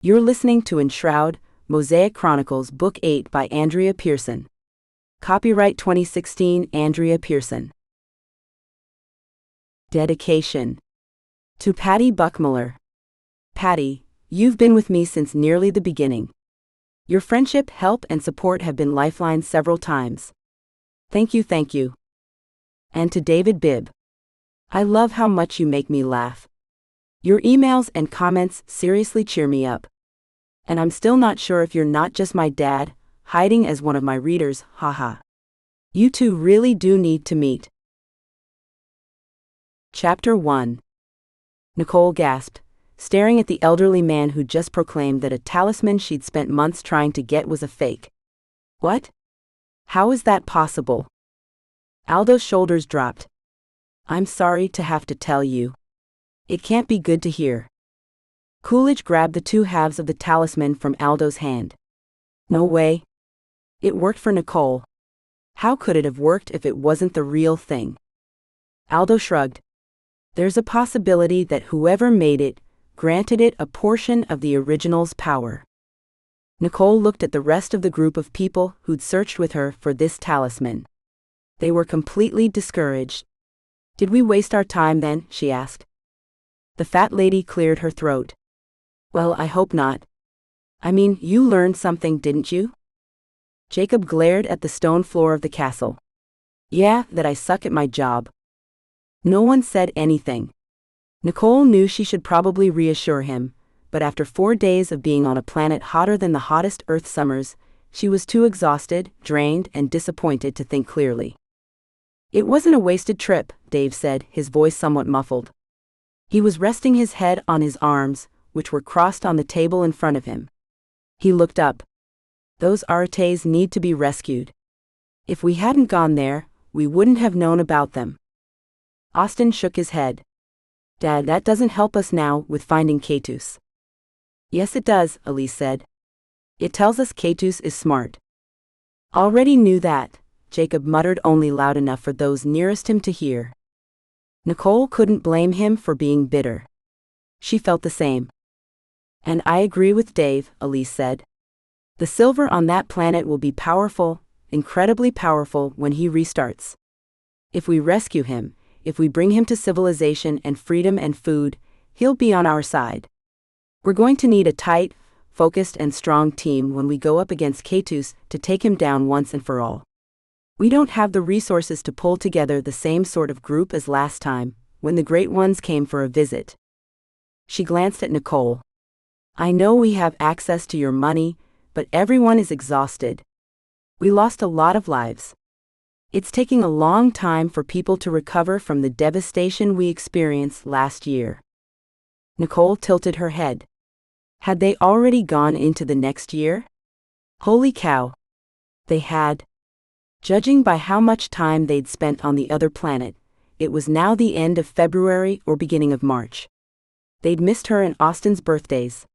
You're listening to Enshroud, Mosaic Chronicles, Book 8 by Andrea Pearson. Copyright 2016, Andrea Pearson. Dedication. To Patty Buckmiller. Patty, you've been with me since nearly the beginning. Your friendship, help, and support have been lifelines several times. Thank you, thank you. And to David Bibb. I love how much you make me laugh. Your emails and comments seriously cheer me up. And I'm still not sure if you're not just my dad, hiding as one of my readers, haha. You two really do need to meet. Chapter 1. Nicole gasped, staring at the elderly man who just proclaimed that a talisman she'd spent months trying to get was a fake. What? How is that possible? Aldo's shoulders dropped. I'm sorry to have to tell you. It can't be good to hear. Coolidge grabbed the two halves of the talisman from Aldo's hand. No way. It worked for Nicole. How could it have worked if it wasn't the real thing? Aldo shrugged. There's a possibility that whoever made it granted it a portion of the original's power. Nicole looked at the rest of the group of people who'd searched with her for this talisman. They were completely discouraged. Did we waste our time then? She asked. The fat lady cleared her throat. Well, I hope not. I mean, you learned something, didn't you? Jacob glared at the stone floor of the castle. Yeah, that I suck at my job. No one said anything. Nicole knew she should probably reassure him, but after 4 days of being on a planet hotter than the hottest Earth summers, she was too exhausted, drained, and disappointed to think clearly. It wasn't a wasted trip, Dave said, his voice somewhat muffled. He was resting his head on his arms, which were crossed on the table in front of him. He looked up. Those Arates need to be rescued. If we hadn't gone there, we wouldn't have known about them. Austin shook his head. Dad, that doesn't help us now with finding Keitus. Yes it does, Elise said. It tells us Keitus is smart. Already knew that, Jacob muttered, only loud enough for those nearest him to hear. Nicole couldn't blame him for being bitter. She felt the same. And I agree with Dave, Elise said. The silver on that planet will be powerful, incredibly powerful when he restarts. If we rescue him, if we bring him to civilization and freedom and food, he'll be on our side. We're going to need a tight, focused and strong team when we go up against Keitus to take him down once and for all. We don't have the resources to pull together the same sort of group as last time, when the Great Ones came for a visit. She glanced at Nicole. I know we have access to your money, but everyone is exhausted. We lost a lot of lives. It's taking a long time for people to recover from the devastation we experienced last year. Nicole tilted her head. Had they already gone into the next year? Holy cow. They had. Judging by how much time they'd spent on the other planet, it was now the end of February or beginning of March. They'd missed her and Austin's birthdays.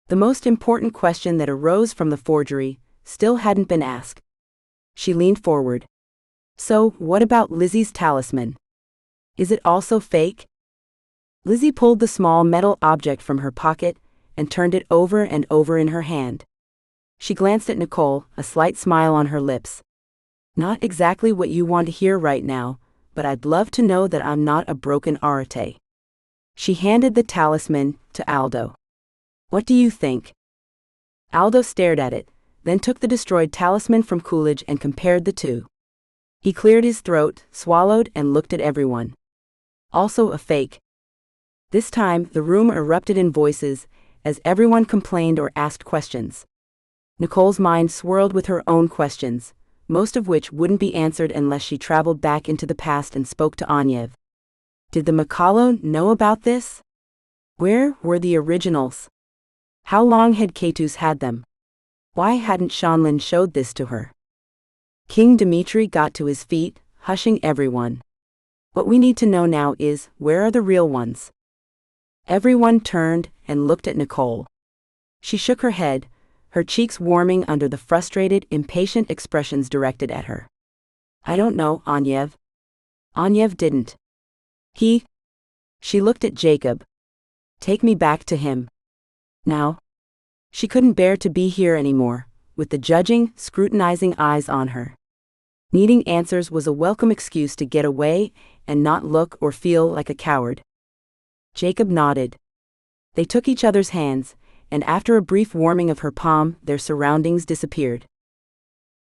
The most important question that arose from the forgery still hadn't been asked. She leaned forward. So, what about Lizzie's talisman? Is it also fake? Lizzie pulled the small metal object from her pocket and turned it over and over in her hand. She glanced at Nicole, a slight smile on her lips. Not exactly what you want to hear right now, but I'd love to know that I'm not a broken Arate. She handed the talisman to Aldo. What do you think? Aldo stared at it, then took the destroyed talisman from Coolidge and compared the two. He cleared his throat, swallowed, and looked at everyone. Also a fake. This time, the room erupted in voices, as everyone complained or asked questions. Nicole's mind swirled with her own questions, most of which wouldn't be answered unless she traveled back into the past and spoke to Anyev. Did the Makalo know about this? Where were the originals? How long had Keitus had them? Why hadn't Shanlin showed this to her? King Dmitri got to his feet, hushing everyone. What we need to know now is, where are the real ones? Everyone turned and looked at Nicole. She shook her head, her cheeks warming under the frustrated, impatient expressions directed at her. I don't know, Anyev. Anyev didn't. She looked at Jacob. Take me back to him. Now. She couldn't bear to be here anymore, with the judging, scrutinizing eyes on her. Needing answers was a welcome excuse to get away and not look or feel like a coward. Jacob nodded. They took each other's hands, and after a brief warming of her palm, their surroundings disappeared.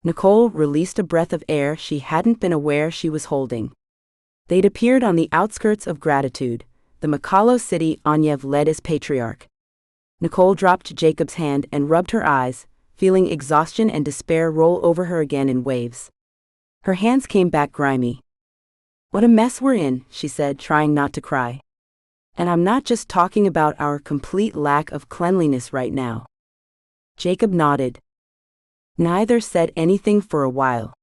Nicole released a breath of air she hadn't been aware she was holding. They'd appeared on the outskirts of Gratitude, the Mikalo city Onyev led as patriarch. Nicole dropped Jacob's hand and rubbed her eyes, feeling exhaustion and despair roll over her again in waves. Her hands came back grimy. "What a mess we're in," she said, trying not to cry. "And I'm not just talking about our complete lack of cleanliness right now." Jacob nodded. Neither said anything for a while.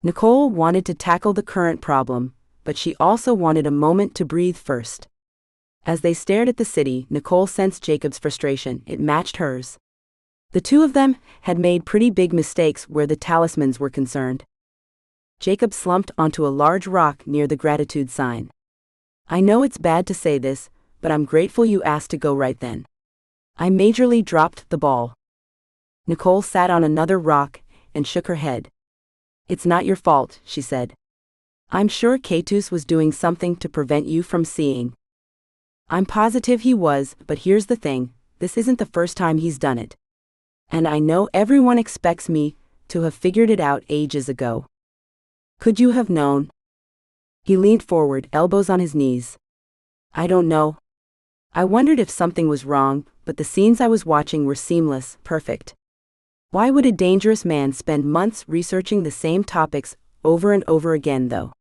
Nicole wanted to tackle the current problem, but she also wanted a moment to breathe first. As they stared at the city, Nicole sensed Jacob's frustration. It matched hers. The two of them had made pretty big mistakes where the talismans were concerned. Jacob slumped onto a large rock near the Gratitude sign. "I know it's bad to say this, but I'm grateful you asked to go right then. I majorly dropped the ball." Nicole sat on another rock and shook her head. "It's not your fault," she said. "I'm sure Keitus was doing something to prevent you from seeing." "I'm positive he was, but here's the thing, this isn't the first time he's done it. And I know everyone expects me to have figured it out ages ago." "Could you have known?" He leaned forward, elbows on his knees. "I don't know. I wondered if something was wrong, but the scenes I was watching were seamless, perfect. Why would a dangerous man spend months researching the same topics over and over again, though?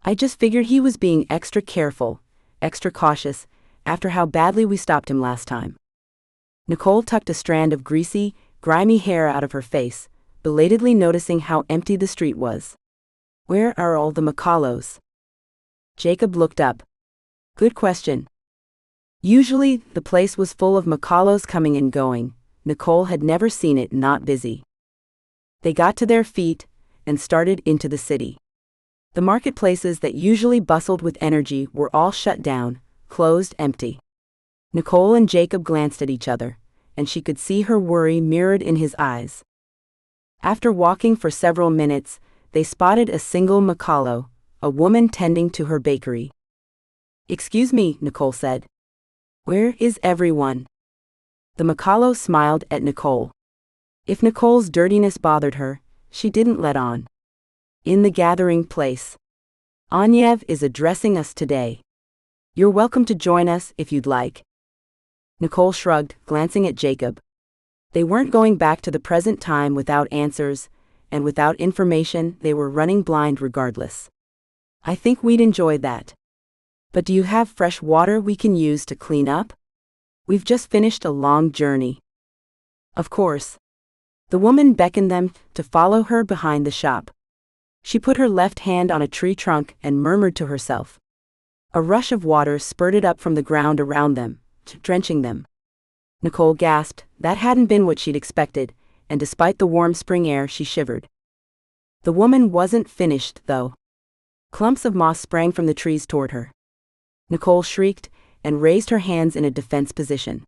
I just figured he was being extra careful, extra cautious, after how badly we stopped him last time." Nicole tucked a strand of greasy, grimy hair out of her face, belatedly noticing how empty the street was. "Where are all the Mikalos?" Jacob looked up. "Good question." Usually, the place was full of Mikalos coming and going. Nicole had never seen it not busy. They got to their feet and started into the city. The marketplaces that usually bustled with energy were all shut down, closed, empty. Nicole and Jacob glanced at each other, and she could see her worry mirrored in his eyes. After walking for several minutes, they spotted a single Mikalo, a woman tending to her bakery. "Excuse me," Nicole said. "Where is everyone?" The Mikalo smiled at Nicole. If Nicole's dirtiness bothered her, she didn't let on. "In the gathering place. Onyev is addressing us today. You're welcome to join us if you'd like." Nicole shrugged, glancing at Jacob. They weren't going back to the present time without answers, and without information they were running blind regardless. "I think we'd enjoy that. But do you have fresh water we can use to clean up? We've just finished a long journey." "Of course." The woman beckoned them to follow her behind the shop. She put her left hand on a tree trunk and murmured to herself. A rush of water spurted up from the ground around them, drenching them. Nicole gasped. That hadn't been what she'd expected, and despite the warm spring air she shivered. The woman wasn't finished, though. Clumps of moss sprang from the trees toward her. Nicole shrieked and raised her hands in a defense position.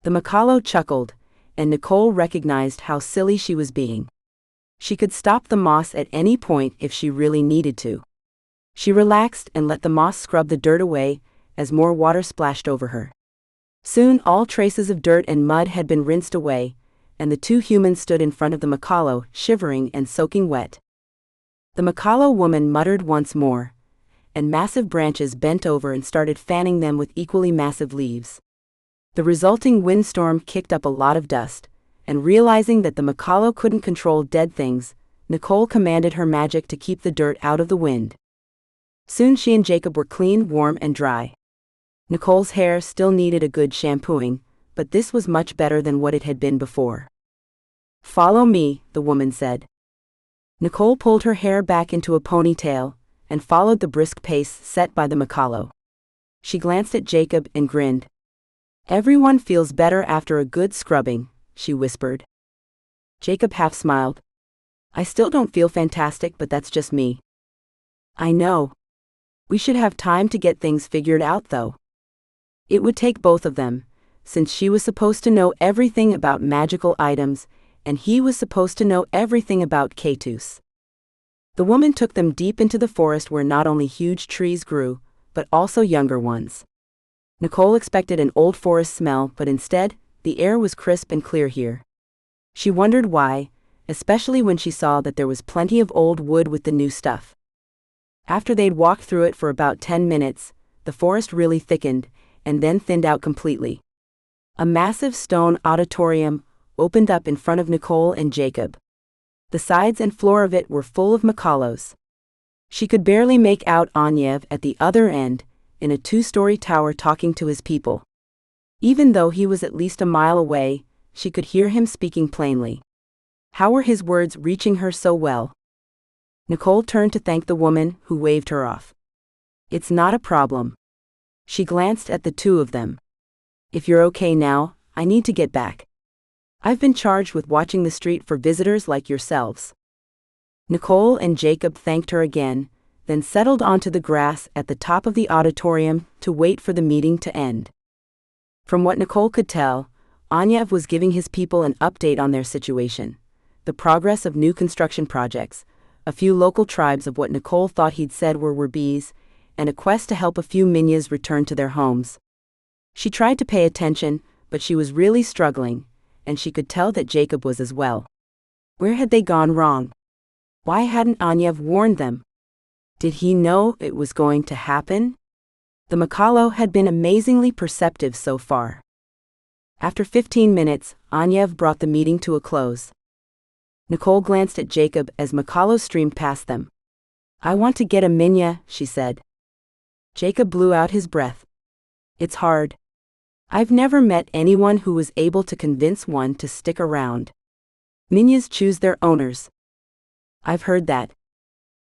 The Mikalo chuckled, and Nicole recognized how silly she was being. She could stop the moss at any point if she really needed to. She relaxed and let the moss scrub the dirt away as more water splashed over her. Soon all traces of dirt and mud had been rinsed away, and the two humans stood in front of the Mikalo, shivering and soaking wet. The Mikalo woman muttered once more, and massive branches bent over and started fanning them with equally massive leaves. The resulting windstorm kicked up a lot of dust, and realizing that the Mikalo couldn't control dead things, Nicole commanded her magic to keep the dirt out of the wind. Soon she and Jacob were clean, warm, and dry. Nicole's hair still needed a good shampooing, but this was much better than what it had been before. "Follow me," the woman said. Nicole pulled her hair back into a ponytail and followed the brisk pace set by the Mikalo. She glanced at Jacob and grinned. "Everyone feels better after a good scrubbing," she whispered. Jacob half smiled. "I still don't feel fantastic, but that's just me." "I know. We should have time to get things figured out, though." It would take both of them, since she was supposed to know everything about magical items, and he was supposed to know everything about Keitus. The woman took them deep into the forest where not only huge trees grew, but also younger ones. Nicole expected an old forest smell, but instead, the air was crisp and clear here. She wondered why, especially when she saw that there was plenty of old wood with the new stuff. After they'd walked through it for about 10 minutes, the forest really thickened, and then thinned out completely. A massive stone auditorium opened up in front of Nicole and Jacob. The sides and floor of it were full of macalos. She could barely make out Onyev at the other end, in a 2-story tower talking to his people. Even though he was at least a mile away, she could hear him speaking plainly. How were his words reaching her so well? Nicole turned to thank the woman, who waved her off. "It's not a problem." She glanced at the two of them. "If you're okay now, I need to get back. I've been charged with watching the street for visitors like yourselves." Nicole and Jacob thanked her again, then settled onto the grass at the top of the auditorium to wait for the meeting to end. From what Nicole could tell, Onyev was giving his people an update on their situation, the progress of new construction projects, a few local tribes of what Nicole thought he'd said were bees, and a quest to help a few Minyas return to their homes. She tried to pay attention, but she was really struggling, and she could tell that Jacob was as well. Where had they gone wrong? Why hadn't Onyev warned them? Did he know it was going to happen? The Macalo had been amazingly perceptive so far. After 15 minutes, Onyev brought the meeting to a close. Nicole glanced at Jacob as Macalo streamed past them. "I want to get a Minya," she said. Jacob blew out his breath. "It's hard. I've never met anyone who was able to convince one to stick around. Minyas choose their owners." "I've heard that.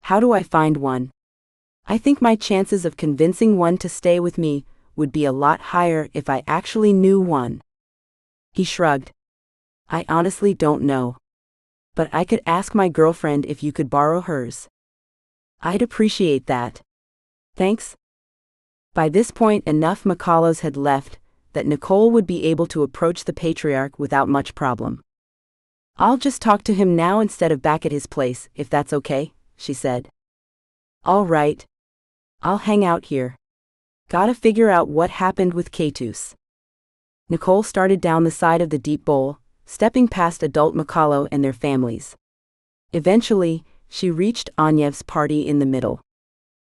How do I find one? I think my chances of convincing one to stay with me would be a lot higher if I actually knew one." He shrugged. "I honestly don't know. But I could ask my girlfriend if you could borrow hers." "I'd appreciate that. Thanks." By this point, enough Macalos had left that Nicole would be able to approach the patriarch without much problem. "I'll just talk to him now instead of back at his place, if that's okay," she said. "All right. I'll hang out here. Gotta figure out what happened with Keitus." Nicole started down the side of the deep bowl, stepping past adult Macalo and their families. Eventually, she reached Onyev's party in the middle.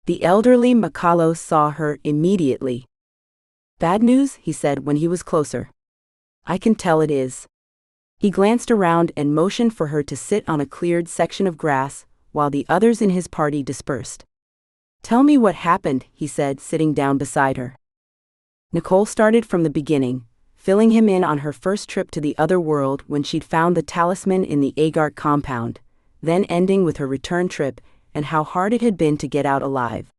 The elderly Macalo saw her immediately. "Bad news," he said when he was closer. "I can tell it is." He glanced around and motioned for her to sit on a cleared section of grass, while the others in his party dispersed. "Tell me what happened," he said, sitting down beside her. Nicole started from the beginning, filling him in on her first trip to the other world when she'd found the talisman in the Agark compound, then ending with her return trip and how hard it had been to get out alive.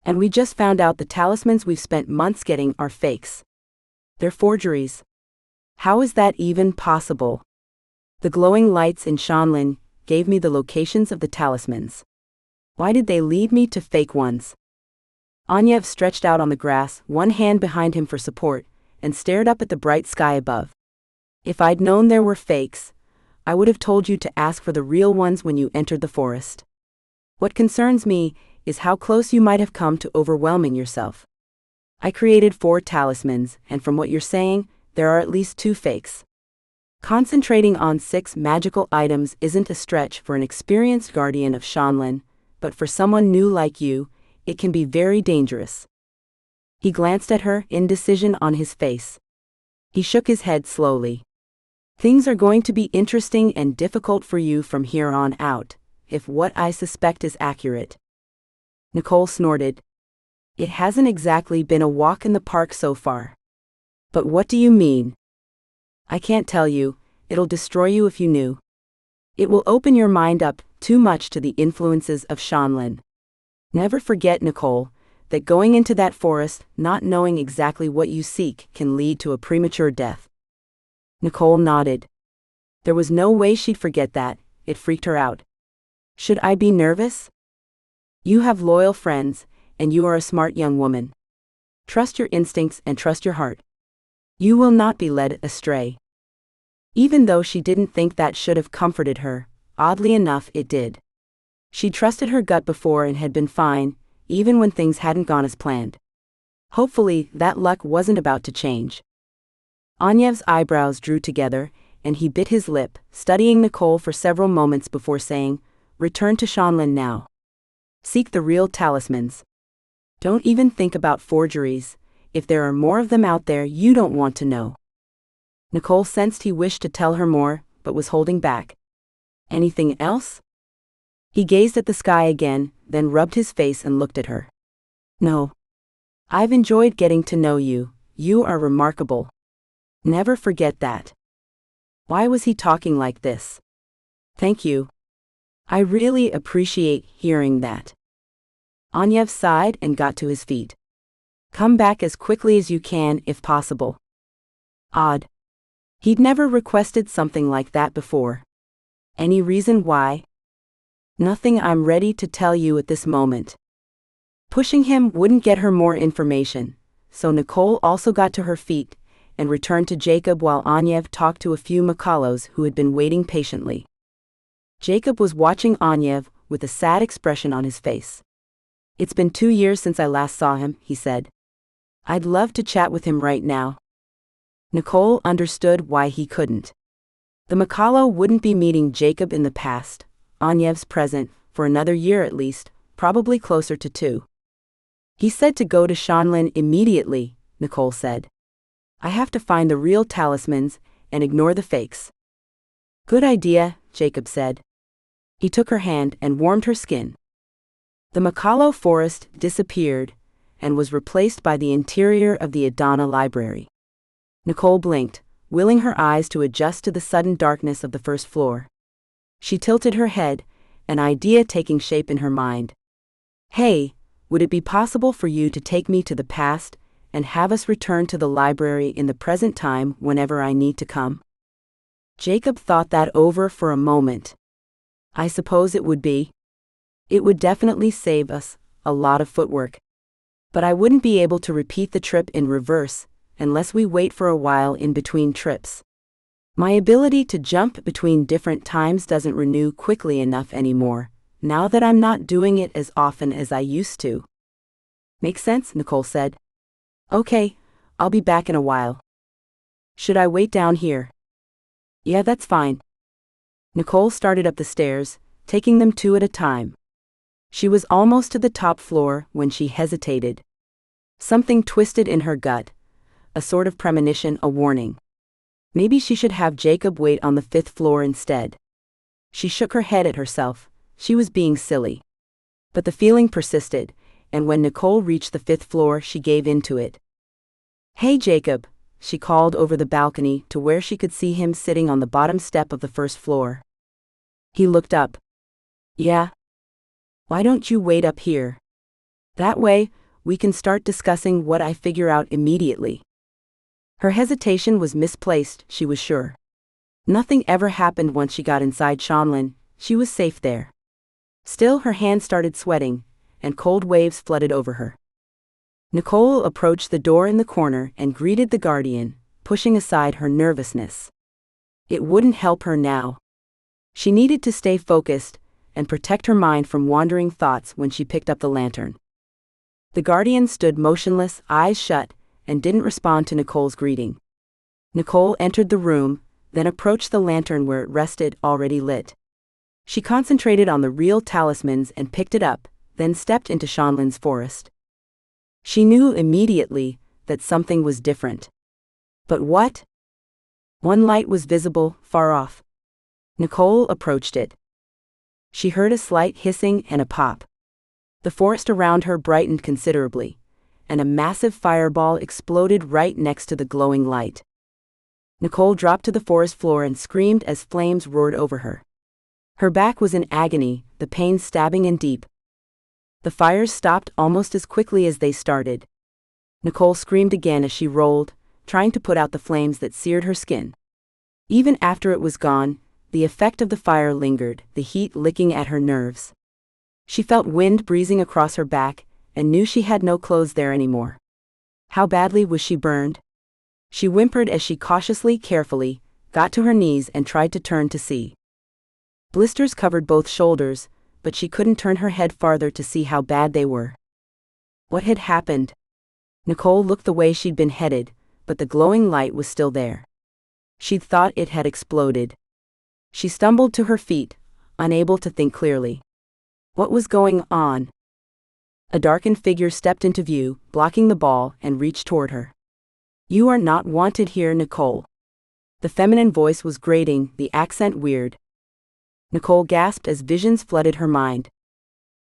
"And we just found out the talismans we've spent months getting are fakes. They're forgeries. How is that even possible? The glowing lights in Shanlin gave me the locations of the talismans. Why did they lead me to fake ones?" Onyev stretched out on the grass, one hand behind him for support, and stared up at the bright sky above. "If I'd known there were fakes, I would have told you to ask for the real ones when you entered the forest. What concerns me is how close you might have come to overwhelming yourself. I created 4 talismans, and from what you're saying, there are at least 2 fakes. Concentrating on 6 magical items isn't a stretch for an experienced guardian of Shanlin, but for someone new like you, it can be very dangerous." He glanced at her, indecision on his face. He shook his head slowly. "Things are going to be interesting and difficult for you from here on out, if what I suspect is accurate." Nicole snorted. "It hasn't exactly been a walk in the park so far." "But what do you mean?" "I can't tell you, it'll destroy you if you knew. It will open your mind up too much to the influences of Shanlin. Never forget, Nicole, that going into that forest, not knowing exactly what you seek, can lead to a premature death." Nicole nodded. There was no way she'd forget that, it freaked her out. "Should I be nervous?" "You have loyal friends, and you are a smart young woman. Trust your instincts and trust your heart." You will not be led astray. Even though she didn't think that should have comforted her, oddly enough it did. She trusted her gut before and had been fine, even when things hadn't gone as planned. Hopefully, that luck wasn't about to change. Anyev's eyebrows drew together, and he bit his lip, studying Nicole for several moments before saying, "Return to Shanlin now. Seek the real talismans. Don't even think about forgeries. If there are more of them out there you don't want to know." Nicole sensed he wished to tell her more, but was holding back. "Anything else?" He gazed at the sky again, then rubbed his face and looked at her. "No. I've enjoyed getting to know you. You are remarkable. Never forget that." Why was he talking like this? "Thank you. I really appreciate hearing that." Anyev sighed and got to his feet. "Come back as quickly as you can if possible." Odd. He'd never requested something like that before. Any reason why? "Nothing I'm ready to tell you at this moment." Pushing him wouldn't get her more information, so Nicole also got to her feet and returned to Jacob while Anyev talked to a few Makalos who had been waiting patiently. Jacob was watching Anyev with a sad expression on his face. "It's been 2 years since I last saw him," he said. "I'd love to chat with him right now." Nicole understood why he couldn't. The Makalo wouldn't be meeting Jacob in the past, Anyev's present, for another year at least, probably closer to 2. "He said to go to Shanlin immediately," Nicole said. "I have to find the real talismans and ignore the fakes." "Good idea," Jacob said. He took her hand and warmed her skin. The Makalo forest disappeared and was replaced by the interior of the Adana library. Nicole blinked, willing her eyes to adjust to the sudden darkness of the first floor. She tilted her head, an idea taking shape in her mind. "Hey, would it be possible for you to take me to the past and have us return to the library in the present time whenever I need to come?" Jacob thought that over for a moment. "I suppose it would be. It would definitely save us a lot of footwork. But I wouldn't be able to repeat the trip in reverse unless we wait for a while in between trips. My ability to jump between different times doesn't renew quickly enough anymore, now that I'm not doing it as often as I used to." "Makes sense," Nicole said. "Okay, I'll be back in a while." "Should I wait down here?" "Yeah, that's fine." Nicole started up the stairs, taking them 2 at a time. She was almost to the top floor when she hesitated. Something twisted in her gut, a sort of premonition, a warning. Maybe she should have Jacob wait on the 5th floor instead. She shook her head at herself. She was being silly. But the feeling persisted, and when Nicole reached the 5th floor she gave in to it. "Hey Jacob," she called over the balcony to where she could see him sitting on the bottom step of the 1st floor. He looked up. "Yeah? Why don't you wait up here? That way, we can start discussing what I figure out immediately." Her hesitation was misplaced, she was sure. Nothing ever happened once she got inside Shanlin, she was safe there. Still, her hands started sweating, and cold waves flooded over her. Nicole approached the door in the corner and greeted the guardian, pushing aside her nervousness. It wouldn't help her now. She needed to stay focused and protect her mind from wandering thoughts when she picked up the lantern. The guardian stood motionless, eyes shut, and didn't respond to Nicole's greeting. Nicole entered the room, then approached the lantern where it rested, already lit. She concentrated on the real talismans and picked it up, then stepped into Shanlin's forest. She knew immediately that something was different. But what? One light was visible, far off. Nicole approached it. She heard a slight hissing and a pop. The forest around her brightened considerably, and a massive fireball exploded right next to the glowing light. Nicole dropped to the forest floor and screamed as flames roared over her. Her back was in agony, the pain stabbing in deep. The fires stopped almost as quickly as they started. Nicole screamed again as she rolled, trying to put out the flames that seared her skin. Even after it was gone, the effect of the fire lingered, the heat licking at her nerves. She felt wind breezing across her back, and knew she had no clothes there anymore. How badly was she burned? She whimpered as she carefully, got to her knees and tried to turn to see. Blisters covered both shoulders, but she couldn't turn her head farther to see how bad they were. What had happened? Nicole looked the way she'd been headed, but the glowing light was still there. She'd thought it had exploded. She stumbled to her feet, unable to think clearly. What was going on? A darkened figure stepped into view, blocking the ball, and reached toward her. "You are not wanted here, Nicole." The feminine voice was grating, the accent weird. Nicole gasped as visions flooded her mind.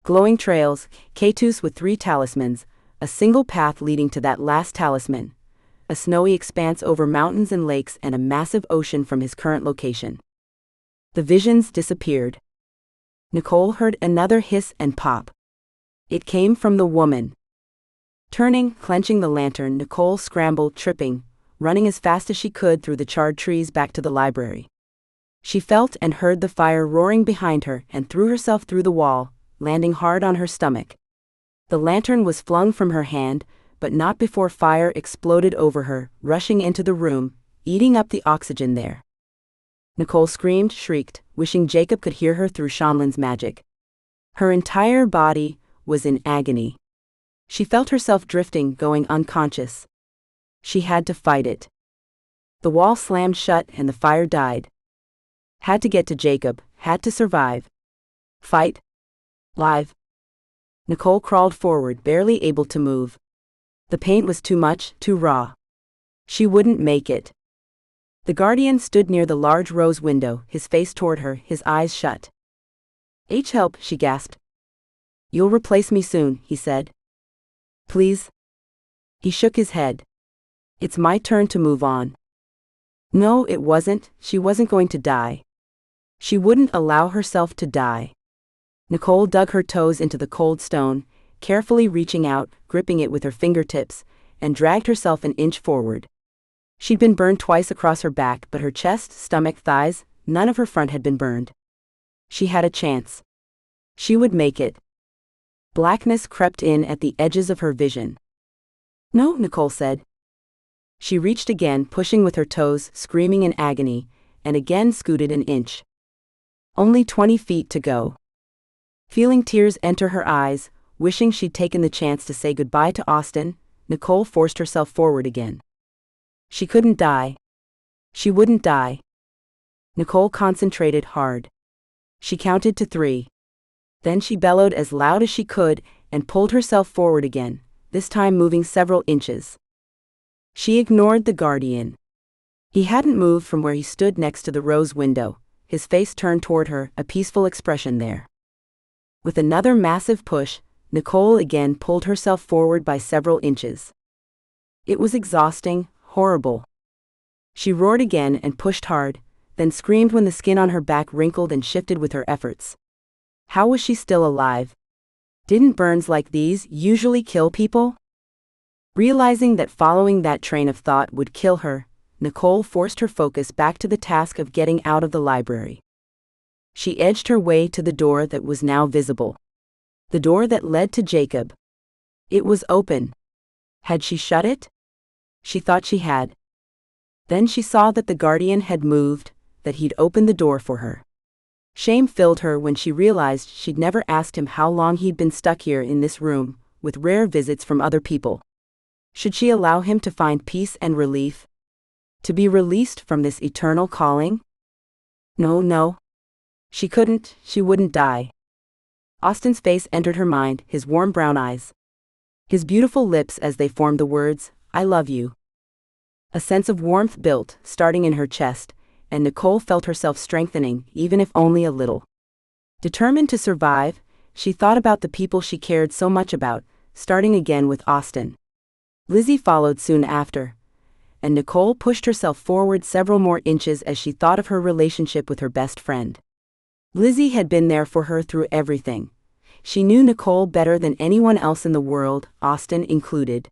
Glowing trails, Keitus with 3 talismans, a single path leading to that last talisman, a snowy expanse over mountains and lakes, and a massive ocean from his current location. The visions disappeared. Nicole heard another hiss and pop. It came from the woman. Turning, clenching the lantern, Nicole scrambled, tripping, running as fast as she could through the charred trees back to the library. She felt and heard the fire roaring behind her and threw herself through the wall, landing hard on her stomach. The lantern was flung from her hand, but not before fire exploded over her, rushing into the room, eating up the oxygen there. Nicole screamed, shrieked, wishing Jacob could hear her through Shanlin's magic. Her entire body was in agony. She felt herself drifting, going unconscious. She had to fight it. The wall slammed shut and the fire died. Had to get to Jacob, had to survive. Fight. Live. Nicole crawled forward, barely able to move. The pain was too much, too raw. She wouldn't make it. The guardian stood near the large rose window, his face toward her, his eyes shut. "Help," she gasped. "You'll replace me soon," he said. "Please?" He shook his head. "It's my turn to move on." No, it wasn't. She wasn't going to die. She wouldn't allow herself to die. Nicole dug her toes into the cold stone, carefully reaching out, gripping it with her fingertips, and dragged herself an inch forward. She'd been burned twice across her back, but her chest, stomach, thighs, none of her front had been burned. She had a chance. She would make it. Blackness crept in at the edges of her vision. "No," Nicole said. She reached again, pushing with her toes, screaming in agony, and again scooted an inch. Only 20 feet to go. Feeling tears enter her eyes, wishing she'd taken the chance to say goodbye to Austin, Nicole forced herself forward again. She couldn't die. She wouldn't die. Nicole concentrated hard. She counted to 3. Then she bellowed as loud as she could and pulled herself forward again, this time moving several inches. She ignored the guardian. He hadn't moved from where he stood next to the rose window, his face turned toward her, a peaceful expression there. With another massive push, Nicole again pulled herself forward by several inches. It was exhausting, horrible. She roared again and pushed hard, then screamed when the skin on her back wrinkled and shifted with her efforts. How was she still alive? Didn't burns like these usually kill people? Realizing that following that train of thought would kill her, Nicole forced her focus back to the task of getting out of the library. She edged her way to the door that was now visible. The door that led to Jacob. It was open. Had she shut it? She thought she had. Then she saw that the guardian had moved, that he'd opened the door for her. Shame filled her when she realized she'd never asked him how long he'd been stuck here in this room, with rare visits from other people. Should she allow him to find peace and relief? To be released from this eternal calling? No. She couldn't, she wouldn't die. Austin's face entered her mind, his warm brown eyes. His beautiful lips as they formed the words, "I love you." A sense of warmth built, starting in her chest, and Nicole felt herself strengthening, even if only a little. Determined to survive, she thought about the people she cared so much about, starting again with Austin. Lizzie followed soon after, and Nicole pushed herself forward several more inches as she thought of her relationship with her best friend. Lizzie had been there for her through everything. She knew Nicole better than anyone else in the world, Austin included.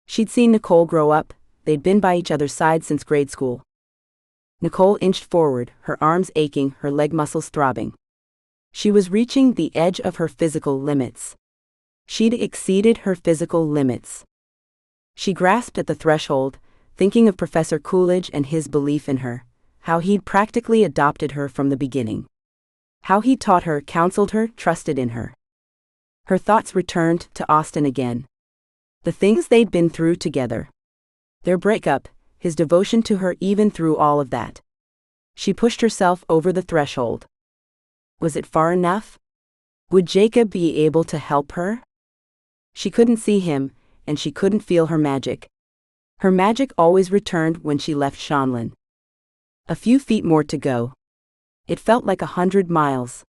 She'd seen Nicole grow up, they'd been by each other's sides since grade school. Nicole inched forward, her arms aching, her leg muscles throbbing. She was reaching the edge of her physical limits. She'd exceeded her physical limits. She grasped at the threshold, thinking of Professor Coolidge and his belief in her, how he'd practically adopted her from the beginning. How he taught her, counseled her, trusted in her. Her thoughts returned to Austin again. The things they'd been through together. Their breakup, his devotion to her even through all of that. She pushed herself over the threshold. Was it far enough? Would Jacob be able to help her? She couldn't see him, and she couldn't feel her magic. Her magic always returned when she left Shanlin. A few feet more to go. It felt like 100 miles.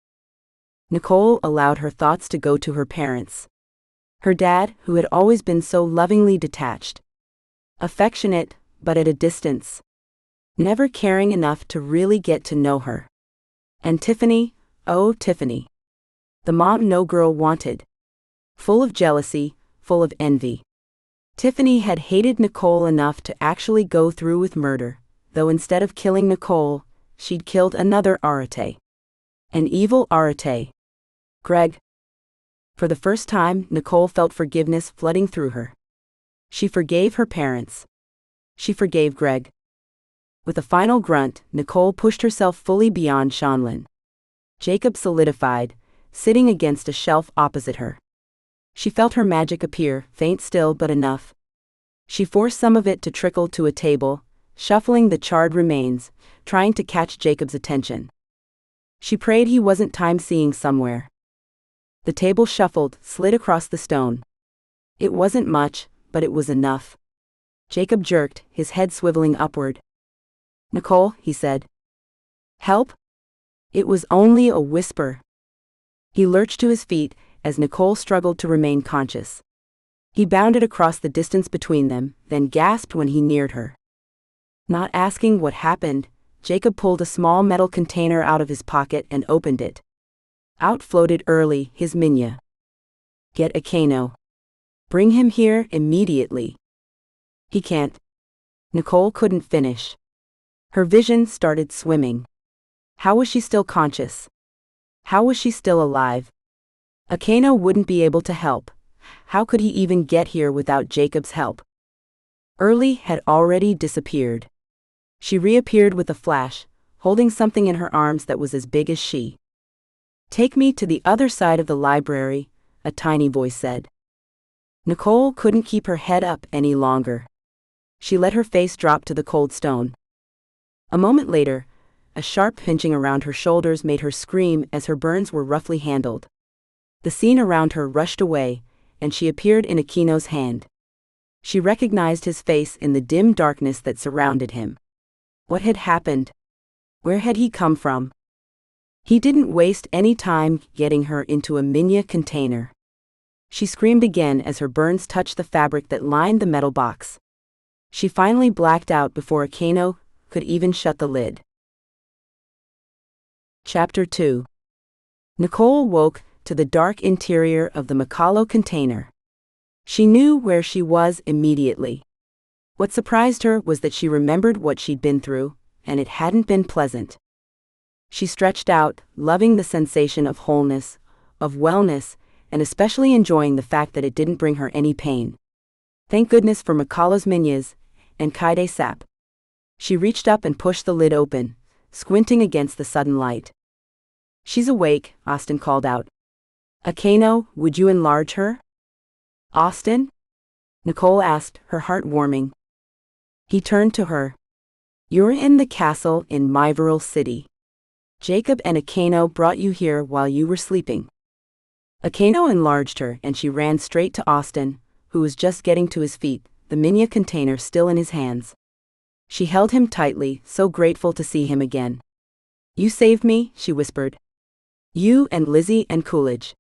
Nicole allowed her thoughts to go to her parents. Her dad, who had always been so lovingly detached. Affectionate, but at a distance. Never caring enough to really get to know her. And Tiffany, oh Tiffany. The mom no girl wanted. Full of jealousy, full of envy. Tiffany had hated Nicole enough to actually go through with murder, though instead of killing Nicole, she'd killed another Arate. An evil Arate. Greg. For the first time, Nicole felt forgiveness flooding through her. She forgave her parents. She forgave Greg. With a final grunt, Nicole pushed herself fully beyond Shanlin. Jacob solidified, sitting against a shelf opposite her. She felt her magic appear, faint still but enough. She forced some of it to trickle to a table, shuffling the charred remains, trying to catch Jacob's attention. She prayed he wasn't time-seeing somewhere. The table shuffled, slid across the stone. It wasn't much, but it was enough. Jacob jerked, his head swiveling upward. "Nicole," he said. "Help?" It was only a whisper. He lurched to his feet as Nicole struggled to remain conscious. He bounded across the distance between them, then gasped when he neared her. Not asking what happened, Jacob pulled a small metal container out of his pocket and opened it. Out floated Early, his minya. "Get Akano. Bring him here immediately." "He can't." Nicole couldn't finish. Her vision started swimming. How was she still conscious? How was she still alive? Akano wouldn't be able to help. How could he even get here without Jacob's help? Early had already disappeared. She reappeared with a flash, holding something in her arms that was as big as she. "Take me to the other side of the library," a tiny voice said. Nicole couldn't keep her head up any longer. She let her face drop to the cold stone. A moment later, a sharp pinching around her shoulders made her scream as her burns were roughly handled. The scene around her rushed away, and she appeared in Akino's hand. She recognized his face in the dim darkness that surrounded him. What had happened? Where had he come from? He didn't waste any time getting her into a minya container. She screamed again as her burns touched the fabric that lined the metal box. She finally blacked out before Akano could even shut the lid. Chapter 2. Nicole woke to the dark interior of the Makalo container. She knew where she was immediately. What surprised her was that she remembered what she'd been through, and it hadn't been pleasant. She stretched out, loving the sensation of wholeness, of wellness, and especially enjoying the fact that it didn't bring her any pain. Thank goodness for Makalo's minyas and Kaide sap. She reached up and pushed the lid open, squinting against the sudden light. "She's awake," Austin called out. "Akano, would you enlarge her?" "Austin?" Nicole asked, her heart warming. He turned to her. "You're in the castle in Myvoril City. Jacob and Akano brought you here while you were sleeping." Akano enlarged her and she ran straight to Austin, who was just getting to his feet, the minya container still in his hands. She held him tightly, so grateful to see him again. "You saved me," she whispered. "You and Lizzie and Coolidge.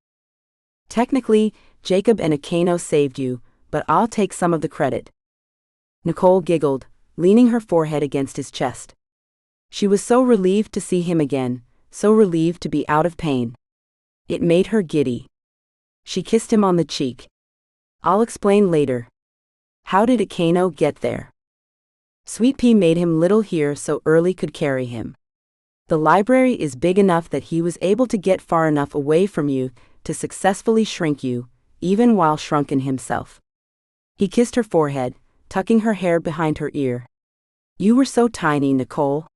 Technically, Jacob and Akano saved you, but I'll take some of the credit." Nicole giggled, leaning her forehead against his chest. She was so relieved to see him again, so relieved to be out of pain. It made her giddy. She kissed him on the cheek. "I'll explain later." "How did Akano get there?" Sweet Pea made him little here so Early could carry him. "The library is big enough that he was able to get far enough away from you to successfully shrink you, even while shrunken himself." He kissed her forehead, tucking her hair behind her ear. You were so tiny, Nicole.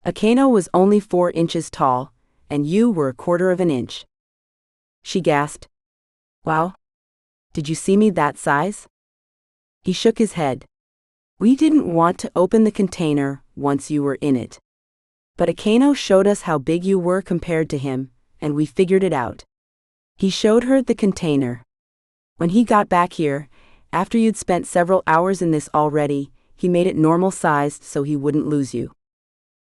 Akeno was only 4 inches tall, and you were 1/4 of an inch. She gasped. Wow. Did you see me that size? He shook his head. We didn't want to open the container once you were in it. But Akeno showed us how big you were compared to him, and we figured it out. He showed her the container. When he got back here, after you'd spent several hours in this already, he made it normal sized so he wouldn't lose you.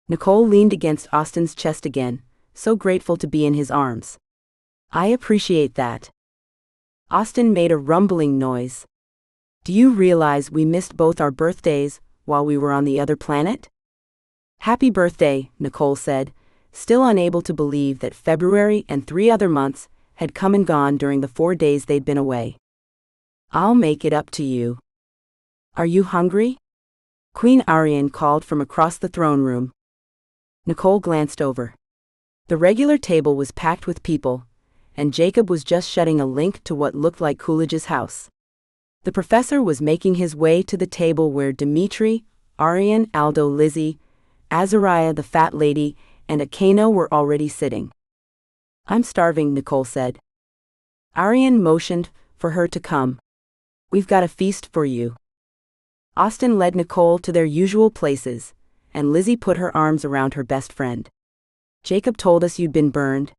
Nicole leaned against Austin's chest again, so grateful to be in his arms. I appreciate that. Austin made a rumbling noise. Do you realize we missed both our birthdays while we were on the other planet? Happy birthday, Nicole said, still unable to believe that February and 3 other months had come and gone during the 4 days they'd been away. I'll make it up to you. Are you hungry? Queen Arian called from across the throne room. Nicole glanced over. The regular table was packed with people, and Jacob was just shutting a link to what looked like Coolidge's house. The professor was making his way to the table where Dimitri, Arian, Aldo, Lizzie, Azariah the fat lady, and Akeno were already sitting. I'm starving, Nicole said. Arian motioned for her to come. We've got a feast for you. Austin led Nicole to their usual places, and Lizzie put her arms around her best friend. Jacob told us you'd been burned.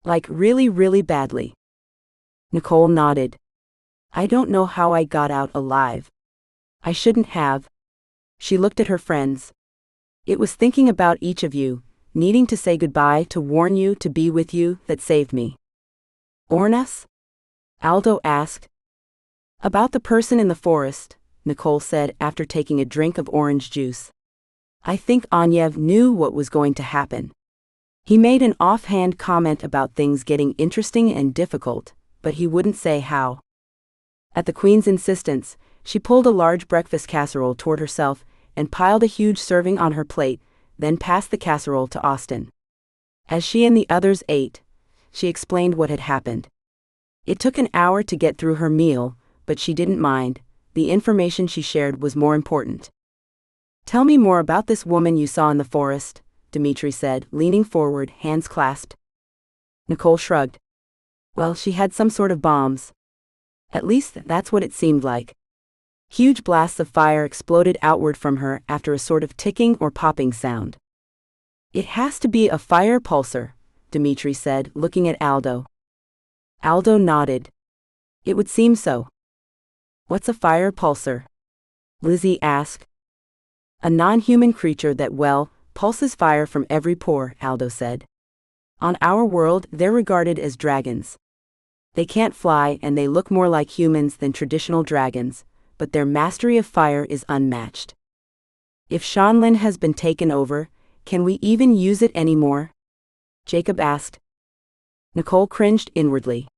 Like really, really badly. Nicole nodded. I don't know how I got out alive. I shouldn't have. She looked at her friends. It was thinking about each of you, needing to say goodbye to warn you to be with you, that saved me. Ornas? Aldo asked. About the person in the forest, Nicole said after taking a drink of orange juice. I think Anyev knew what was going to happen. He made an offhand comment about things getting interesting and difficult, but he wouldn't say how. At the Queen's insistence, she pulled a large breakfast casserole toward herself and piled a huge serving on her plate, then passed the casserole to Austin. As she and the others ate, she explained what had happened. It took an hour to get through her meal, but she didn't mind. The information she shared was more important. Tell me more about this woman you saw in the forest, Dimitri said, leaning forward, hands clasped. Nicole shrugged. Well, she had some sort of bombs. At least that's what it seemed like. Huge blasts of fire exploded outward from her after a sort of ticking or popping sound. It has to be a fire pulsar, Dimitri said, looking at Aldo. Aldo nodded. It would seem so. What's a fire pulsar? Lizzie asked. A non-human creature that, well, pulses fire from every pore, Aldo said. On our world, they're regarded as dragons. They can't fly and they look more like humans than traditional dragons, but their mastery of fire is unmatched. If Shanlin has been taken over, can we even use it anymore? Jacob asked. Nicole cringed inwardly.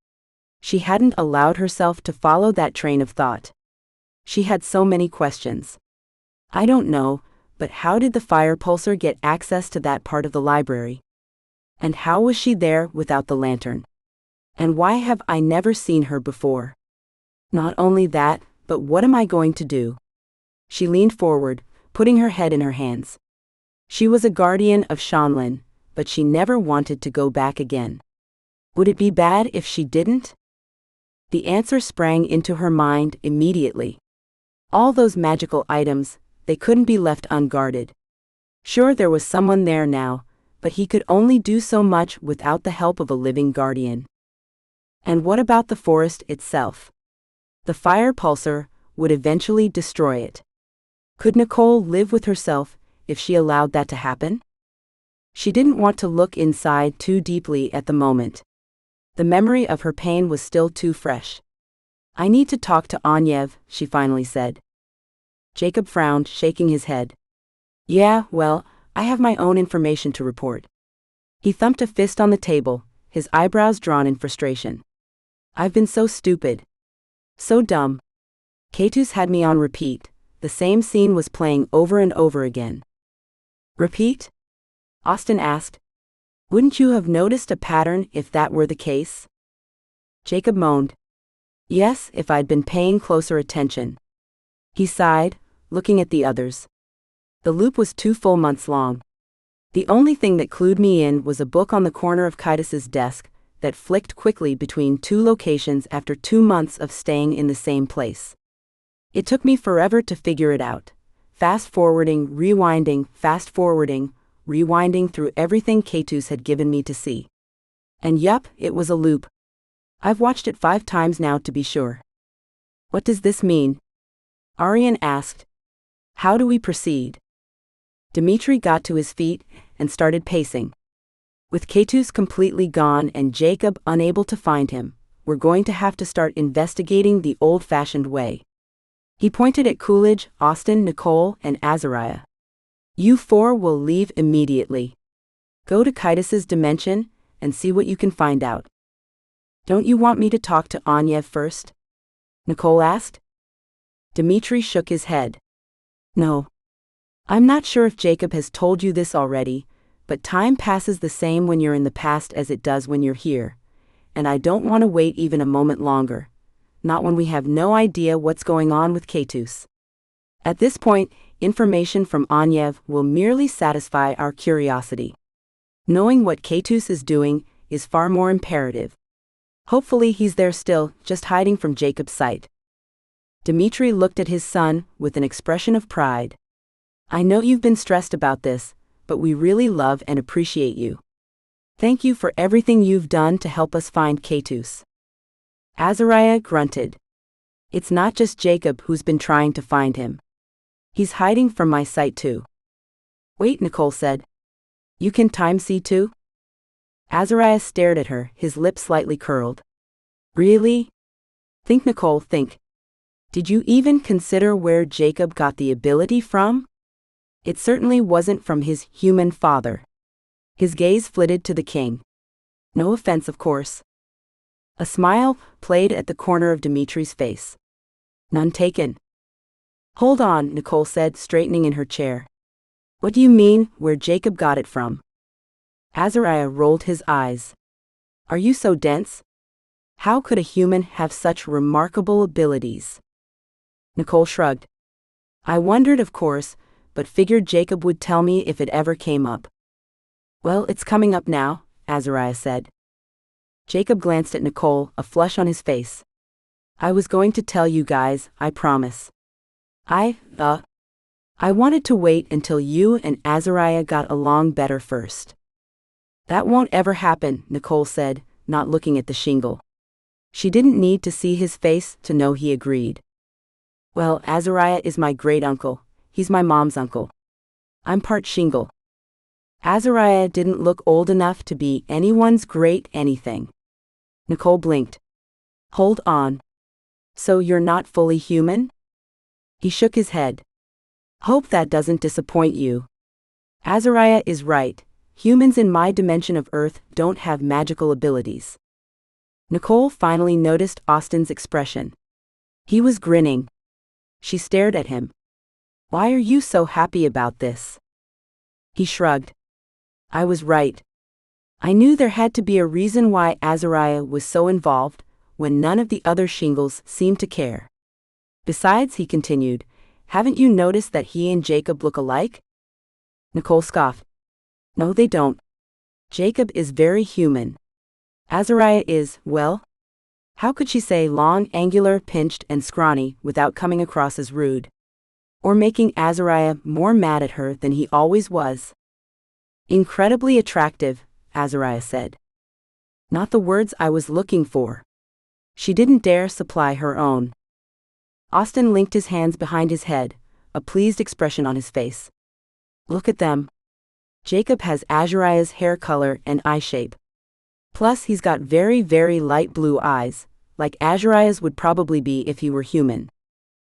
She hadn't allowed herself to follow that train of thought. She had so many questions. I don't know, but how did the fire pulsar get access to that part of the library? And how was she there without the lantern? And why have I never seen her before? Not only that, but what am I going to do? She leaned forward, putting her head in her hands. She was a guardian of Shanlin, but she never wanted to go back again. Would it be bad if she didn't? The answer sprang into her mind immediately. All those magical items, they couldn't be left unguarded. Sure, there was someone there now, but he could only do so much without the help of a living guardian. And what about the forest itself? The fire pulsar would eventually destroy it. Could Nicole live with herself if she allowed that to happen? She didn't want to look inside too deeply at the moment. The memory of her pain was still too fresh. I need to talk to Anyev, she finally said. Jacob frowned, shaking his head. Yeah, well, I have my own information to report. He thumped a fist on the table, his eyebrows drawn in frustration. I've been so stupid. So dumb. Keitus had me on repeat. The same scene was playing over and over again. Repeat? Austin asked. Wouldn't you have noticed a pattern if that were the case? Jacob moaned. Yes, if I'd been paying closer attention. He sighed, looking at the others. The loop was 2 full months long. The only thing that clued me in was a book on the corner of Keitus's desk that flicked quickly between 2 locations after 2 months of staying in the same place. It took me forever to figure it out. Fast-forwarding, rewinding, fast-forwarding, rewinding through everything Keitus had given me to see. And yup, it was a loop. I've watched it 5 times now to be sure. What does this mean? Arian asked. How do we proceed? Dmitri got to his feet and started pacing. With Keitus completely gone and Jacob unable to find him, we're going to have to start investigating the old-fashioned way. He pointed at Coolidge, Austin, Nicole, and Azariah. You 4 will leave immediately. Go to Keitus's dimension and see what you can find out. Don't you want me to talk to Anyev first? Nicole asked. Dmitri shook his head. No. I'm not sure if Jacob has told you this already, but time passes the same when you're in the past as it does when you're here, and I don't want to wait even a moment longer, not when we have no idea what's going on with Keitus. At this point, information from Anyev will merely satisfy our curiosity. Knowing what Keitus is doing is far more imperative. Hopefully he's there still, just hiding from Jacob's sight. Dmitri looked at his son with an expression of pride. I know you've been stressed about this, but we really love and appreciate you. Thank you for everything you've done to help us find Keitus. Azariah grunted. It's not just Jacob who's been trying to find him. He's hiding from my sight too. Wait, Nicole said. You can time see too? Azariah stared at her, his lips slightly curled. Really? Think, Nicole, think. Did you even consider where Jacob got the ability from? It certainly wasn't from his human father. His gaze flitted to the king. No offense, of course. A smile played at the corner of Dmitri's face. None taken. Hold on, Nicole said, straightening in her chair. What do you mean, where Jacob got it from? Azariah rolled his eyes. Are you so dense? How could a human have such remarkable abilities? Nicole shrugged. I wondered, of course, but figured Jacob would tell me if it ever came up. Well, it's coming up now, Azariah said. Jacob glanced at Nicole, a flush on his face. I was going to tell you guys, I promise. I wanted to wait until you and Azariah got along better first. That won't ever happen, Nicole said, not looking at the shingle. She didn't need to see his face to know he agreed. Well, Azariah is my great-uncle. He's my mom's uncle. I'm part shingle. Azariah didn't look old enough to be anyone's great anything. Nicole blinked. Hold on. So you're not fully human? He shook his head. Hope that doesn't disappoint you. Azariah is right. Humans in my dimension of Earth don't have magical abilities. Nicole finally noticed Austin's expression. He was grinning. She stared at him. Why are you so happy about this? He shrugged. I was right. I knew there had to be a reason why Azariah was so involved, when none of the other shingles seemed to care. Besides, he continued, haven't you noticed that he and Jacob look alike? Nicole scoffed. No, they don't. Jacob is very human. Azariah is, well, how could she say long, angular, pinched, and scrawny without coming across as rude? Or making Azariah more mad at her than he always was. Incredibly attractive, Azariah said. Not the words I was looking for. She didn't dare supply her own. Austin linked his hands behind his head, a pleased expression on his face. Look at them. Jacob has Azariah's hair color and eye shape. Plus he's got very, very light blue eyes, like Azariah's would probably be if he were human.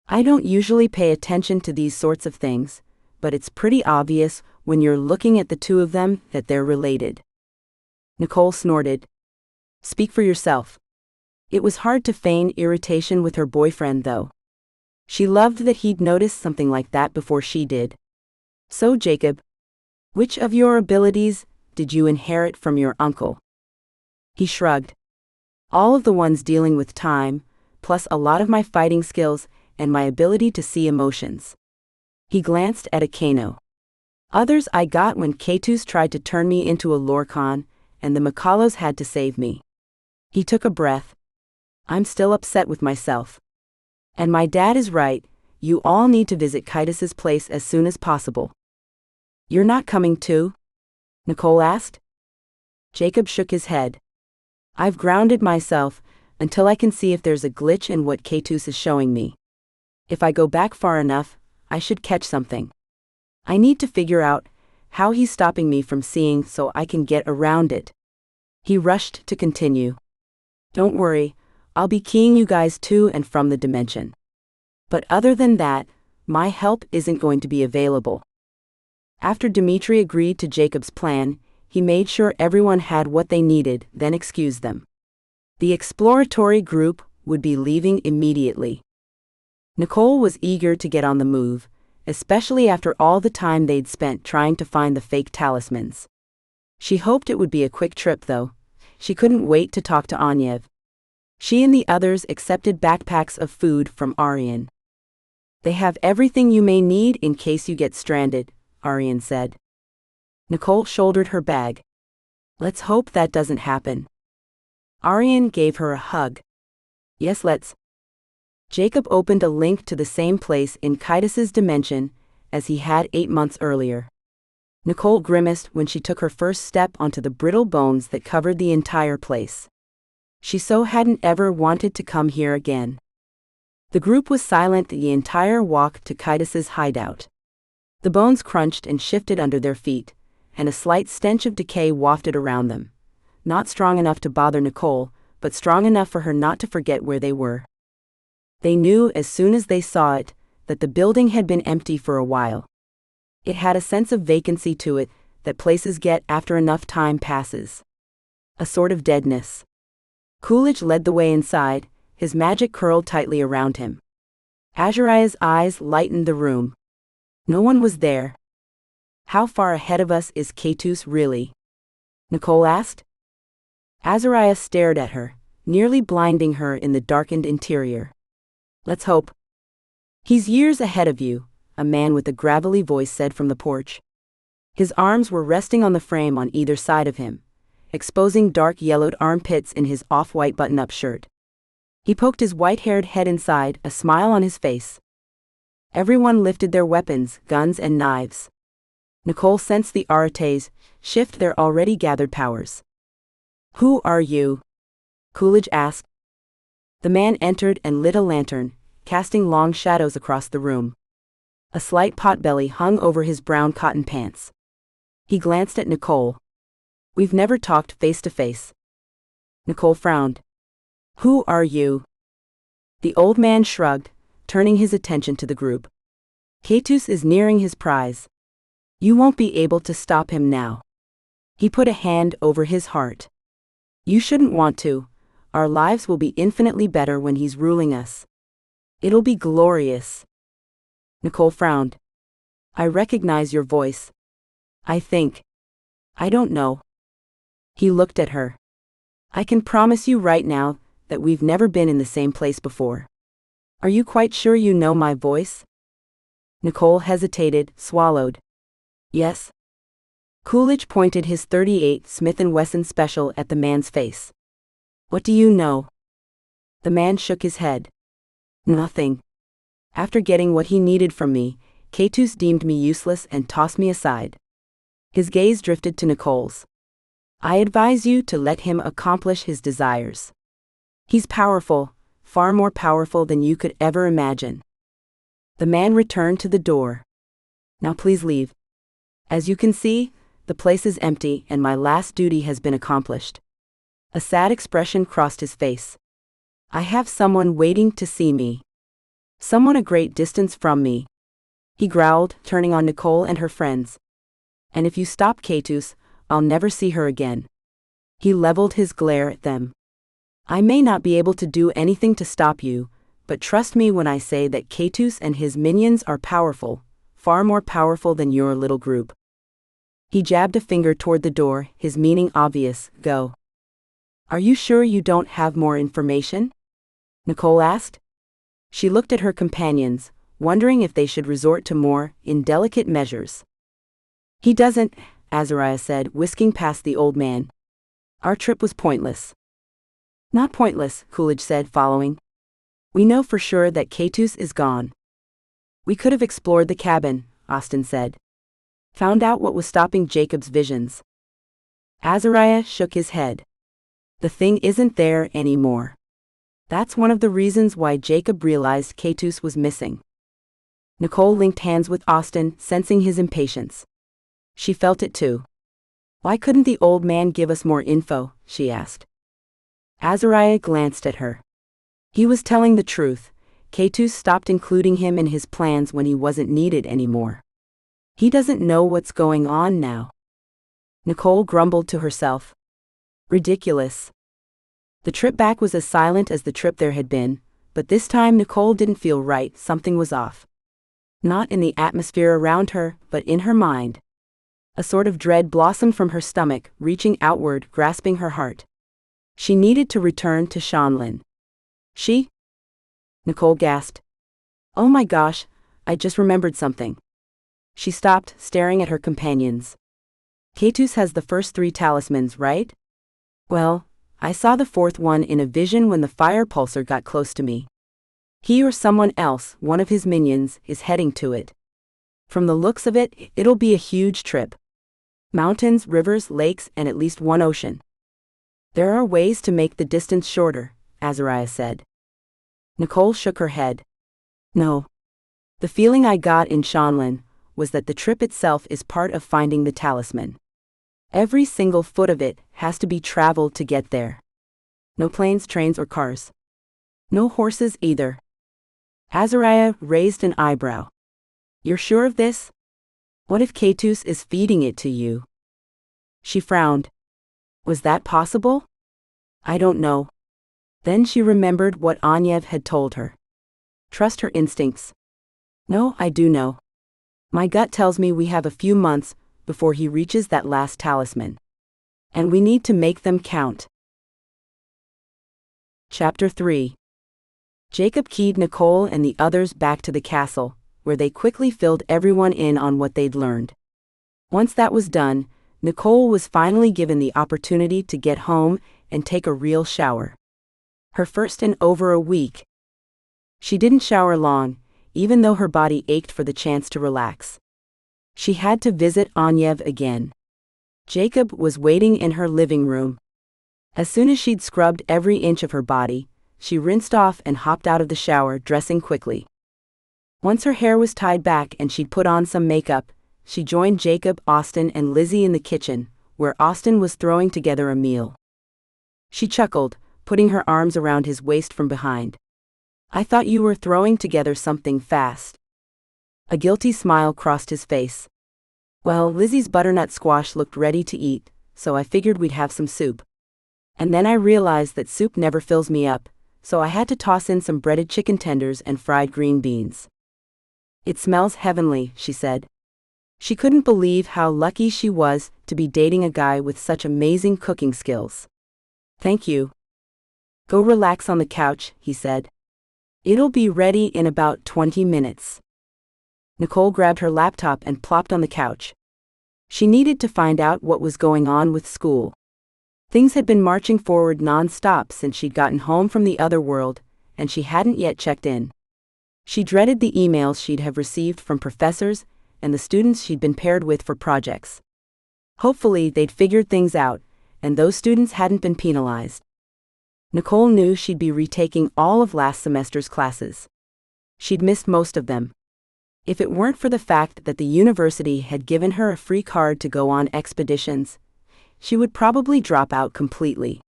I don't usually pay attention to these sorts of things, but it's pretty obvious when you're looking at the two of them that they're related. Nicole snorted. Speak for yourself. It was hard to feign irritation with her boyfriend, though. She loved that he'd noticed something like that before she did. So, Jacob, which of your abilities did you inherit from your uncle? He shrugged. All of the ones dealing with time, plus a lot of my fighting skills and my ability to see emotions. He glanced at Akano. Others I got when Keitus tried to turn me into a Lorcan, and the Makalos had to save me. He took a breath. I'm still upset with myself. And my dad is right, you all need to visit Keitus's place as soon as possible. You're not coming too? Nicole asked. Jacob shook his head. I've grounded myself, until I can see if there's a glitch in what Keitus is showing me. If I go back far enough, I should catch something. I need to figure out how he's stopping me from seeing so I can get around it. He rushed to continue. Don't worry, I'll be keying you guys to and from the dimension. But other than that, my help isn't going to be available. After Dimitri agreed to Jacob's plan, he made sure everyone had what they needed, then excused them. The exploratory group would be leaving immediately. Nicole was eager to get on the move, especially after all the time they'd spent trying to find the fake talismans. She hoped it would be a quick trip though. She couldn't wait to talk to Anyev. She and the others accepted backpacks of food from Aryan. They have everything you may need in case you get stranded, Aryan said. Nicole shouldered her bag. Let's hope that doesn't happen. Aryan gave her a hug. Yes, let's. Jacob opened a link to the same place in Keitus's dimension as he had 8 months earlier. Nicole grimaced when she took her first step onto the brittle bones that covered the entire place. She so hadn't ever wanted to come here again. The group was silent the entire walk to Keitus's hideout. The bones crunched and shifted under their feet, and a slight stench of decay wafted around them. Not strong enough to bother Nicole, but strong enough for her not to forget where they were. They knew as soon as they saw it, that the building had been empty for a while. It had a sense of vacancy to it that places get after enough time passes. A sort of deadness. Coolidge led the way inside, his magic curled tightly around him. Azariah's eyes lightened the room. No one was there. How far ahead of us is Keitus really? Nicole asked. Azariah stared at her, nearly blinding her in the darkened interior. Let's hope. He's years ahead of you, a man with a gravelly voice said from the porch. His arms were resting on the frame on either side of him, exposing dark yellowed armpits in his off-white button-up shirt. He poked his white-haired head inside, a smile on his face. Everyone lifted their weapons, guns and knives. Nicole sensed the Arates shift their already gathered powers. Who are you? Coolidge asked. The man entered and lit a lantern, casting long shadows across the room. A slight potbelly hung over his brown cotton pants. He glanced at Nicole. We've never talked face to face. Nicole frowned. Who are you? The old man shrugged, turning his attention to the group. Keitus is nearing his prize. You won't be able to stop him now. He put a hand over his heart. You shouldn't want to. Our lives will be infinitely better when he's ruling us. It'll be glorious. Nicole frowned. I recognize your voice. I think. I don't know. He looked at her. I can promise you right now that we've never been in the same place before. Are you quite sure you know my voice? Nicole hesitated, swallowed. Yes. Coolidge pointed his .38 Smith & Wesson special at the man's face. What do you know? The man shook his head. Nothing. After getting what he needed from me, Keitus deemed me useless and tossed me aside. His gaze drifted to Nicole's. I advise you to let him accomplish his desires. He's powerful, far more powerful than you could ever imagine. The man returned to the door. Now please leave. As you can see, the place is empty and my last duty has been accomplished. A sad expression crossed his face. I have someone waiting to see me. Someone a great distance from me. He growled, turning on Nicole and her friends. And if you stop Keitus, I'll never see her again. He leveled his glare at them. I may not be able to do anything to stop you, but trust me when I say that Keitus and his minions are powerful, far more powerful than your little group. He jabbed a finger toward the door, his meaning obvious. Go. Are you sure you don't have more information? Nicole asked. She looked at her companions, wondering if they should resort to more indelicate measures. "He doesn't," Azariah said, whisking past the old man. "Our trip was pointless." "Not pointless," Coolidge said, following. "We know for sure that Keitus is gone." "We could have explored the cabin," Austin said. "Found out what was stopping Jacob's visions." Azariah shook his head. "The thing isn't there anymore. That's one of the reasons why Jacob realized Keitus was missing." Nicole linked hands with Austin, sensing his impatience. She felt it too. "Why couldn't the old man give us more info?" she asked. Azariah glanced at her. He was telling the truth. Keitus stopped including him in his plans when he wasn't needed anymore. He doesn't know what's going on now. Nicole grumbled to herself. Ridiculous. The trip back was as silent as the trip there had been, but this time Nicole didn't feel right. Something was off. Not in the atmosphere around her, but in her mind. A sort of dread blossomed from her stomach, reaching outward, grasping her heart. She needed to return to Shanlin. "She?" Nicole gasped. "Oh my gosh, I just remembered something." She stopped, staring at her companions. "Keitus has the first 3 talismans, right?" "Well, I saw the 4th one in a vision when the fire pulsar got close to me. He or someone else, one of his minions, is heading to it. From the looks of it, it'll be a huge trip. Mountains, rivers, lakes, and at least one ocean." "There are ways to make the distance shorter," Azariah said. Nicole shook her head. "No. The feeling I got in Shanlin was that the trip itself is part of finding the talisman. Every single foot of it has to be traveled to get there. No planes, trains, or cars. No horses either." Azariah raised an eyebrow. "You're sure of this? What if Keitus is feeding it to you?" She frowned. Was that possible? "I don't know." Then she remembered what Anyev had told her. "Trust her instincts." "No, I do know. My gut tells me we have a few months before he reaches that last talisman. And we need to make them count." Chapter 3. Jacob keyed Nicole and the others back to the castle, where they quickly filled everyone in on what they'd learned. Once that was done, Nicole was finally given the opportunity to get home and take a real shower. Her first in over a week. She didn't shower long, even though her body ached for the chance to relax. She had to visit Anyev again. Jacob was waiting in her living room. As soon as she'd scrubbed every inch of her body, she rinsed off and hopped out of the shower, dressing quickly. Once her hair was tied back and she'd put on some makeup, she joined Jacob, Austin, and Lizzie in the kitchen, where Austin was throwing together a meal. She chuckled, putting her arms around his waist from behind. "I thought you were throwing together something fast." A guilty smile crossed his face. "Well, Lizzie's butternut squash looked ready to eat, so I figured we'd have some soup. And then I realized that soup never fills me up, so I had to toss in some breaded chicken tenders and fried green beans." "It smells heavenly," she said. She couldn't believe how lucky she was to be dating a guy with such amazing cooking skills. "Thank you." "Go relax on the couch," he said. "It'll be ready in about 20 minutes." Nicole grabbed her laptop and plopped on the couch. She needed to find out what was going on with school. Things had been marching forward non-stop since she'd gotten home from the other world, and she hadn't yet checked in. She dreaded the emails she'd have received from professors and the students she'd been paired with for projects. Hopefully they'd figured things out, and those students hadn't been penalized. Nicole knew she'd be retaking all of last semester's classes. She'd missed most of them. If it weren't for the fact that the university had given her a free card to go on expeditions, she would probably drop out completely.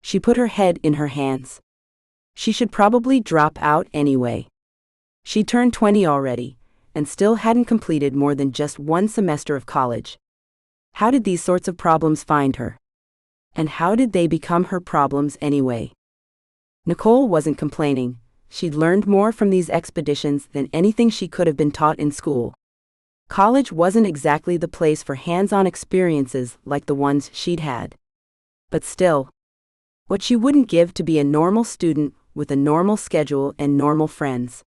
She put her head in her hands. She should probably drop out anyway. She turned 20 already, and still hadn't completed more than just one semester of college. How did these sorts of problems find her? And how did they become her problems anyway? Nicole wasn't complaining. She'd learned more from these expeditions than anything she could have been taught in school. College wasn't exactly the place for hands-on experiences like the ones she'd had. But still, what she wouldn't give to be a normal student with a normal schedule and normal friends.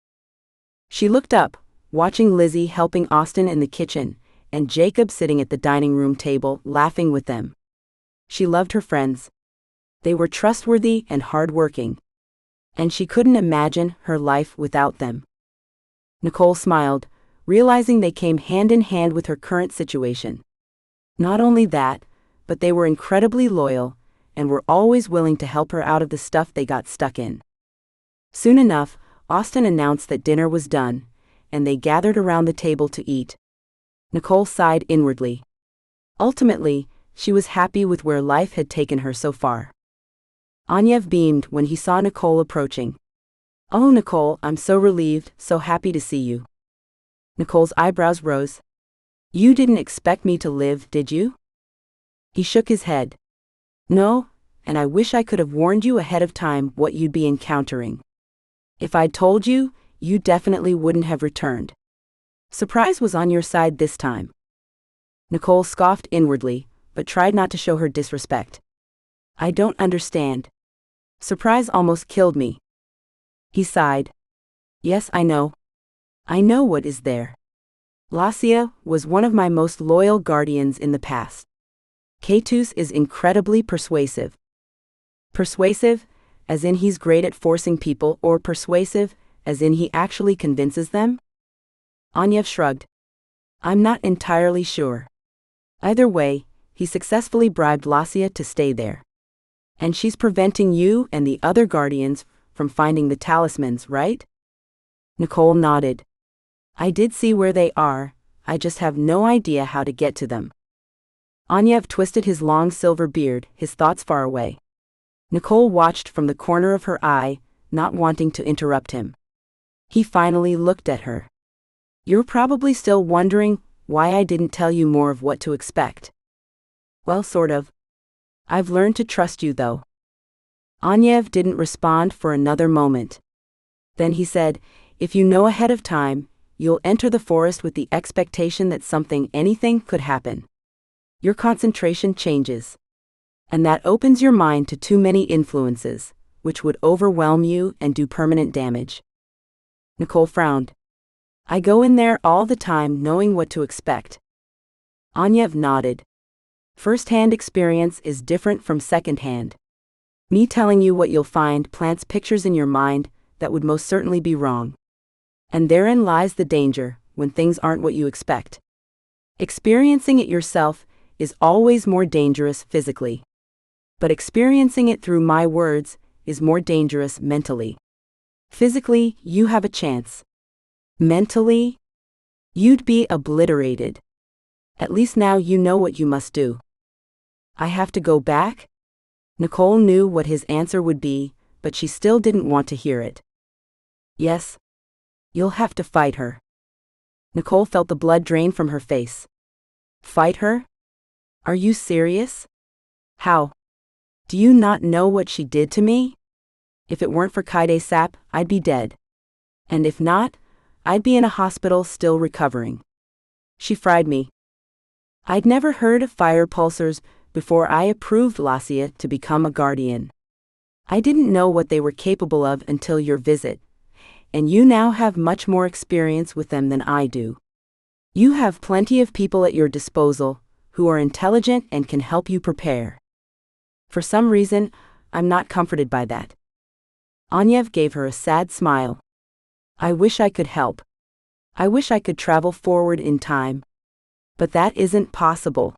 She looked up, watching Lizzie helping Austin in the kitchen, and Jacob sitting at the dining room table, laughing with them. She loved her friends. They were trustworthy and hardworking. And she couldn't imagine her life without them. Nicole smiled, realizing they came hand in hand with her current situation. Not only that, but they were incredibly loyal, and were always willing to help her out of the stuff they got stuck in. Soon enough, Austin announced that dinner was done, and they gathered around the table to eat. Nicole sighed inwardly. Ultimately, she was happy with where life had taken her so far. Anyev beamed when he saw Nicole approaching. "Oh, Nicole, I'm so relieved, so happy to see you." Nicole's eyebrows rose. "You didn't expect me to live, did you?" He shook his head. "No, and I wish I could have warned you ahead of time what you'd be encountering. If I'd told you, you definitely wouldn't have returned. Surprise was on your side this time." Nicole scoffed inwardly, but tried not to show her disrespect. "I don't understand. Surprise almost killed me." He sighed. "Yes, I know. I know what is there. Lacia was one of my most loyal guardians in the past. Keitus is incredibly persuasive." Persuasive, as in he's great at forcing people, or persuasive, as in he actually convinces them? Anyev shrugged. "I'm not entirely sure. Either way, he successfully bribed Lacia to stay there. And she's preventing you and the other guardians from finding the talismans, right?" Nicole nodded. "I did see where they are, I just have no idea how to get to them." Anyev twisted his long silver beard, his thoughts far away. Nicole watched from the corner of her eye, not wanting to interrupt him. He finally looked at her. "You're probably still wondering why I didn't tell you more of what to expect." "Well, sort of. I've learned to trust you, though." Anyev didn't respond for another moment. Then he said, "If you know ahead of time, you'll enter the forest with the expectation that anything could happen. Your concentration changes. And that opens your mind to too many influences, which would overwhelm you and do permanent damage." Nicole frowned. "I go in there all the time knowing what to expect." Anyev nodded. "First-hand experience is different from second-hand. Me telling you what you'll find plants pictures in your mind that would most certainly be wrong. And therein lies the danger, when things aren't what you expect. Experiencing it yourself is always more dangerous physically. But experiencing it through my words is more dangerous mentally. Physically, you have a chance. Mentally, you'd be obliterated. At least now you know what you must do." "I have to go back?" Nicole knew what his answer would be, but she still didn't want to hear it. "Yes. You'll have to fight her." Nicole felt the blood drain from her face. "Fight her? Are you serious? How? Do you not know what she did to me? If it weren't for Keitus, I'd be dead. And if not, I'd be in a hospital still recovering. She fried me. I'd never heard of fire pulsars before I approved Lacia to become a guardian. I didn't know what they were capable of until your visit, and you now have much more experience with them than I do. You have plenty of people at your disposal who are intelligent and can help you prepare. For some reason, I'm not comforted by that." Anyev gave her a sad smile. "I wish I could help. I wish I could travel forward in time. But that isn't possible."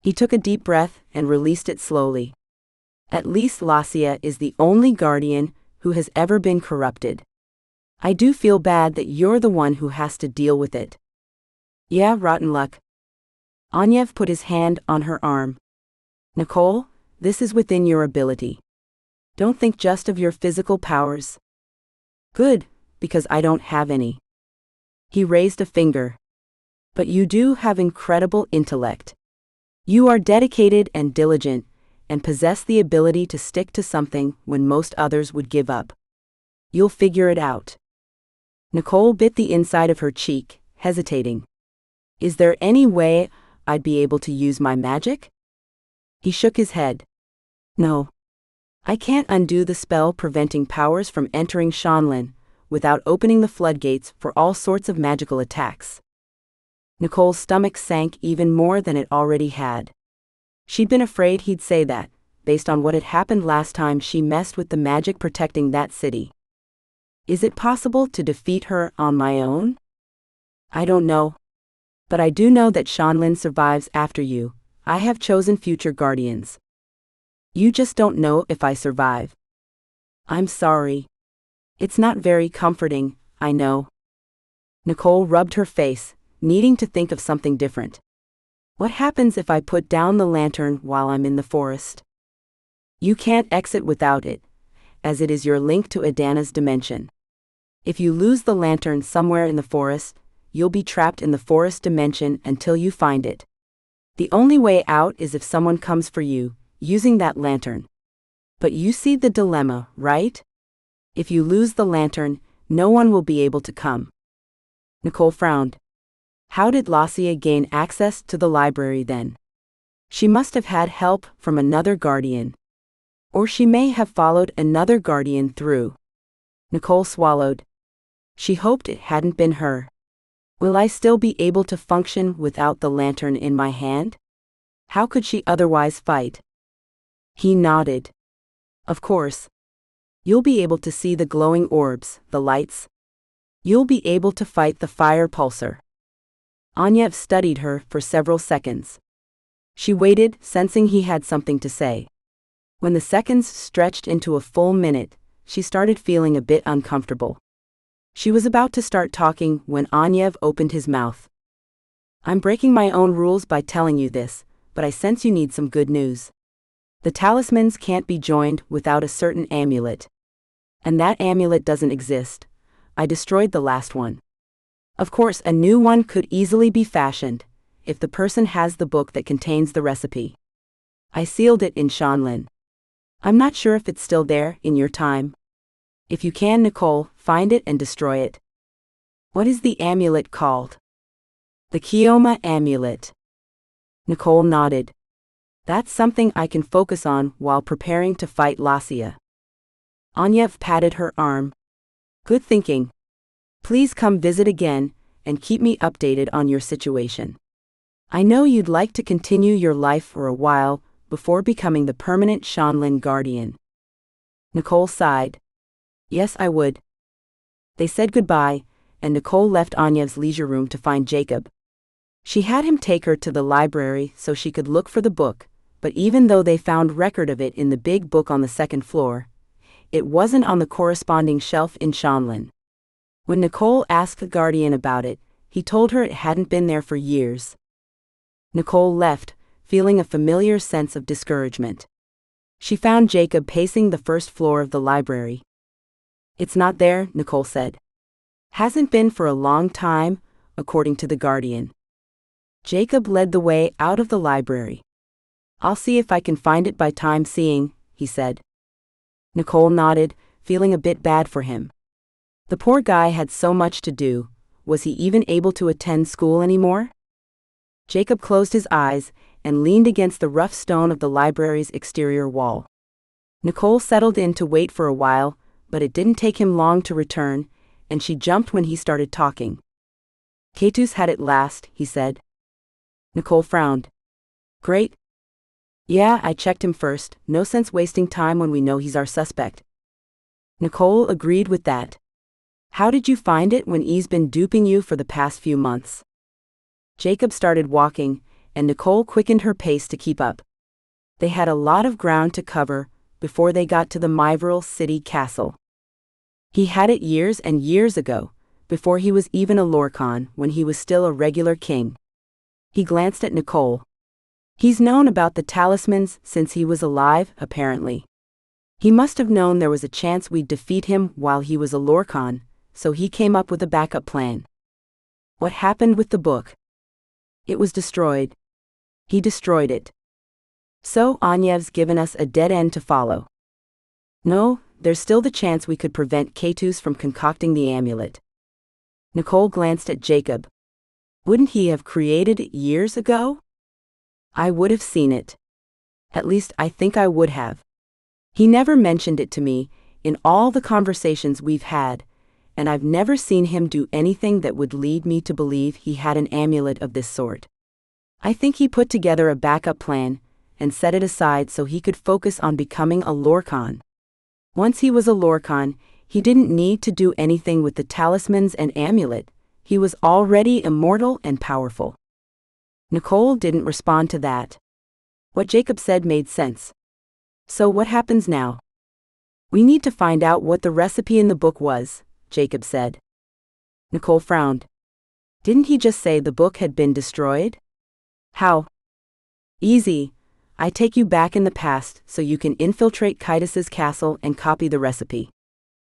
He took a deep breath and released it slowly. "At least Lacia is the only guardian who has ever been corrupted. I do feel bad that you're the one who has to deal with it." "Yeah, rotten luck." Anyev put his hand on her arm. "Nicole, this is within your ability. Don't think just of your physical powers." "Good, because I don't have any." He raised a finger. "But you do have incredible intellect. You are dedicated and diligent, and possess the ability to stick to something when most others would give up. You'll figure it out." Nicole bit the inside of her cheek, hesitating. "Is there any way I'd be able to use my magic?" He shook his head. "No. I can't undo the spell preventing powers from entering Shanlin without opening the floodgates for all sorts of magical attacks. Nicole's stomach sank even more than it already had. She'd been afraid he'd say that, based on what had happened last time she messed with the magic protecting that city. Is it possible to defeat her on my own? I don't know. But I do know that Shanlin survives after you. I have chosen future guardians. You just don't know if I survive. I'm sorry. It's not very comforting, I know. Nicole rubbed her face, needing to think of something different. What happens if I put down the lantern while I'm in the forest? You can't exit without it, as it is your link to Adana's dimension. If you lose the lantern somewhere in the forest, you'll be trapped in the forest dimension until you find it. The only way out is if someone comes for you, using that lantern. But you see the dilemma, right? If you lose the lantern, no one will be able to come. Nicole frowned. How did Lacia gain access to the library then? She must have had help from another guardian. Or she may have followed another guardian through. Nicole swallowed. She hoped it hadn't been her. Will I still be able to function without the lantern in my hand? How could she otherwise fight? He nodded. Of course. You'll be able to see the glowing orbs, the lights. You'll be able to fight the fire pulsar. Anyev studied her for several seconds. She waited, sensing he had something to say. When the seconds stretched into a full minute, she started feeling a bit uncomfortable. She was about to start talking when Anyev opened his mouth. I'm breaking my own rules by telling you this, but I sense you need some good news. The talismans can't be joined without a certain amulet. And that amulet doesn't exist. I destroyed the last one. Of course, a new one could easily be fashioned, if the person has the book that contains the recipe. I sealed it in Shanlin. I'm not sure if it's still there in your time. If you can, Nicole, find it and destroy it. What is the amulet called? The Kioma amulet. Nicole nodded. That's something I can focus on while preparing to fight Lacia. Anyev patted her arm. Good thinking. Please come visit again, and keep me updated on your situation. I know you'd like to continue your life for a while before becoming the permanent Shanlin guardian. Nicole sighed. Yes, I would. They said goodbye, and Nicole left Anyev's leisure room to find Jacob. She had him take her to the library so she could look for the book, but even though they found record of it in the big book on the second floor, it wasn't on the corresponding shelf in Shanlin. When Nicole asked the guardian about it, he told her it hadn't been there for years. Nicole left, feeling a familiar sense of discouragement. She found Jacob pacing the first floor of the library. It's not there, Nicole said. Hasn't been for a long time, according to the guardian. Jacob led the way out of the library. I'll see if I can find it by time seeing, he said. Nicole nodded, feeling a bit bad for him. The poor guy had so much to do. Was he even able to attend school anymore? Jacob closed his eyes and leaned against the rough stone of the library's exterior wall. Nicole settled in to wait for a while, but it didn't take him long to return, and she jumped when he started talking. Keitus had it last, he said. Nicole frowned. Great. Yeah, I checked him first. No sense wasting time when we know he's our suspect. Nicole agreed with that. How did you find it when he's been duping you for the past few months? Jacob started walking, and Nicole quickened her pace to keep up. They had a lot of ground to cover before they got to the Myvril city castle. He had it years and years ago, before he was even a Lorcan, when he was still a regular king. He glanced at Nicole. He's known about the talismans since he was alive, apparently. He must have known there was a chance we'd defeat him while he was a Lorcan, so he came up with a backup plan. What happened with the book? It was destroyed. He destroyed it. So Anyev's given us a dead end to follow. No, there's still the chance we could prevent Keitus from concocting the amulet. Nicole glanced at Jacob. Wouldn't he have created it years ago? I would have seen it. At least I think I would have. He never mentioned it to me in all the conversations we've had, and I've never seen him do anything that would lead me to believe he had an amulet of this sort. I think he put together a backup plan and set it aside so he could focus on becoming a Lorcan. Once he was a Lorcan, he didn't need to do anything with the talismans and amulet. He was already immortal and powerful. Nicole didn't respond to that. What Jacob said made sense. So what happens now? We need to find out what the recipe in the book was, Jacob said. Nicole frowned. Didn't he just say the book had been destroyed? How? Easy. I take you back in the past so you can infiltrate Keitus's castle and copy the recipe.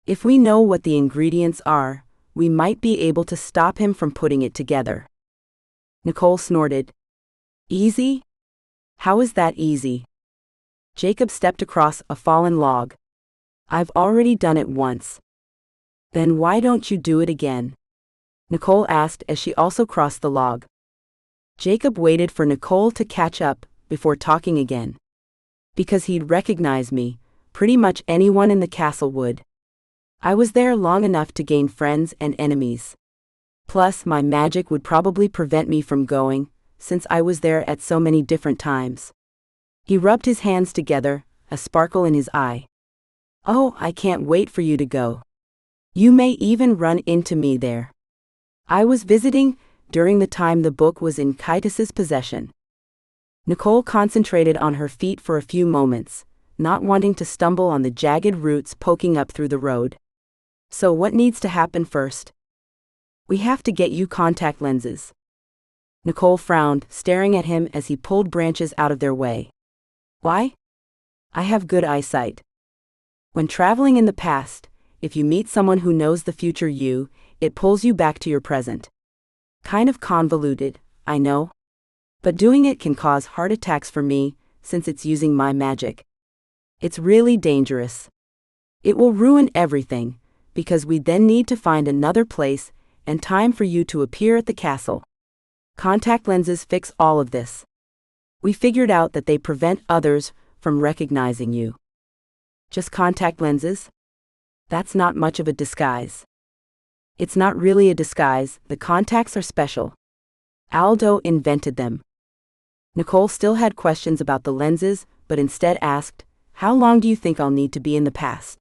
If we know what the ingredients are, we might be able to stop him from putting it together. Nicole snorted. Easy? How is that easy? Jacob stepped across a fallen log. I've already done it once. Then why don't you do it again? Nicole asked as she also crossed the log. Jacob waited for Nicole to catch up before talking again. Because he'd recognize me, pretty much anyone in the castle would. I was there long enough to gain friends and enemies. Plus, my magic would probably prevent me from going, since I was there at so many different times. He rubbed his hands together, a sparkle in his eye. Oh, I can't wait for you to go. You may even run into me there. I was visiting during the time the book was in Keitus's possession. Nicole concentrated on her feet for a few moments, not wanting to stumble on the jagged roots poking up through the road. So what needs to happen first? We have to get you contact lenses. Nicole frowned, staring at him as he pulled branches out of their way. Why? I have good eyesight. When traveling in the past, if you meet someone who knows the future you, it pulls you back to your present. Kind of convoluted, I know. But doing it can cause heart attacks for me, since it's using my magic. It's really dangerous. It will ruin everything, because we then need to find another place and time for you to appear at the castle. Contact lenses fix all of this. We figured out that they prevent others from recognizing you. Just contact lenses? That's not much of a disguise. It's not really a disguise, the contacts are special. Aldo invented them. Nicole still had questions about the lenses, but instead asked, how long do you think I'll need to be in the past?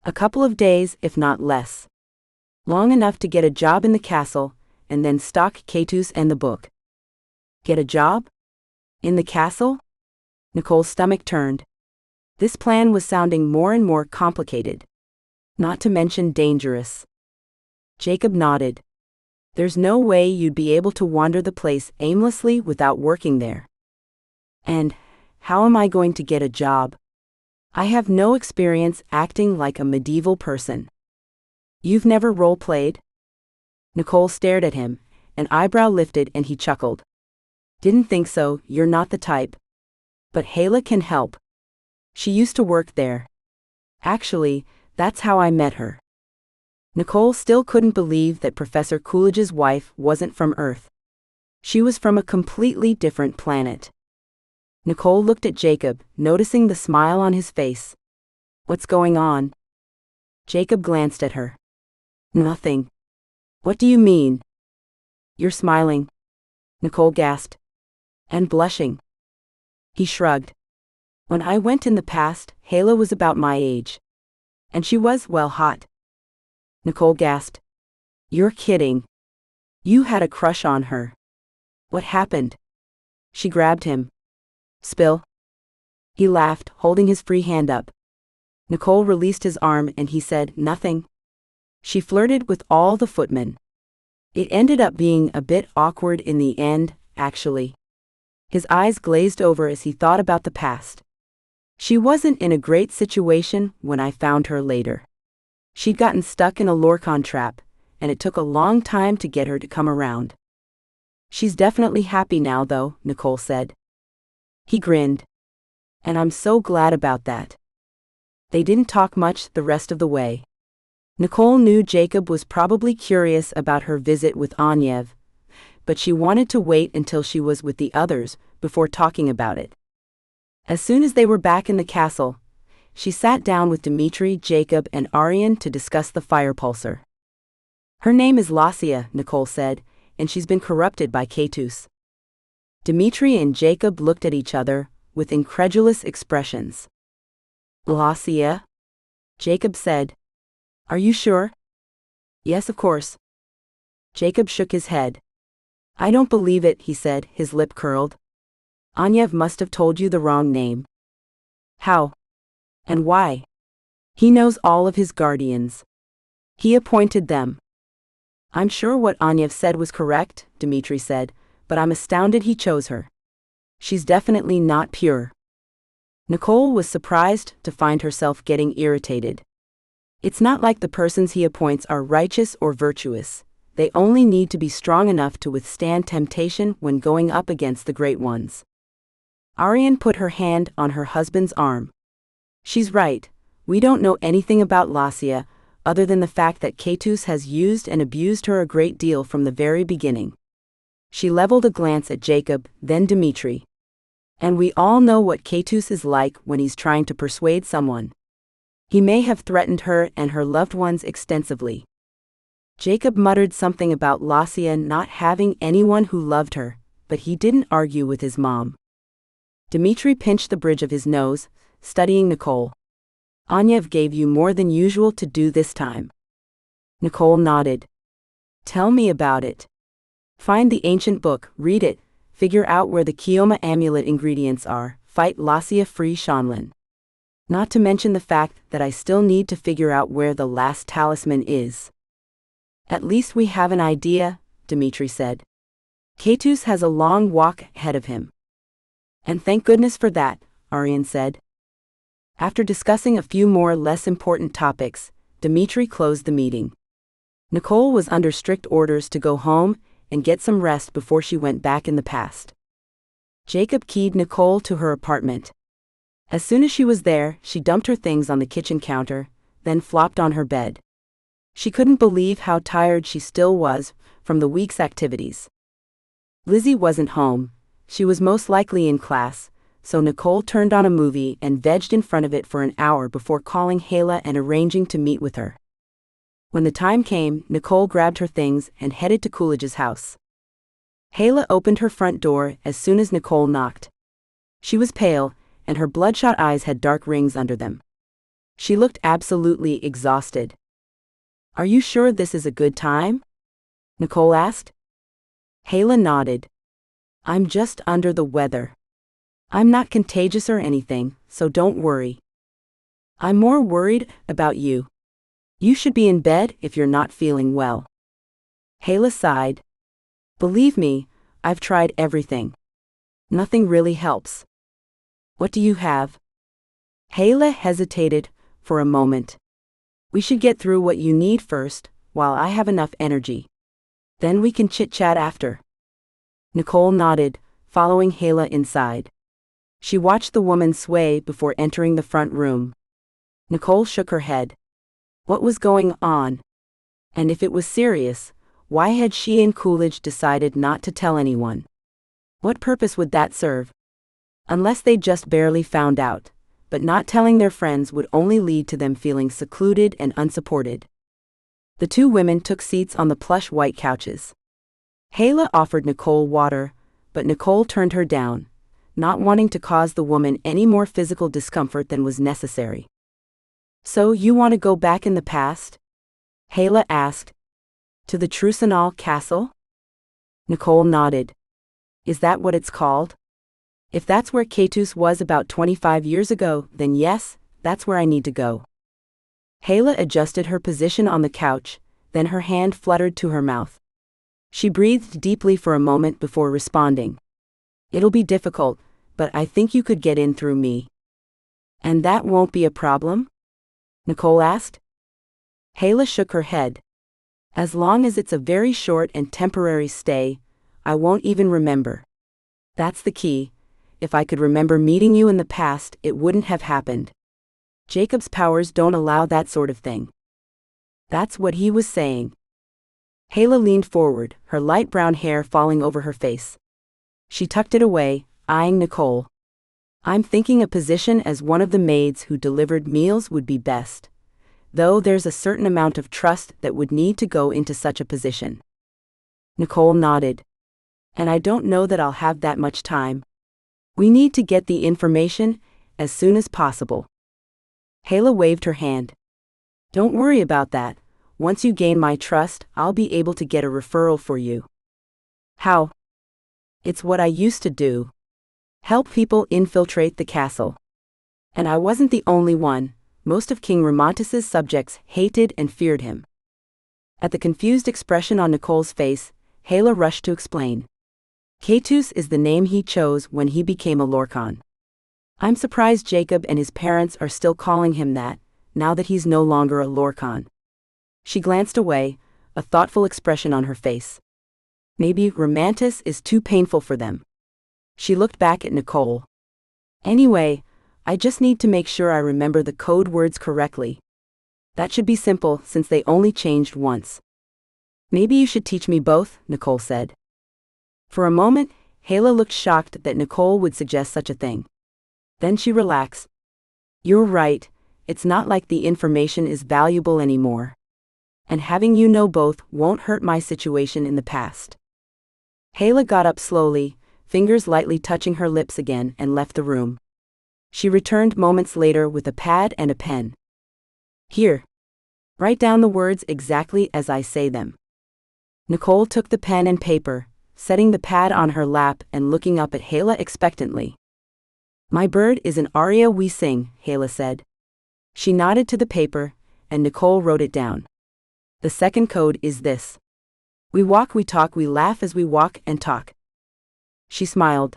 A couple of days, if not less. Long enough to get a job in the castle, and then stalk Keitus and the book. Get a job? In the castle? Nicole's stomach turned. This plan was sounding more and more complicated. Not to mention dangerous. Jacob nodded. There's no way you'd be able to wander the place aimlessly without working there. And how am I going to get a job? I have no experience acting like a medieval person. You've never role-played? Nicole stared at him, an eyebrow lifted, and he chuckled. Didn't think so, you're not the type. But Hala can help. She used to work there. Actually, that's how I met her. Nicole still couldn't believe that Professor Coolidge's wife wasn't from Earth. She was from a completely different planet. Nicole looked at Jacob, noticing the smile on his face. What's going on? Jacob glanced at her. Nothing. What do you mean? You're smiling. Nicole gasped. And blushing. He shrugged. When I went in the past, Hala was about my age. And she was, well, hot. Nicole gasped. You're kidding. You had a crush on her. What happened? She grabbed him. Spill. He laughed, holding his free hand up. Nicole released his arm and he said, nothing. She flirted with all the footmen. It ended up being a bit awkward in the end, actually. His eyes glazed over as he thought about the past. She wasn't in a great situation when I found her later. She'd gotten stuck in a Lorcan trap, and it took a long time to get her to come around. She's definitely happy now, though, Nicole said. He grinned. And I'm so glad about that. They didn't talk much the rest of the way. Nicole knew Jacob was probably curious about her visit with Anyev, but she wanted to wait until she was with the others before talking about it. As soon as they were back in the castle, she sat down with Dmitri, Jacob, and Arian to discuss the fire pulsar. Her name is Lasia, Nicole said, and she's been corrupted by Keitus. Dmitri and Jacob looked at each other with incredulous expressions. Lasia? Jacob said. Are you sure? Yes, of course. Jacob shook his head. I don't believe it, he said, his lip curled. Anyev must have told you the wrong name. How? And why? He knows all of his guardians. He appointed them. I'm sure what Anyev said was correct, Dmitri said, but I'm astounded he chose her. She's definitely not pure. Nicole was surprised to find herself getting irritated. It's not like the persons he appoints are righteous or virtuous. They only need to be strong enough to withstand temptation when going up against the great ones. Arian put her hand on her husband's arm. She's right. We don't know anything about Lasia, other than the fact that Keitus has used and abused her a great deal from the very beginning. She leveled a glance at Jacob, then Dmitri. And we all know what Keitus is like when he's trying to persuade someone. He may have threatened her and her loved ones extensively. Jacob muttered something about Lasia not having anyone who loved her, but he didn't argue with his mom. Dmitri pinched the bridge of his nose, studying Nicole. Anyev gave you more than usual to do this time. Nicole nodded. Tell me about it. Find the ancient book, read it, figure out where the Kioma amulet ingredients are, fight Lasia free Shanlin. Not to mention the fact that I still need to figure out where the last talisman is. At least we have an idea, Dmitri said. Keitus has a long walk ahead of him. And thank goodness for that, Arian said. After discussing a few more less important topics, Dmitri closed the meeting. Nicole was under strict orders to go home and get some rest before she went back in the past. Jacob keyed Nicole to her apartment. As soon as she was there, she dumped her things on the kitchen counter, then flopped on her bed. She couldn't believe how tired she still was from the week's activities. Lizzie wasn't home. She was most likely in class, so Nicole turned on a movie and vegged in front of it for an hour before calling Hayla and arranging to meet with her. When the time came, Nicole grabbed her things and headed to Coolidge's house. Hayla opened her front door as soon as Nicole knocked. She was pale, and her bloodshot eyes had dark rings under them. She looked absolutely exhausted. Are you sure this is a good time? Nicole asked. Hayla nodded. I'm just under the weather. I'm not contagious or anything, so don't worry. I'm more worried about you. You should be in bed if you're not feeling well. Hayla sighed. Believe me, I've tried everything. Nothing really helps. What do you have? Hayla hesitated for a moment. We should get through what you need first, while I have enough energy. Then we can chit-chat after. Nicole nodded, following Hayla inside. She watched the woman sway before entering the front room. Nicole shook her head. What was going on? And if it was serious, why had she and Coolidge decided not to tell anyone? What purpose would that serve? Unless they just barely found out, but not telling their friends would only lead to them feeling secluded and unsupported. The two women took seats on the plush white couches. Hayla offered Nicole water, but Nicole turned her down, not wanting to cause the woman any more physical discomfort than was necessary. So you want to go back in the past? Hayla asked. To the Trusanal castle? Nicole nodded. Is that what it's called? If that's where Keitus was about 25 years ago, then yes, that's where I need to go. Hayla adjusted her position on the couch, then her hand fluttered to her mouth. She breathed deeply for a moment before responding. It'll be difficult, but I think you could get in through me. And that won't be a problem? Nicole asked. Hayla shook her head. As long as it's a very short and temporary stay, I won't even remember. That's the key. If I could remember meeting you in the past, it wouldn't have happened. Jacob's powers don't allow that sort of thing. That's what he was saying. Hayla leaned forward, her light brown hair falling over her face. She tucked it away, eyeing Nicole. I'm thinking a position as one of the maids who delivered meals would be best, though there's a certain amount of trust that would need to go into such a position. Nicole nodded. And I don't know that I'll have that much time. We need to get the information as soon as possible. Hala waved her hand. Don't worry about that. Once you gain my trust, I'll be able to get a referral for you. How? It's what I used to do. Help people infiltrate the castle. And I wasn't the only one. Most of King Ramontis's subjects hated and feared him. At the confused expression on Nicole's face, Hala rushed to explain. Keitus is the name he chose when he became a Lorcan. I'm surprised Jacob and his parents are still calling him that, now that he's no longer a Lorcan. She glanced away, a thoughtful expression on her face. Maybe Ramontis is too painful for them. She looked back at Nicole. Anyway, I just need to make sure I remember the code words correctly. That should be simple since they only changed once. Maybe you should teach me both, Nicole said. For a moment, Hala looked shocked that Nicole would suggest such a thing. Then she relaxed. You're right, it's not like the information is valuable anymore. And having you know both won't hurt my situation in the past. Hala got up slowly, fingers lightly touching her lips again, and left the room. She returned moments later with a pad and a pen. Here. Write down the words exactly as I say them. Nicole took the pen and paper, setting the pad on her lap and looking up at Hala expectantly. My bird is an aria we sing, Hala said. She nodded to the paper, and Nicole wrote it down. The second code is this. We walk, we talk, we laugh as we walk and talk. She smiled.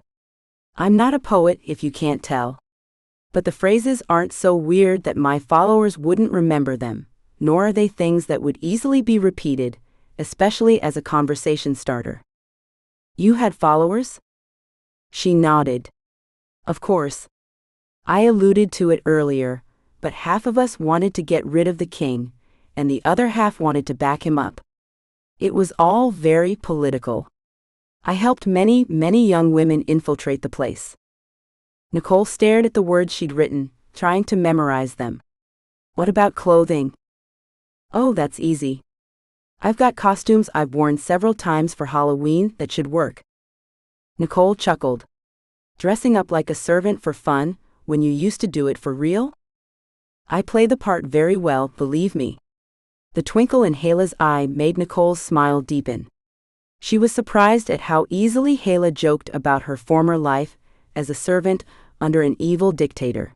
I'm not a poet if you can't tell. But the phrases aren't so weird that my followers wouldn't remember them, nor are they things that would easily be repeated, especially as a conversation starter. You had followers? She nodded. Of course. I alluded to it earlier, but half of us wanted to get rid of the king, and the other half wanted to back him up. It was all very political. I helped many young women infiltrate the place. Nicole stared at the words she'd written, trying to memorize them. What about clothing? Oh, that's easy. I've got costumes I've worn several times for Halloween that should work. Nicole chuckled. Dressing up like a servant for fun, when you used to do it for real? I play the part very well, believe me. The twinkle in Hala's eye made Nicole's smile deepen. She was surprised at how easily Hala joked about her former life as a servant under an evil dictator.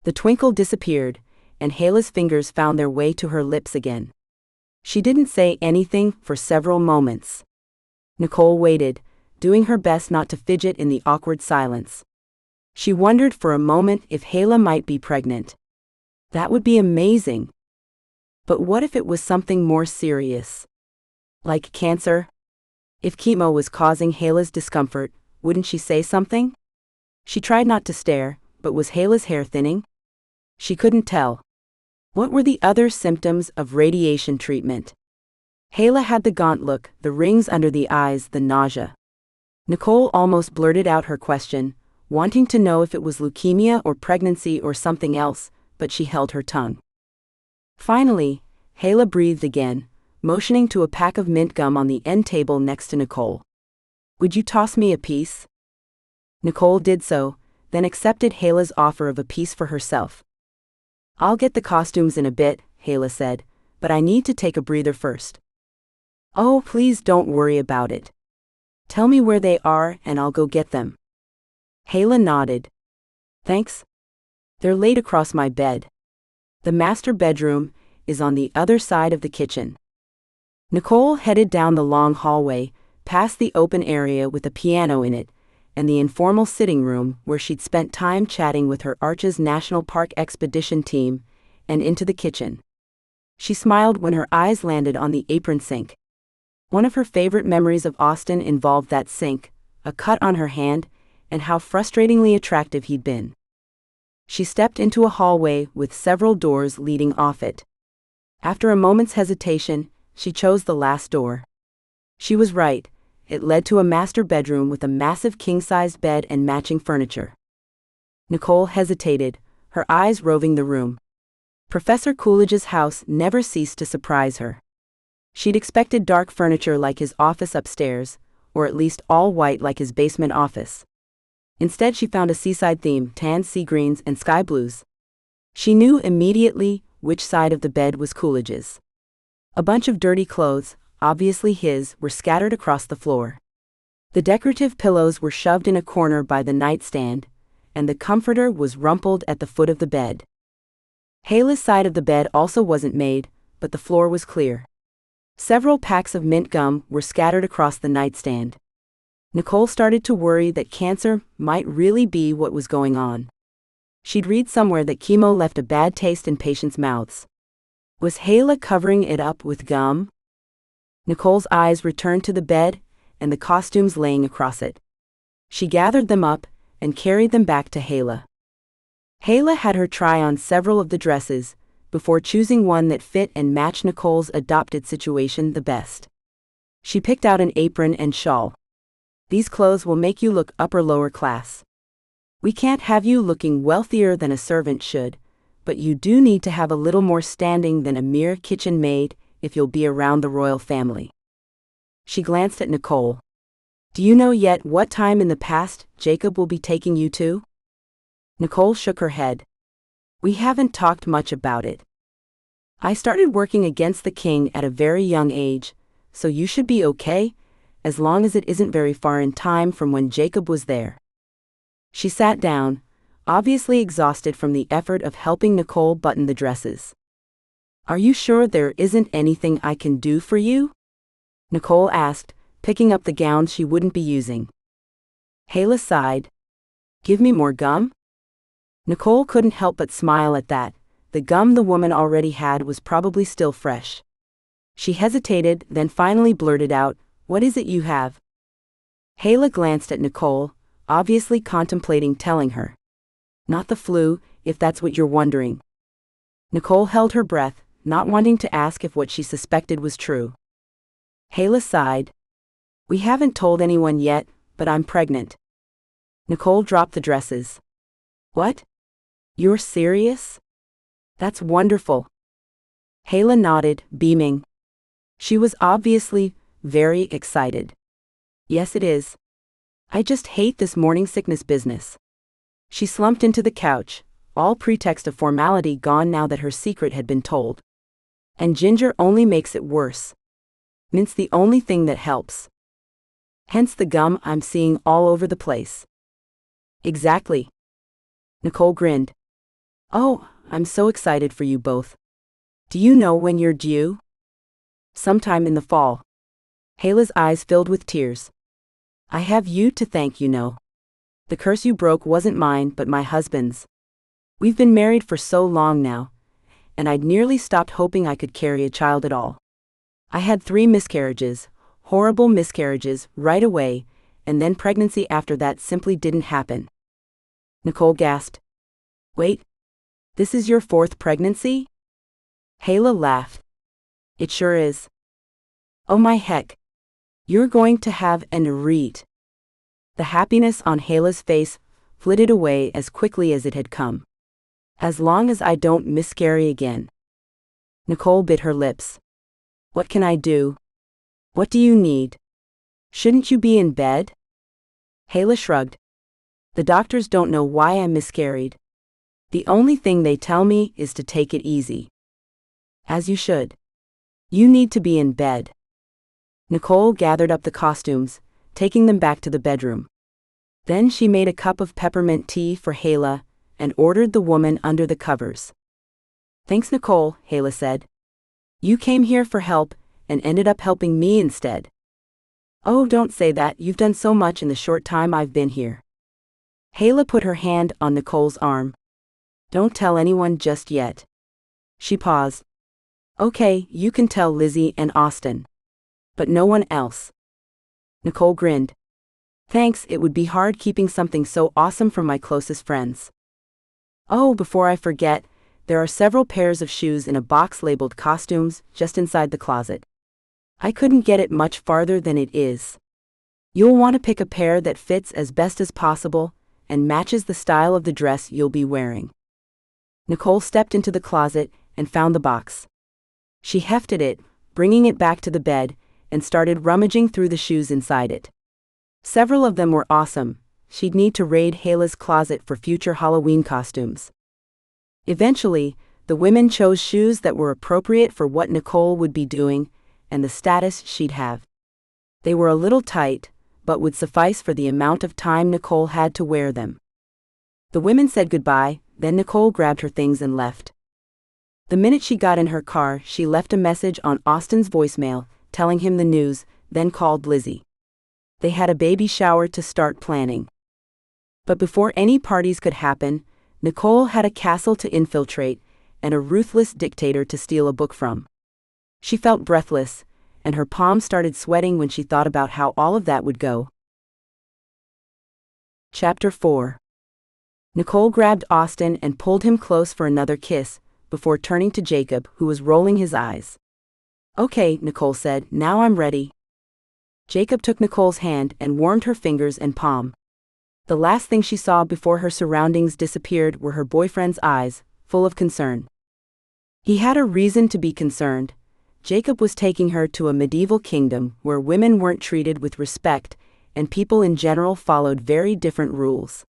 The twinkle disappeared, and Hala's fingers found their way to her lips again. She didn't say anything for several moments. Nicole waited, doing her best not to fidget in the awkward silence. She wondered for a moment if Hala might be pregnant. That would be amazing. But what if it was something more serious? Like cancer? If chemo was causing Hala's discomfort, wouldn't she say something? She tried not to stare, but was Hala's hair thinning? She couldn't tell. What were the other symptoms of radiation treatment? Hala had the gaunt look, the rings under the eyes, the nausea. Nicole almost blurted out her question, wanting to know if it was leukemia or pregnancy or something else, but she held her tongue. Finally, Hala breathed again, motioning to a pack of mint gum on the end table next to Nicole. Would you toss me a piece? Nicole did so, then accepted Hala's offer of a piece for herself. I'll get the costumes in a bit, Hala said, but I need to take a breather first. Oh, please don't worry about it. Tell me where they are and I'll go get them. Hala nodded. Thanks. They're laid across my bed. The master bedroom is on the other side of the kitchen. Nicole headed down the long hallway, past the open area with a piano in it, and the informal sitting room where she'd spent time chatting with her Arches National Park expedition team, and into the kitchen. She smiled when her eyes landed on the apron sink. One of her favorite memories of Austin involved that sink, a cut on her hand, and how frustratingly attractive he'd been. She stepped into a hallway with several doors leading off it. After a moment's hesitation, she chose the last door. She was right. It led to a master bedroom with a massive king-sized bed and matching furniture. Nicole hesitated, her eyes roving the room. Professor Coolidge's house never ceased to surprise her. She'd expected dark furniture like his office upstairs, or at least all white like his basement office. Instead, she found a seaside theme, tan sea greens and sky blues. She knew immediately which side of the bed was Coolidge's. A bunch of dirty clothes, obviously his, were scattered across the floor. The decorative pillows were shoved in a corner by the nightstand, and the comforter was rumpled at the foot of the bed. Haley's side of the bed also wasn't made, but the floor was clear. Several packs of mint gum were scattered across the nightstand. Nicole started to worry that cancer might really be what was going on. She'd read somewhere that chemo left a bad taste in patients' mouths. Was Haley covering it up with gum? Nicole's eyes returned to the bed and the costumes laying across it. She gathered them up and carried them back to Haley. Haley had her try on several of the dresses before choosing one that fit and matched Nicole's adopted situation the best. She picked out an apron and shawl. These clothes will make you look upper-lower class. We can't have you looking wealthier than a servant should, but you do need to have a little more standing than a mere kitchen maid if you'll be around the royal family. She glanced at Nicole. Do you know yet what time in the past Jacob will be taking you to? Nicole shook her head. We haven't talked much about it. I started working against the king at a very young age, so you should be okay, as long as it isn't very far in time from when Jacob was there. She sat down, obviously exhausted from the effort of helping Nicole button the dresses. Are you sure there isn't anything I can do for you? Nicole asked, picking up the gowns she wouldn't be using. Haley sighed. Give me more gum? Nicole couldn't help but smile at that. The gum the woman already had was probably still fresh. She hesitated, then finally blurted out, What is it you have? Haley glanced at Nicole, obviously contemplating telling her. Not the flu, if that's what you're wondering. Nicole held her breath, not wanting to ask if what she suspected was true. Haley sighed. We haven't told anyone yet, but I'm pregnant. Nicole dropped the dresses. What? You're serious? That's wonderful. Haley nodded, beaming. She was obviously very excited. Yes, it is. I just hate this morning sickness business. She slumped into the couch, all pretext of formality gone now that her secret had been told. And ginger only makes it worse. Mint's the only thing that helps. Hence the gum I'm seeing all over the place. Exactly. Nicole grinned. Oh, I'm so excited for you both. Do you know when you're due? Sometime in the fall. Haley's eyes filled with tears. I have you to thank, you know. The curse you broke wasn't mine but my husband's. We've been married for so long now, and I'd nearly stopped hoping I could carry a child at all. I had 3 miscarriages, horrible miscarriages, right away, and then pregnancy after that simply didn't happen. Nicole gasped. Wait, this is your 4th pregnancy? Haley laughed. It sure is. Oh my heck. You're going to have an ereat. The happiness on Haley's face flitted away as quickly as it had come. As long as I don't miscarry again. Nicole bit her lips. What can I do? What do you need? Shouldn't you be in bed? Haley shrugged. The doctors don't know why I miscarried. The only thing they tell me is to take it easy. As you should. You need to be in bed. Nicole gathered up the costumes, taking them back to the bedroom. Then she made a cup of peppermint tea for Haley and ordered the woman under the covers. Thanks, Nicole, Haley said. You came here for help and ended up helping me instead. Oh, don't say that, you've done so much in the short time I've been here. Haley put her hand on Nicole's arm. Don't tell anyone just yet. She paused. Okay, you can tell Lizzie and Austin. But no one else. Nicole grinned. Thanks, it would be hard keeping something so awesome from my closest friends. Oh, before I forget, there are several pairs of shoes in a box labeled costumes just inside the closet. I couldn't get it much farther than it is. You'll want to pick a pair that fits as best as possible, and matches the style of the dress you'll be wearing. Nicole stepped into the closet and found the box. She hefted it, bringing it back to the bed, and started rummaging through the shoes inside it. Several of them were awesome. She'd need to raid Hayla's closet for future Halloween costumes. Eventually, the women chose shoes that were appropriate for what Nicole would be doing and the status she'd have. They were a little tight, but would suffice for the amount of time Nicole had to wear them. The women said goodbye, then Nicole grabbed her things and left. The minute she got in her car, she left a message on Austin's voicemail, telling him the news, then called Lizzie. They had a baby shower to start planning. But before any parties could happen, Nicole had a castle to infiltrate and a ruthless dictator to steal a book from. She felt breathless, and her palms started sweating when she thought about how all of that would go. Chapter 4. Nicole grabbed Austin and pulled him close for another kiss, before turning to Jacob, who was rolling his eyes. "Okay," Nicole said, "now I'm ready." Jacob took Nicole's hand and warmed her fingers and palm. The last thing she saw before her surroundings disappeared were her boyfriend's eyes, full of concern. He had a reason to be concerned. Jacob was taking her to a medieval kingdom where women weren't treated with respect, and people in general followed very different rules.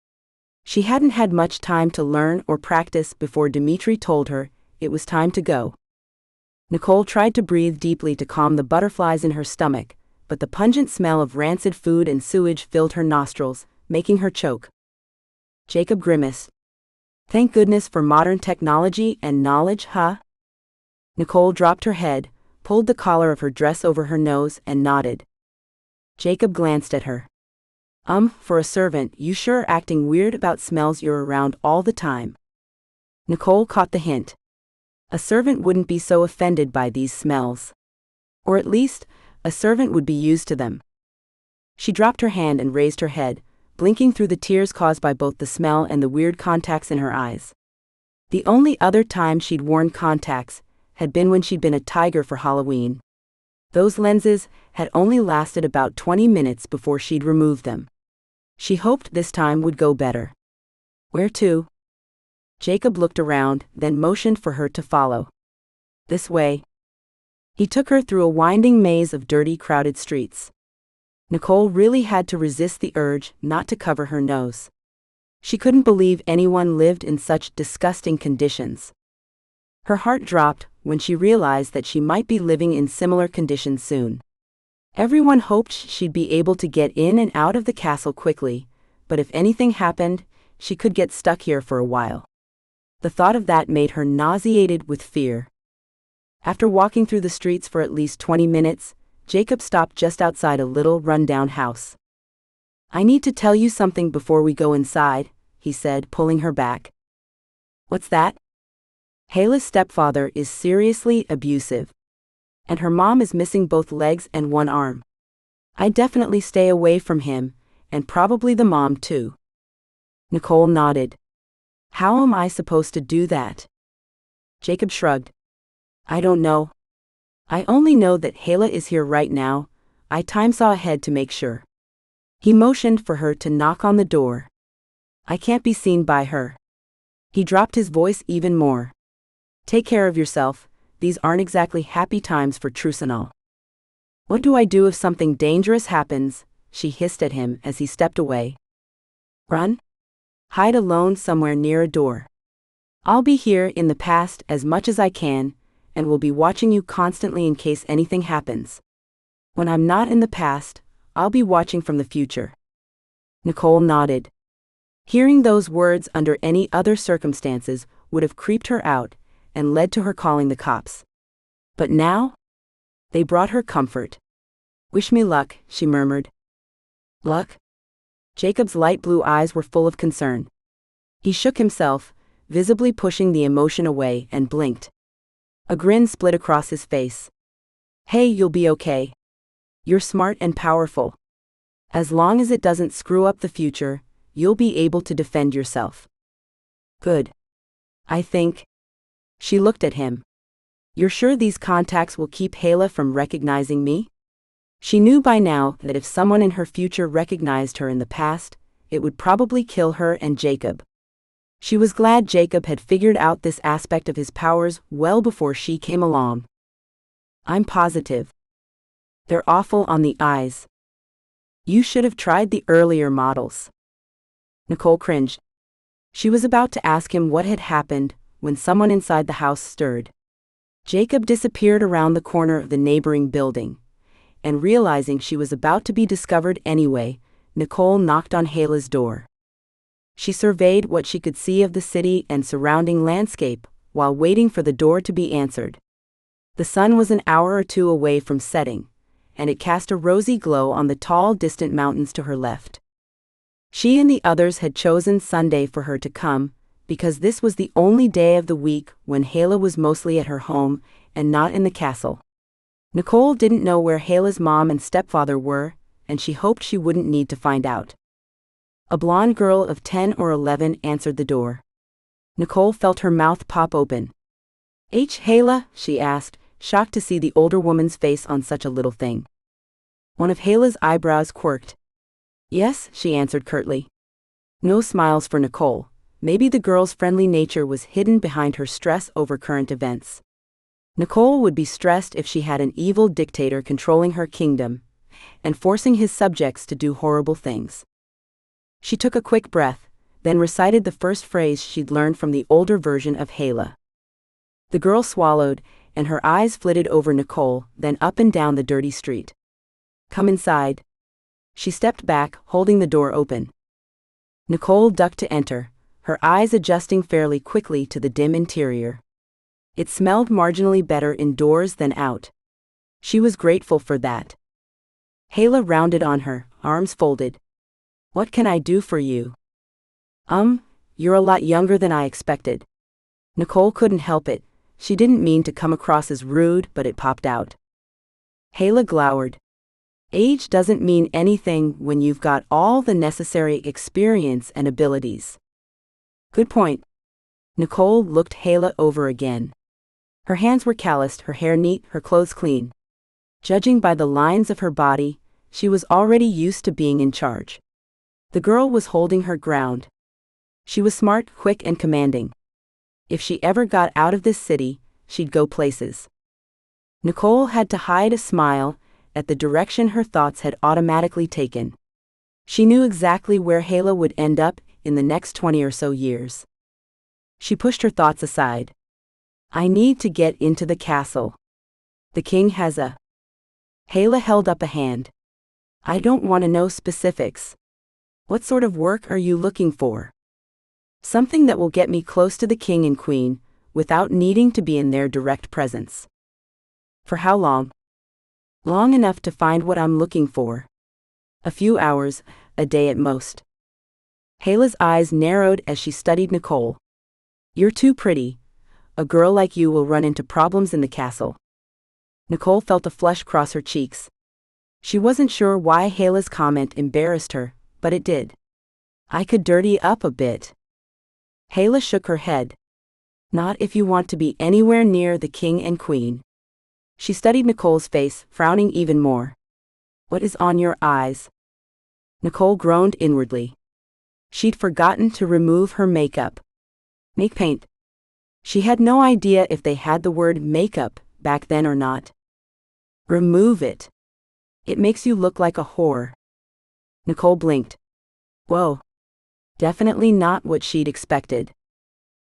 She hadn't had much time to learn or practice before Dimitri told her it was time to go. Nicole tried to breathe deeply to calm the butterflies in her stomach, but the pungent smell of rancid food and sewage filled her nostrils, making her choke. Jacob grimaced. "Thank goodness for modern technology and knowledge, huh?" Nicole dropped her head, pulled the collar of her dress over her nose, and nodded. Jacob glanced at her. For a servant, you sure are acting weird about smells you're around all the time." Nicole caught the hint. A servant wouldn't be so offended by these smells. Or at least, a servant would be used to them. She dropped her hand and raised her head, blinking through the tears caused by both the smell and the weird contacts in her eyes. The only other time she'd worn contacts had been when she'd been a tiger for Halloween. Those lenses had only lasted about 20 minutes before she'd removed them. She hoped this time would go better. "Where to?" Jacob looked around, then motioned for her to follow. "This way." He took her through a winding maze of dirty, crowded streets. Nicole really had to resist the urge not to cover her nose. She couldn't believe anyone lived in such disgusting conditions. Her heart dropped when she realized that she might be living in similar conditions soon. Everyone hoped she'd be able to get in and out of the castle quickly, but if anything happened, she could get stuck here for a while. The thought of that made her nauseated with fear. After walking through the streets for at least 20 minutes, Jacob stopped just outside a little run-down house. "I need to tell you something before we go inside," he said, pulling her back. "What's that?" "Hayla's stepfather is seriously abusive. And her mom is missing both legs and one arm. I'd definitely stay away from him, and probably the mom too." Nicole nodded. "How am I supposed to do that?" Jacob shrugged. "I don't know. I only know that Hayla is here right now. I time-saw ahead to make sure." He motioned for her to knock on the door. "I can't be seen by her." He dropped his voice even more. "Take care of yourself. These aren't exactly happy times for Trusanol." "What do I do if something dangerous happens?" she hissed at him as he stepped away. "Run? Hide alone somewhere near a door. I'll be here in the past as much as I can, and will be watching you constantly in case anything happens. When I'm not in the past, I'll be watching from the future." Nicole nodded. Hearing those words under any other circumstances would have creeped her out and led to her calling the cops. But now? They brought her comfort. "Wish me luck," she murmured. "Luck?" Jacob's light blue eyes were full of concern. He shook himself, visibly pushing the emotion away, and blinked. A grin split across his face. "Hey, you'll be okay. You're smart and powerful. As long as it doesn't screw up the future, you'll be able to defend yourself." "Good. I think." She looked at him. "You're sure these contacts will keep Hayla from recognizing me?" She knew by now that if someone in her future recognized her in the past, it would probably kill her and Jacob. She was glad Jacob had figured out this aspect of his powers well before she came along. I'm positive. They're awful on the eyes. You should have tried the earlier models. Nicole cringed. She was about to ask him what had happened when someone inside the house stirred. Jacob disappeared around the corner of the neighboring building, and realizing she was about to be discovered anyway, Nicole knocked on Halah's door. She surveyed what she could see of the city and surrounding landscape while waiting for the door to be answered. The sun was an hour or two away from setting, and it cast a rosy glow on the tall, distant mountains to her left. She and the others had chosen Sunday for her to come, because this was the only day of the week when Halah was mostly at her home and not in the castle. Nicole didn't know where Halah's mom and stepfather were, and she hoped she wouldn't need to find out. A blonde girl of 10 or 11 answered the door. Nicole felt her mouth pop open. Halah?" she asked, shocked to see the older woman's face on such a little thing. One of Halah's eyebrows quirked. "Yes," she answered curtly. No smiles for Nicole. Maybe the girl's friendly nature was hidden behind her stress over current events. Nicole would be stressed if she had an evil dictator controlling her kingdom and forcing his subjects to do horrible things. She took a quick breath, then recited the first phrase she'd learned from the older version of Halah. The girl swallowed, and her eyes flitted over Nicole, then up and down the dirty street. "Come inside." She stepped back, holding the door open. Nicole ducked to enter, her eyes adjusting fairly quickly to the dim interior. It smelled marginally better indoors than out. She was grateful for that. Halah rounded on her, arms folded. "What can I do for you?" You're a lot younger than I expected." Nicole couldn't help it. She didn't mean to come across as rude, but it popped out. Halah glowered. "Age doesn't mean anything when you've got all the necessary experience and abilities." "Good point." Nicole looked Halah over again. Her hands were calloused, her hair neat, her clothes clean. Judging by the lines of her body, she was already used to being in charge. The girl was holding her ground. She was smart, quick, and commanding. If she ever got out of this city, she'd go places. Nicole had to hide a smile at the direction her thoughts had automatically taken. She knew exactly where Halah would end up in the next 20 or so years. She pushed her thoughts aside. "I need to get into the castle. The king has a..." Halah held up a hand. "I don't want to know specifics. What sort of work are you looking for?" "Something that will get me close to the king and queen, without needing to be in their direct presence." "For how long?" "Long enough to find what I'm looking for. A few hours, a day at most." Halah's eyes narrowed as she studied Nicole. "You're too pretty. A girl like you will run into problems in the castle." Nicole felt a flush cross her cheeks. She wasn't sure why Halah's comment embarrassed her, but it did. "I could dirty up a bit." Halah shook her head. "Not if you want to be anywhere near the king and queen." She studied Nicole's face, frowning even more. "What is on your eyes?" Nicole groaned inwardly. She'd forgotten to remove her makeup. Make paint. She had no idea if they had the word makeup back then or not. "Remove it. It makes you look like a whore." Nicole blinked. Whoa. Definitely not what she'd expected.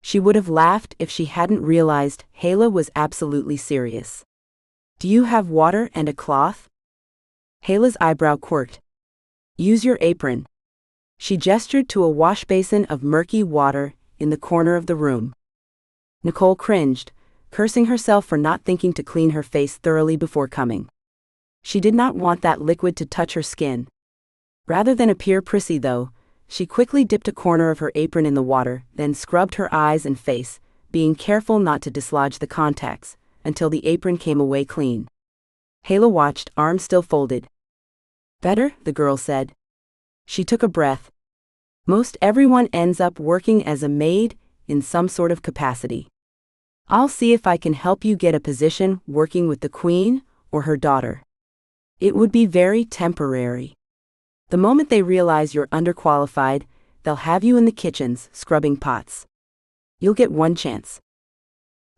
She would have laughed if she hadn't realized Halah was absolutely serious. "Do you have water and a cloth?" Halah's eyebrow quirked. "Use your apron." She gestured to a wash basin of murky water in the corner of the room. Nicole cringed, cursing herself for not thinking to clean her face thoroughly before coming. She did not want that liquid to touch her skin. Rather than appear prissy though, she quickly dipped a corner of her apron in the water, then scrubbed her eyes and face, being careful not to dislodge the contacts, until the apron came away clean. Halah watched, arms still folded. "Better," the girl said. She took a breath. "Most everyone ends up working as a maid in some sort of capacity. I'll see if I can help you get a position working with the queen or her daughter. It would be very temporary." The moment they realize you're underqualified, they'll have you in the kitchens, scrubbing pots. You'll get one chance.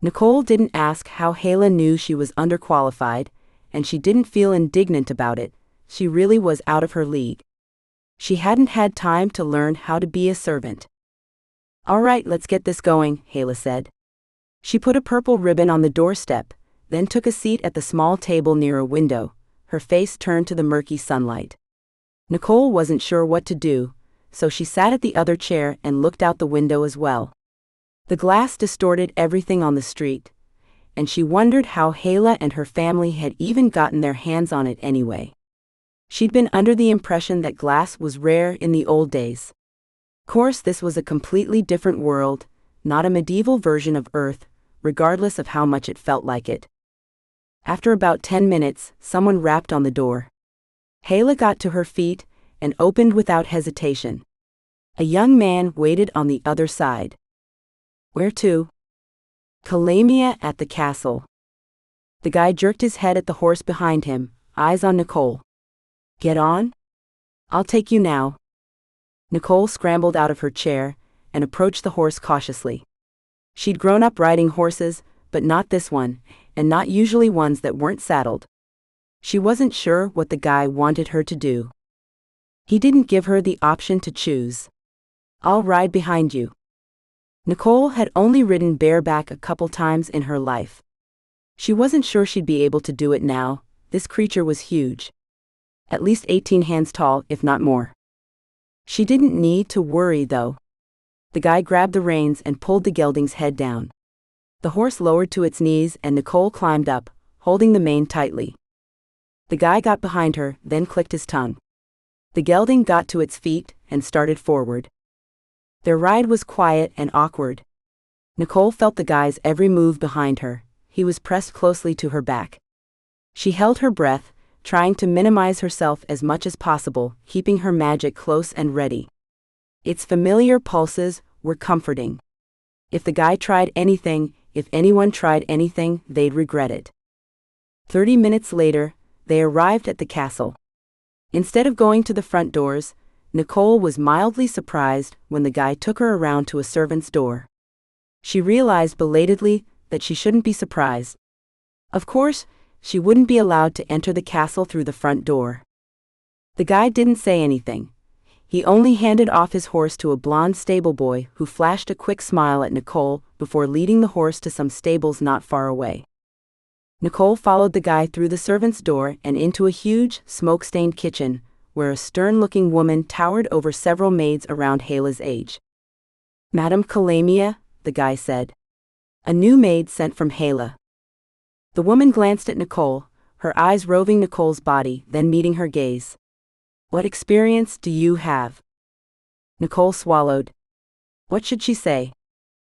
Nicole didn't ask how Hala knew she was underqualified, and she didn't feel indignant about it. She really was out of her league. She hadn't had time to learn how to be a servant. "All right, let's get this going," Hala said. She put a purple ribbon on the doorstep, then took a seat at the small table near a window, her face turned to the murky sunlight. Nicole wasn't sure what to do, so she sat at the other chair and looked out the window as well. The glass distorted everything on the street, and she wondered how Hala and her family had even gotten their hands on it anyway. She'd been under the impression that glass was rare in the old days. Of course, this was a completely different world, not a medieval version of Earth, regardless of how much it felt like it. After about 10 minutes, someone rapped on the door. Hala got to her feet and opened without hesitation. A young man waited on the other side. "Where to?" "Kalamia at the castle." The guy jerked his head at the horse behind him, eyes on Nicole. "Get on? I'll take you now." Nicole scrambled out of her chair and approached the horse cautiously. She'd grown up riding horses, but not this one, and not usually ones that weren't saddled. She wasn't sure what the guy wanted her to do. He didn't give her the option to choose. "I'll ride behind you." Nicole had only ridden bareback a couple times in her life. She wasn't sure she'd be able to do it now. This creature was huge. At least 18 hands tall, if not more. She didn't need to worry, though. The guy grabbed the reins and pulled the gelding's head down. The horse lowered to its knees and Nicole climbed up, holding the mane tightly. The guy got behind her, then clicked his tongue. The gelding got to its feet and started forward. Their ride was quiet and awkward. Nicole felt the guy's every move behind her. He was pressed closely to her back. She held her breath, trying to minimize herself as much as possible, keeping her magic close and ready. Its familiar pulses were comforting. If the guy tried anything, if anyone tried anything, they'd regret it. 30 minutes later, they arrived at the castle. Instead of going to the front doors, Nicole was mildly surprised when the guy took her around to a servant's door. She realized belatedly that she shouldn't be surprised. Of course, she wouldn't be allowed to enter the castle through the front door. The guy didn't say anything. He only handed off his horse to a blonde stable boy who flashed a quick smile at Nicole before leading the horse to some stables not far away. Nicole followed the guy through the servant's door and into a huge, smoke-stained kitchen, where a stern-looking woman towered over several maids around Hala's age. "Madame Kalamia," the guy said. "A new maid sent from Hala." The woman glanced at Nicole, her eyes roving Nicole's body, then meeting her gaze. "What experience do you have?" Nicole swallowed. What should she say?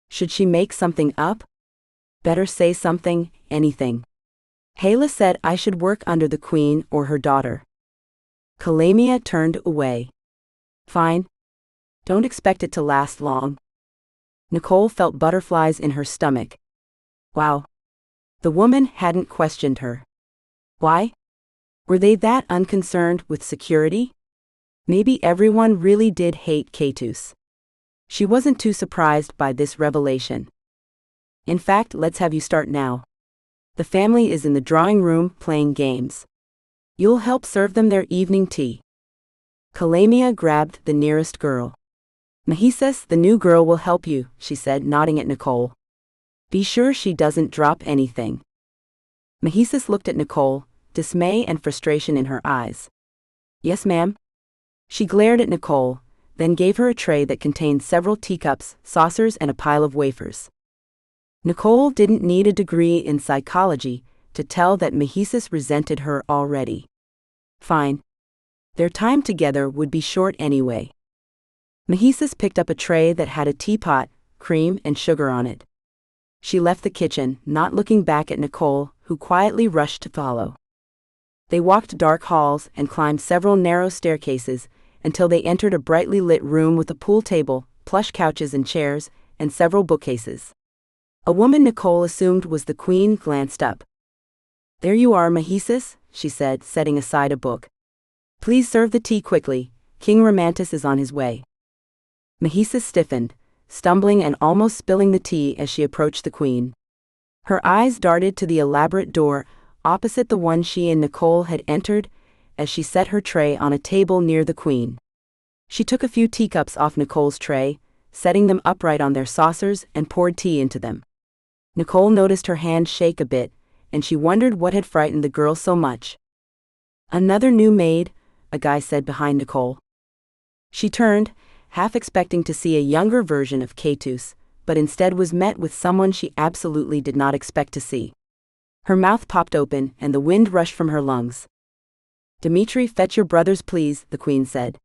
Should she make something up? Better say something, anything. Hala said I should work under the queen or her daughter. Kalamia turned away. "Fine. Don't expect it to last long." Nicole felt butterflies in her stomach. Wow. The woman hadn't questioned her. Why? Were they that unconcerned with security? Maybe everyone really did hate Keitus. She wasn't too surprised by this revelation. "In fact, let's have you start now. The family is in the drawing room playing games. You'll help serve them their evening tea." Kalamia grabbed the nearest girl. "Mahises, the new girl will help you," she said, nodding at Nicole. "Be sure she doesn't drop anything." Mahises looked at Nicole, dismay and frustration in her eyes. "Yes, ma'am." She glared at Nicole, then gave her a tray that contained several teacups, saucers, and a pile of wafers. Nicole didn't need a degree in psychology to tell that Mahises resented her already. Fine. Their time together would be short anyway. Mahises picked up a tray that had a teapot, cream, and sugar on it. She left the kitchen, not looking back at Nicole, who quietly rushed to follow. They walked dark halls and climbed several narrow staircases until they entered a brightly lit room with a pool table, plush couches and chairs, and several bookcases. A woman Nicole assumed was the queen glanced up. "There you are, Mahises," she said, setting aside a book. Please serve the tea quickly, King Romantis is on his way. Mehisis stiffened, stumbling and almost spilling the tea as she approached the queen. Her eyes darted to the elaborate door, opposite the one she and Nicole had entered, as she set her tray on a table near the queen. She took a few teacups off Nicole's tray, setting them upright on their saucers, and poured tea into them. Nicole noticed her hand shake a bit, and she wondered what had frightened the girl so much. Another new maid, a guy said behind Nicole. She turned, half expecting to see a younger version of Keitus, but instead was met with someone she absolutely did not expect to see. Her mouth popped open, and the wind rushed from her lungs. Dimitri, fetch your brothers please, the queen said.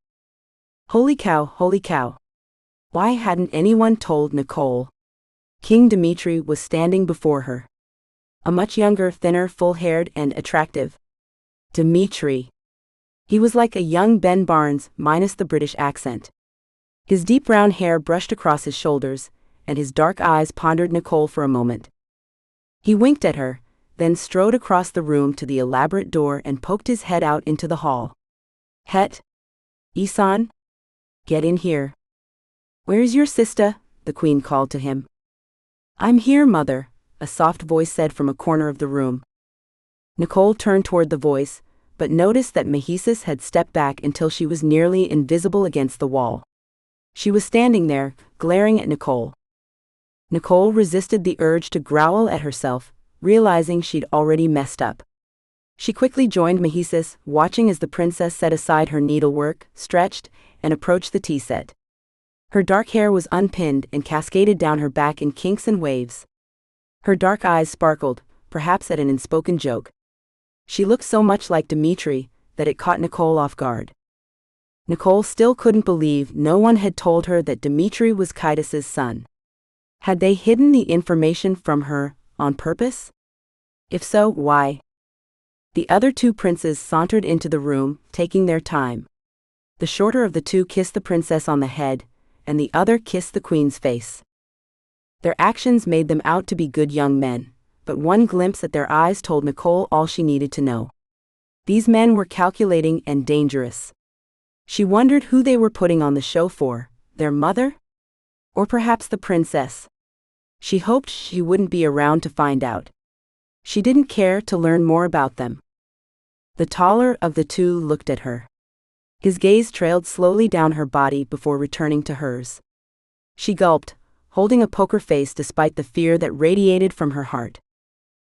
Holy cow, holy cow. Why hadn't anyone told Nicole? King Dimitri was standing before her. A much younger, thinner, full-haired, and attractive Dimitri. He was like a young Ben Barnes, minus the British accent. His deep brown hair brushed across his shoulders, and his dark eyes pondered Nicole for a moment. He winked at her, then strode across the room to the elaborate door and poked his head out into the hall. Het? Isan? Get in here. Where's your sister? The queen called to him. I'm here, mother, a soft voice said from a corner of the room. Nicole turned toward the voice, but noticed that Mehisis had stepped back until she was nearly invisible against the wall. She was standing there, glaring at Nicole. Nicole resisted the urge to growl at herself, realizing she'd already messed up. She quickly joined Mehisis, watching as the princess set aside her needlework, stretched, and approached the tea set. Her dark hair was unpinned and cascaded down her back in kinks and waves. Her dark eyes sparkled, perhaps at an unspoken joke. She looked so much like Dimitri that it caught Nicole off guard. Nicole still couldn't believe no one had told her that Dimitri was Keitus's son. Had they hidden the information from her, on purpose? If so, why? The other two princes sauntered into the room, taking their time. The shorter of the two kissed the princess on the head, and the other kissed the queen's face. Their actions made them out to be good young men, but one glimpse at their eyes told Nicole all she needed to know. These men were calculating and dangerous. She wondered who they were putting on the show for, their mother? Or perhaps the princess. She hoped she wouldn't be around to find out. She didn't care to learn more about them. The taller of the two looked at her. His gaze trailed slowly down her body before returning to hers. She gulped, holding a poker face despite the fear that radiated from her heart.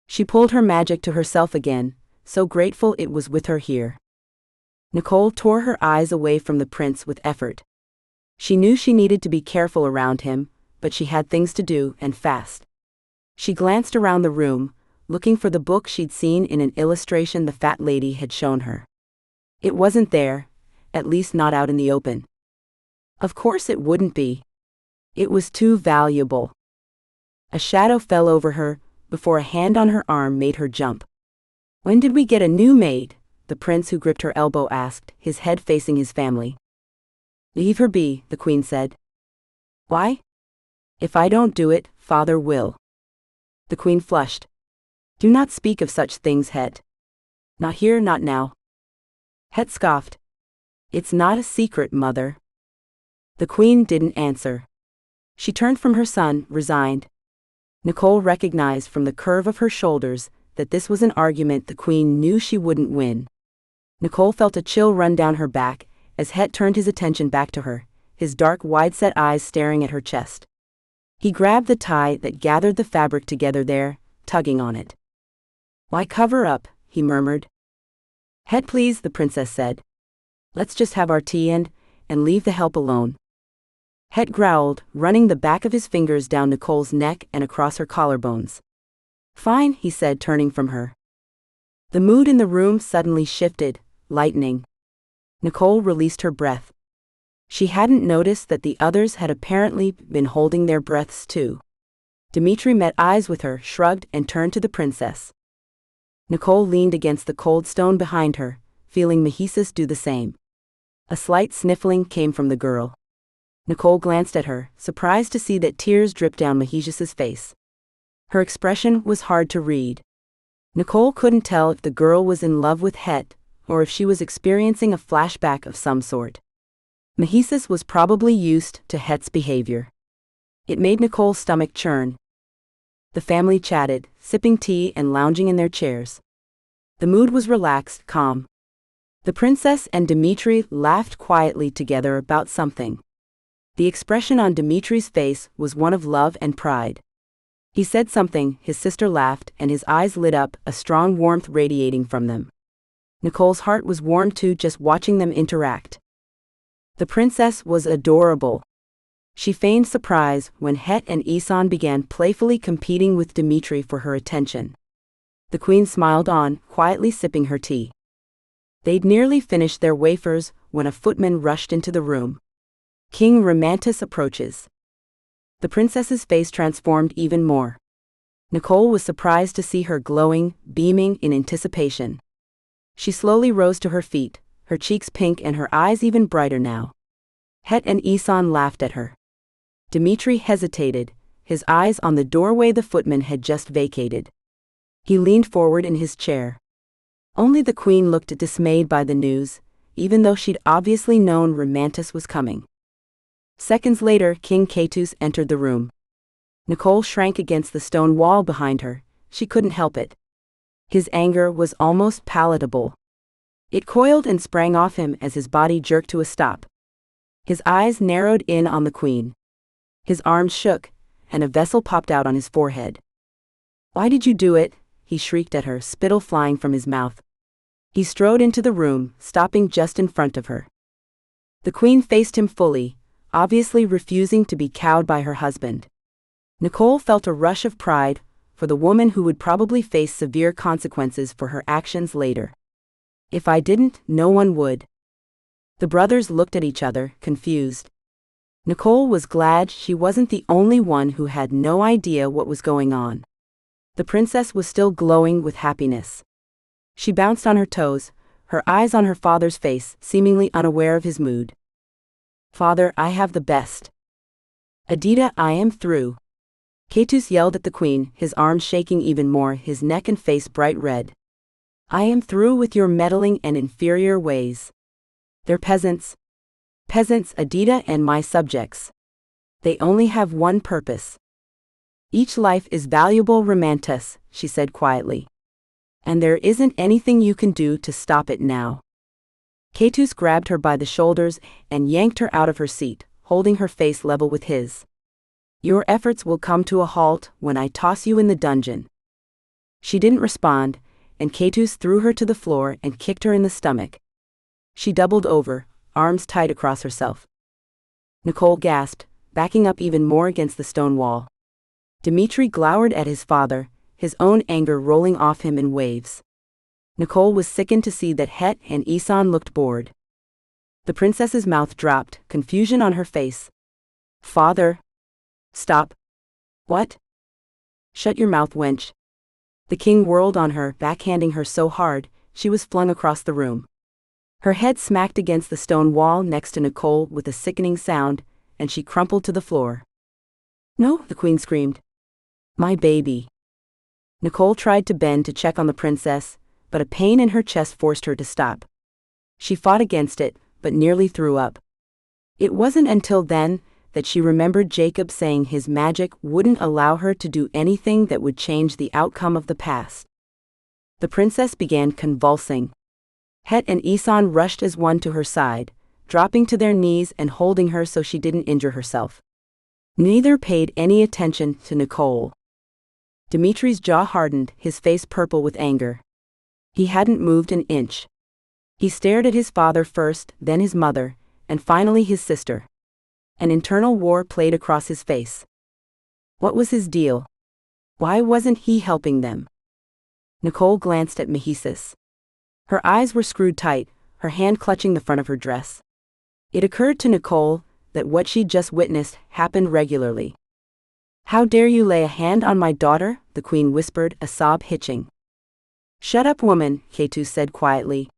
She pulled her magic to herself again, so grateful it was with her here. Nicole tore her eyes away from the prince with effort. She knew she needed to be careful around him, but she had things to do, and fast. She glanced around the room, looking for the book she'd seen in an illustration the fat lady had shown her. It wasn't there, at least not out in the open. Of course it wouldn't be. It was too valuable. A shadow fell over her, before a hand on her arm made her jump. When did we get a new maid? The prince who gripped her elbow asked, his head facing his family. Leave her be, the queen said. Why? If I don't do it, father will. The queen flushed. Do not speak of such things, Het. Not here, not now. Het scoffed. It's not a secret, mother. The queen didn't answer. She turned from her son, resigned. Nicole recognized from the curve of her shoulders that this was an argument the queen knew she wouldn't win. Nicole felt a chill run down her back as Het turned his attention back to her, his dark, wide-set eyes staring at her chest. He grabbed the tie that gathered the fabric together there, tugging on it. Why cover up? He murmured. Het, please, the princess said. Let's just have our tea and leave the help alone. Het growled, running the back of his fingers down Nicole's neck and across her collarbones. Fine, he said, turning from her. The mood in the room suddenly shifted, lightening. Nicole released her breath. She hadn't noticed that the others had apparently been holding their breaths too. Dimitri met eyes with her, shrugged, and turned to the princess. Nicole leaned against the cold stone behind her, feeling Mehisis do the same. A slight sniffling came from the girl. Nicole glanced at her, surprised to see that tears dripped down Mehisis's face. Her expression was hard to read. Nicole couldn't tell if the girl was in love with Het, or if she was experiencing a flashback of some sort. Mhisis was probably used to Het's behavior. It made Nicole's stomach churn. The family chatted, sipping tea and lounging in their chairs. The mood was relaxed, calm. The princess and Dmitri laughed quietly together about something. The expression on Dmitri's face was one of love and pride. He said something, his sister laughed, and his eyes lit up, a strong warmth radiating from them. Nicole's heart was warmed too just watching them interact. The princess was adorable. She feigned surprise when Het and Isan began playfully competing with Dmitri for her attention. The queen smiled on, quietly sipping her tea. They'd nearly finished their wafers when a footman rushed into the room. King Romantis approaches. The princess's face transformed even more. Nicole was surprised to see her glowing, beaming in anticipation. She slowly rose to her feet, her cheeks pink and her eyes even brighter now. Het and Isan laughed at her. Dmitri hesitated, his eyes on the doorway the footman had just vacated. He leaned forward in his chair. Only the queen looked dismayed by the news, even though she'd obviously known Romantis was coming. Seconds later, King Keitus entered the room. Nicole shrank against the stone wall behind her. She couldn't help it. His anger was almost palatable. It coiled and sprang off him as his body jerked to a stop. His eyes narrowed in on the queen. His arms shook, and a vessel popped out on his forehead. "Why did you do it?" he shrieked at her, spittle flying from his mouth. He strode into the room, stopping just in front of her. The queen faced him fully, obviously refusing to be cowed by her husband. Nicole felt a rush of pride for the woman who would probably face severe consequences for her actions later. If I didn't, no one would. The brothers looked at each other, confused. Nicole was glad she wasn't the only one who had no idea what was going on. The princess was still glowing with happiness. She bounced on her toes, her eyes on her father's face, seemingly unaware of his mood. "Father, I have the best. Adida, I am through." Keitus yelled at the queen, his arms shaking even more, his neck and face bright red. "I am through with your meddling and inferior ways. They're peasants. Peasants, Adida, and my subjects. They only have one purpose. Each life is valuable, Romantis," she said quietly. "And there isn't anything you can do to stop it now." Keitus grabbed her by the shoulders and yanked her out of her seat, holding her face level with his. "Your efforts will come to a halt when I toss you in the dungeon." She didn't respond, and Keitus threw her to the floor and kicked her in the stomach. She doubled over, arms tight across herself. Nicole gasped, backing up even more against the stone wall. Dmitri glowered at his father, his own anger rolling off him in waves. Nicole was sickened to see that Het and Isan looked bored. The princess's mouth dropped, confusion on her face. "Father? Stop. What?" "Shut your mouth, wench." The king whirled on her, backhanding her so hard, she was flung across the room. Her head smacked against the stone wall next to Nicole with a sickening sound, and she crumpled to the floor. "No," the queen screamed. "My baby." Nicole tried to bend to check on the princess, but a pain in her chest forced her to stop. She fought against it, but nearly threw up. It wasn't until then that she remembered Jacob saying his magic wouldn't allow her to do anything that would change the outcome of the past. The princess began convulsing. Het and Isan rushed as one to her side, dropping to their knees and holding her so she didn't injure herself. Neither paid any attention to Nicole. Dmitri's jaw hardened, his face purple with anger. He hadn't moved an inch. He stared at his father first, then his mother, and finally his sister. An internal war played across his face. What was his deal? Why wasn't he helping them? Nicole glanced at Mhisis. Her eyes were screwed tight, her hand clutching the front of her dress. It occurred to Nicole that what she'd just witnessed happened regularly. "How dare you lay a hand on my daughter?" the queen whispered, a sob hitching. "Shut up, woman," Keitus said quietly.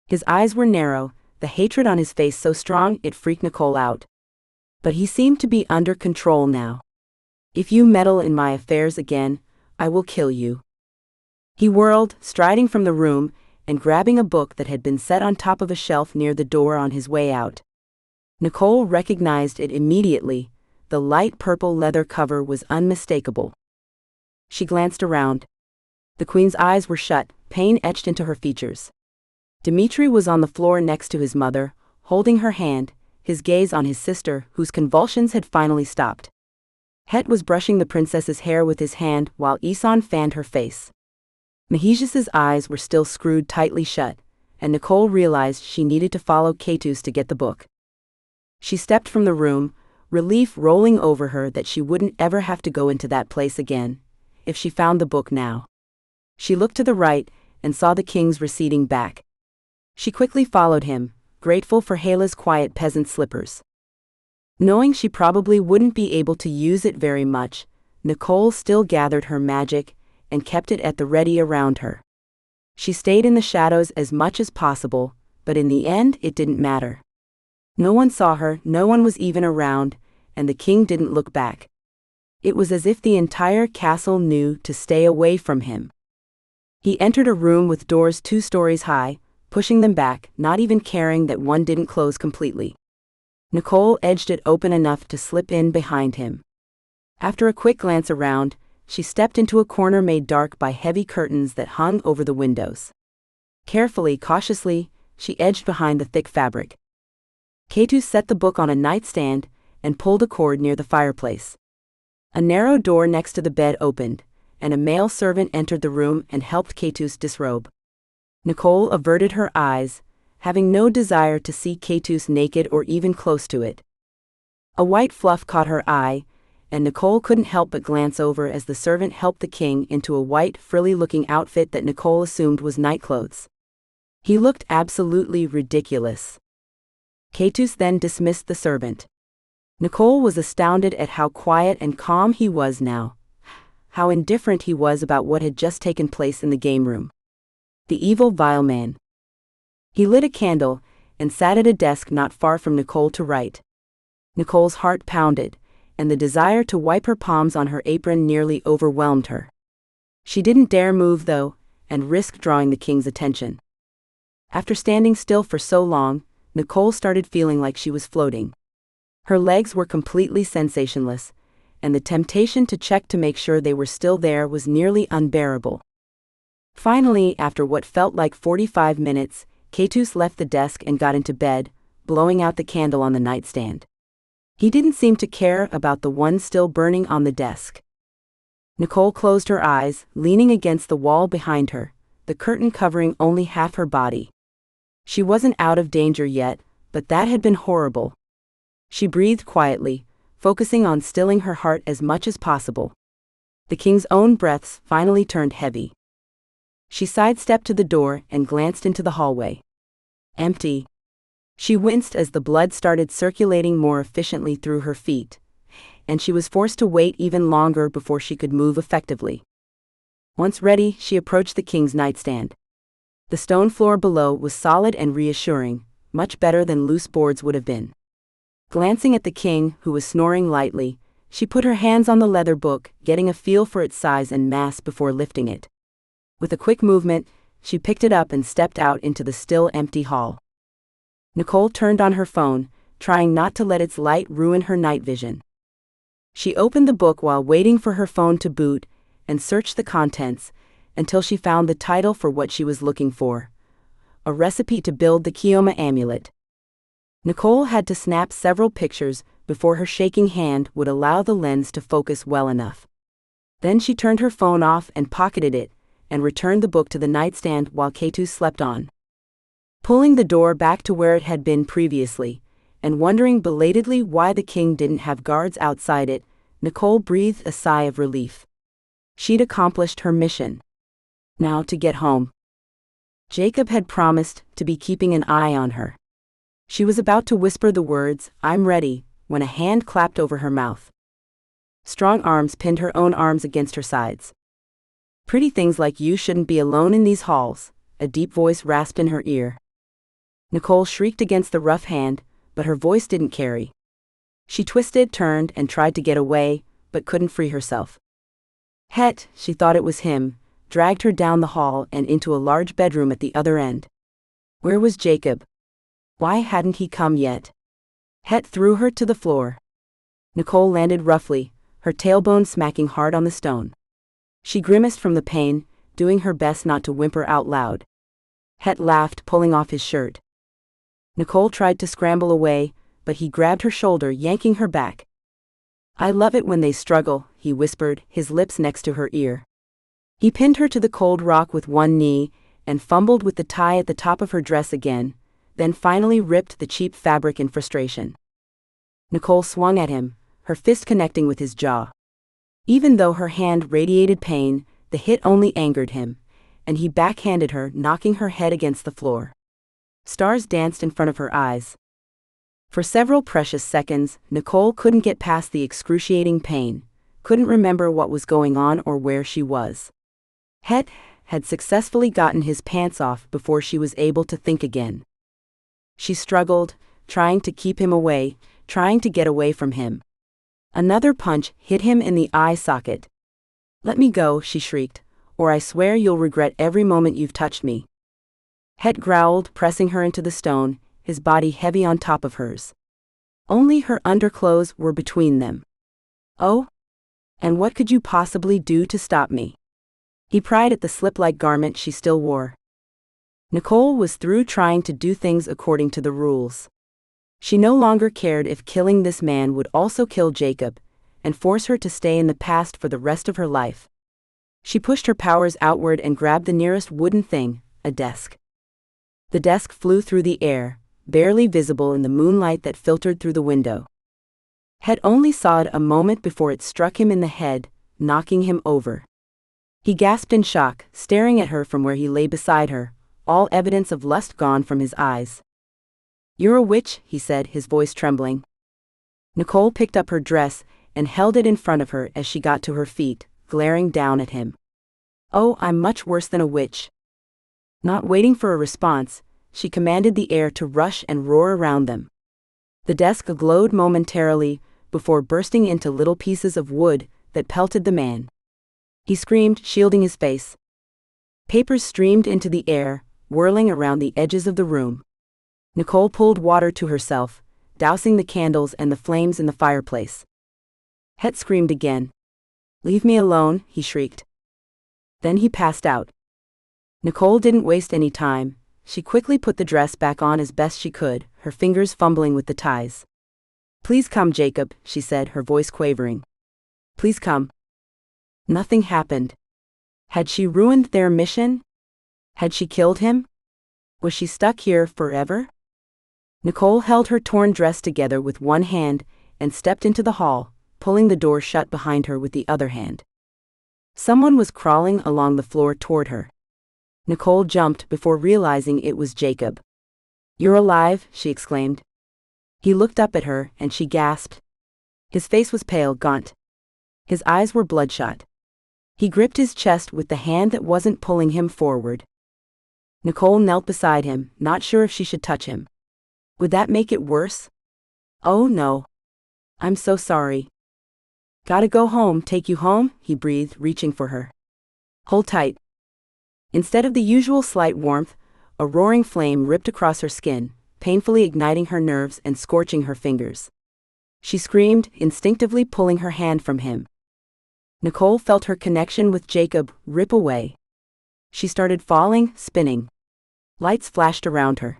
His eyes were narrow, the hatred on his face so strong it freaked Nicole out. But he seemed to be under control now. "If you meddle in my affairs again, I will kill you." He whirled, striding from the room, and grabbing a book that had been set on top of a shelf near the door on his way out. Nicole recognized it immediately. The light purple leather cover was unmistakable. She glanced around. The queen's eyes were shut, pain etched into her features. Dmitri was on the floor next to his mother, holding her hand, his gaze on his sister, whose convulsions had finally stopped. Het was brushing the princess's hair with his hand while Isan fanned her face. Mahijus's eyes were still screwed tightly shut, and Nicole realized she needed to follow Keitus to get the book. She stepped from the room, relief rolling over her that she wouldn't ever have to go into that place again, if she found the book now. She looked to the right and saw the king's receding back. She quickly followed him, grateful for Hela's quiet peasant slippers. Knowing she probably wouldn't be able to use it very much, Nicole still gathered her magic and kept it at the ready around her. She stayed in the shadows as much as possible, but in the end it didn't matter. No one saw her, no one was even around, and the king didn't look back. It was as if the entire castle knew to stay away from him. He entered a room with doors 2 stories high, pushing them back, not even caring that one didn't close completely. Nicole edged it open enough to slip in behind him. After a quick glance around, she stepped into a corner made dark by heavy curtains that hung over the windows. Carefully, cautiously, she edged behind the thick fabric. Keitus set the book on a nightstand and pulled a cord near the fireplace. A narrow door next to the bed opened, and a male servant entered the room and helped Keitus disrobe. Nicole averted her eyes, having no desire to see Keitus naked or even close to it. A white fluff caught her eye, and Nicole couldn't help but glance over as the servant helped the king into a white, frilly-looking outfit that Nicole assumed was nightclothes. He looked absolutely ridiculous. Keitus then dismissed the servant. Nicole was astounded at how quiet and calm he was now, how indifferent he was about what had just taken place in the game room. The evil, vile man. He lit a candle and sat at a desk not far from Nicole to write. Nicole's heart pounded, and the desire to wipe her palms on her apron nearly overwhelmed her. She didn't dare move, though, and risk drawing the king's attention. After standing still for so long, Nicole started feeling like she was floating. Her legs were completely sensationless, and the temptation to check to make sure they were still there was nearly unbearable. Finally, after what felt like 45 minutes, Keitus left the desk and got into bed, blowing out the candle on the nightstand. He didn't seem to care about the one still burning on the desk. Nicole closed her eyes, leaning against the wall behind her, the curtain covering only half her body. She wasn't out of danger yet, but that had been horrible. She breathed quietly, focusing on stilling her heart as much as possible. The king's own breaths finally turned heavy. She sidestepped to the door and glanced into the hallway. Empty. She winced as the blood started circulating more efficiently through her feet, and she was forced to wait even longer before she could move effectively. Once ready, she approached the king's nightstand. The stone floor below was solid and reassuring, much better than loose boards would have been. Glancing at the king, who was snoring lightly, she put her hands on the leather book, getting a feel for its size and mass before lifting it. With a quick movement, she picked it up and stepped out into the still empty hall. Nicole turned on her phone, trying not to let its light ruin her night vision. She opened the book while waiting for her phone to boot and searched the contents until she found the title for what she was looking for: a recipe to build the Kioma amulet. Nicole had to snap several pictures before her shaking hand would allow the lens to focus well enough. Then she turned her phone off and pocketed it, and returned the book to the nightstand while Keitus slept on. Pulling the door back to where it had been previously, and wondering belatedly why the king didn't have guards outside it, Nicole breathed a sigh of relief. She'd accomplished her mission. Now to get home. Jacob had promised to be keeping an eye on her. She was about to whisper the words, "I'm ready," when a hand clapped over her mouth. Strong arms pinned her own arms against her sides. "Pretty things like you shouldn't be alone in these halls," a deep voice rasped in her ear. Nicole shrieked against the rough hand, but her voice didn't carry. She twisted, turned, and tried to get away, but couldn't free herself. Het, she thought it was him, dragged her down the hall and into a large bedroom at the other end. Where was Jacob? Why hadn't he come yet? Het threw her to the floor. Nicole landed roughly, her tailbone smacking hard on the stone. She grimaced from the pain, doing her best not to whimper out loud. Het laughed, pulling off his shirt. Nicole tried to scramble away, but he grabbed her shoulder, yanking her back. I love it when they struggle, he whispered, his lips next to her ear. He pinned her to the cold rock with one knee, and fumbled with the tie at the top of her dress again, then finally ripped the cheap fabric in frustration. Nicole swung at him, her fist connecting with his jaw. Even though her hand radiated pain, the hit only angered him, and he backhanded her, knocking her head against the floor. Stars danced in front of her eyes. For several precious seconds, Nicole couldn't get past the excruciating pain, couldn't remember what was going on or where she was. Het had successfully gotten his pants off before she was able to think again. She struggled, trying to keep him away, trying to get away from him. Another punch hit him in the eye socket. Let me go, she shrieked, or I swear you'll regret every moment you've touched me. Het growled, pressing her into the stone, his body heavy on top of hers. Only her underclothes were between them. Oh? And what could you possibly do to stop me? He pried at the slip-like garment she still wore. Nicole was through trying to do things according to the rules. She no longer cared if killing this man would also kill Jacob, and force her to stay in the past for the rest of her life. She pushed her powers outward and grabbed the nearest wooden thing, a desk. The desk flew through the air, barely visible in the moonlight that filtered through the window. Het only saw it a moment before it struck him in the head, knocking him over. He gasped in shock, staring at her from where he lay beside her, all evidence of lust gone from his eyes. You're a witch, he said, his voice trembling. Nicole picked up her dress and held it in front of her as she got to her feet, glaring down at him. Oh, I'm much worse than a witch. Not waiting for a response, she commanded the air to rush and roar around them. The desk glowed momentarily, before bursting into little pieces of wood that pelted the man. He screamed, shielding his face. Papers streamed into the air, whirling around the edges of the room. Nicole pulled water to herself, dousing the candles and the flames in the fireplace. Het screamed again. Leave me alone, he shrieked. Then he passed out. Nicole didn't waste any time. She quickly put the dress back on as best she could, her fingers fumbling with the ties. Please come, Jacob, she said, her voice quavering. Please come. Nothing happened. Had she ruined their mission? Had she killed him? Was she stuck here forever? Nicole held her torn dress together with one hand and stepped into the hall, pulling the door shut behind her with the other hand. Someone was crawling along the floor toward her. Nicole jumped before realizing it was Jacob. You're alive, she exclaimed. He looked up at her, and she gasped. His face was pale, gaunt. His eyes were bloodshot. He gripped his chest with the hand that wasn't pulling him forward. Nicole knelt beside him, not sure if she should touch him. Would that make it worse? Oh no. I'm so sorry. Gotta go home, take you home, he breathed, reaching for her. Hold tight. Instead of the usual slight warmth, a roaring flame ripped across her skin, painfully igniting her nerves and scorching her fingers. She screamed, instinctively pulling her hand from him. Nicole felt her connection with Jacob rip away. She started falling, spinning. Lights flashed around her.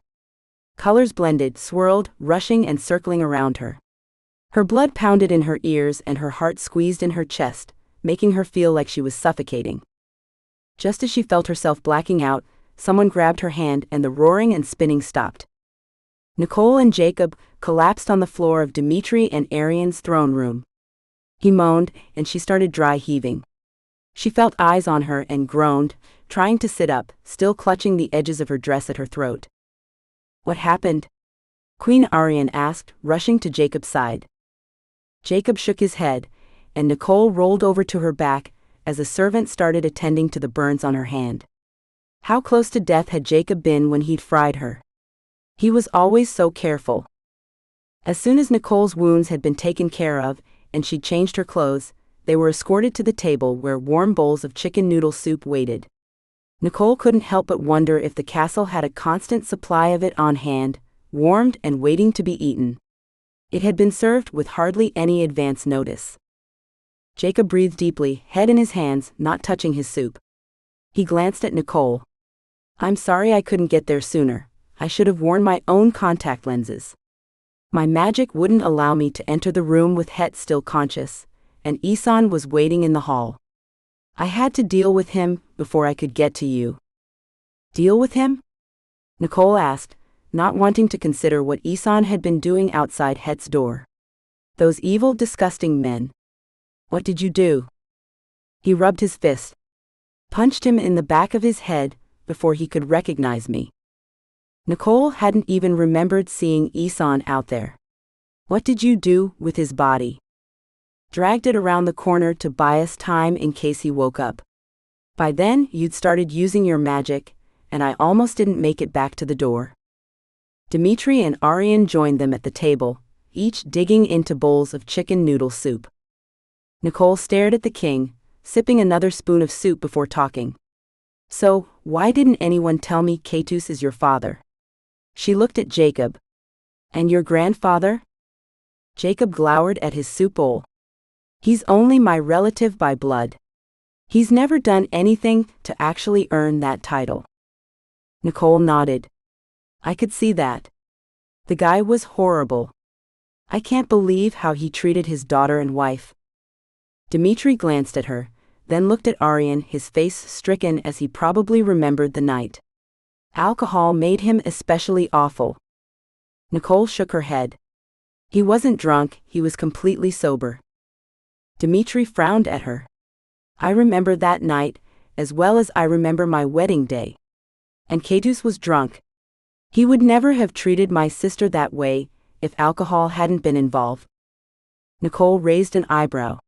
Colors blended, swirled, rushing and circling around her. Her blood pounded in her ears and her heart squeezed in her chest, making her feel like she was suffocating. Just as she felt herself blacking out, someone grabbed her hand and the roaring and spinning stopped. Nicole and Jacob collapsed on the floor of Dimitri and Arian's throne room. He moaned, and she started dry heaving. She felt eyes on her and groaned, trying to sit up, still clutching the edges of her dress at her throat. What happened? Queen Arian asked, rushing to Jacob's side. Jacob shook his head, and Nicole rolled over to her back as a servant started attending to the burns on her hand. How close to death had Jacob been when he'd fried her? He was always so careful. As soon as Nicole's wounds had been taken care of, and she'd changed her clothes, they were escorted to the table where warm bowls of chicken noodle soup waited. Nicole couldn't help but wonder if the castle had a constant supply of it on hand, warmed and waiting to be eaten. It had been served with hardly any advance notice. Jacob breathed deeply, head in his hands, not touching his soup. He glanced at Nicole. "I'm sorry I couldn't get there sooner. I should have worn my own contact lenses. My magic wouldn't allow me to enter the room with Het still conscious, and Isan was waiting in the hall. I had to deal with him before I could get to you." "Deal with him?" Nicole asked, not wanting to consider what Isan had been doing outside Het's door. "Those evil, disgusting men. What did you do?" He rubbed his fist. "Punched him in the back of his head before he could recognize me." Nicole hadn't even remembered seeing Isan out there. "What did you do with his body?" "Dragged it around the corner to buy us time in case he woke up. By then, you'd started using your magic, and I almost didn't make it back to the door." Dimitri and Aryan joined them at the table, each digging into bowls of chicken noodle soup. Nicole stared at the king, sipping another spoon of soup before talking. "So, why didn't anyone tell me Keitus is your father?" She looked at Jacob. "And your grandfather?" Jacob glowered at his soup bowl. "He's only my relative by blood. He's never done anything to actually earn that title." Nicole nodded. "I could see that. The guy was horrible. I can't believe how he treated his daughter and wife." Dimitri glanced at her, then looked at Aryan, his face stricken as he probably remembered the night. Alcohol made him especially awful. Nicole shook her head. "He wasn't drunk, he was completely sober." Dimitri frowned at her. "I remember that night, as well as I remember my wedding day. And Keitus was drunk. He would never have treated my sister that way if alcohol hadn't been involved." Nicole raised an eyebrow.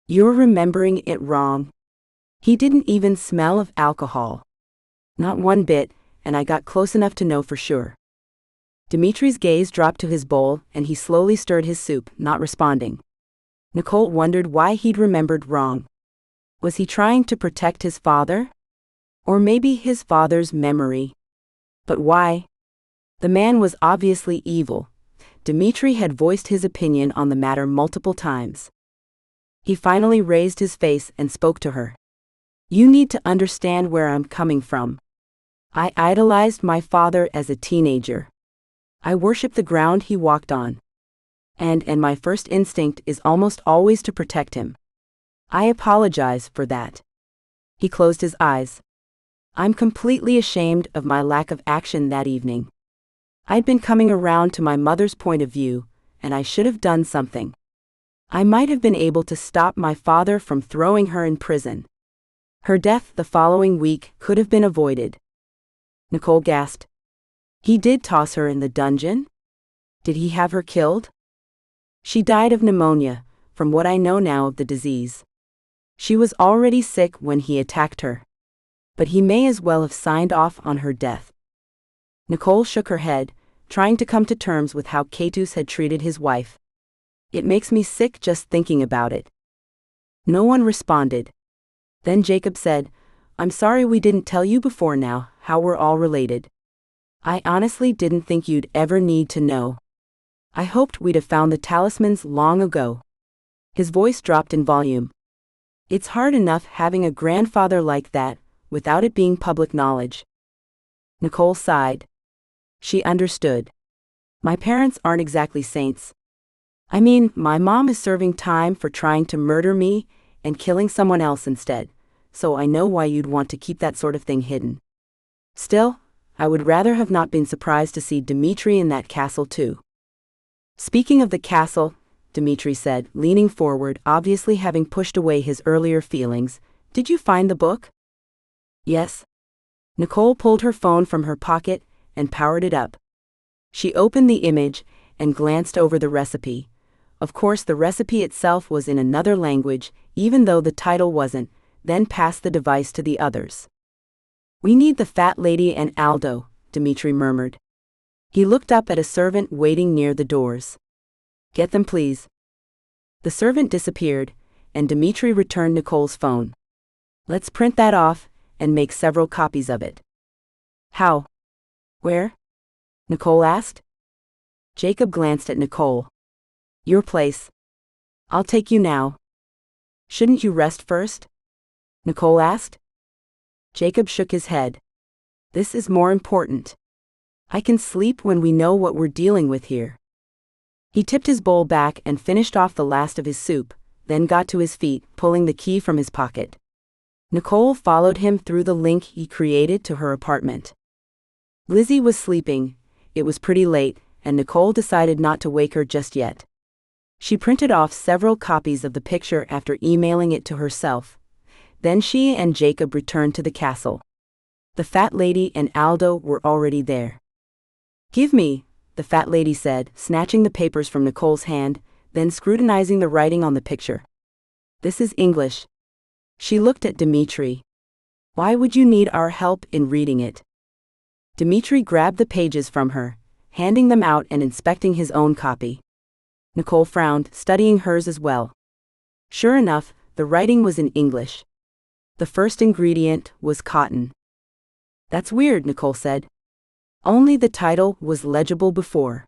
"You're remembering it wrong. He didn't even smell of alcohol. Not one bit, and I got close enough to know for sure." Dimitri's gaze dropped to his bowl, and he slowly stirred his soup, not responding. Nicole wondered why he'd remembered wrong. Was he trying to protect his father? Or maybe his father's memory? But why? The man was obviously evil. Dimitri had voiced his opinion on the matter multiple times. He finally raised his face and spoke to her. "You need to understand where I'm coming from. I idolized my father as a teenager. I worshiped the ground he walked on. And my first instinct is almost always to protect him. I apologize for that." He closed his eyes. "I'm completely ashamed of my lack of action that evening. I'd been coming around to my mother's point of view, and I should have done something. I might have been able to stop my father from throwing her in prison. Her death the following week could have been avoided." Nicole gasped. "He did toss her in the dungeon? Did he have her killed?" "She died of pneumonia, from what I know now of the disease. She was already sick when he attacked her. But he may as well have signed off on her death." Nicole shook her head, trying to come to terms with how Keitus had treated his wife. "It makes me sick just thinking about it." No one responded. Then Jacob said, "I'm sorry we didn't tell you before now how we're all related. I honestly didn't think you'd ever need to know. I hoped we'd have found the talismans long ago." His voice dropped in volume. "It's hard enough having a grandfather like that, without it being public knowledge." Nicole sighed. She understood. "My parents aren't exactly saints. I mean, my mom is serving time for trying to murder me and killing someone else instead, so I know why you'd want to keep that sort of thing hidden. Still, I would rather have not been surprised to see Dimitri in that castle too." "Speaking of the castle," Dimitri said, leaning forward, obviously having pushed away his earlier feelings, "did you find the book?" "Yes." Nicole pulled her phone from her pocket and powered it up. She opened the image and glanced over the recipe. Of course, the recipe itself was in another language, even though the title wasn't, then passed the device to the others. "We need the fat lady and Aldo," Dimitri murmured. He looked up at a servant waiting near the doors. "Get them, please." The servant disappeared, and Dmitri returned Nicole's phone. Let's print that off and make several copies of it. How? Where? Nicole asked. Jacob glanced at Nicole. Your place. I'll take you now. Shouldn't you rest first? Nicole asked. Jacob shook his head. This is more important. I can sleep when we know what we're dealing with here. He tipped his bowl back and finished off the last of his soup, then got to his feet, pulling the key from his pocket. Nicole followed him through the link he created to her apartment. Lizzie was sleeping. It was pretty late, and Nicole decided not to wake her just yet. She printed off several copies of the picture after emailing it to herself. Then she and Jacob returned to the castle. The fat lady and Aldo were already there. Give me, the fat lady said, snatching the papers from Nicole's hand, then scrutinizing the writing on the picture. This is English. She looked at Dmitri. Why would you need our help in reading it? Dmitri grabbed the pages from her, handing them out and inspecting his own copy. Nicole frowned, studying hers as well. Sure enough, the writing was in English. The first ingredient was cotton. That's weird, Nicole said. Only the title was legible before.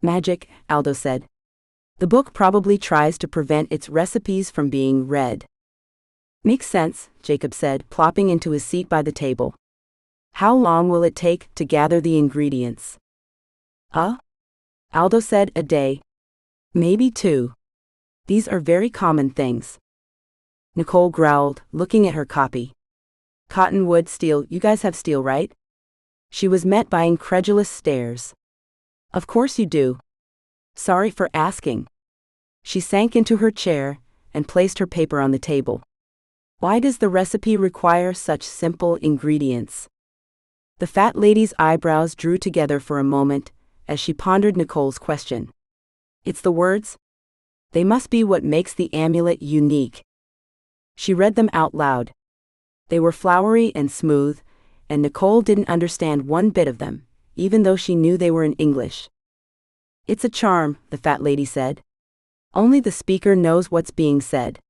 Magic, Aldo said. The book probably tries to prevent its recipes from being read. Makes sense, Jacob said, plopping into his seat by the table. How long will it take to gather the ingredients? Aldo said, a day. Maybe 2. These are very common things. Nicole growled, looking at her copy. Cotton, wood, steel, you guys have steel, right? She was met by incredulous stares. Of course you do. Sorry for asking. She sank into her chair and placed her paper on the table. Why does the recipe require such simple ingredients? The fat lady's eyebrows drew together for a moment as she pondered Nicole's question. It's the words. They must be what makes the amulet unique. She read them out loud. They were flowery and smooth, and Nicole didn't understand one bit of them, even though she knew they were in English. It's a charm, the fat lady said. Only the speaker knows what's being said.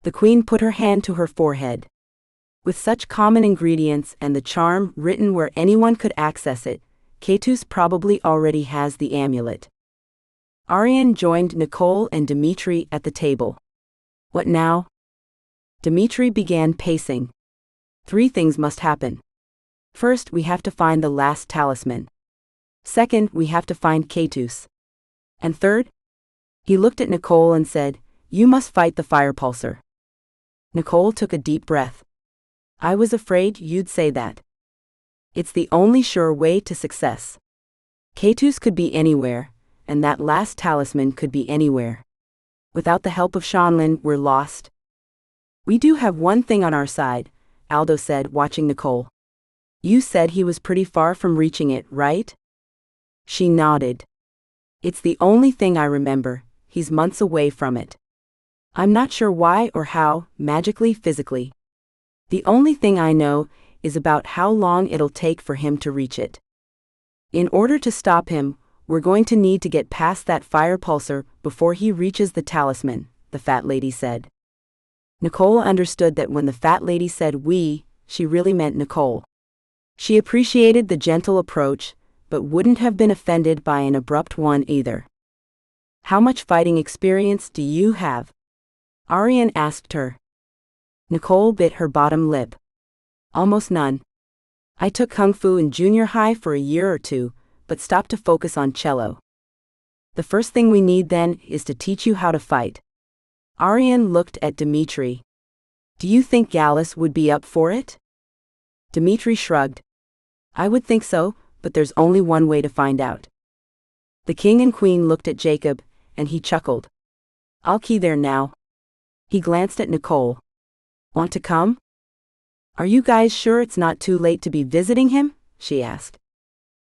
The queen put her hand to her forehead. With such common ingredients and the charm written where anyone could access it, Keitus probably already has the amulet. Arian joined Nicole and Dmitri at the table. What now? Dmitri began pacing. 3 things must happen. First, we have to find the last talisman. Second, we have to find Keitus. And third? He looked at Nicole and said, You must fight the fire pulsar. Nicole took a deep breath. I was afraid you'd say that. It's the only sure way to success. Keitus could be anywhere, and that last talisman could be anywhere. Without the help of Shanlin, we're lost. We do have one thing on our side, Aldo said, watching Nicole. You said he was pretty far from reaching it, right? She nodded. It's the only thing I remember. He's months away from it. I'm not sure why or how, magically, physically. The only thing I know is about how long it'll take for him to reach it. In order to stop him, we're going to need to get past that fire pulsar before he reaches the talisman, the fat lady said. Nicole understood that when the fat lady said we, she really meant Nicole. She appreciated the gentle approach, but wouldn't have been offended by an abrupt one either. How much fighting experience do you have? Arian asked her. Nicole bit her bottom lip. Almost none. I took kung fu in junior high for a year or 2, but stopped to focus on cello. The first thing we need then is to teach you how to fight. Arian looked at Dmitri. Do you think Gallus would be up for it? Dmitri shrugged. I would think so, but there's only one way to find out. The king and queen looked at Jacob, and he chuckled. I'll key there now. He glanced at Nicole. Want to come? Are you guys sure it's not too late to be visiting him? She asked.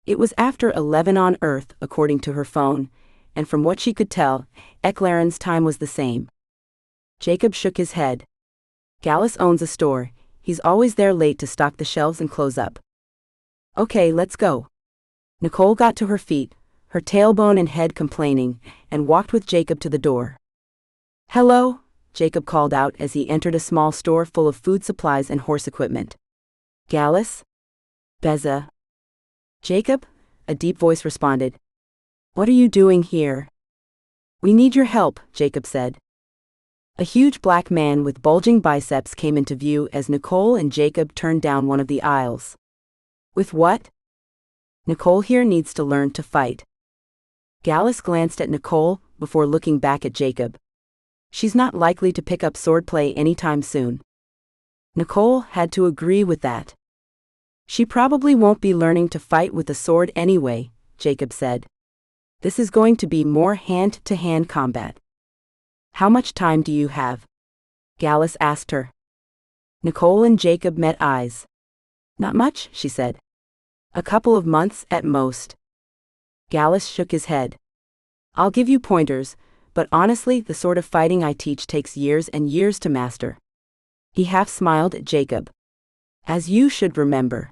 It was after 11 on Earth, according to her phone, and from what she could tell, Eclairen's time was the same. Jacob shook his head. Gallus owns a store. He's always there late to stock the shelves and close up. Okay, let's go. Nicole got to her feet, her tailbone and head complaining, and walked with Jacob to the door. Hello, Jacob called out as he entered a small store full of food supplies and horse equipment. Gallus? Beza? Jacob? A deep voice responded. What are you doing here? We need your help, Jacob said. A huge black man with bulging biceps came into view as Nicole and Jacob turned down one of the aisles. With what? Nicole here needs to learn to fight. Gallus glanced at Nicole before looking back at Jacob. She's not likely to pick up swordplay anytime soon. Nicole had to agree with that. She probably won't be learning to fight with a sword anyway, Jacob said. This is going to be more hand-to-hand combat. How much time do you have? Gallus asked her. Nicole and Jacob met eyes. Not much, she said. A couple of months at most. Gallus shook his head. I'll give you pointers, but honestly the sort of fighting I teach takes years and years to master. He half smiled at Jacob. As you should remember.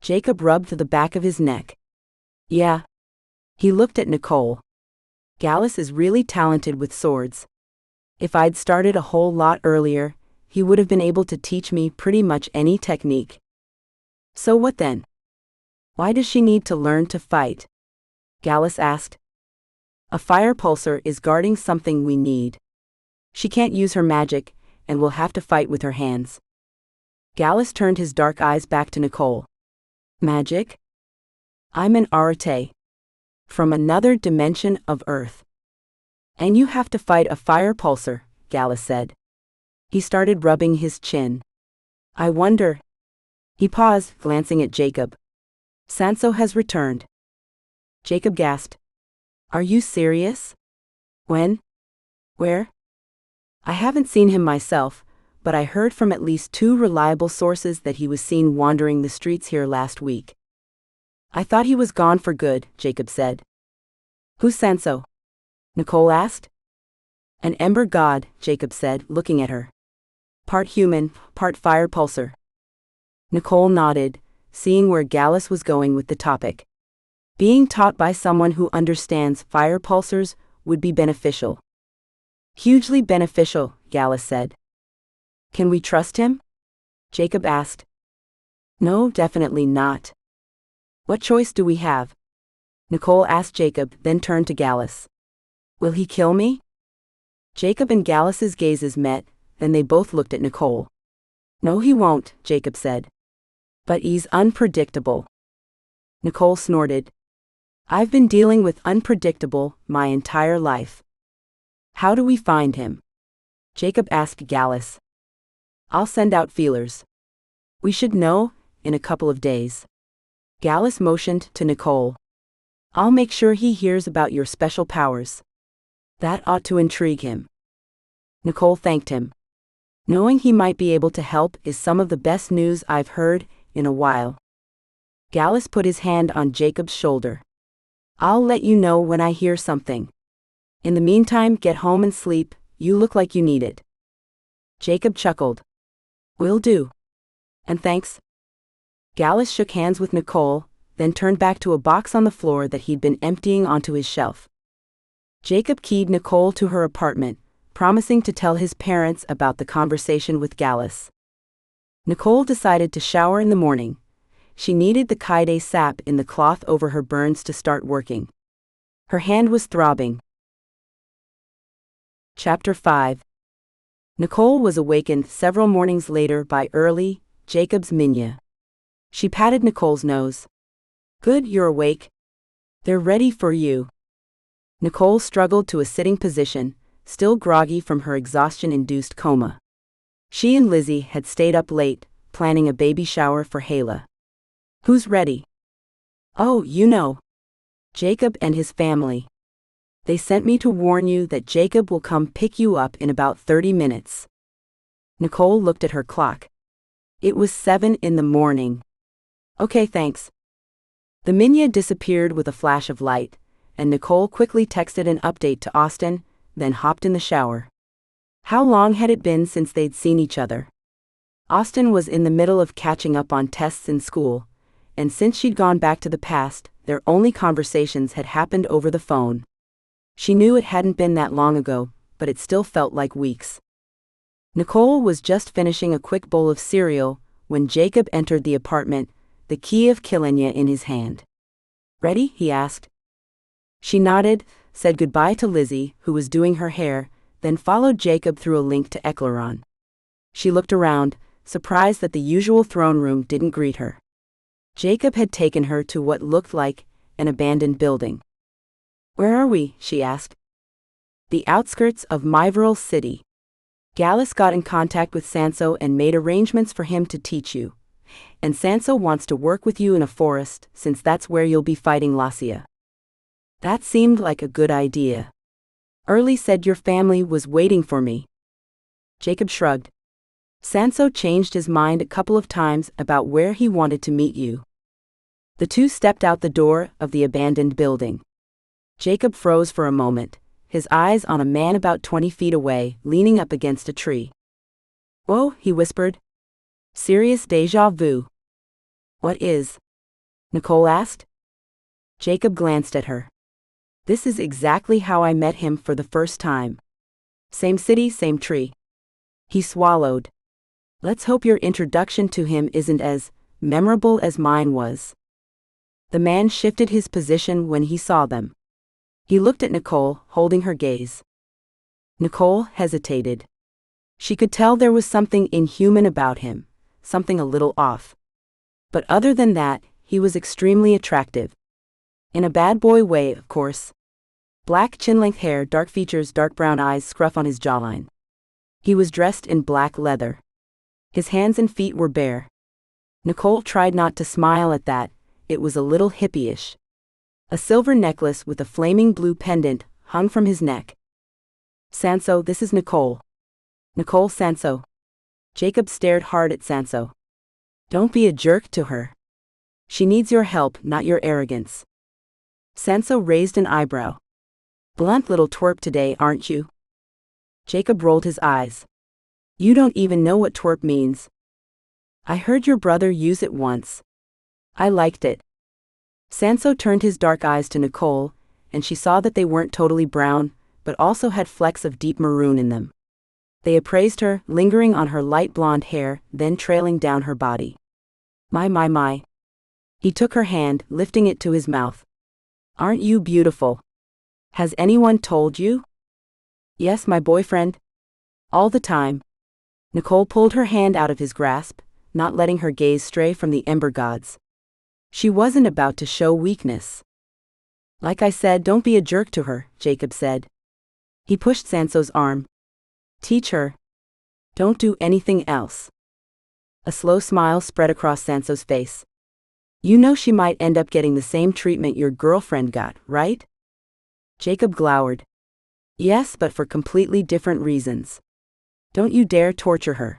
Jacob rubbed the back of his neck. Yeah. He looked at Nicole. Gallus is really talented with swords. If I'd started a whole lot earlier, he would have been able to teach me pretty much any technique. So what then? Why does she need to learn to fight? Gallus asked. A fire pulsar is guarding something we need. She can't use her magic, and will have to fight with her hands. Gallus turned his dark eyes back to Nicole. Magic? I'm an arete. From another dimension of Earth. And you have to fight a fire pulsar, Gallus said. He started rubbing his chin. I wonder. He paused, glancing at Jacob. Sanso has returned. Jacob gasped. Are you serious? When? Where? I haven't seen him myself, but I heard from at least 2 reliable sources that he was seen wandering the streets here last week. I thought he was gone for good, Jacob said. Who's Sanso? Nicole asked. An ember god, Jacob said, looking at her. Part human, part fire pulsar. Nicole nodded, seeing where Gallus was going with the topic. Being taught by someone who understands fire pulsars would be beneficial. Hugely beneficial, Gallus said. Can we trust him? Jacob asked. No, definitely not. What choice do we have? Nicole asked Jacob, then turned to Gallus. Will he kill me? Jacob and Gallus's gazes met, then they both looked at Nicole. No, he won't, Jacob said. But he's unpredictable. Nicole snorted. I've been dealing with unpredictable my entire life. How do we find him? Jacob asked Gallus. I'll send out feelers. We should know in a couple of days. Gallus motioned to Nicole. I'll make sure he hears about your special powers. That ought to intrigue him. Nicole thanked him. Knowing he might be able to help is some of the best news I've heard in a while. Gallus put his hand on Jacob's shoulder. I'll let you know when I hear something. In the meantime, get home and sleep, you look like you need it. Jacob chuckled. Will do. And thanks. Gallus shook hands with Nicole, then turned back to a box on the floor that he'd been emptying onto his shelf. Jacob keyed Nicole to her apartment, promising to tell his parents about the conversation with Gallus. Nicole decided to shower in the morning. She needed the Keitus sap in the cloth over her burns to start working. Her hand was throbbing. Chapter 5. Nicole was awakened several mornings later by early, Jacob's Minya. She patted Nicole's nose. Good, you're awake. They're ready for you. Nicole struggled to a sitting position, still groggy from her exhaustion-induced coma. She and Lizzie had stayed up late, planning a baby shower for Hayla. Who's ready? Oh, you know. Jacob and his family. They sent me to warn you that Jacob will come pick you up in about 30 minutes. Nicole looked at her clock. It was 7 in the morning. Okay, thanks. The Minya disappeared with a flash of light, and Nicole quickly texted an update to Austin, then hopped in the shower. How long had it been since they'd seen each other? Austin was in the middle of catching up on tests in school, and since she'd gone back to the past, their only conversations had happened over the phone. She knew it hadn't been that long ago, but it still felt like weeks. Nicole was just finishing a quick bowl of cereal when Jacob entered the apartment, the key of Kilenya in his hand. "Ready?" he asked. She nodded, said goodbye to Lizzie, who was doing her hair, then followed Jacob through a link to Eclaron. She looked around, surprised that the usual throne room didn't greet her. Jacob had taken her to what looked like an abandoned building. "Where are we?" she asked. "The outskirts of Myvril City. Gallus got in contact with Sanso and made arrangements for him to teach you. And Sanso wants to work with you in a forest, since that's where you'll be fighting Lassia." That seemed like a good idea. "Early said your family was waiting for me." Jacob shrugged. "Sanso changed his mind a couple of times about where he wanted to meet you." The two stepped out the door of the abandoned building. Jacob froze for a moment, his eyes on a man about 20 feet away, leaning up against a tree. "Whoa," he whispered. "Serious déjà vu." "What is?" Nicole asked. Jacob glanced at her. "This is exactly how I met him for the first time. Same city, same tree." He swallowed. "Let's hope your introduction to him isn't as memorable as mine was." The man shifted his position when he saw them. He looked at Nicole, holding her gaze. Nicole hesitated. She could tell there was something inhuman about him, something a little off. But other than that, he was extremely attractive. In a bad boy way, of course. Black chin-length hair, dark features, dark brown eyes, scruff on his jawline. He was dressed in black leather. His hands and feet were bare. Nicole tried not to smile at that, it was a little hippie-ish. A silver necklace with a flaming blue pendant hung from his neck. "Sanso, this is Nicole." "Nicole Sanso." Jacob stared hard at Sanso. "Don't be a jerk to her. She needs your help, not your arrogance." Sanso raised an eyebrow. "Blunt little twerp today, aren't you?" Jacob rolled his eyes. "You don't even know what twerp means." "I heard your brother use it once. I liked it." Sanso turned his dark eyes to Nicole, and she saw that they weren't totally brown, but also had flecks of deep maroon in them. They appraised her, lingering on her light blonde hair, then trailing down her body. My. He took her hand, lifting it to his mouth. "Aren't you beautiful? Has anyone told you?" "Yes, my boyfriend. All the time." Nicole pulled her hand out of his grasp, not letting her gaze stray from the ember gods. She wasn't about to show weakness. "Like I said, don't be a jerk to her," Jacob said. He pushed Sanso's arm. "Teach her. Don't do anything else." A slow smile spread across Sanso's face. "You know she might end up getting the same treatment your girlfriend got, right?" Jacob glowered. "Yes, but for completely different reasons. Don't you dare torture her."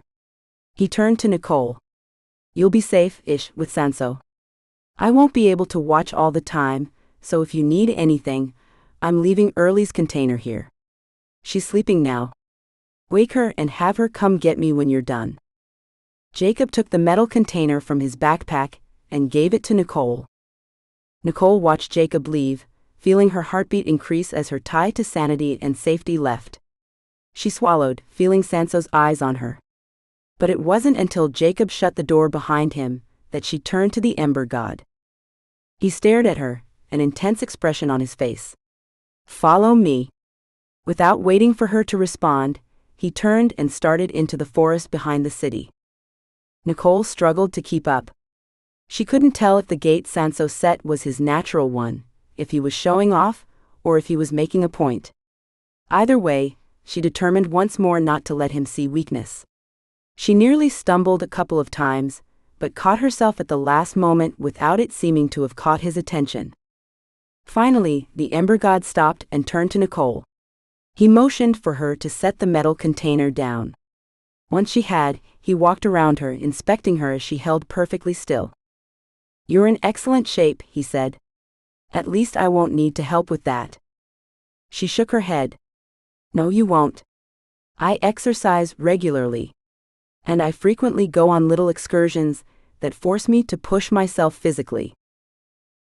He turned to Nicole. "You'll be safe-ish with Sanso. I won't be able to watch all the time, so if you need anything, I'm leaving Early's container here. She's sleeping now. Wake her and have her come get me when you're done." Jacob took the metal container from his backpack and gave it to Nicole. Nicole watched Jacob leave, feeling her heartbeat increase as her tie to sanity and safety left. She swallowed, feeling Sanso's eyes on her. But it wasn't until Jacob shut the door behind him that she turned to the Ember God. He stared at her, an intense expression on his face. "Follow me." Without waiting for her to respond, he turned and started into the forest behind the city. Nicole struggled to keep up. She couldn't tell if the gate Sanso set was his natural one, if he was showing off, or if he was making a point. Either way, she determined once more not to let him see weakness. She nearly stumbled a couple of times, but caught herself at the last moment without it seeming to have caught his attention. Finally, the Ember God stopped and turned to Nicole. He motioned for her to set the metal container down. Once she had, he walked around her, inspecting her as she held perfectly still. "You're in excellent shape," he said. "At least I won't need to help with that." She shook her head. "No, you won't. I exercise regularly. And I frequently go on little excursions that force me to push myself physically."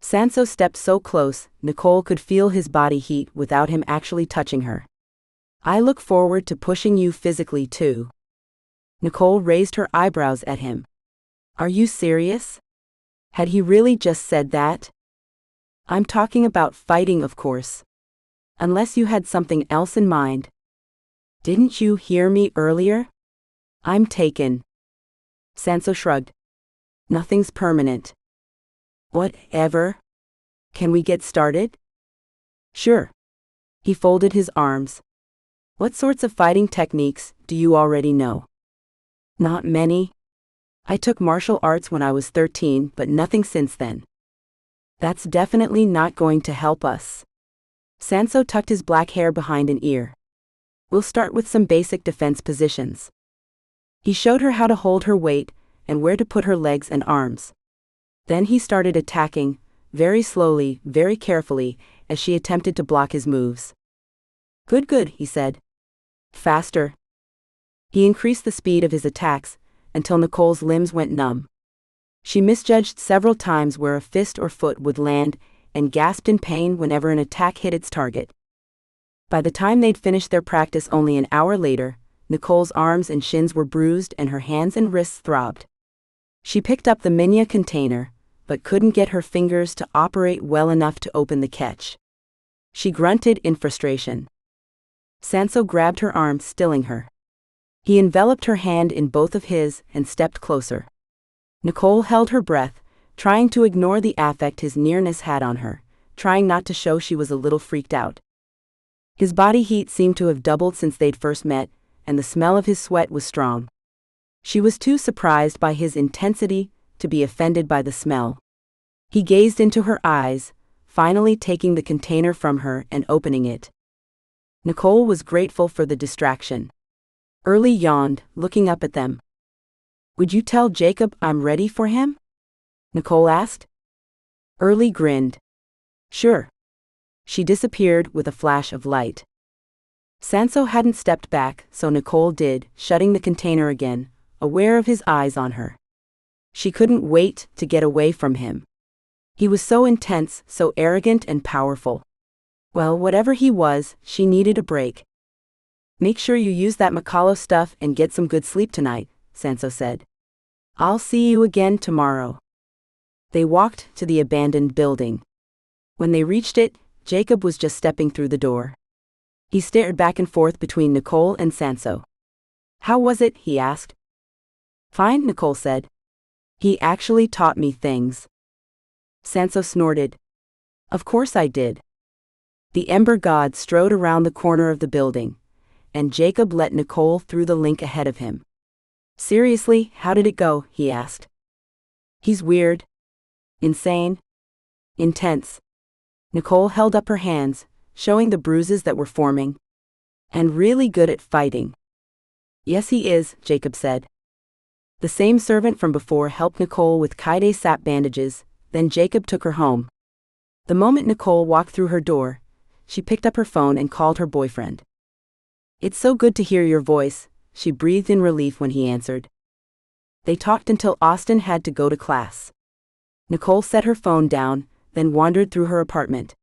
Sanso stepped so close, Nicole could feel his body heat without him actually touching her. "I look forward to pushing you physically too." Nicole raised her eyebrows at him. Are you serious? Had he really just said that? I'm talking about fighting, of course. Unless you had something else in mind. Didn't you hear me earlier? I'm taken. Sanso shrugged. Nothing's permanent. Whatever. Can we get started? Sure. He folded his arms. What sorts of fighting techniques do you already know? Not many. I took martial arts when I was 13, but nothing since then. That's definitely not going to help us. Sanso tucked his black hair behind an ear. We'll start with some basic defense positions. He showed her how to hold her weight and where to put her legs and arms. Then he started attacking, very slowly, very carefully, as she attempted to block his moves. Good, he said. Faster. He increased the speed of his attacks until Nicole's limbs went numb. She misjudged several times where a fist or foot would land and gasped in pain whenever an attack hit its target. By the time they'd finished their practice only an hour later, Nicole's arms and shins were bruised and her hands and wrists throbbed. She picked up the minya container, but couldn't get her fingers to operate well enough to open the catch. She grunted in frustration. Sanso grabbed her arm, stilling her. He enveloped her hand in both of his and stepped closer. Nicole held her breath, trying to ignore the affect his nearness had on her, trying not to show she was a little freaked out. His body heat seemed to have doubled since they'd first met, and the smell of his sweat was strong. She was too surprised by his intensity to be offended by the smell. He gazed into her eyes, finally taking the container from her and opening it. Nicole was grateful for the distraction. Early yawned, looking up at them. Would you tell Jacob I'm ready for him? Nicole asked. Early grinned. Sure. She disappeared with a flash of light. Sanso hadn't stepped back, so Nicole did, shutting the container again, aware of his eyes on her. She couldn't wait to get away from him. He was so intense, so arrogant and powerful. Well, whatever he was, she needed a break. Make sure you use that Macalo stuff and get some good sleep tonight, Sanso said. I'll see you again tomorrow. They walked to the abandoned building. When they reached it, Jacob was just stepping through the door. He stared back and forth between Nicole and Sanso. How was it? He asked. Fine, Nicole said. He actually taught me things. Sanso snorted. Of course I did. The Ember God strode around the corner of the building, and Jacob let Nicole through the link ahead of him. Seriously, how did it go? He asked. He's weird. Insane. Intense. Nicole held up her hands, showing the bruises that were forming. And really good at fighting. Yes, he is, Jacob said. The same servant from before helped Nicole with Keitus sap bandages, then Jacob took her home. The moment Nicole walked through her door, she picked up her phone and called her boyfriend. It's so good to hear your voice, she breathed in relief when he answered. They talked until Austin had to go to class. Nicole set her phone down, then wandered through her apartment.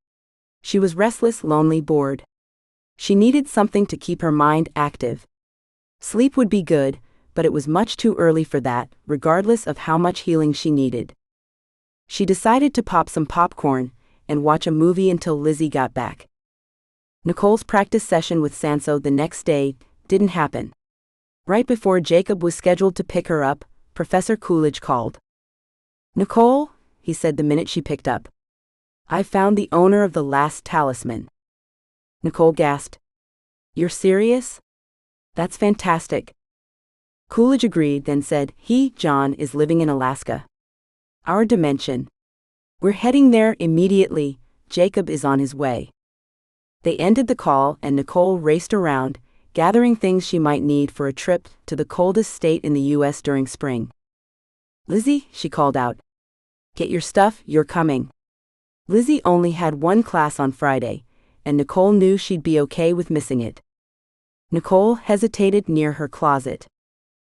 She was restless, lonely, bored. She needed something to keep her mind active. Sleep would be good, but it was much too early for that, regardless of how much healing she needed. She decided to pop some popcorn and watch a movie until Lizzie got back. Nicole's practice session with Sanso the next day didn't happen. Right before Jacob was scheduled to pick her up, Professor Coolidge called. Nicole, he said the minute she picked up. I found the owner of the last talisman. Nicole gasped. You're serious? That's fantastic. Coolidge agreed, then said, John, is living in Alaska. Our dimension. We're heading there immediately, Jacob is on his way. They ended the call and Nicole raced around, gathering things she might need for a trip to the coldest state in the U.S. during spring. Lizzie, she called out. Get your stuff, you're coming. Lizzie only had one class on Friday, and Nicole knew she'd be okay with missing it. Nicole hesitated near her closet.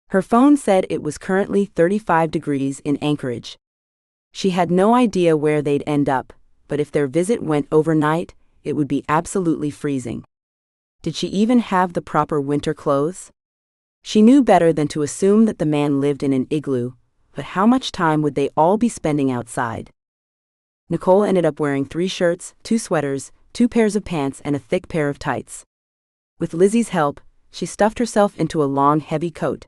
Her phone said it was currently 35 degrees in Anchorage. She had no idea where they'd end up, but if their visit went overnight, it would be absolutely freezing. Did she even have the proper winter clothes? She knew better than to assume that the man lived in an igloo, but how much time would they all be spending outside? Nicole ended up wearing 3 shirts, 2 sweaters, 2 pairs of pants, and a thick pair of tights. With Lizzie's help, she stuffed herself into a long, heavy coat.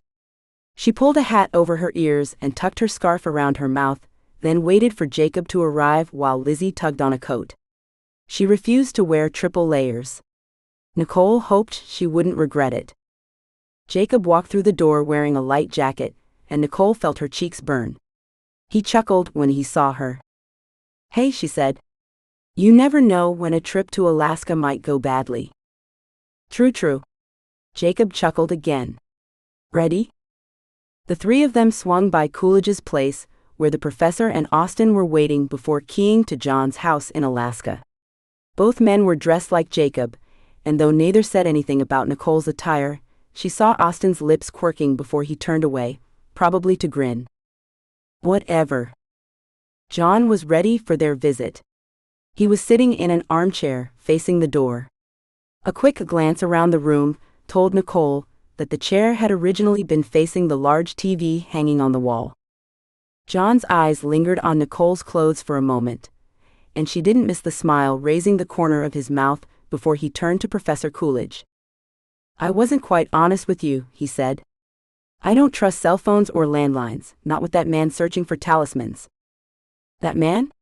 She pulled a hat over her ears and tucked her scarf around her mouth, then waited for Jacob to arrive while Lizzie tugged on a coat. She refused to wear triple layers. Nicole hoped she wouldn't regret it. Jacob walked through the door wearing a light jacket, and Nicole felt her cheeks burn. He chuckled when he saw her. "Hey," she said. "You never know when a trip to Alaska might go badly." True. Jacob chuckled again. "Ready?" The 3 of them swung by Coolidge's place, where the professor and Austin were waiting before keying to John's house in Alaska. Both men were dressed like Jacob, and though neither said anything about Nicole's attire, she saw Austin's lips quirking before he turned away, probably to grin. Whatever. John was ready for their visit. He was sitting in an armchair, facing the door. A quick glance around the room told Nicole that the chair had originally been facing the large TV hanging on the wall. John's eyes lingered on Nicole's clothes for a moment, and she didn't miss the smile raising the corner of his mouth before he turned to Professor Coolidge. "I wasn't quite honest with you," he said. "I don't trust cell phones or landlines, not with that man searching for talismans." "That man?"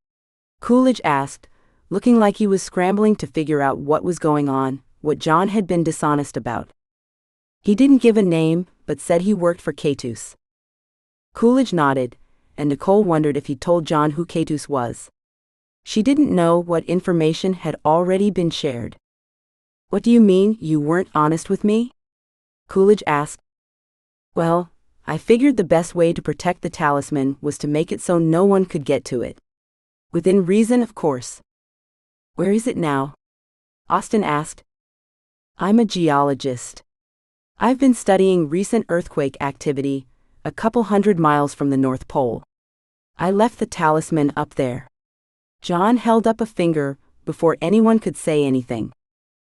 Coolidge asked, looking like he was scrambling to figure out what was going on, what John had been dishonest about. "He didn't give a name, but said he worked for Keitus." Coolidge nodded, and Nicole wondered if he'd told John who Keitus was. She didn't know what information had already been shared. "What do you mean, you weren't honest with me?" Coolidge asked. "Well, I figured the best way to protect the talisman was to make it so no one could get to it. Within reason, of course." "Where is it now?" Austin asked. "I'm a geologist. I've been studying recent earthquake activity, a couple 100 miles from the North Pole. I left the talisman up there." John held up a finger before anyone could say anything.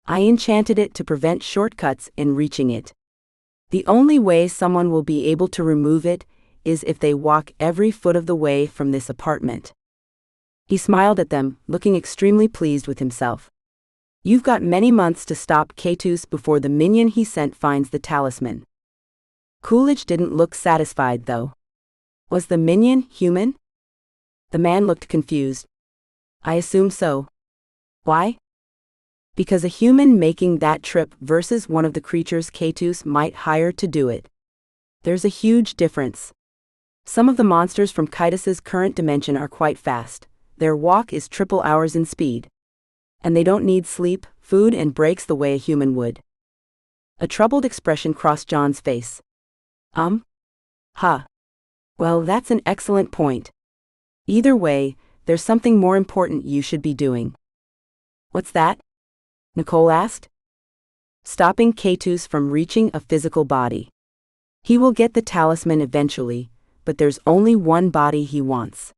"I enchanted it to prevent shortcuts in reaching it. The only way someone will be able to remove it is if they walk every foot of the way from this apartment." He smiled at them, looking extremely pleased with himself. "You've got many months to stop Keitus before the minion he sent finds the talisman." Coolidge didn't look satisfied, though. "Was the minion human?" The man looked confused. "I assume so." "Why?" "Because a human making that trip versus one of the creatures Keitus might hire to do it. There's a huge difference. Some of the monsters from Keitus's current dimension are quite fast. Their walk is triple hours in speed. And they don't need sleep, food, and breaks the way a human would." A troubled expression crossed John's face. Huh. Well, that's an excellent point. Either way, there's something more important you should be doing." "What's that?" Nicole asked. "Stopping Keitus from reaching a physical body. He will get the talisman eventually, but there's only one body he wants.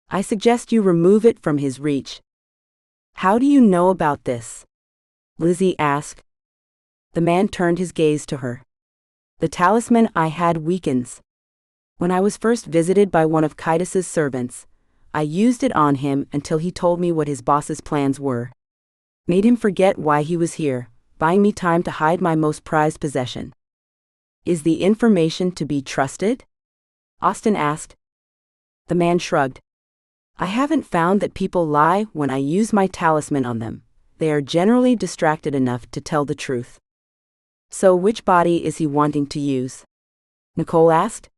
I suggest you remove it from his reach." "How do you know about this?" Lizzie asked. The man turned his gaze to her. "The talisman I had weakens. When I was first visited by one of Keitus's servants, I used it on him until he told me what his boss's plans were. Made him forget why he was here, buying me time to hide my most prized possession." "Is the information to be trusted?" Austin asked. The man shrugged. "I haven't found that people lie when I use my talisman on them. They are generally distracted enough to tell the truth." "So which body is he wanting to use?" Nicole asked.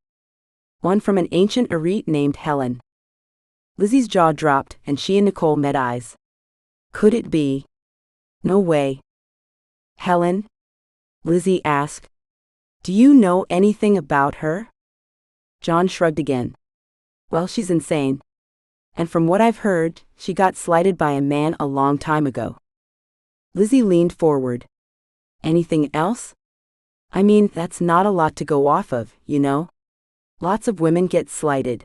"One from an ancient Arete named Helen." Lizzie's jaw dropped and she and Nicole met eyes. "Could it be?" "No way." "Helen?" Lizzie asked. "Do you know anything about her?" John shrugged again. "Well, she's insane. And from what I've heard, she got slighted by a man a long time ago." Lizzie leaned forward. "Anything else?" "I mean, that's not a lot to go off of, you know. Lots of women get slighted."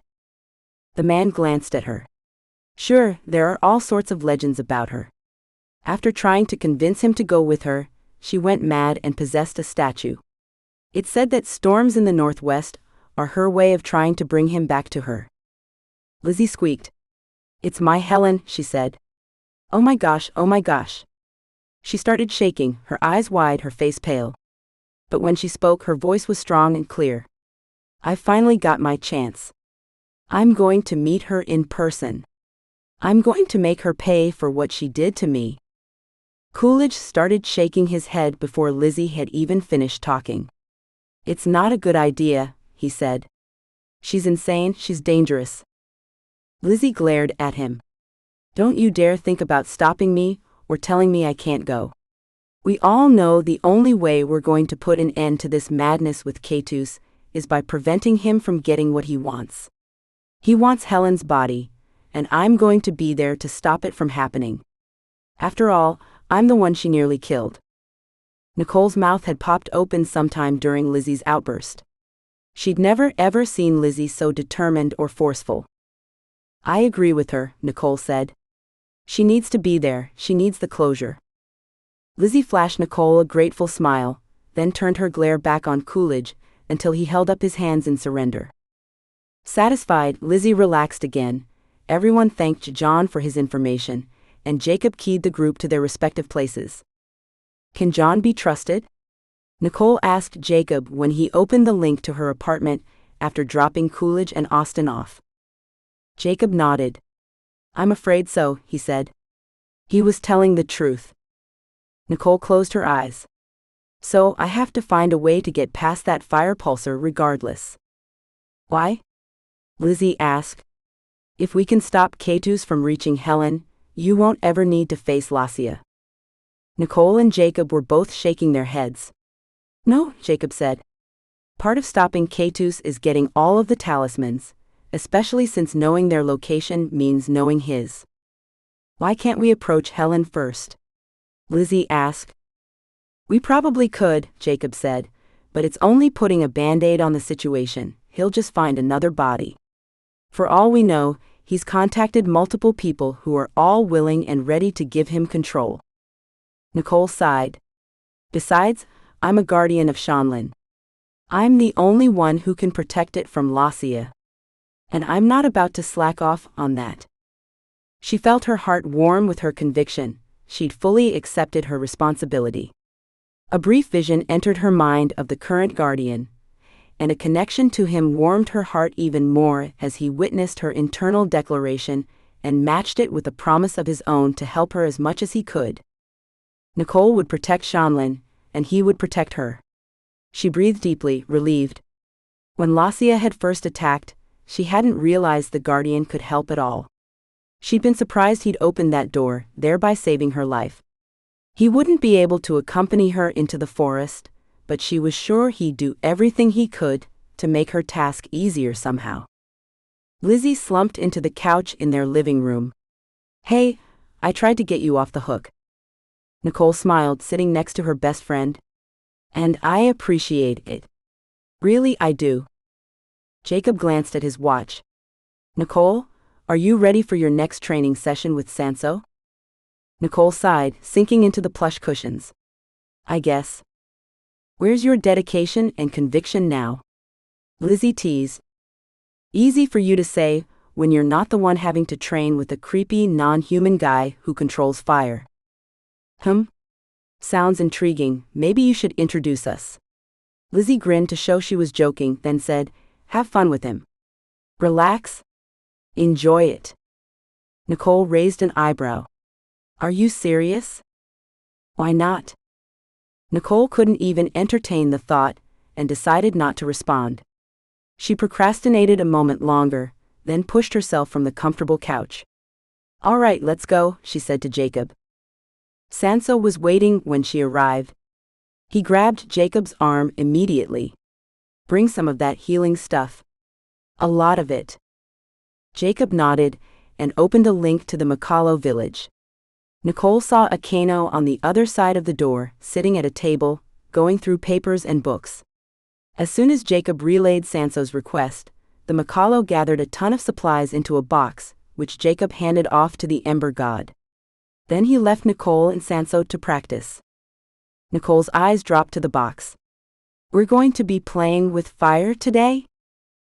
The man glanced at her. "Sure, there are all sorts of legends about her. After trying to convince him to go with her, she went mad and possessed a statue." It said that storms in the northwest are her way of trying to bring him back to her. Lizzie squeaked. "It's my Helen," she said. "Oh my gosh, oh my gosh." She started shaking, her eyes wide, her face pale. But when she spoke, her voice was strong and clear. "I finally got my chance. I'm going to meet her in person. I'm going to make her pay for what she did to me." Coolidge started shaking his head before Lizzie had even finished talking. "It's not a good idea," he said. "She's insane, she's dangerous." Lizzie glared at him. "Don't you dare think about stopping me or telling me I can't go. We all know the only way we're going to put an end to this madness with Keitus is by preventing him from getting what he wants. He wants Helen's body, and I'm going to be there to stop it from happening. After all, I'm the one she nearly killed." Nicole's mouth had popped open sometime during Lizzie's outburst. She'd never ever seen Lizzie so determined or forceful. "I agree with her," Nicole said. "She needs to be there, she needs the closure." Lizzie flashed Nicole a grateful smile, then turned her glare back on Coolidge until he held up his hands in surrender. Satisfied, Lizzie relaxed again. Everyone thanked John for his information, and Jacob keyed the group to their respective places. "Can John be trusted?" Nicole asked Jacob when he opened the link to her apartment after dropping Coolidge and Austin off. Jacob nodded. "I'm afraid so," he said. He was telling the truth. Nicole closed her eyes. "So I have to find a way to get past that fire pulsar regardless." "Why?" Lizzie asked. "If we can stop Keitus from reaching Helen, you won't ever need to face Lassia." Nicole and Jacob were both shaking their heads. "No," Jacob said. "Part of stopping Keitus is getting all of the talismans, especially since knowing their location means knowing his." "Why can't we approach Helen first?" Lizzie asked. "We probably could," Jacob said, "but it's only putting a band-aid on the situation. He'll just find another body. For all we know, he's contacted multiple people who are all willing and ready to give him control." Nicole sighed. "Besides, I'm a guardian of Shanlin. I'm the only one who can protect it from Lassia. And I'm not about to slack off on that." She felt her heart warm with her conviction. She'd fully accepted her responsibility. A brief vision entered her mind of the current guardian, and a connection to him warmed her heart even more as he witnessed her internal declaration and matched it with a promise of his own to help her as much as he could. Nicole would protect Shanlin, and he would protect her. She breathed deeply, relieved. When Lassia had first attacked, she hadn't realized the guardian could help at all. She'd been surprised he'd opened that door, thereby saving her life. He wouldn't be able to accompany her into the forest, but she was sure he'd do everything he could to make her task easier somehow. Lizzie slumped into the couch in their living room. "Hey, I tried to get you off the hook." Nicole smiled, sitting next to her best friend. "And I appreciate it. Really, I do." Jacob glanced at his watch. "Nicole, are you ready for your next training session with Sanso?" Nicole sighed, sinking into the plush cushions. "I guess." "Where's your dedication and conviction now?" Lizzie teased. "Easy for you to say when you're not the one having to train with a creepy, non-human guy who controls fire." Sounds intriguing. Maybe you should introduce us." Lizzie grinned to show she was joking, then said, "Have fun with him. Relax. Enjoy it." Nicole raised an eyebrow. "Are you serious?" "Why not?" Nicole couldn't even entertain the thought and decided not to respond. She procrastinated a moment longer, then pushed herself from the comfortable couch. "All right, let's go," she said to Jacob. Sanso was waiting when she arrived. He grabbed Jacob's arm immediately. "Bring some of that healing stuff." "A lot of it." Jacob nodded and opened a link to the Makalo village. Nicole saw Akano on the other side of the door, sitting at a table, going through papers and books. As soon as Jacob relayed Sanso's request, the Makalo gathered a ton of supplies into a box, which Jacob handed off to the Ember God. Then he left Nicole and Sanso to practice. Nicole's eyes dropped to the box. We're going to be playing with fire today?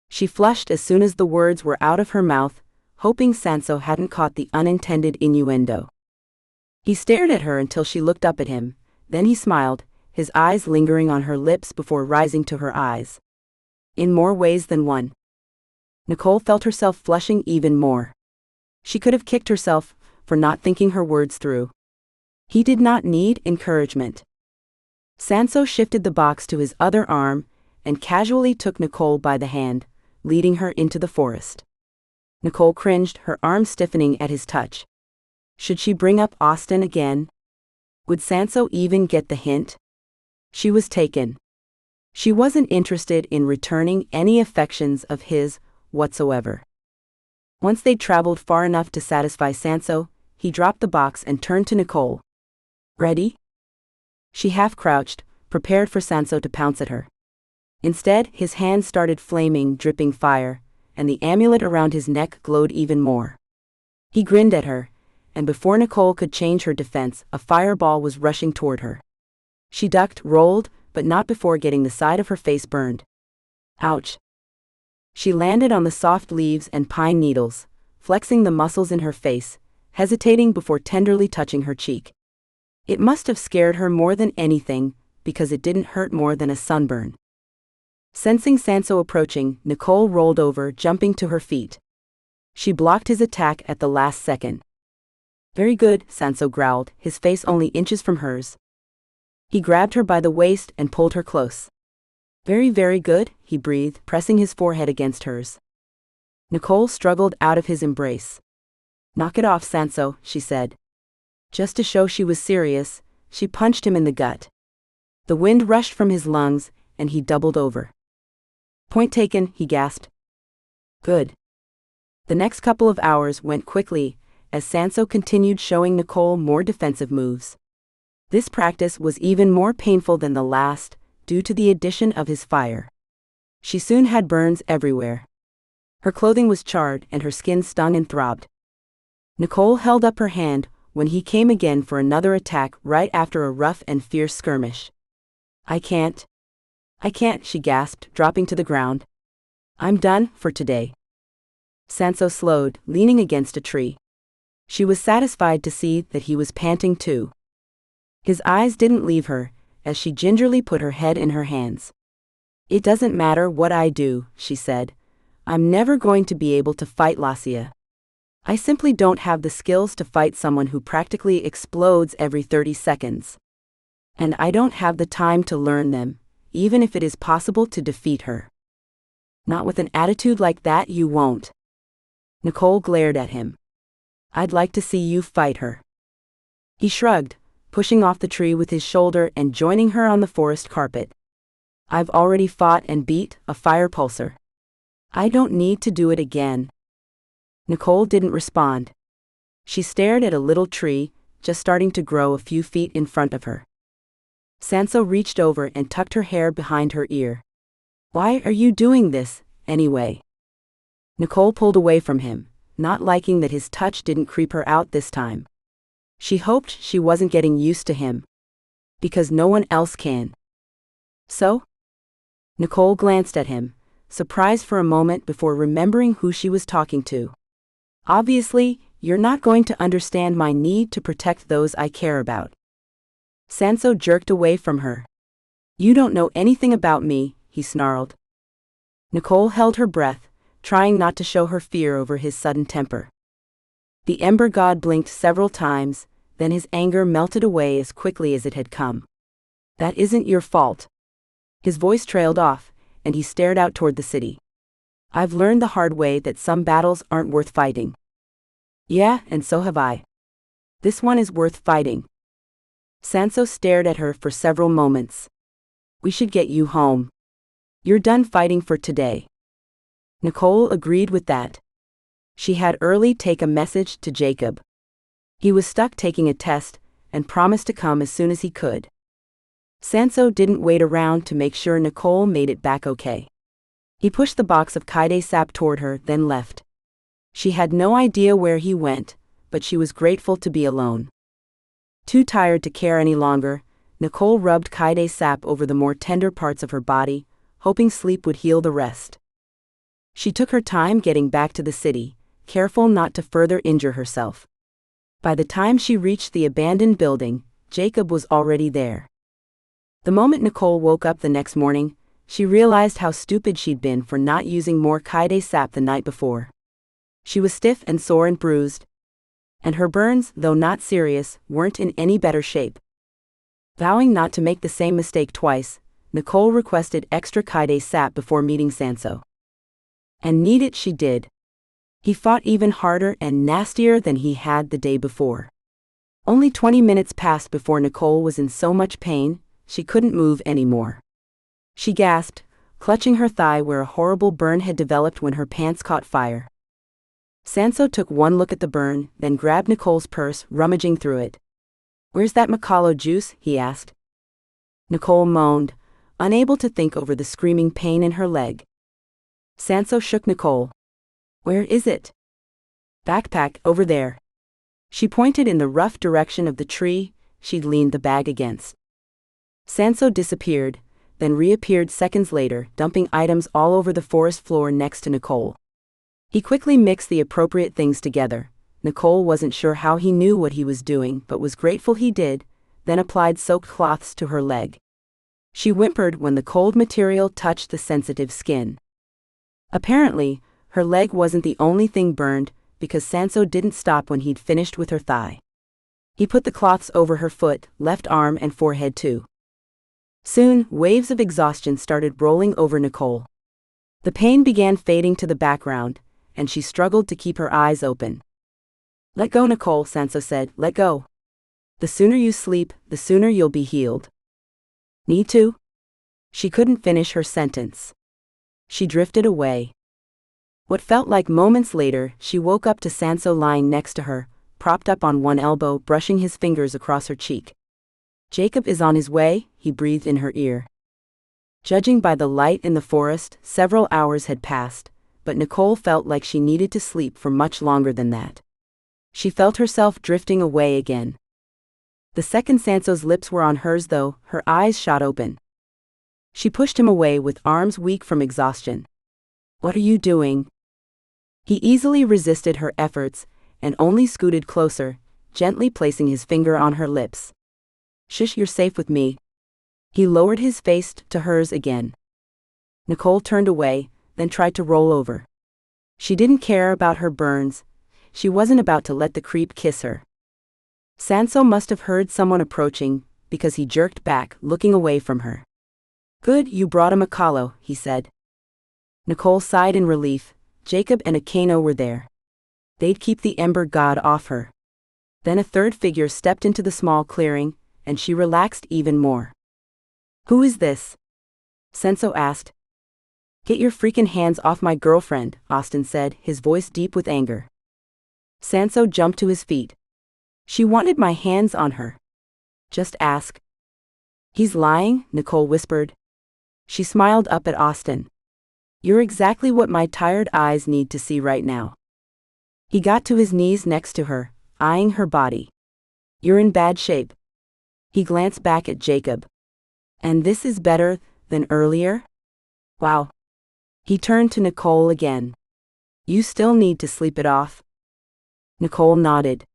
She flushed as soon as the words were out of her mouth, hoping Sanso hadn't caught the unintended innuendo. He stared at her until she looked up at him, then he smiled, his eyes lingering on her lips before rising to her eyes. In more ways than one. Nicole felt herself flushing even more. She could have kicked herself for not thinking her words through. He did not need encouragement. Sanso shifted the box to his other arm and casually took Nicole by the hand, leading her into the forest. Nicole cringed, her arm stiffening at his touch. Should she bring up Austin again? Would Sanso even get the hint? She was taken. She wasn't interested in returning any affections of his whatsoever. Once they'd traveled far enough to satisfy Sanso, he dropped the box and turned to Nicole. Ready? She half-crouched, prepared for Sanso to pounce at her. Instead, his hands started flaming, dripping fire, and the amulet around his neck glowed even more. He grinned at her, and before Nicole could change her defense, a fireball was rushing toward her. She ducked, rolled, but not before getting the side of her face burned. Ouch. She landed on the soft leaves and pine needles, flexing the muscles in her face, hesitating before tenderly touching her cheek. It must have scared her more than anything, because it didn't hurt more than a sunburn. Sensing Sanso approaching, Nicole rolled over, jumping to her feet. She blocked his attack at the last second. Very good, Sanso growled, his face only inches from hers. He grabbed her by the waist and pulled her close. Very, very good, he breathed, pressing his forehead against hers. Nicole struggled out of his embrace. Knock it off, Sanso, she said. Just to show she was serious, she punched him in the gut. The wind rushed from his lungs, and he doubled over. Point taken, he gasped. Good. The next couple of hours went quickly, as Sanso continued showing Nicole more defensive moves. This practice was even more painful than the last, due to the addition of his fire. She soon had burns everywhere. Her clothing was charred and her skin stung and throbbed. Nicole held up her hand when he came again for another attack right after a rough and fierce skirmish. I can't, she gasped, dropping to the ground. I'm done for today. Sanso slowed, leaning against a tree. She was satisfied to see that he was panting too. His eyes didn't leave her, as she gingerly put her head in her hands. It doesn't matter what I do, she said. I'm never going to be able to fight Lassia. I simply don't have the skills to fight someone who practically explodes every 30 seconds. And I don't have the time to learn them, even if it is possible to defeat her. Not with an attitude like that, you won't. Nicole glared at him. I'd like to see you fight her. He shrugged, pushing off the tree with his shoulder and joining her on the forest carpet. I've already fought and beat a fire pulsar. I don't need to do it again. Nicole didn't respond. She stared at a little tree, just starting to grow a few feet in front of her. Sanso reached over and tucked her hair behind her ear. Why are you doing this, anyway? Nicole pulled away from him, not liking that his touch didn't creep her out this time. She hoped she wasn't getting used to him. Because no one else can. So? Nicole glanced at him, surprised for a moment before remembering who she was talking to. Obviously, you're not going to understand my need to protect those I care about. Sanso jerked away from her. You don't know anything about me, he snarled. Nicole held her breath, trying not to show her fear over his sudden temper. The Ember God blinked several times, then his anger melted away as quickly as it had come. That isn't your fault. His voice trailed off, and he stared out toward the city. I've learned the hard way that some battles aren't worth fighting. Yeah, and so have I. This one is worth fighting. Sanso stared at her for several moments. We should get you home. You're done fighting for today. Nicole agreed with that. She had Early take a message to Jacob. He was stuck taking a test, and promised to come as soon as he could. Sanso didn't wait around to make sure Nicole made it back okay. He pushed the box of Keitus sap toward her, then left. She had no idea where he went, but she was grateful to be alone. Too tired to care any longer, Nicole rubbed Keitus sap over the more tender parts of her body, hoping sleep would heal the rest. She took her time getting back to the city, careful not to further injure herself. By the time she reached the abandoned building, Jacob was already there. The moment Nicole woke up the next morning, she realized how stupid she'd been for not using more Keitus sap the night before. She was stiff and sore and bruised, and her burns, though not serious, weren't in any better shape. Vowing not to make the same mistake twice, Nicole requested extra Keitus sap before meeting Sanso. And need it she did. He fought even harder and nastier than he had the day before. Only 20 minutes passed before Nicole was in so much pain, she couldn't move anymore. She gasped, clutching her thigh where a horrible burn had developed when her pants caught fire. Sanso took one look at the burn, then grabbed Nicole's purse, rummaging through it. "Where's that Macalo juice?" he asked. Nicole moaned, unable to think over the screaming pain in her leg. Sanso shook Nicole. "Where is it?" "Backpack, over there." She pointed in the rough direction of the tree she'd leaned the bag against. Sanso disappeared, then reappeared seconds later, dumping items all over the forest floor next to Nicole. He quickly mixed the appropriate things together. Nicole wasn't sure how he knew what he was doing but was grateful he did, then applied soaked cloths to her leg. She whimpered when the cold material touched the sensitive skin. Apparently, her leg wasn't the only thing burned, because Sanso didn't stop when he'd finished with her thigh. He put the cloths over her foot, left arm and forehead too. Soon, waves of exhaustion started rolling over Nicole. The pain began fading to the background, and she struggled to keep her eyes open. "Let go, Nicole," Sanso said, "let go. The sooner you sleep, the sooner you'll be healed." "Need to?" She couldn't finish her sentence. She drifted away. What felt like moments later, she woke up to Sanso lying next to her, propped up on one elbow, brushing his fingers across her cheek. "Jacob is on his way," he breathed in her ear. Judging by the light in the forest, several hours had passed, but Nicole felt like she needed to sleep for much longer than that. She felt herself drifting away again. The second Sanso's lips were on hers though, her eyes shot open. She pushed him away with arms weak from exhaustion. "What are you doing?" He easily resisted her efforts, and only scooted closer, gently placing his finger on her lips. "Shush, you're safe with me." He lowered his face to hers again. Nicole turned away, then tried to roll over. She didn't care about her burns. She wasn't about to let the creep kiss her. Sanso must have heard someone approaching, because he jerked back, looking away from her. "Good, you brought a Macalo," he said. Nicole sighed in relief. Jacob and Akeno were there. They'd keep the Ember God off her. Then a third figure stepped into the small clearing, and she relaxed even more. "Who is this?" Sanso asked. "Get your freaking hands off my girlfriend," Austin said, his voice deep with anger. Sanso jumped to his feet. "She wanted my hands on her. Just ask." "He's lying," Nicole whispered. She smiled up at Austin. "You're exactly what my tired eyes need to see right now." He got to his knees next to her, eyeing her body. "You're in bad shape." He glanced back at Jacob. "And this is better than earlier?" "Wow." He turned to Nicole again. "You still need to sleep it off?" Nicole nodded.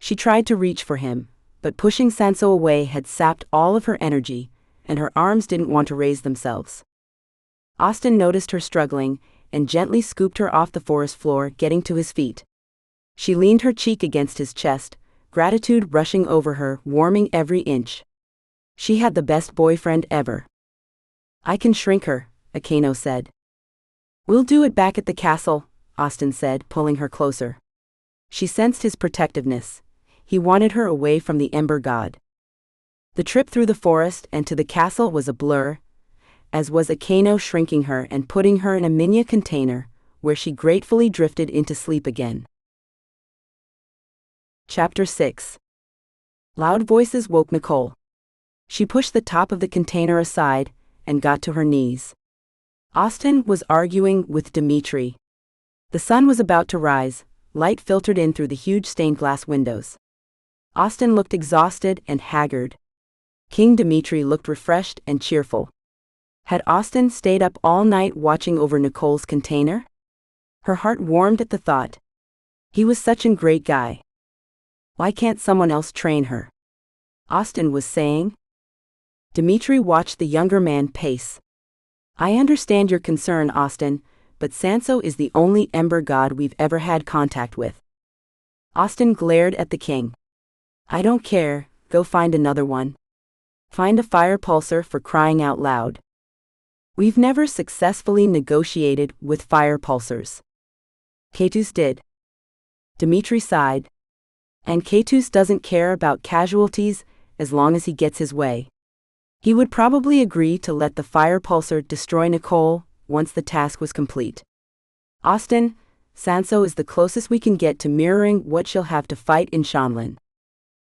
She tried to reach for him, but pushing Sanso away had sapped all of her energy, and her arms didn't want to raise themselves. Austin noticed her struggling, and gently scooped her off the forest floor, getting to his feet. She leaned her cheek against his chest, gratitude rushing over her, warming every inch. She had the best boyfriend ever. "I can shrink her," Akeno said. "We'll do it back at the castle," Austin said, pulling her closer. She sensed his protectiveness. He wanted her away from the Ember God. The trip through the forest and to the castle was a blur, as was Akeno shrinking her and putting her in a minya container, where she gratefully drifted into sleep again. Chapter 6. Loud voices woke Nicole. She pushed the top of the container aside and got to her knees. Austin was arguing with Dimitri. The sun was about to rise, light filtered in through the huge stained glass windows. Austin looked exhausted and haggard. King Dmitri looked refreshed and cheerful. Had Austin stayed up all night watching over Nicole's container? Her heart warmed at the thought. He was such a great guy. Why can't someone else train her? Austin was saying. Dmitri watched the younger man pace. I understand your concern, Austin, but Sanso is the only ember god we've ever had contact with. Austin glared at the king. I don't care, go find another one. Find a fire pulsar, for crying out loud. We've never successfully negotiated with fire pulsars. Keitus did. Dmitri sighed. And Keitus doesn't care about casualties as long as he gets his way. He would probably agree to let the fire pulsar destroy Nicole once the task was complete. Austin, Sanso is the closest we can get to mirroring what she'll have to fight in Shanlin.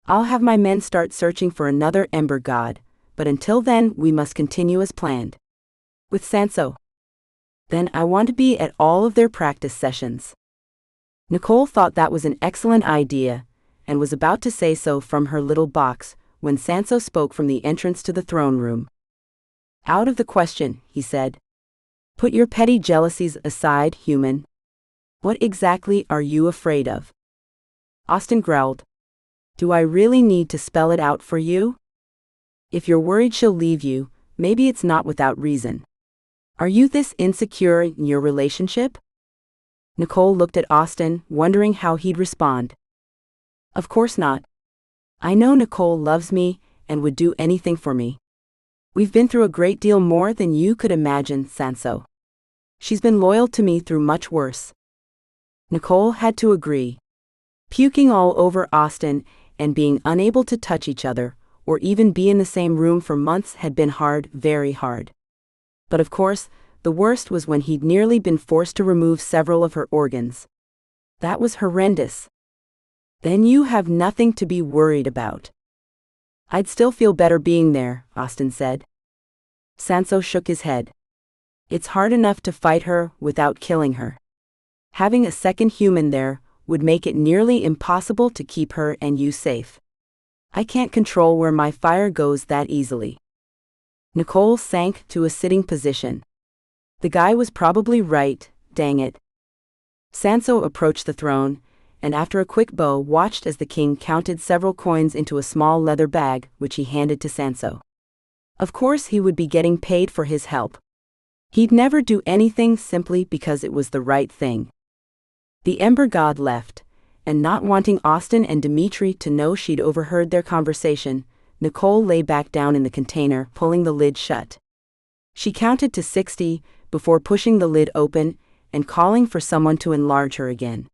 I'll have my men start searching for another ember god, but until then we must continue as planned. With Sanso. Then I want to be at all of their practice sessions. Nicole thought that was an excellent idea, and was about to say so from her little box, when Sanso spoke from the entrance to the throne room. Out of the question, he said. Put your petty jealousies aside, human. What exactly are you afraid of? Austin growled. Do I really need to spell it out for you? If you're worried she'll leave you, maybe it's not without reason. Are you this insecure in your relationship? Nicole looked at Austin, wondering how he'd respond. Of course not. I know Nicole loves me and would do anything for me. We've been through a great deal more than you could imagine, Sanso. She's been loyal to me through much worse. Nicole had to agree. Puking all over Austin and being unable to touch each other, or even be in the same room for months had been hard, very hard. But of course, the worst was when he'd nearly been forced to remove several of her organs. That was horrendous. Then you have nothing to be worried about. I'd still feel better being there, Austin said. Sanso shook his head. It's hard enough to fight her without killing her. Having a second human there would make it nearly impossible to keep her and you safe. I can't control where my fire goes that easily. Nicole sank to a sitting position. The guy was probably right, dang it. Sanso approached the throne, and after a quick bow watched as the king counted several coins into a small leather bag, which he handed to Sanso. Of course he would be getting paid for his help. He'd never do anything simply because it was the right thing. The Ember God left, and not wanting Austin and Dmitri to know she'd overheard their conversation, Nicole lay back down in the container, pulling the lid shut. She counted to 60 before pushing the lid open and calling for someone to enlarge her again.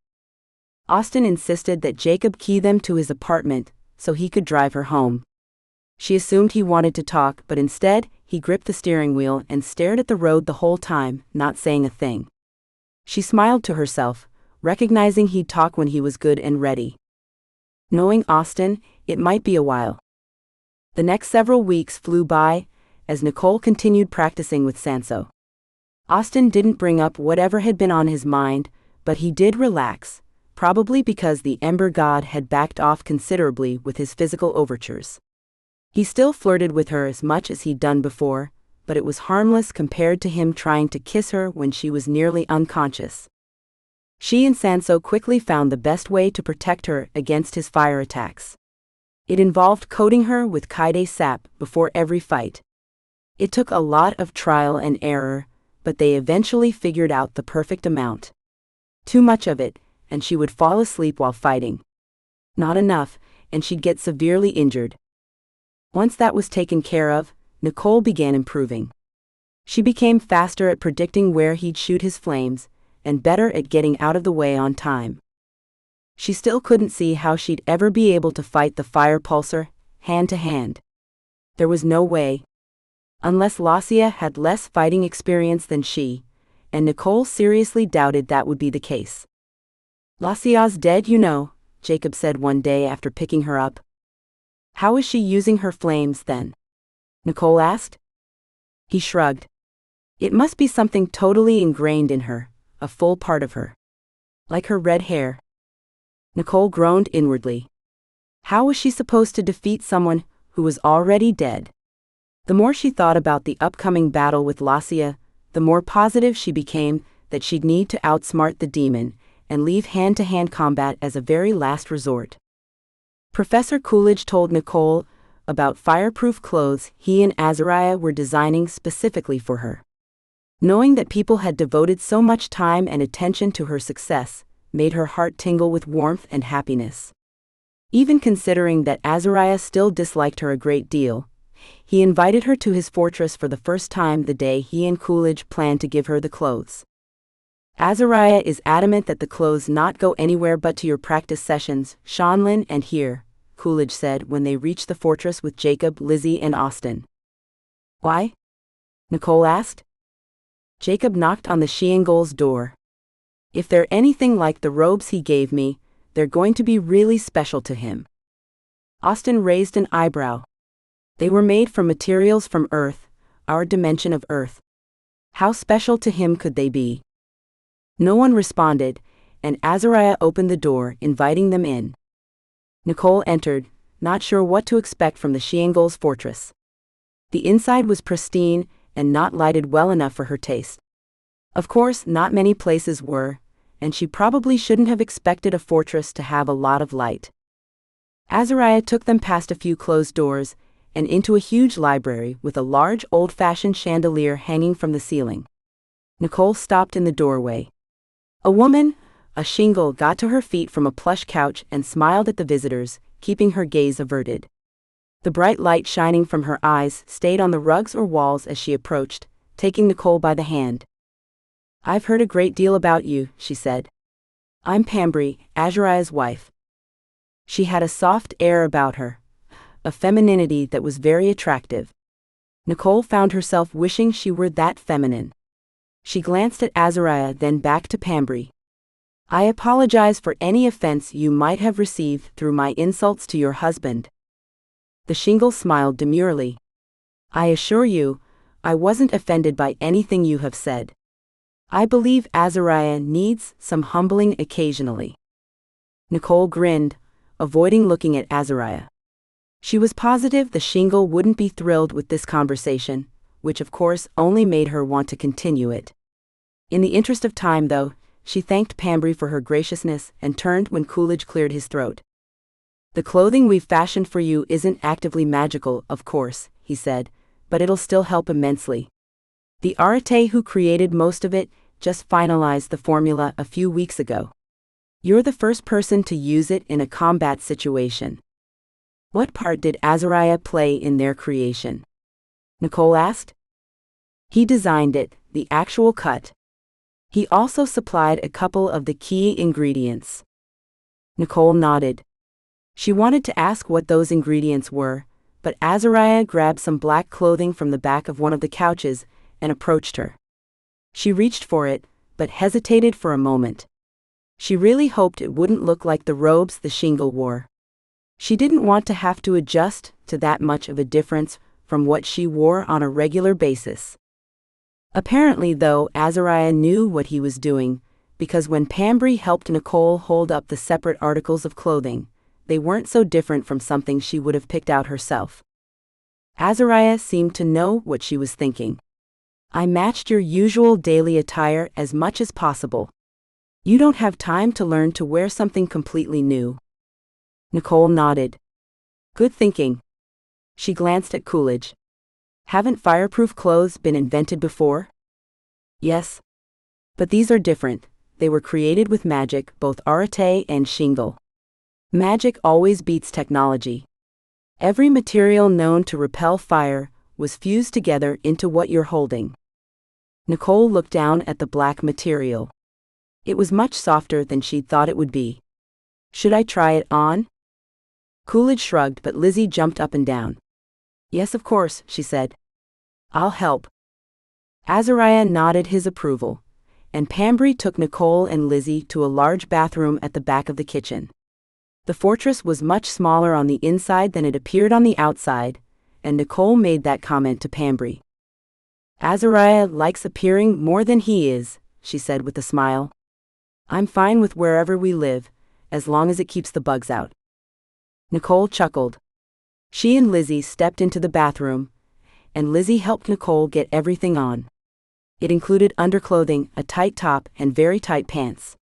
Austin insisted that Jacob key them to his apartment so he could drive her home. She assumed he wanted to talk, but instead, he gripped the steering wheel and stared at the road the whole time, not saying a thing. She smiled to herself, recognizing he'd talk when he was good and ready. Knowing Austin, it might be a while. The next several weeks flew by, as Nicole continued practicing with Sanso. Austin didn't bring up whatever had been on his mind, but he did relax, probably because the Ember God had backed off considerably with his physical overtures. He still flirted with her as much as he'd done before, but it was harmless compared to him trying to kiss her when she was nearly unconscious. She and Sanso quickly found the best way to protect her against his fire attacks. It involved coating her with Keitus sap before every fight. It took a lot of trial and error, but they eventually figured out the perfect amount. Too much of it, and she would fall asleep while fighting. Not enough, and she'd get severely injured. Once that was taken care of, Nicole began improving. She became faster at predicting where he'd shoot his flames, and better at getting out of the way on time. She still couldn't see how she'd ever be able to fight the fire pulsar, hand to hand. There was no way. Unless Lacia had less fighting experience than she, and Nicole seriously doubted that would be the case. Lacia's dead, you know, Jacob said one day after picking her up. How is she using her flames then? Nicole asked. He shrugged. It must be something totally ingrained in her, a full part of her. Like her red hair. Nicole groaned inwardly. How was she supposed to defeat someone who was already dead. The more she thought about the upcoming battle with Lassia, the more positive she became that she'd need to outsmart the demon and leave hand-to-hand combat as a very last resort. Professor Coolidge told Nicole about fireproof clothes he and Azariah were designing specifically for her. Knowing that people had devoted so much time and attention to her success made her heart tingle with warmth and happiness. Even considering that Azariah still disliked her a great deal, he invited her to his fortress for the first time the day he and Coolidge planned to give her the clothes. Azariah is adamant that the clothes not go anywhere but to your practice sessions, Shanlin and here, Coolidge said when they reached the fortress with Jacob, Lizzie, and Austin. Why? Nicole asked. Jacob knocked on the Sheengol's door. If they're anything like the robes he gave me, they're going to be really special to him. Austin raised an eyebrow. They were made from materials from Earth, our dimension of Earth. How special to him could they be? No one responded, and Azariah opened the door, inviting them in. Nicole entered, not sure what to expect from the Sheengol's fortress. The inside was pristine and not lighted well enough for her taste. Of course, not many places were, and she probably shouldn't have expected a fortress to have a lot of light. Azariah took them past a few closed doors and into a huge library with a large old-fashioned chandelier hanging from the ceiling. Nicole stopped in the doorway. A woman, a Sheengol, got to her feet from a plush couch and smiled at the visitors, keeping her gaze averted. The bright light shining from her eyes stayed on the rugs or walls as she approached, taking Nicole by the hand. I've heard a great deal about you, she said. I'm Pambry, Azariah's wife. She had a soft air about her, a femininity that was very attractive. Nicole found herself wishing she were that feminine. She glanced at Azariah, then back to Pambry. I apologize for any offense you might have received through my insults to your husband. The Sheengol smiled demurely. I assure you, I wasn't offended by anything you have said. I believe Azariah needs some humbling occasionally. Nicole grinned, avoiding looking at Azariah. She was positive the Sheengol wouldn't be thrilled with this conversation, which of course only made her want to continue it. In the interest of time, though, she thanked Pambry for her graciousness and turned when Coolidge cleared his throat. The clothing we've fashioned for you isn't actively magical, of course, he said, but it'll still help immensely. The Arate who created most of it just finalized the formula a few weeks ago. You're the first person to use it in a combat situation. What part did Azariah play in their creation? Nicole asked. He designed it, the actual cut. He also supplied a couple of the key ingredients. Nicole nodded. She wanted to ask what those ingredients were, but Azariah grabbed some black clothing from the back of one of the couches and approached her. She reached for it, but hesitated for a moment. She really hoped it wouldn't look like the robes the Sheengol wore. She didn't want to have to adjust to that much of a difference from what she wore on a regular basis. Apparently, though, Azariah knew what he was doing, because when Pambry helped Nicole hold up the separate articles of clothing, they weren't so different from something she would have picked out herself. Azariah seemed to know what she was thinking. I matched your usual daily attire as much as possible. You don't have time to learn to wear something completely new. Nicole nodded. Good thinking. She glanced at Coolidge. Haven't fireproof clothes been invented before? Yes. But these are different. They were created with magic, both Arate and Sheengol. Magic always beats technology. Every material known to repel fire was fused together into what you're holding. Nicole looked down at the black material. It was much softer than she'd thought it would be. Should I try it on? Coolidge shrugged, but Lizzie jumped up and down. Yes, of course, she said. I'll help. Azariah nodded his approval, and Pambry took Nicole and Lizzie to a large bathroom at the back of the kitchen. The fortress was much smaller on the inside than it appeared on the outside, and Nicole made that comment to Pambry. Azariah likes appearing more than he is, she said with a smile. I'm fine with wherever we live, as long as it keeps the bugs out. Nicole chuckled. She and Lizzie stepped into the bathroom, and Lizzie helped Nicole get everything on. It included underclothing, a tight top, and very tight pants.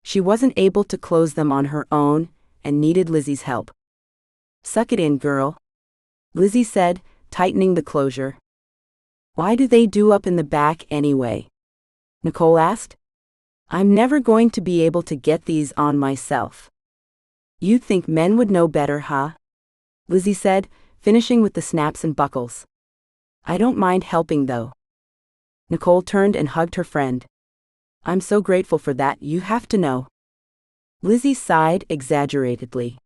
She wasn't able to close them on her own and needed Lizzie's help. "Suck it in, girl," Lizzie said, tightening the closure. "Why do they do up in the back anyway?" Nicole asked. "I'm never going to be able to get these on myself." "You'd think men would know better, huh?" Lizzie said, finishing with the snaps and buckles. "I don't mind helping though." Nicole turned and hugged her friend. "I'm so grateful for that, you have to know." Lizzie sighed exaggeratedly.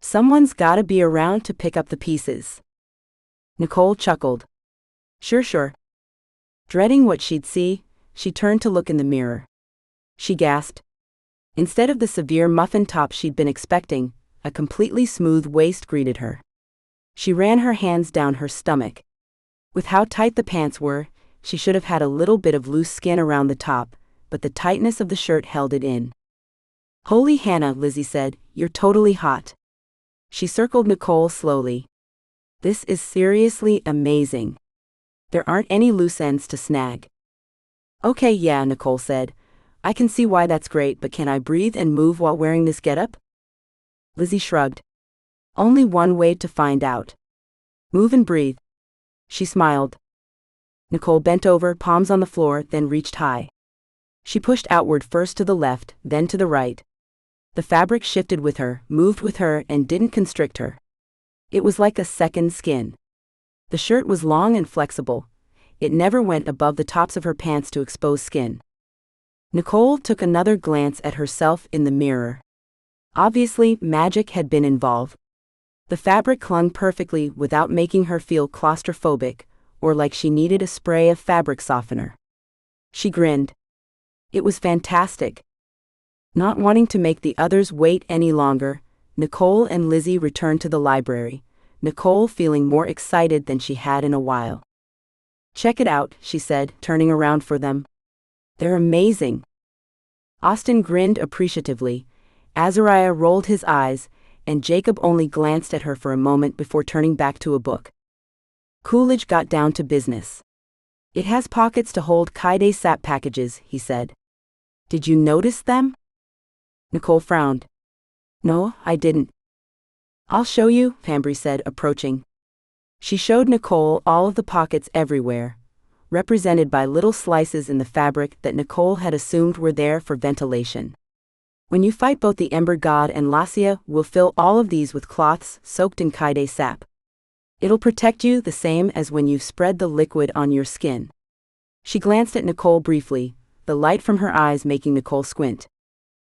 "Someone's gotta be around to pick up the pieces." Nicole chuckled. Sure. Dreading what she'd see, she turned to look in the mirror. She gasped. Instead of the severe muffin top she'd been expecting, a completely smooth waist greeted her. She ran her hands down her stomach. With how tight the pants were, she should have had a little bit of loose skin around the top, but the tightness of the shirt held it in. "Holy Hannah," Lizzie said, "you're totally hot." She circled Nicole slowly. "This is seriously amazing. There aren't any loose ends to snag." "Okay, yeah," Nicole said. "I can see why that's great, but can I breathe and move while wearing this getup?" Lizzie shrugged. "Only one way to find out. Move and breathe." She smiled. Nicole bent over, palms on the floor, then reached high. She pushed outward, first to the left, then to the right. The fabric shifted with her, moved with her, and didn't constrict her. It was like a second skin. The shirt was long and flexible. It never went above the tops of her pants to expose skin. Nicole took another glance at herself in the mirror. Obviously, magic had been involved. The fabric clung perfectly without making her feel claustrophobic, or like she needed a spray of fabric softener. She grinned. It was fantastic. Not wanting to make the others wait any longer, Nicole and Lizzie returned to the library, Nicole feeling more excited than she had in a while. "Check it out," she said, turning around for them. "They're amazing." Austin grinned appreciatively, Azariah rolled his eyes, and Jacob only glanced at her for a moment before turning back to a book. Coolidge got down to business. "It has pockets to hold Keitus sap packages," he said. "Did you notice them?" Nicole frowned. "No, I didn't." "I'll show you," Pambry said, approaching. She showed Nicole all of the pockets everywhere, represented by little slices in the fabric that Nicole had assumed were there for ventilation. "When you fight both the Ember God and Lassia, we'll fill all of these with cloths soaked in Keitus sap. It'll protect you the same as when you spread the liquid on your skin." She glanced at Nicole briefly, the light from her eyes making Nicole squint.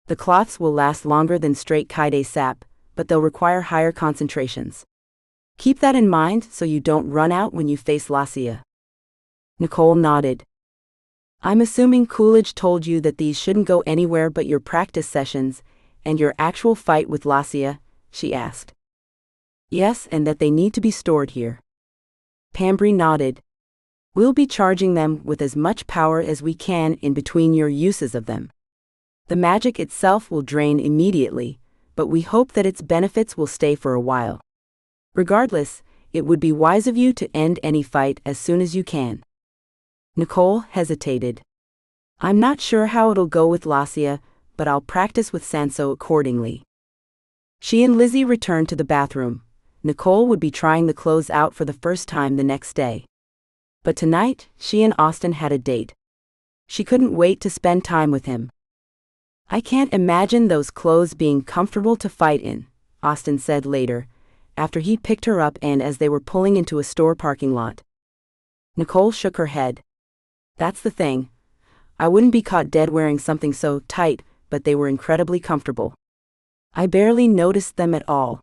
"The cloths will last longer than straight Keitus sap, but they'll require higher concentrations. Keep that in mind so you don't run out when you face Lassia." Nicole nodded. "I'm assuming Coolidge told you that these shouldn't go anywhere but your practice sessions and your actual fight with Lassia," she asked. "Yes, and that they need to be stored here." Pambry nodded. "We'll be charging them with as much power as we can in between your uses of them. The magic itself will drain immediately, but we hope that its benefits will stay for a while. Regardless, it would be wise of you to end any fight as soon as you can." Nicole hesitated. "I'm not sure how it'll go with Lassia, but I'll practice with Sanso accordingly." She and Lizzie returned to the bathroom. Nicole would be trying the clothes out for the first time the next day. But tonight, she and Austin had a date. She couldn't wait to spend time with him. "I can't imagine those clothes being comfortable to fight in," Austin said later, after he picked her up and as they were pulling into a store parking lot. Nicole shook her head. "That's the thing. I wouldn't be caught dead wearing something so tight, but they were incredibly comfortable. I barely noticed them at all."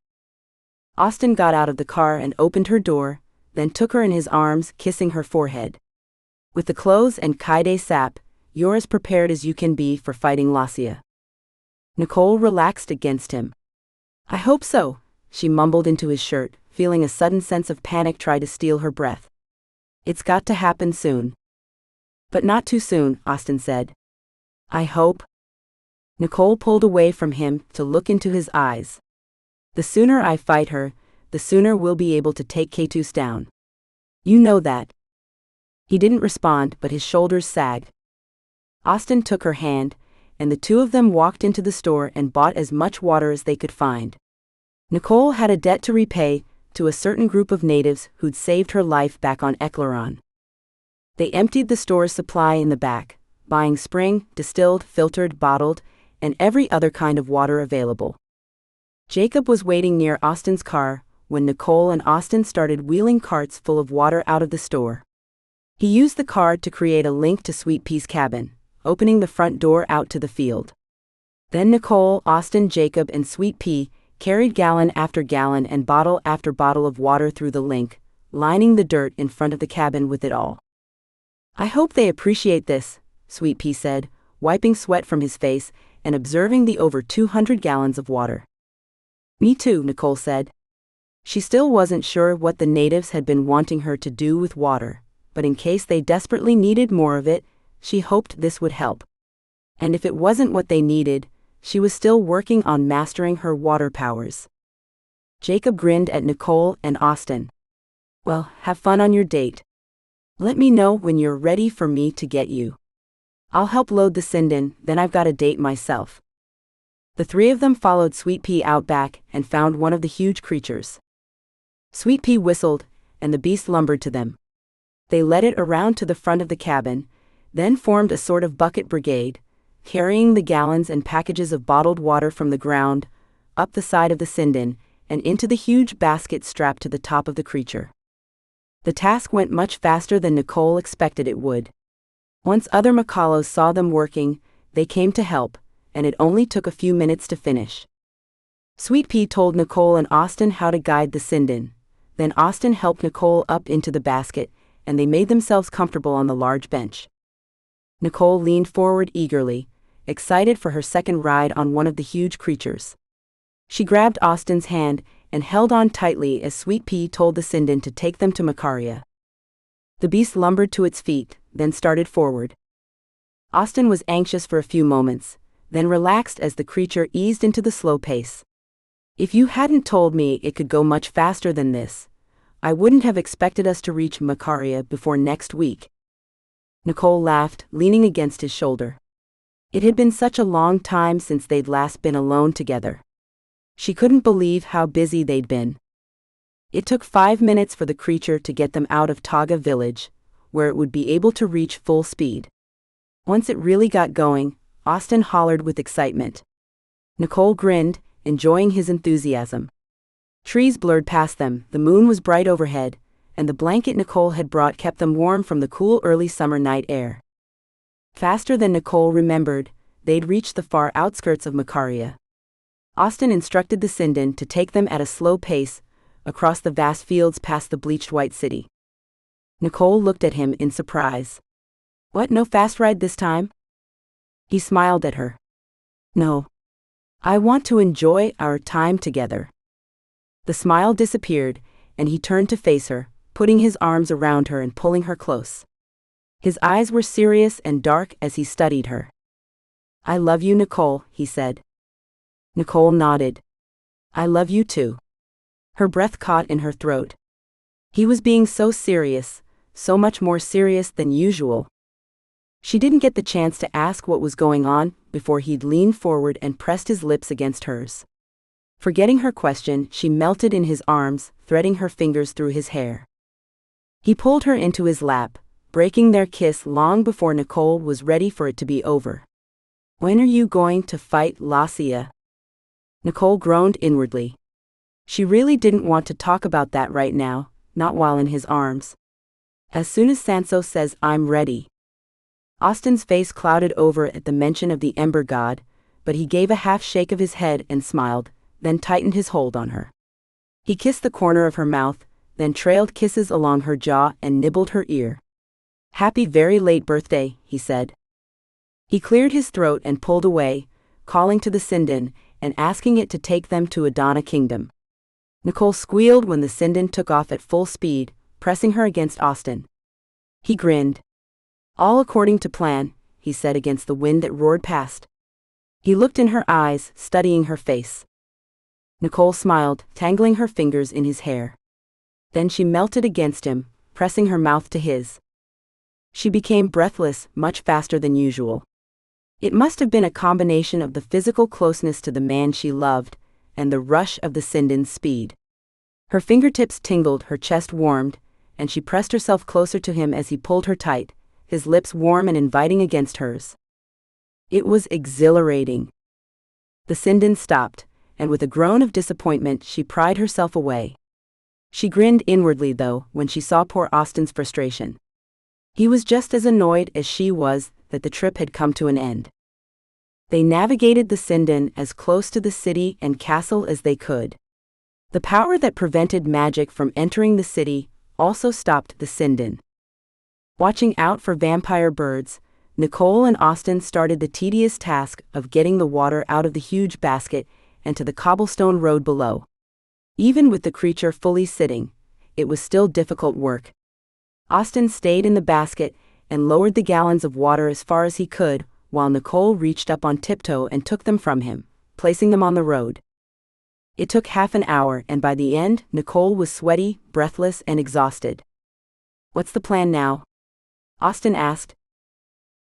Austin got out of the car and opened her door, then took her in his arms, kissing her forehead. "With the clothes and Keitus sap, you're as prepared as you can be for fighting Lassia." Nicole relaxed against him. "I hope so," she mumbled into his shirt, feeling a sudden sense of panic try to steal her breath. "It's got to happen soon." "But not too soon," Austin said. "I hope." Nicole pulled away from him to look into his eyes. "The sooner I fight her, the sooner we'll be able to take Keitus down. You know that." He didn't respond, but his shoulders sagged. Austen took her hand, and the two of them walked into the store and bought as much water as they could find. Nicole had a debt to repay to a certain group of natives who'd saved her life back on Eclaron. They emptied the store's supply in the back, buying spring, distilled, filtered, bottled, and every other kind of water available. Jacob was waiting near Austen's car when Nicole and Austen started wheeling carts full of water out of the store. He used the card to create a link to Sweet Pea's cabin, opening the front door out to the field. Then Nicole, Austen, Jacob, and Sweet Pea carried gallon after gallon and bottle after bottle of water through the link, lining the dirt in front of the cabin with it all. "I hope they appreciate this," Sweet Pea said, wiping sweat from his face and observing the over 200 gallons of water. "Me too," Nicole said. She still wasn't sure what the natives had been wanting her to do with water, but in case they desperately needed more of it, she hoped this would help. And if it wasn't what they needed, she was still working on mastering her water powers. Jacob grinned at Nicole and Austen. "Well, have fun on your date. Let me know when you're ready for me to get you. I'll help load the Sinden, then I've got a date myself." The three of them followed Sweet Pea out back and found one of the huge creatures. Sweet Pea whistled, and the beast lumbered to them. They led it around to the front of the cabin, then formed a sort of bucket brigade, carrying the gallons and packages of bottled water from the ground, up the side of the Sinden, and into the huge basket strapped to the top of the creature. The task went much faster than Nicole expected it would. Once other Macalos saw them working, they came to help, and it only took a few minutes to finish. Sweet Pea told Nicole and Austen how to guide the Sinden. Then Austen helped Nicole up into the basket, and they made themselves comfortable on the large bench. Nicole leaned forward eagerly, excited for her second ride on one of the huge creatures. She grabbed Austen's hand and held on tightly as Sweet Pea told the Sinden to take them to Macaria. The beast lumbered to its feet, then started forward. Austen was anxious for a few moments, then relaxed as the creature eased into the slow pace. "If you hadn't told me it could go much faster than this, I wouldn't have expected us to reach Macaria before next week." Nicole laughed, leaning against his shoulder. It had been such a long time since they'd last been alone together. She couldn't believe how busy they'd been. It took 5 minutes for the creature to get them out of Taga village, where it would be able to reach full speed. Once it really got going, Austen hollered with excitement. Nicole grinned, enjoying his enthusiasm. Trees blurred past them, the moon was bright overhead, and the blanket Nicole had brought kept them warm from the cool early summer night air. Faster than Nicole remembered, they'd reached the far outskirts of Macaria. Austen instructed the Sinden to take them at a slow pace, across the vast fields past the bleached white city. Nicole looked at him in surprise. "What, no fast ride this time?" He smiled at her. "No. I want to enjoy our time together." The smile disappeared, and he turned to face her, putting his arms around her and pulling her close. His eyes were serious and dark as he studied her. "I love you, Nicole," he said. Nicole nodded. "I love you too." Her breath caught in her throat. He was being so serious, so much more serious than usual. She didn't get the chance to ask what was going on before he'd leaned forward and pressed his lips against hers. Forgetting her question, she melted in his arms, threading her fingers through his hair. He pulled her into his lap, breaking their kiss long before Nicole was ready for it to be over. "When are you going to fight Lassia?" Nicole groaned inwardly. She really didn't want to talk about that right now, not while in his arms. "As soon as Sanso says I'm ready." Austen's face clouded over at the mention of the Ember God, but he gave a half shake of his head and smiled, then tightened his hold on her. He kissed the corner of her mouth, then trailed kisses along her jaw and nibbled her ear. "Happy very late birthday," he said. He cleared his throat and pulled away, calling to the Sinden and asking it to take them to Adana Kingdom. Nicole squealed when the Sinden took off at full speed, pressing her against Austen. He grinned. "All according to plan," he said against the wind that roared past. He looked in her eyes, studying her face. Nicole smiled, tangling her fingers in his hair. Then she melted against him, pressing her mouth to his. She became breathless, much faster than usual. It must have been a combination of the physical closeness to the man she loved, and the rush of the Sinden's speed. Her fingertips tingled, her chest warmed, and she pressed herself closer to him as he pulled her tight, his lips warm and inviting against hers. It was exhilarating. The Sinden stopped, and with a groan of disappointment she pried herself away. She grinned inwardly, though, when she saw poor Austin's frustration. He was just as annoyed as she was that the trip had come to an end. They navigated the Sinden as close to the city and castle as they could. The power that prevented magic from entering the city also stopped the Sinden. Watching out for vampire birds, Nicole and Austin started the tedious task of getting the water out of the huge basket and to the cobblestone road below. Even with the creature fully sitting, it was still difficult work. Austin stayed in the basket and lowered the gallons of water as far as he could, while Nicole reached up on tiptoe and took them from him, placing them on the road. It took half an hour, and by the end, Nicole was sweaty, breathless, and exhausted. "What's the plan now?" Austin asked.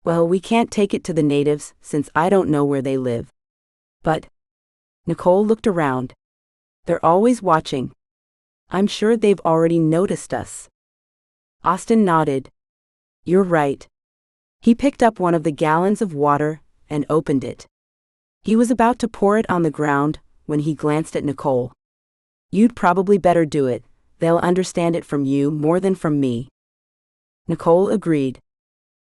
"Well, we can't take it to the natives, since I don't know where they live. But..." Nicole looked around. "They're always watching. I'm sure they've already noticed us." Austin nodded. "You're right." He picked up one of the gallons of water and opened it. He was about to pour it on the ground when he glanced at Nicole. "You'd probably better do it. They'll understand it from you more than from me." Nicole agreed.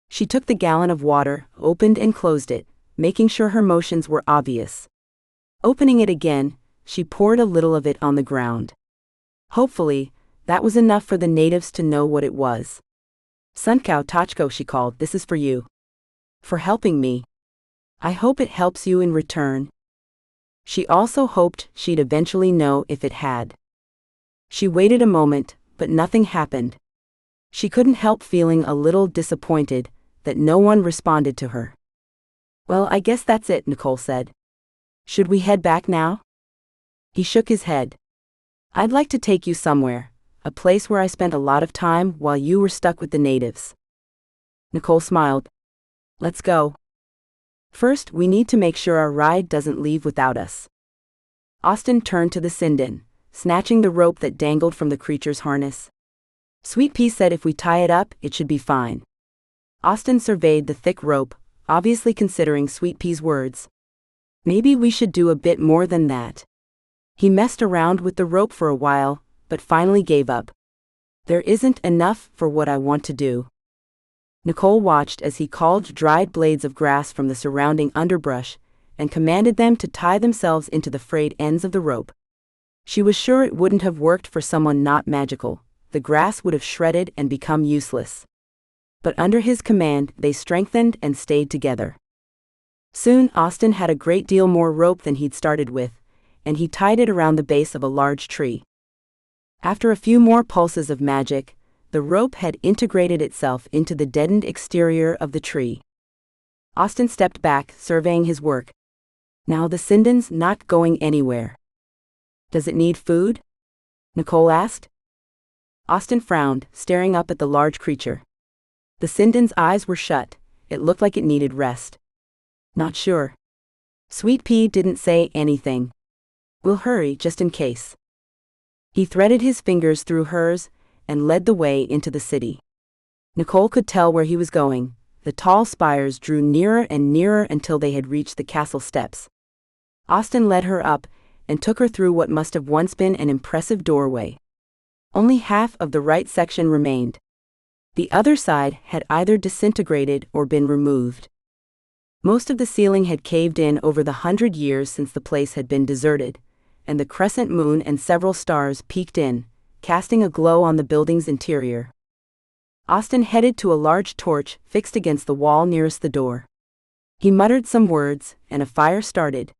She took the gallon of water, opened and closed it, making sure her motions were obvious. Opening it again, she poured a little of it on the ground. Hopefully, that was enough for the natives to know what it was. "Sunkau Tachko," she called, "this is for you. For helping me. I hope it helps you in return." She also hoped she'd eventually know if it had. She waited a moment, but nothing happened. She couldn't help feeling a little disappointed that no one responded to her. "Well, I guess that's it," Nicole said. "Should we head back now?" He shook his head. "I'd like to take you somewhere, a place where I spent a lot of time while you were stuck with the natives." Nicole smiled. "Let's go. First, we need to make sure our ride doesn't leave without us." Austin turned to the Sinden, snatching the rope that dangled from the creature's harness. "Sweet Pea said if we tie it up, it should be fine." Austin surveyed the thick rope, obviously considering Sweet Pea's words. "Maybe we should do a bit more than that." He messed around with the rope for a while, but finally gave up. "There isn't enough for what I want to do." Nicole watched as he called dried blades of grass from the surrounding underbrush and commanded them to tie themselves into the frayed ends of the rope. She was sure it wouldn't have worked for someone not magical. The grass would have shredded and become useless. But under his command, they strengthened and stayed together. Soon, Austin had a great deal more rope than he'd started with, and he tied it around the base of a large tree. After a few more pulses of magic, the rope had integrated itself into the deadened exterior of the tree. Austin stepped back, surveying his work. "Now the Sinden's not going anywhere." "Does it need food?" Nicole asked. Austin frowned, staring up at the large creature. The Sinden's eyes were shut. It looked like it needed rest. "Not sure." Sweet Pea didn't say anything. "We'll hurry just in case." He threaded his fingers through hers and led the way into the city. Nicole could tell where he was going. The tall spires drew nearer and nearer until they had reached the castle steps. Austin led her up and took her through what must have once been an impressive doorway. Only half of the right section remained. The other side had either disintegrated or been removed. Most of the ceiling had caved in over the 100 years since the place had been deserted, and the crescent moon and several stars peeked in, casting a glow on the building's interior. Austin headed to a large torch fixed against the wall nearest the door. He muttered some words, and a fire started.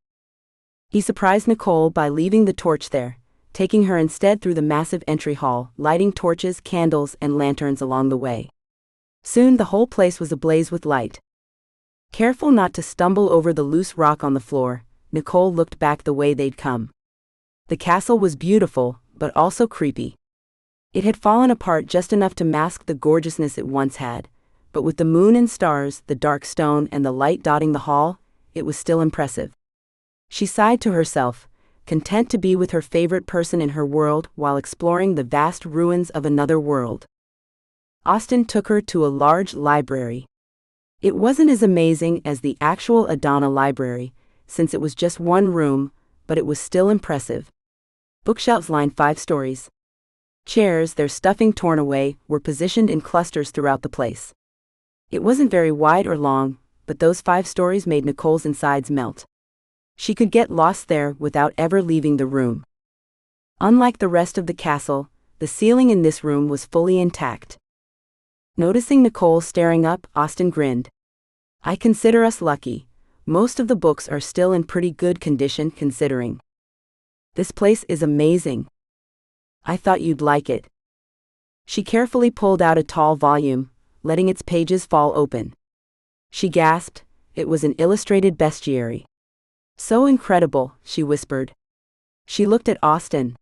He surprised Nicole by leaving the torch there, taking her instead through the massive entry hall, lighting torches, candles, and lanterns along the way. Soon the whole place was ablaze with light. Careful not to stumble over the loose rock on the floor, Nicole looked back the way they'd come. The castle was beautiful, but also creepy. It had fallen apart just enough to mask the gorgeousness it once had, but with the moon and stars, the dark stone, and the light dotting the hall, it was still impressive. She sighed to herself, content to be with her favorite person in her world while exploring the vast ruins of another world. Austen took her to a large library. It wasn't as amazing as the actual Adana library, since it was just one room, but it was still impressive. Bookshelves lined 5 stories. Chairs, their stuffing torn away, were positioned in clusters throughout the place. It wasn't very wide or long, but those 5 stories made Nicole's insides melt. She could get lost there without ever leaving the room. Unlike the rest of the castle, the ceiling in this room was fully intact. Noticing Nicole staring up, Austen grinned. "I consider us lucky. Most of the books are still in pretty good condition considering. This place is amazing. I thought you'd like it." She carefully pulled out a tall volume, letting its pages fall open. She gasped. It was an illustrated bestiary. "So incredible," she whispered. She looked at Austen.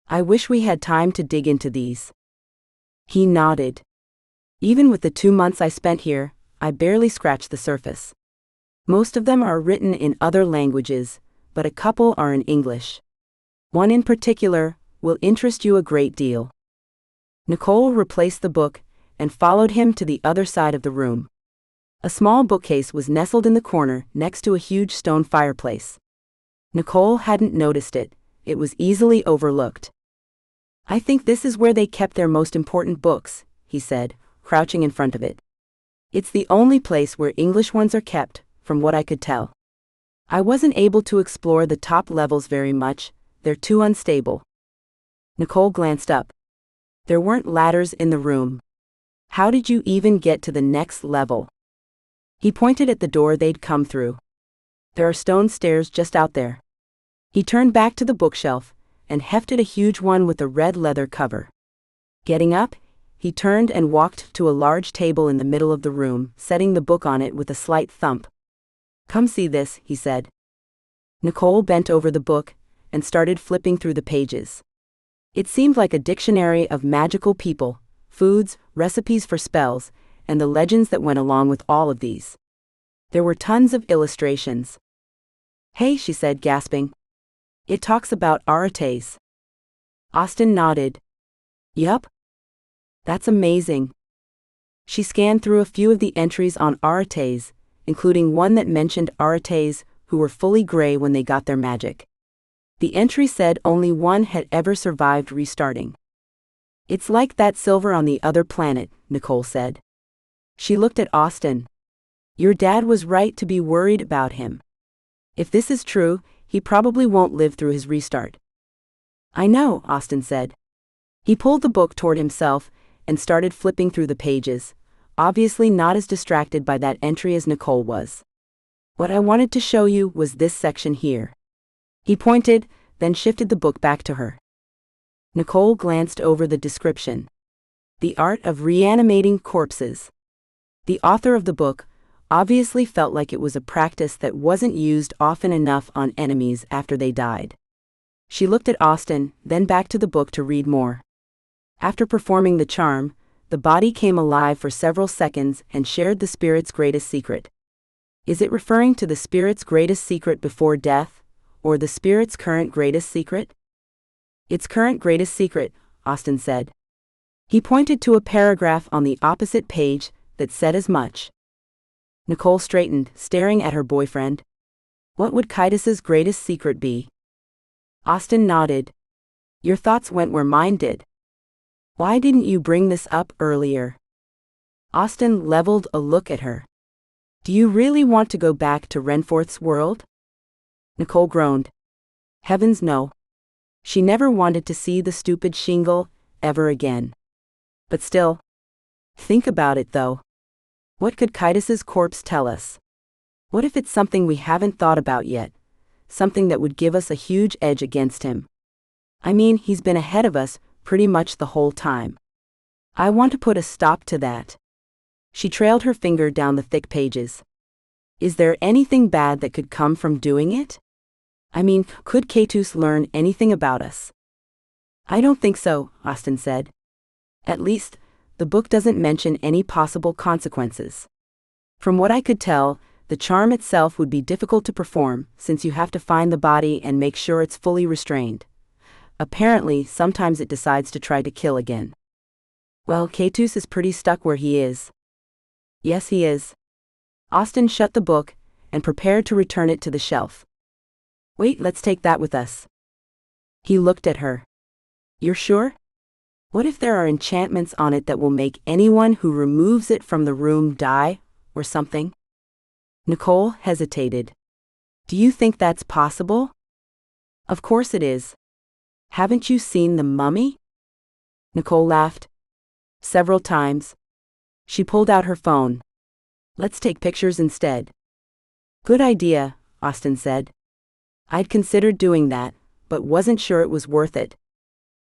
"I wish we had time to dig into these." He nodded. "Even with the 2 months I spent here, I barely scratched the surface. Most of them are written in other languages, but a couple are in English. One in particular will interest you a great deal." Nicole replaced the book and followed him to the other side of the room. A small bookcase was nestled in the corner next to a huge stone fireplace. Nicole hadn't noticed it. It was easily overlooked. "I think this is where they kept their most important books," he said, crouching in front of it. "It's the only place where English ones are kept, from what I could tell. I wasn't able to explore the top levels very much, they're too unstable." Nicole glanced up. There weren't ladders in the room. "How did you even get to the next level?" He pointed at the door they'd come through. "There are stone stairs just out there." He turned back to the bookshelf and hefted a huge one with a red leather cover. Getting up, he turned and walked to a large table in the middle of the room, setting the book on it with a slight thump. "Come see this," he said. Nicole bent over the book and started flipping through the pages. It seemed like a dictionary of magical people, foods, recipes for spells, and the legends that went along with all of these. There were tons of illustrations. "Hey," she said, gasping. "It talks about arates." Austen nodded. "Yup. That's amazing." She scanned through a few of the entries on arates, including one that mentioned arates who were fully gray when they got their magic. The entry said only one had ever survived restarting. "It's like that silver on the other planet," Nicole said. She looked at Austen. "Your dad was right to be worried about him. If this is true, he probably won't live through his restart." "I know," Austen said. He pulled the book toward himself and started flipping through the pages, obviously not as distracted by that entry as Nicole was. "What I wanted to show you was this section here." He pointed, then shifted the book back to her. Nicole glanced over the description. "The art of reanimating corpses." The author of the book obviously felt like it was a practice that wasn't used often enough on enemies after they died. She looked at Austen, then back to the book to read more. After performing the charm, the body came alive for several seconds and shared the spirit's greatest secret. Is it referring to the spirit's greatest secret before death, or the spirit's current greatest secret? "Its current greatest secret," Austen said. He pointed to a paragraph on the opposite page that said as much. Nicole straightened, staring at her boyfriend. "What would Keitus's greatest secret be?" Austen nodded. "Your thoughts went where mine did. Why didn't you bring this up earlier?" Austen leveled a look at her. "Do you really want to go back to Renforth's world?" Nicole groaned. Heavens no. She never wanted to see the stupid shingle ever again. But still. Think about it though. What could Keitus's corpse tell us? What if it's something we haven't thought about yet? Something that would give us a huge edge against him. I mean, he's been ahead of us pretty much the whole time. I want to put a stop to that. She trailed her finger down the thick pages. Is there anything bad that could come from doing it? I mean, could Keitus learn anything about us? I don't think so, Austin said. At least, the book doesn't mention any possible consequences. From what I could tell, the charm itself would be difficult to perform, since you have to find the body and make sure it's fully restrained. Apparently, sometimes it decides to try to kill again. Well, Keitus is pretty stuck where he is. Yes, he is. Austin shut the book and prepared to return it to the shelf. Wait, let's take that with us. He looked at her. You're sure? What if there are enchantments on it that will make anyone who removes it from the room die, or something? Nicole hesitated. Do you think that's possible? Of course it is. Haven't you seen The Mummy? Nicole laughed. Several times. She pulled out her phone. Let's take pictures instead. Good idea, Austin said. I'd considered doing that, but wasn't sure it was worth it.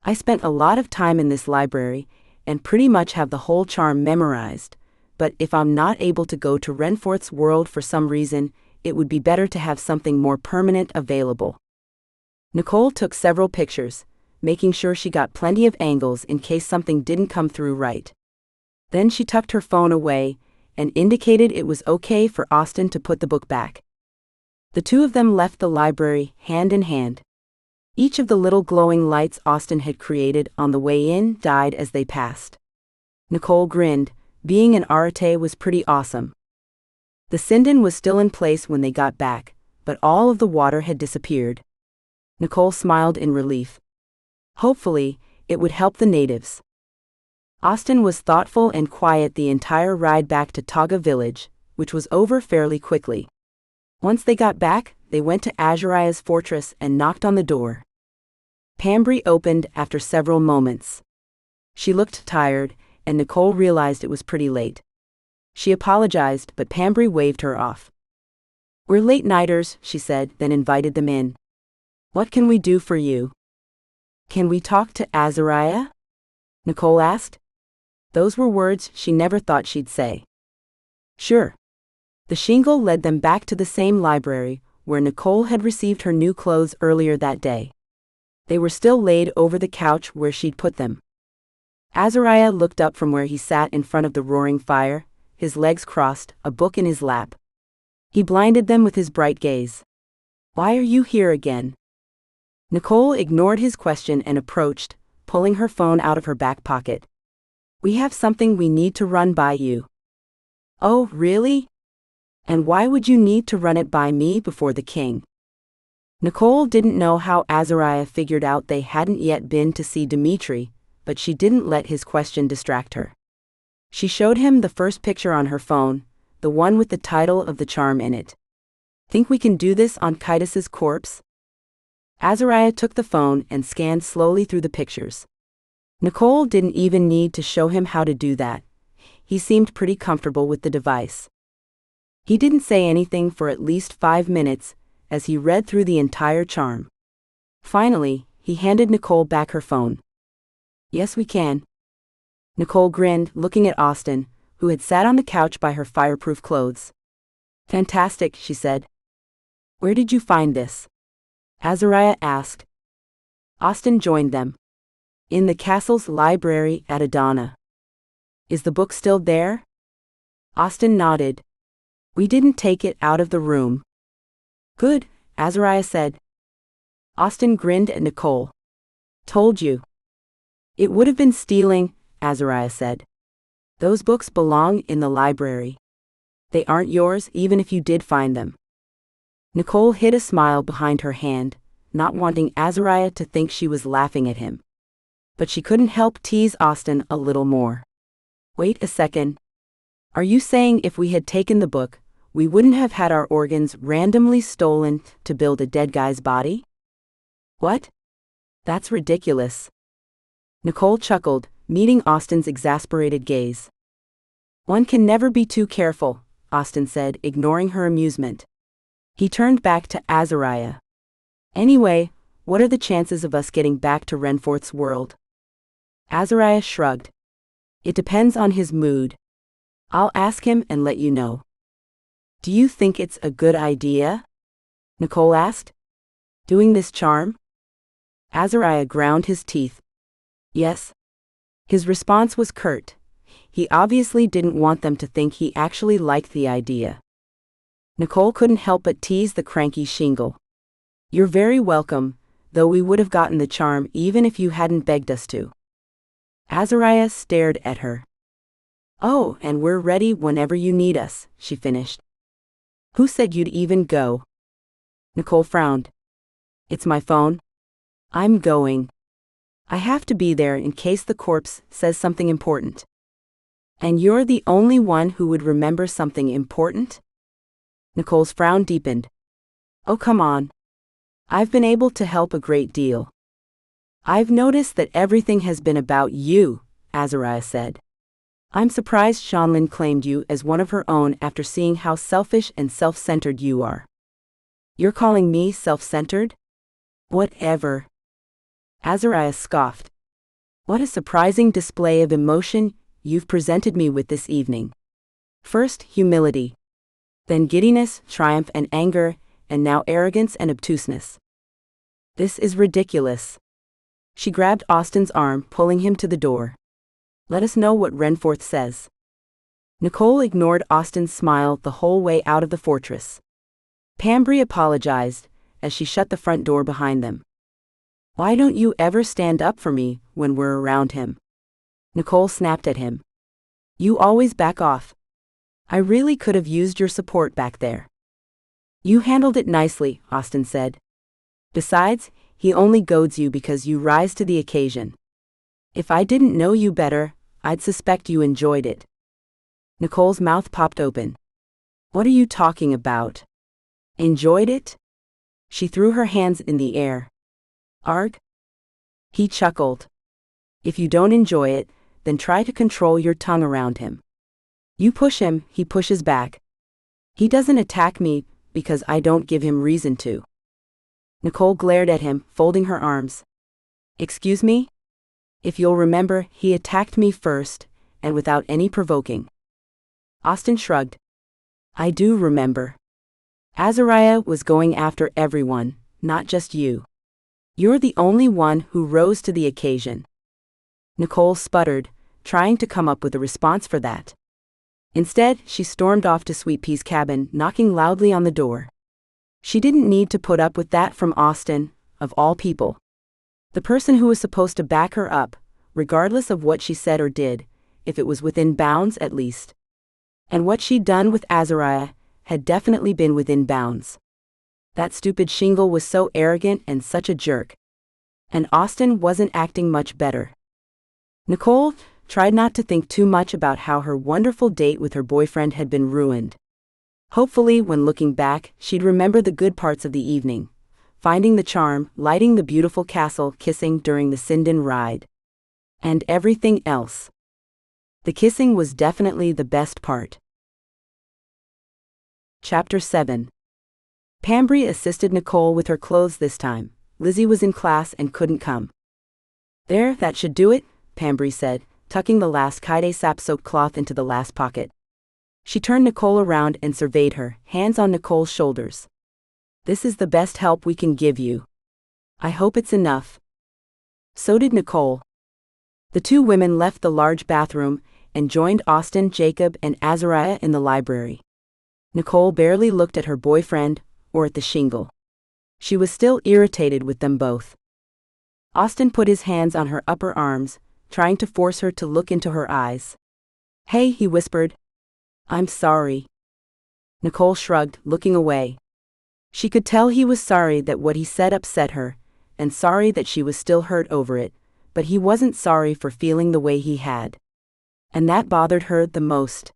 I spent a lot of time in this library, and pretty much have the whole charm memorized, but if I'm not able to go to Renforth's world for some reason, it would be better to have something more permanent available. Nicole took several pictures, making sure she got plenty of angles in case something didn't come through right. Then she tucked her phone away and indicated it was okay for Austin to put the book back. The two of them left the library hand in hand. Each of the little glowing lights Austin had created on the way in died as they passed. Nicole grinned. Being an Arate was pretty awesome. The Sinden was still in place when they got back, but all of the water had disappeared. Nicole smiled in relief. Hopefully, it would help the natives. Austin was thoughtful and quiet the entire ride back to Taga village, which was over fairly quickly. Once they got back, they went to Azuraya's fortress and knocked on the door. Pambry opened after several moments. She looked tired, and Nicole realized it was pretty late. She apologized, but Pambry waved her off. We're late-nighters, she said, then invited them in. What can we do for you? Can we talk to Azuraya? Nicole asked. Those were words she never thought she'd say. Sure. The shingle led them back to the same library, where Nicole had received her new clothes earlier that day. They were still laid over the couch where she'd put them. Azuraya looked up from where he sat in front of the roaring fire, his legs crossed, a book in his lap. He blinded them with his bright gaze. Why are you here again? Nicole ignored his question and approached, pulling her phone out of her back pocket. We have something we need to run by you. Oh, really? And why would you need to run it by me before the king? Nicole didn't know how Azuraya figured out they hadn't yet been to see Dimitri, but she didn't let his question distract her. She showed him the first picture on her phone, the one with the title of the charm in it. Think we can do this on Keitus's corpse? Azuraya took the phone and scanned slowly through the pictures. Nicole didn't even need to show him how to do that. He seemed pretty comfortable with the device. He didn't say anything for at least 5 minutes, as he read through the entire charm. Finally, he handed Nicole back her phone. Yes, we can. Nicole grinned, looking at Austin, who had sat on the couch by her fireproof clothes. Fantastic, she said. Where did you find this? Azuraya asked. Austin joined them. In the castle's library at Adana. Is the book still there? Austin nodded. We didn't take it out of the room. Good, Azuraya said. Austin grinned at Nicole. Told you. It would have been stealing, Azuraya said. Those books belong in the library. They aren't yours even if you did find them. Nicole hid a smile behind her hand, not wanting Azuraya to think she was laughing at him. But she couldn't help tease Austin a little more. Wait a second. Are you saying if we had taken the book, we wouldn't have had our organs randomly stolen to build a dead guy's body? What? That's ridiculous. Nicole chuckled, meeting Austin's exasperated gaze. One can never be too careful, Austin said, ignoring her amusement. He turned back to Azuraya. Anyway, what are the chances of us getting back to Renforth's world? Azuraya shrugged. It depends on his mood. I'll ask him and let you know. Do you think it's a good idea? Nicole asked. Doing this charm? Azariah ground his teeth. Yes. His response was curt. He obviously didn't want them to think he actually liked the idea. Nicole couldn't help but tease the cranky shingle. You're very welcome, though we would have gotten the charm even if you hadn't begged us to. Azariah stared at her. Oh, and we're ready whenever you need us, she finished. Who said you'd even go? Nicole frowned. It's my phone. I'm going. I have to be there in case the corpse says something important. And you're the only one who would remember something important? Nicole's frown deepened. Oh, come on. I've been able to help a great deal. I've noticed that everything has been about you, Azariah said. I'm surprised Shanlin claimed you as one of her own after seeing how selfish and self-centered you are. You're calling me self-centered? Whatever. Azariah scoffed. What a surprising display of emotion you've presented me with this evening. First, humility. Then giddiness, triumph, and anger, and now arrogance and obtuseness. This is ridiculous. She grabbed Austin's arm, pulling him to the door. Let us know what Renforth says. Nicole ignored Austin's smile the whole way out of the fortress. Pambry apologized as she shut the front door behind them. Why don't you ever stand up for me when we're around him? Nicole snapped at him. You always back off. I really could have used your support back there. You handled it nicely, Austin said. Besides, he only goads you because you rise to the occasion. If I didn't know you better, I'd suspect you enjoyed it. Nicole's mouth popped open. What are you talking about? Enjoyed it? She threw her hands in the air. Arg? He chuckled. If you don't enjoy it, then try to control your tongue around him. You push him, he pushes back. He doesn't attack me because I don't give him reason to. Nicole glared at him, folding her arms. Excuse me? If you'll remember, he attacked me first, and without any provoking. Austin shrugged. I do remember. Azariah was going after everyone, not just you. You're the only one who rose to the occasion. Nicole sputtered, trying to come up with a response for that. Instead, she stormed off to Sweet Pea's cabin, knocking loudly on the door. She didn't need to put up with that from Austin, of all people. The person who was supposed to back her up, regardless of what she said or did, if it was within bounds at least. And what she'd done with Azariah had definitely been within bounds. That stupid shingle was so arrogant and such a jerk. And Austin wasn't acting much better. Nicole tried not to think too much about how her wonderful date with her boyfriend had been ruined. Hopefully, when looking back, she'd remember the good parts of the evening. Finding the charm, lighting the beautiful castle, kissing during the Sindon ride. And everything else. The kissing was definitely the best part. Chapter 7. Pambry assisted Nicole with her clothes this time. Lizzie was in class and couldn't come. There, that should do it, Pambry said, tucking the last Keitus sap-soaked cloth into the last pocket. She turned Nicole around and surveyed her, hands on Nicole's shoulders. This is the best help we can give you. I hope it's enough. So did Nicole. The two women left the large bathroom and joined Austin, Jacob, and Azariah in the library. Nicole barely looked at her boyfriend or at the shingle. She was still irritated with them both. Austin put his hands on her upper arms, trying to force her to look into her eyes. Hey, he whispered. I'm sorry. Nicole shrugged, looking away. She could tell he was sorry that what he said upset her, and sorry that she was still hurt over it, but he wasn't sorry for feeling the way he had. And that bothered her the most.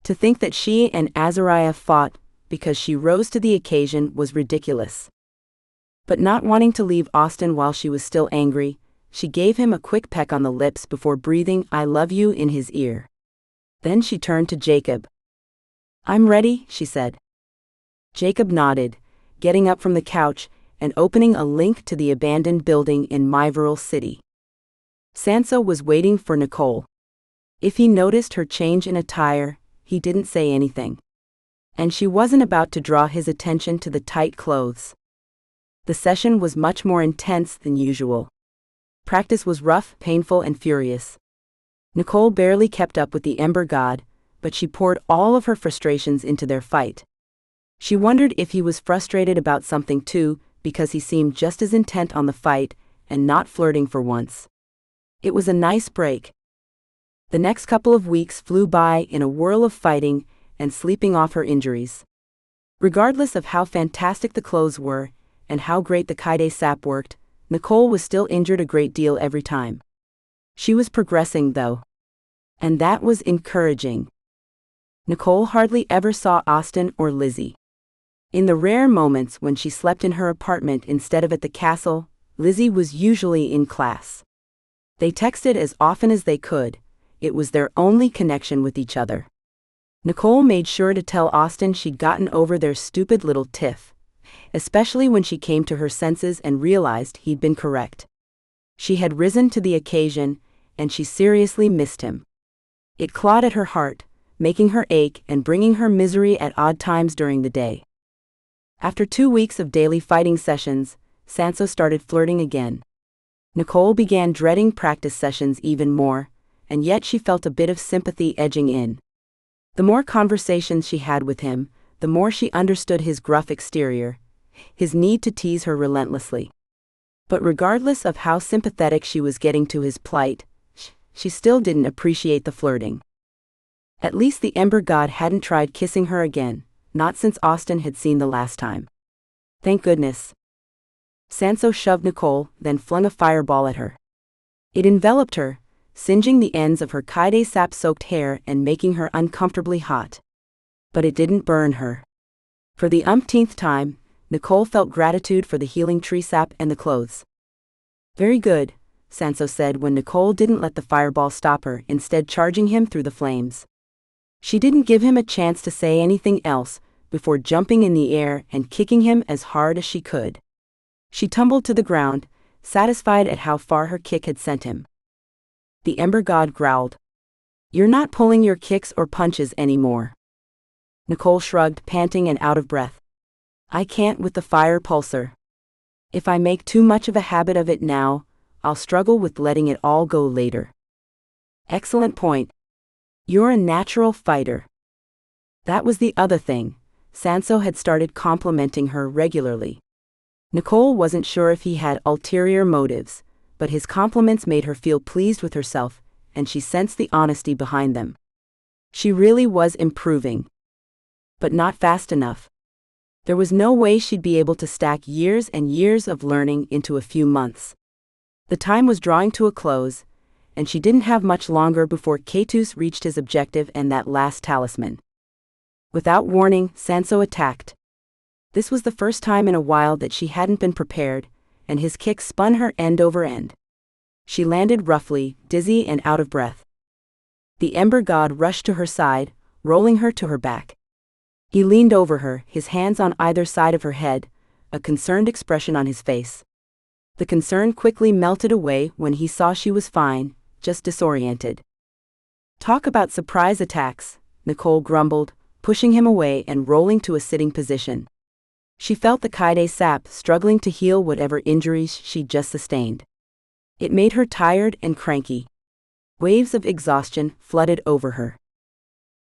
To think that she and Azariah fought because she rose to the occasion was ridiculous. But not wanting to leave Austin while she was still angry, she gave him a quick peck on the lips before breathing "I love you" in his ear. Then she turned to Jacob. I'm ready, she said. Jacob nodded, getting up from the couch and opening a link to the abandoned building in Myveril City. Sanso was waiting for Nicole. If he noticed her change in attire, he didn't say anything. And she wasn't about to draw his attention to the tight clothes. The session was much more intense than usual. Practice was rough, painful, and furious. Nicole barely kept up with the Ember God, but she poured all of her frustrations into their fight. She wondered if he was frustrated about something too, because he seemed just as intent on the fight, and not flirting for once. It was a nice break. The next couple of weeks flew by in a whirl of fighting and sleeping off her injuries. Regardless of how fantastic the clothes were, and how great the Keitus sap worked, Nicole was still injured a great deal every time. She was progressing though. And that was encouraging. Nicole hardly ever saw Austin or Lizzie. In the rare moments when she slept in her apartment instead of at the castle, Lizzie was usually in class. They texted as often as they could. It was their only connection with each other. Nicole made sure to tell Austin she'd gotten over their stupid little tiff, especially when she came to her senses and realized he'd been correct. She had risen to the occasion, and she seriously missed him. It clawed at her heart, making her ache and bringing her misery at odd times during the day. After 2 weeks of daily fighting sessions, Sanso started flirting again. Nicole began dreading practice sessions even more, and yet she felt a bit of sympathy edging in. The more conversations she had with him, the more she understood his gruff exterior, his need to tease her relentlessly. But regardless of how sympathetic she was getting to his plight, she still didn't appreciate the flirting. At least the Ember God hadn't tried kissing her again, not since Austin had seen the last time. Thank goodness. Sanso shoved Nicole, then flung a fireball at her. It enveloped her, singeing the ends of her Keitus sap-soaked hair and making her uncomfortably hot. But it didn't burn her. For the umpteenth time, Nicole felt gratitude for the healing tree sap and the clothes. Very good, Sanso said when Nicole didn't let the fireball stop her, instead charging him through the flames. She didn't give him a chance to say anything else before jumping in the air and kicking him as hard as she could. She tumbled to the ground, satisfied at how far her kick had sent him. The Ember God growled. You're not pulling your kicks or punches anymore. Nicole shrugged, panting and out of breath. I can't with the fire pulsar. If I make too much of a habit of it now, I'll struggle with letting it all go later. Excellent point. You're a natural fighter. That was the other thing. Sanso had started complimenting her regularly. Nicole wasn't sure if he had ulterior motives, but his compliments made her feel pleased with herself, and she sensed the honesty behind them. She really was improving. But not fast enough. There was no way she'd be able to stack years and years of learning into a few months. The time was drawing to a close, and she didn't have much longer before Keitus reached his objective and that last talisman. Without warning, Sanso attacked. This was the first time in a while that she hadn't been prepared, and his kick spun her end over end. She landed roughly, dizzy and out of breath. The Ember God rushed to her side, rolling her to her back. He leaned over her, his hands on either side of her head, a concerned expression on his face. The concern quickly melted away when he saw she was fine, just disoriented. Talk about surprise attacks, Nicole grumbled, pushing him away and rolling to a sitting position. She felt the Keitus sap struggling to heal whatever injuries she'd just sustained. It made her tired and cranky. Waves of exhaustion flooded over her.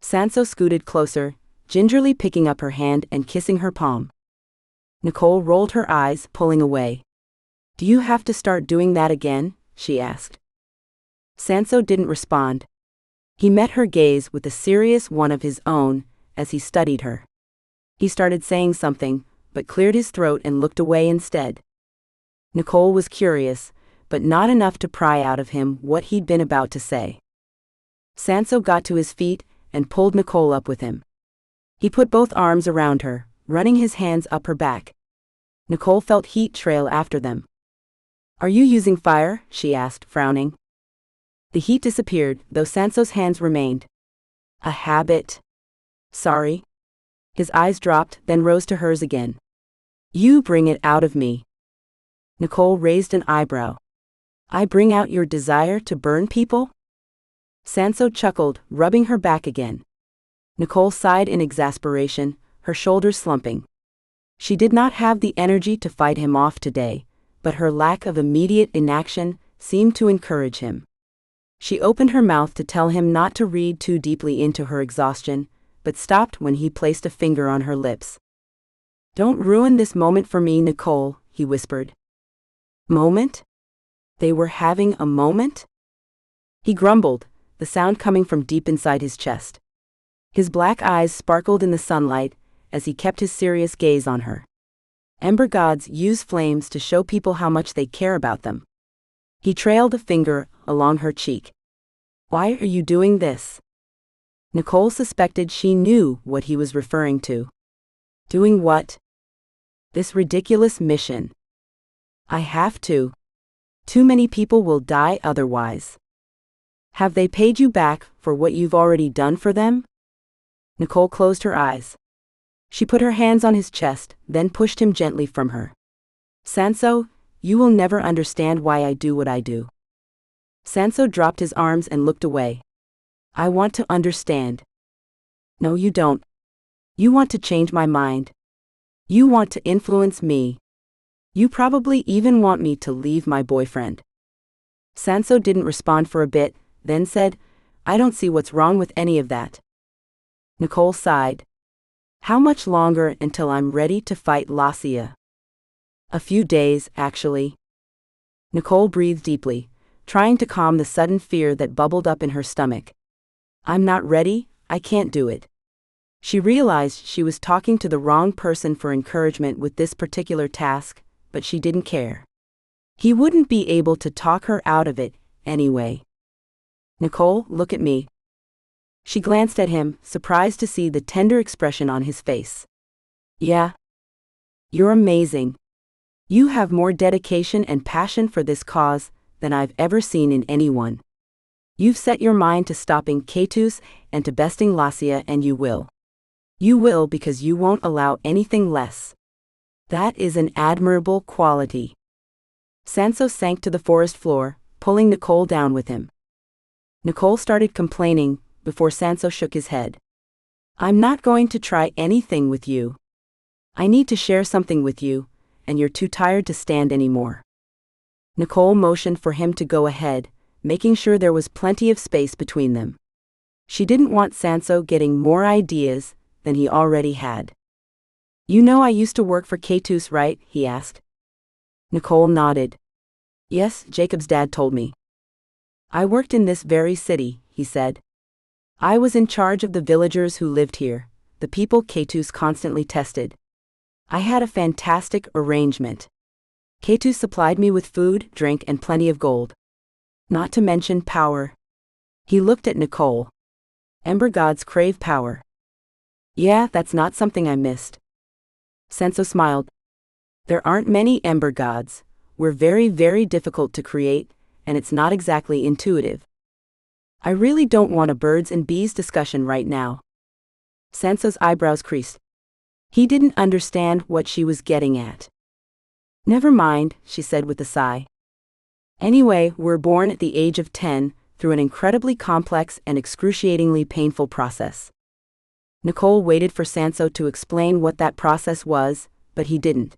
Sanso scooted closer, gingerly picking up her hand and kissing her palm. Nicole rolled her eyes, pulling away. Do you have to start doing that again? She asked. Sanso didn't respond. He met her gaze with a serious one of his own as he studied her. He started saying something, but cleared his throat and looked away instead. Nicole was curious, but not enough to pry out of him what he'd been about to say. Sanso got to his feet and pulled Nicole up with him. He put both arms around her, running his hands up her back. Nicole felt heat trail after them. Are you using fire? She asked, frowning. The heat disappeared, though Sanso's hands remained. A habit. Sorry. His eyes dropped, then rose to hers again. You bring it out of me. Nicole raised an eyebrow. I bring out your desire to burn people? Sanso chuckled, rubbing her back again. Nicole sighed in exasperation, her shoulders slumping. She did not have the energy to fight him off today, but her lack of immediate inaction seemed to encourage him. She opened her mouth to tell him not to read too deeply into her exhaustion, but stopped when he placed a finger on her lips. "Don't ruin this moment for me, Nicole," he whispered. Moment? They were having a moment? He grumbled, the sound coming from deep inside his chest. His black eyes sparkled in the sunlight as he kept his serious gaze on her. Ember gods use flames to show people how much they care about them. He trailed a finger along her cheek. "Why are you doing this?" Nicole suspected she knew what he was referring to. "Doing what?" "This ridiculous mission. I have to. Too many people will die otherwise." "Have they paid you back for what you've already done for them?" Nicole closed her eyes. She put her hands on his chest, then pushed him gently from her. "Sanso, you will never understand why I do what I do." Sanso dropped his arms and looked away. "I want to understand." "No, you don't. You want to change my mind. You want to influence me. You probably even want me to leave my boyfriend." Sanso didn't respond for a bit, then said, "I don't see what's wrong with any of that." Nicole sighed. "How much longer until I'm ready to fight Lassia?" "A few days, actually." Nicole breathed deeply, trying to calm the sudden fear that bubbled up in her stomach. "I'm not ready, I can't do it." She realized she was talking to the wrong person for encouragement with this particular task, but she didn't care. He wouldn't be able to talk her out of it, anyway. "Nicole, look at me." She glanced at him, surprised to see the tender expression on his face. "Yeah. You're amazing. You have more dedication and passion for this cause than I've ever seen in anyone. You've set your mind to stopping Keitus and to besting Lassia, and you will. You will because you won't allow anything less. That is an admirable quality." Sanso sank to the forest floor, pulling Nicole down with him. Nicole started complaining, before Sanso shook his head. "I'm not going to try anything with you. I need to share something with you, and you're too tired to stand anymore." Nicole motioned for him to go ahead, making sure there was plenty of space between them. She didn't want Sanso getting more ideas than he already had. "You know I used to work for Keitus, right?" he asked. Nicole nodded. "Yes, Jacob's dad told me." "I worked in this very city," he said. "I was in charge of the villagers who lived here, the people Keitus constantly tested. I had a fantastic arrangement. Keitus supplied me with food, drink, and plenty of gold. Not to mention power." He looked at Nicole. "Ember gods crave power." "Yeah, that's not something I missed." Sanso smiled. "There aren't many ember gods. We're very, very difficult to create, and it's not exactly intuitive. I really don't want a birds and bees discussion right now." Sanso's eyebrows creased. He didn't understand what she was getting at. "Never mind," she said with a sigh. "Anyway, we're born at the age of 10, through an incredibly complex and excruciatingly painful process." Nicole waited for Sanso to explain what that process was, but he didn't.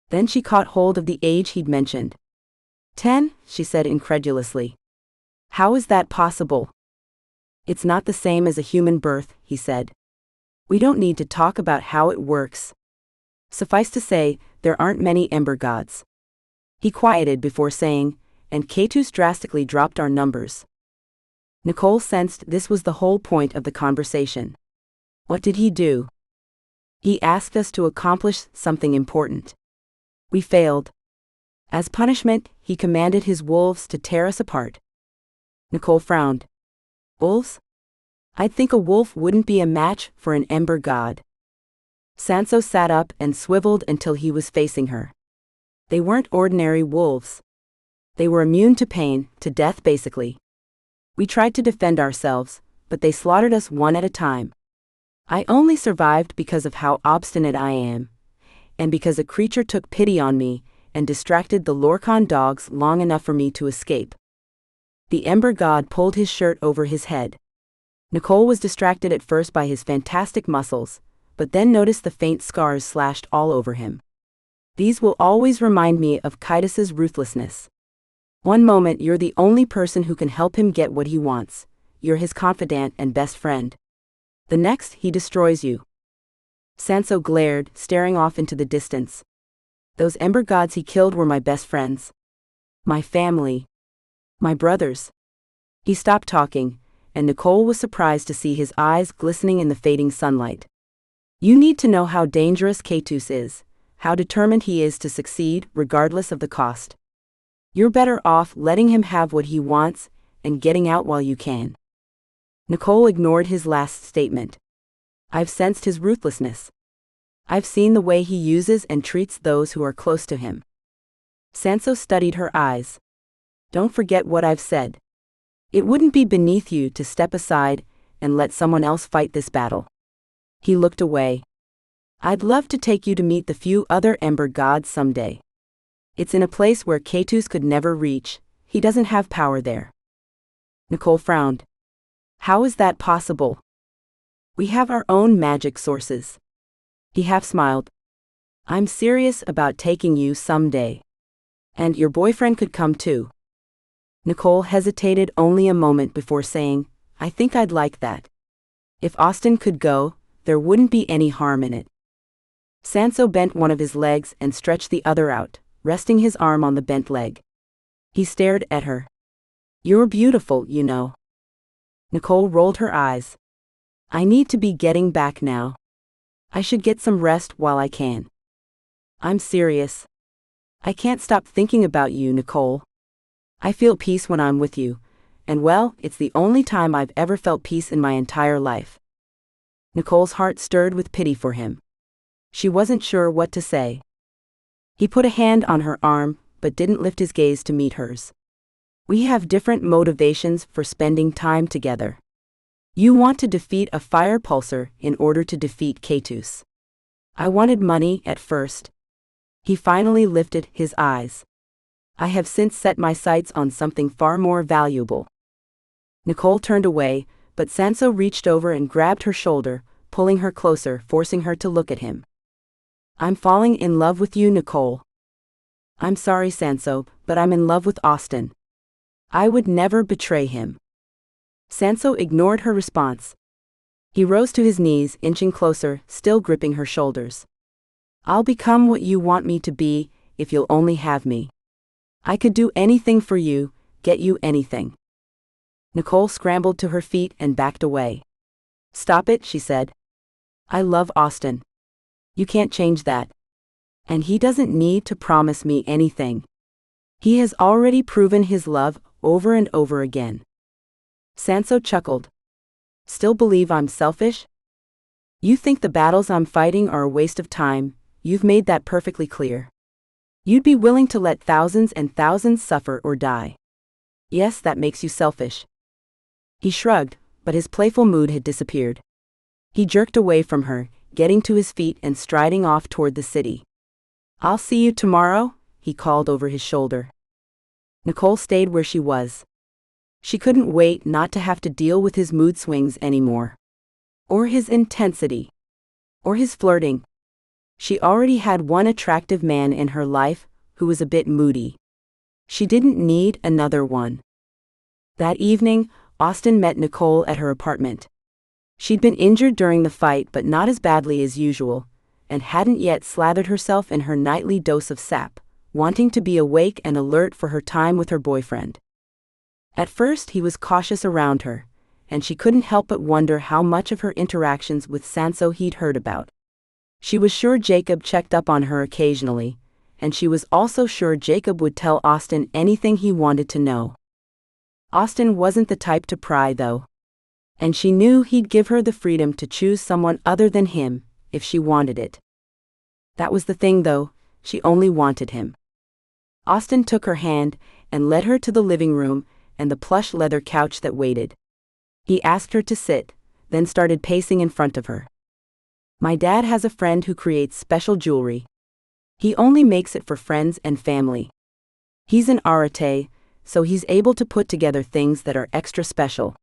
Then she caught hold of the age he'd mentioned. 10, she said incredulously. "How is that possible?" "It's not the same as a human birth," he said. "We don't need to talk about how it works. Suffice to say, there aren't many ember gods." He quieted before saying, "And Keitus drastically dropped our numbers." Nicole sensed this was the whole point of the conversation. "What did he do?" "He asked us to accomplish something important. We failed. As punishment, he commanded his wolves to tear us apart." Nicole frowned. "Wolves? I'd think a wolf wouldn't be a match for an ember god." Sanso sat up and swiveled until he was facing her. "They weren't ordinary wolves. They were immune to pain, to death basically. We tried to defend ourselves, but they slaughtered us one at a time. I only survived because of how obstinate I am, and because a creature took pity on me and distracted the Lorcan dogs long enough for me to escape." The ember god pulled his shirt over his head. Nicole was distracted at first by his fantastic muscles, but then noticed the faint scars slashed all over him. These will always remind me of Keitus's ruthlessness. One moment you're the only person who can help him get what he wants. You're his confidant and best friend. The next, he destroys you. Sanso glared, staring off into the distance. Those ember gods he killed were my best friends. My family. My brothers. He stopped talking, and Nicole was surprised to see his eyes glistening in the fading sunlight. You need to know how dangerous Keitus is, how determined he is to succeed regardless of the cost. You're better off letting him have what he wants and getting out while you can. Nicole ignored his last statement. I've sensed his ruthlessness. I've seen the way he uses and treats those who are close to him. Sanso studied her eyes. Don't forget what I've said. It wouldn't be beneath you to step aside and let someone else fight this battle. He looked away. I'd love to take you to meet the few other ember gods someday. It's in a place where Keitus could never reach. He doesn't have power there. Nicole frowned. How is that possible? We have our own magic sources. He half smiled. I'm serious about taking you someday. And your boyfriend could come too. Nicole hesitated only a moment before saying, I think I'd like that. If Austin could go, there wouldn't be any harm in it. Sanso bent one of his legs and stretched the other out, resting his arm on the bent leg. He stared at her. You're beautiful, you know. Nicole rolled her eyes. I need to be getting back now. I should get some rest while I can. I'm serious. I can't stop thinking about you, Nicole. I feel peace when I'm with you, and well, it's the only time I've ever felt peace in my entire life. Nicole's heart stirred with pity for him. She wasn't sure what to say. He put a hand on her arm, but didn't lift his gaze to meet hers. We have different motivations for spending time together. You want to defeat a fire pulsar in order to defeat Keitus. I wanted money at first. He finally lifted his eyes. I have since set my sights on something far more valuable. Nicole turned away, but Sanso reached over and grabbed her shoulder, pulling her closer, forcing her to look at him. I'm falling in love with you, Nicole. I'm sorry, Sanso, but I'm in love with Austin. I would never betray him. Sanso ignored her response. He rose to his knees, inching closer, still gripping her shoulders. I'll become what you want me to be, if you'll only have me. I could do anything for you, get you anything. Nicole scrambled to her feet and backed away. Stop it, she said. I love Austin. You can't change that. And he doesn't need to promise me anything. He has already proven his love over and over again. Sanso chuckled. Still believe I'm selfish? You think the battles I'm fighting are a waste of time, you've made that perfectly clear. You'd be willing to let thousands and thousands suffer or die. Yes, that makes you selfish. He shrugged, but his playful mood had disappeared. He jerked away from her, getting to his feet and striding off toward the city. I'll see you tomorrow, he called over his shoulder. Nicole stayed where she was. She couldn't wait not to have to deal with his mood swings anymore. Or his intensity. Or his flirting. She already had one attractive man in her life, who was a bit moody. She didn't need another one. That evening, Austin met Nicole at her apartment. She'd been injured during the fight but not as badly as usual, and hadn't yet slathered herself in her nightly dose of sap, wanting to be awake and alert for her time with her boyfriend. At first he was cautious around her, and she couldn't help but wonder how much of her interactions with Sanso he'd heard about. She was sure Jacob checked up on her occasionally, and she was also sure Jacob would tell Austin anything he wanted to know. Austin wasn't the type to pry, though. And she knew he'd give her the freedom to choose someone other than him, if she wanted it. That was the thing, though, she only wanted him. Austin took her hand and led her to the living room and the plush leather couch that waited. He asked her to sit, then started pacing in front of her. My dad has a friend who creates special jewelry. He only makes it for friends and family. He's an arete, so he's able to put together things that are extra special.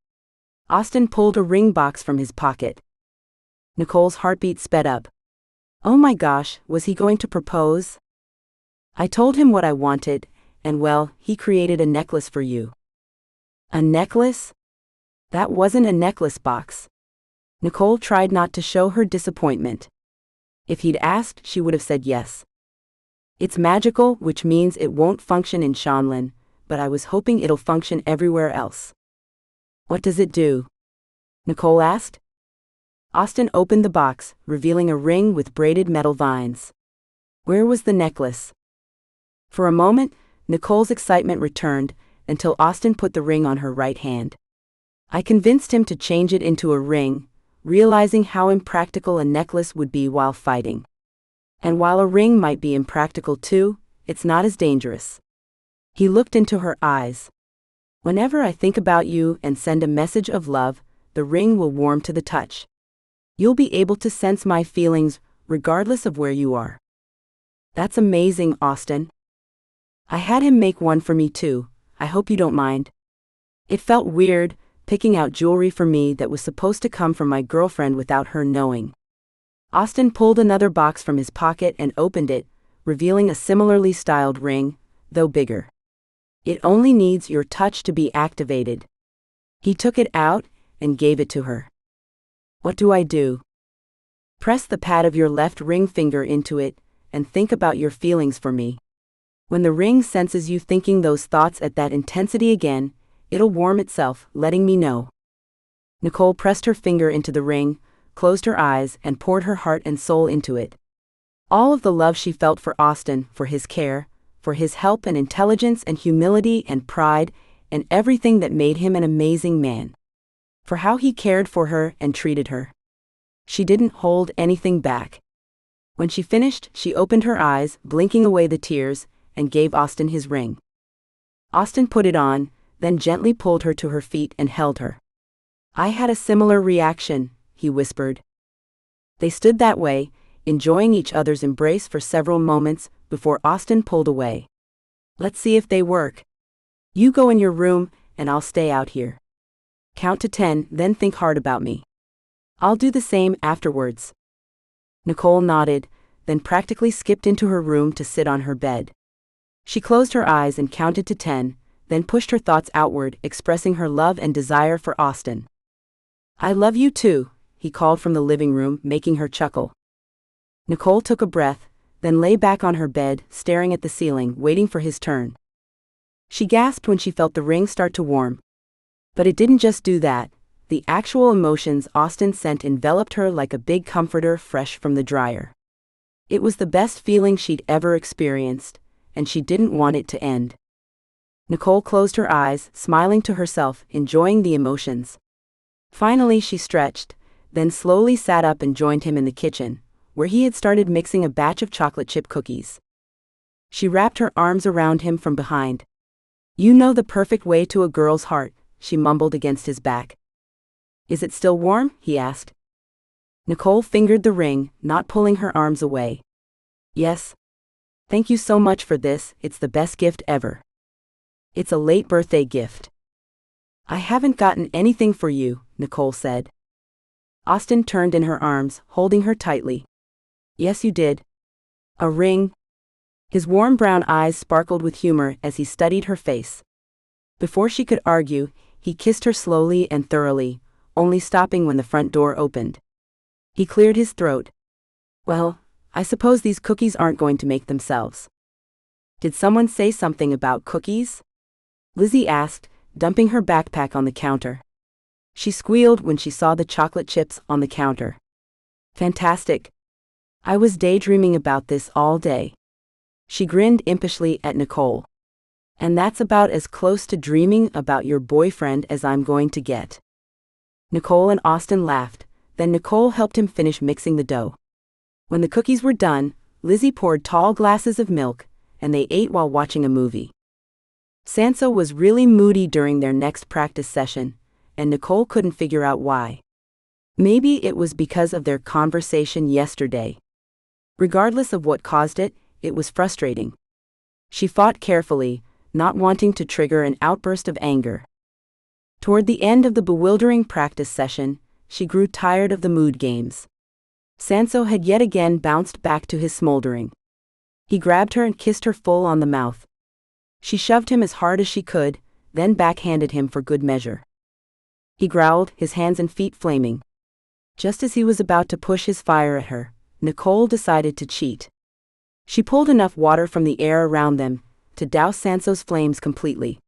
Austin pulled a ring box from his pocket. Nicole's heartbeat sped up. Oh my gosh, was he going to propose? I told him what I wanted, and well, he created a necklace for you. A necklace? That wasn't a necklace box. Nicole tried not to show her disappointment. If he'd asked, she would have said yes. It's magical, which means it won't function in Shanlin, but I was hoping it'll function everywhere else. What does it do? Nicole asked. Austen opened the box, revealing a ring with braided metal vines. Where was the necklace? For a moment, Nicole's excitement returned, until Austen put the ring on her right hand. I convinced him to change it into a ring, realizing how impractical a necklace would be while fighting. And while a ring might be impractical too, it's not as dangerous. He looked into her eyes. Whenever I think about you and send a message of love, the ring will warm to the touch. You'll be able to sense my feelings, regardless of where you are. That's amazing, Austen. I had him make one for me too, I hope you don't mind. It felt weird, picking out jewelry for me that was supposed to come from my girlfriend without her knowing. Austen pulled another box from his pocket and opened it, revealing a similarly styled ring, though bigger. It only needs your touch to be activated. He took it out and gave it to her. What do I do? Press the pad of your left ring finger into it and think about your feelings for me. When the ring senses you thinking those thoughts at that intensity again, it'll warm itself, letting me know. Nicole pressed her finger into the ring, closed her eyes, and poured her heart and soul into it. All of the love she felt for Austen, for his care, for his help and intelligence and humility and pride, and everything that made him an amazing man. For how he cared for her and treated her. She didn't hold anything back. When she finished, she opened her eyes, blinking away the tears, and gave Austen his ring. Austen put it on, then gently pulled her to her feet and held her. I had a similar reaction, he whispered. They stood that way, enjoying each other's embrace for several moments, before Austen pulled away. Let's see if they work. You go in your room, and I'll stay out here. Count to 10, then think hard about me. I'll do the same afterwards. Nicole nodded, then practically skipped into her room to sit on her bed. She closed her eyes and counted to 10, then pushed her thoughts outward, expressing her love and desire for Austen. I love you too, he called from the living room, making her chuckle. Nicole took a breath, then lay back on her bed, staring at the ceiling, waiting for his turn. She gasped when she felt the ring start to warm. But it didn't just do that. The actual emotions Austen sent enveloped her like a big comforter fresh from the dryer. It was the best feeling she'd ever experienced, and she didn't want it to end. Nicole closed her eyes, smiling to herself, enjoying the emotions. Finally she stretched, then slowly sat up and joined him in the kitchen, where he had started mixing a batch of chocolate chip cookies. She wrapped her arms around him from behind. You know the perfect way to a girl's heart, she mumbled against his back. Is it still warm? He asked. Nicole fingered the ring, not pulling her arms away. Yes. Thank you so much for this, it's the best gift ever. It's a late birthday gift. I haven't gotten anything for you, Nicole said. Austen turned in her arms, holding her tightly. Yes, you did. A ring. His warm brown eyes sparkled with humor as he studied her face. Before she could argue, he kissed her slowly and thoroughly, only stopping when the front door opened. He cleared his throat. Well, I suppose these cookies aren't going to make themselves. Did someone say something about cookies? Lizzie asked, dumping her backpack on the counter. She squealed when she saw the chocolate chips on the counter. Fantastic. I was daydreaming about this all day. She grinned impishly at Nicole. And that's about as close to dreaming about your boyfriend as I'm going to get. Nicole and Austen laughed, then Nicole helped him finish mixing the dough. When the cookies were done, Lizzie poured tall glasses of milk, and they ate while watching a movie. Sanso was really moody during their next practice session, and Nicole couldn't figure out why. Maybe it was because of their conversation yesterday. Regardless of what caused it, it was frustrating. She fought carefully, not wanting to trigger an outburst of anger. Toward the end of the bewildering practice session, she grew tired of the mood games. Sanso had yet again bounced back to his smoldering. He grabbed her and kissed her full on the mouth. She shoved him as hard as she could, then backhanded him for good measure. He growled, his hands and feet flaming. Just as he was about to push his fire at her, Nicole decided to cheat. She pulled enough water from the air around them to douse Sanso's flames completely.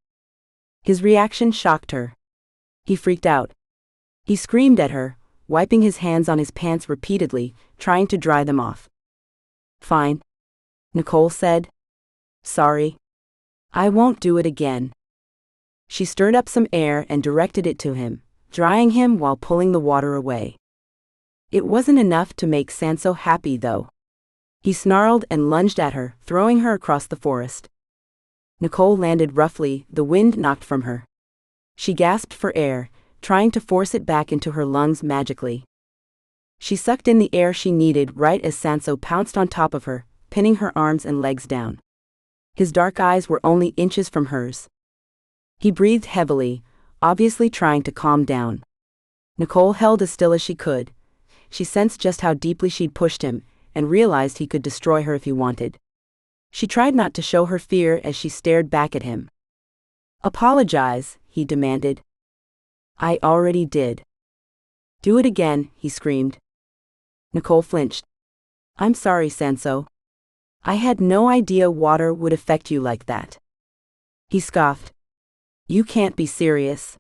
His reaction shocked her. He freaked out. He screamed at her, wiping his hands on his pants repeatedly, trying to dry them off. "Fine," Nicole said. "Sorry. I won't do it again." She stirred up some air and directed it to him, drying him while pulling the water away. It wasn't enough to make Sanso happy, though. He snarled and lunged at her, throwing her across the forest. Nicole landed roughly, the wind knocked from her. She gasped for air, trying to force it back into her lungs magically. She sucked in the air she needed right as Sanso pounced on top of her, pinning her arms and legs down. His dark eyes were only inches from hers. He breathed heavily, obviously trying to calm down. Nicole held as still as she could. She sensed just how deeply she'd pushed him, and realized he could destroy her if he wanted. She tried not to show her fear as she stared back at him. "Apologize," he demanded. "I already did." "Do it again," he screamed. Nicole flinched. "I'm sorry, Sanso. I had no idea water would affect you like that." He scoffed. "You can't be serious.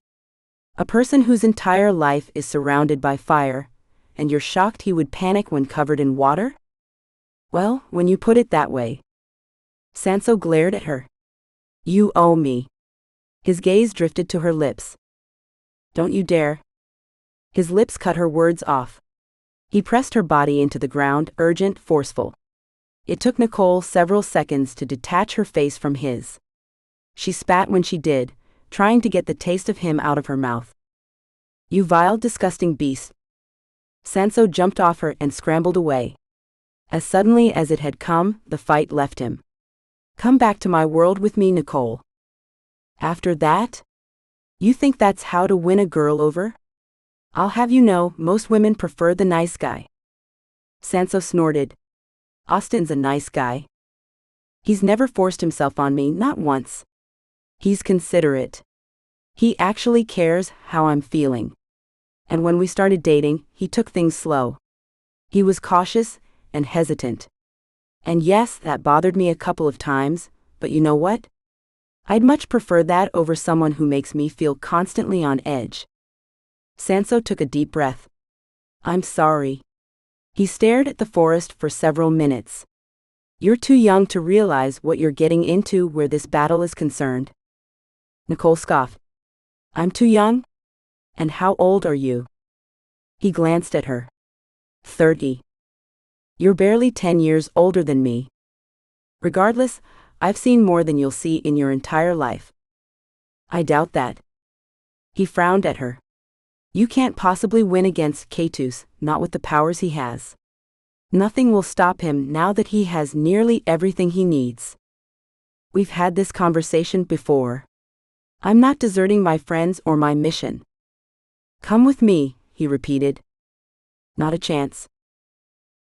A person whose entire life is surrounded by fire, and you're shocked he would panic when covered in water? Well, when you put it that way." Sanso glared at her. "You owe me." His gaze drifted to her lips. "Don't you dare." His lips cut her words off. He pressed her body into the ground, urgent, forceful. It took Nicole several seconds to detach her face from his. She spat when she did, trying to get the taste of him out of her mouth. "You vile, disgusting beast." Sanso jumped off her and scrambled away. As suddenly as it had come, the fight left him. "Come back to my world with me, Nicole." "After that? You think that's how to win a girl over? I'll have you know, most women prefer the nice guy." Sanso snorted. "Austin's a nice guy. He's never forced himself on me, not once. He's considerate. He actually cares how I'm feeling. And when we started dating, he took things slow. He was cautious and hesitant. And yes, that bothered me a couple of times, but you know what? I'd much prefer that over someone who makes me feel constantly on edge." Sanso took a deep breath. "I'm sorry." He stared at the forest for several minutes. "You're too young to realize what you're getting into where this battle is concerned." Nicole scoffed. "I'm too young? And how old are you?" He glanced at her. 30. "You're barely 10 years older than me. Regardless, I've seen more than you'll see in your entire life." "I doubt that." He frowned at her. "You can't possibly win against Keitus, not with the powers he has. Nothing will stop him now that he has nearly everything he needs. We've had this conversation before. I'm not deserting my friends or my mission." "Come with me," he repeated. "Not a chance."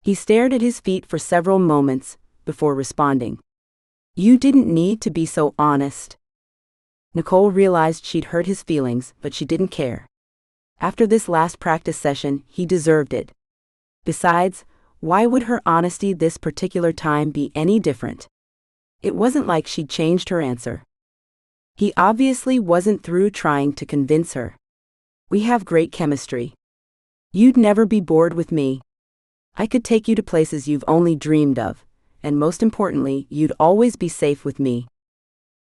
He stared at his feet for several moments before responding. "You didn't need to be so honest." Nicole realized she'd hurt his feelings, but she didn't care. After this last practice session, he deserved it. Besides, why would her honesty this particular time be any different? It wasn't like she'd changed her answer. He obviously wasn't through trying to convince her. "We have great chemistry. You'd never be bored with me. I could take you to places you've only dreamed of, and most importantly, you'd always be safe with me."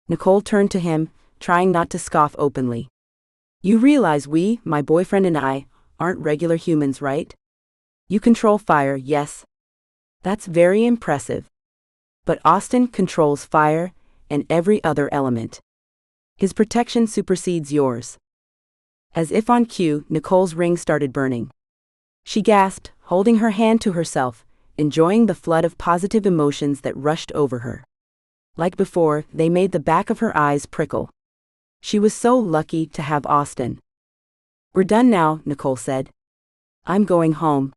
Nicole turned to him, trying not to scoff openly. "You realize my boyfriend and I, aren't regular humans, right? You control fire, yes. That's very impressive. But Austin controls fire and every other element. His protection supersedes yours." As if on cue, Nicole's ring started burning. She gasped, holding her hand to herself, enjoying the flood of positive emotions that rushed over her. Like before, they made the back of her eyes prickle. She was so lucky to have Austin. "We're done now," Nicole said. "I'm going home."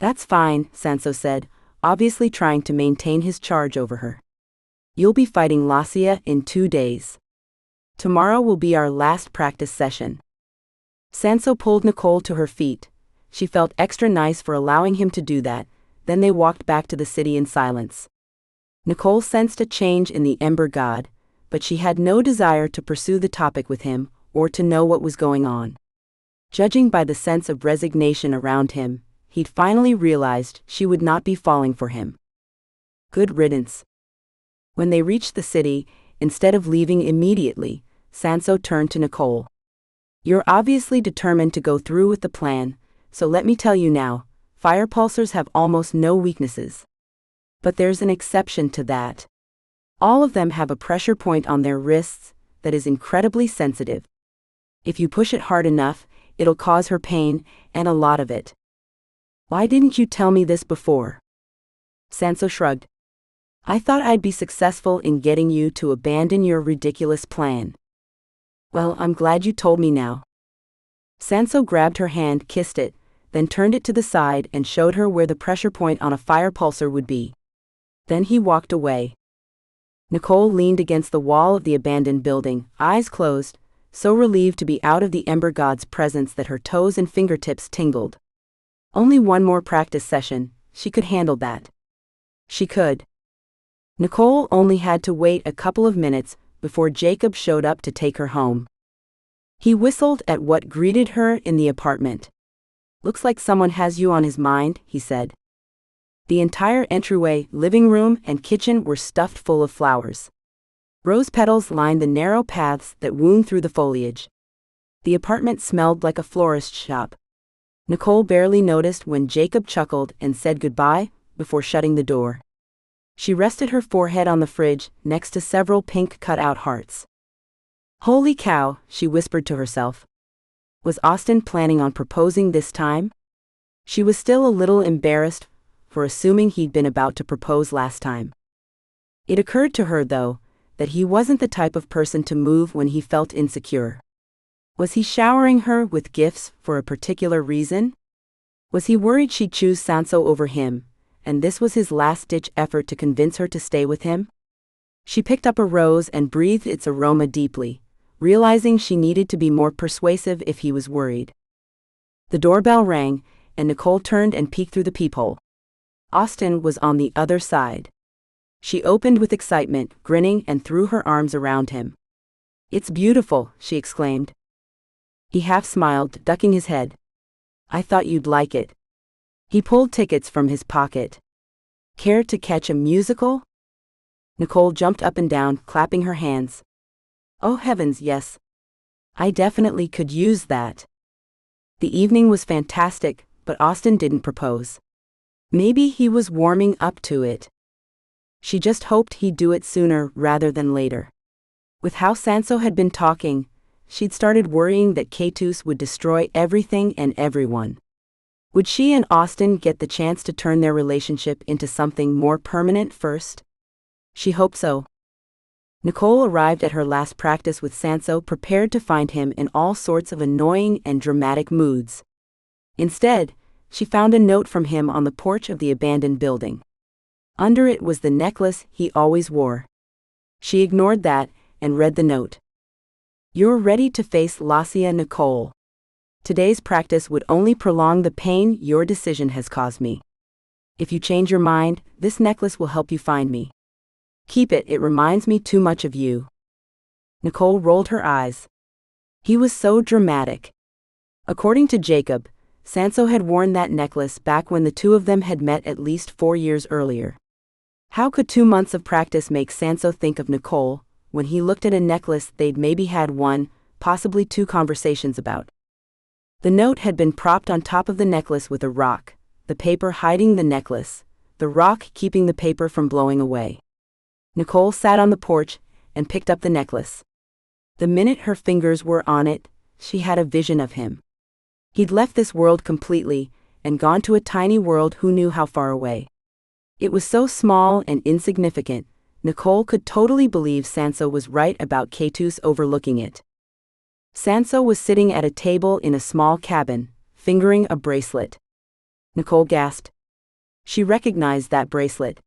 That's fine, Sanso said, obviously trying to maintain his charge over her. You'll be fighting Lascia in 2 days. Tomorrow will be our last practice session. Sanso pulled Nicole to her feet. She felt extra nice for allowing him to do that. Then they walked back to the city in silence. Nicole sensed a change in the Ember God, but she had no desire to pursue the topic with him or to know what was going on. Judging by the sense of resignation around him, he'd finally realized she would not be falling for him. Good riddance. When they reached the city, instead of leaving immediately, Sanso turned to Nicole. You're obviously determined to go through with the plan, so let me tell you now, fire pulsars have almost no weaknesses. But there's an exception to that. All of them have a pressure point on their wrists that is incredibly sensitive. If you push it hard enough, it'll cause her pain, and a lot of it. Why didn't you tell me this before? Sanso shrugged. I thought I'd be successful in getting you to abandon your ridiculous plan. Well, I'm glad you told me now. Sanso grabbed her hand, kissed it, then turned it to the side and showed her where the pressure point on a fire pulsar would be. Then he walked away. Nicole leaned against the wall of the abandoned building, eyes closed, so relieved to be out of the Ember God's presence that her toes and fingertips tingled. Only one more practice session, she could handle that. She could. Nicole only had to wait a couple of minutes before Jacob showed up to take her home. He whistled at what greeted her in the apartment. Looks like someone has you on his mind, he said. The entire entryway, living room, and kitchen were stuffed full of flowers. Rose petals lined the narrow paths that wound through the foliage. The apartment smelled like a florist's shop. Nicole barely noticed when Jacob chuckled and said goodbye before shutting the door. She rested her forehead on the fridge next to several pink cut-out hearts. Holy cow, she whispered to herself. Was Austin planning on proposing this time? She was still a little embarrassed for assuming he'd been about to propose last time. It occurred to her, though, that he wasn't the type of person to move when he felt insecure. Was he showering her with gifts for a particular reason? Was he worried she'd choose Sanso over him, and this was his last-ditch effort to convince her to stay with him? She picked up a rose and breathed its aroma deeply, realizing she needed to be more persuasive if he was worried. The doorbell rang, and Nicole turned and peeked through the peephole. Austin was on the other side. She opened with excitement, grinning, and threw her arms around him. It's beautiful, she exclaimed. He half smiled, ducking his head. I thought you'd like it. He pulled tickets from his pocket. Care to catch a musical? Nicole jumped up and down, clapping her hands. Oh heavens, yes. I definitely could use that. The evening was fantastic, but Austin didn't propose. Maybe he was warming up to it. She just hoped he'd do it sooner rather than later. With how Sanso had been talking, she'd started worrying that Keitus would destroy everything and everyone. Would she and Austin get the chance to turn their relationship into something more permanent first? She hoped so. Nicole arrived at her last practice with Sanso prepared to find him in all sorts of annoying and dramatic moods. Instead, she found a note from him on the porch of the abandoned building. Under it was the necklace he always wore. She ignored that and read the note. You're ready to face Lascia, Nicole. Today's practice would only prolong the pain your decision has caused me. If you change your mind, this necklace will help you find me. Keep it, it reminds me too much of you. Nicole rolled her eyes. He was so dramatic. According to Jacob, Sanso had worn that necklace back when the two of them had met at least 4 years earlier. How could 2 months of practice make Sanso think of Nicole when he looked at a necklace they'd maybe had 1, possibly 2 conversations about? The note had been propped on top of the necklace with a rock, the paper hiding the necklace, the rock keeping the paper from blowing away. Nicole sat on the porch and picked up the necklace. The minute her fingers were on it, she had a vision of him. He'd left this world completely and gone to a tiny world who knew how far away. It was so small and insignificant, Nicole could totally believe Sanso was right about Keitus overlooking it. Sanso was sitting at a table in a small cabin, fingering a bracelet. Nicole gasped. She recognized that bracelet.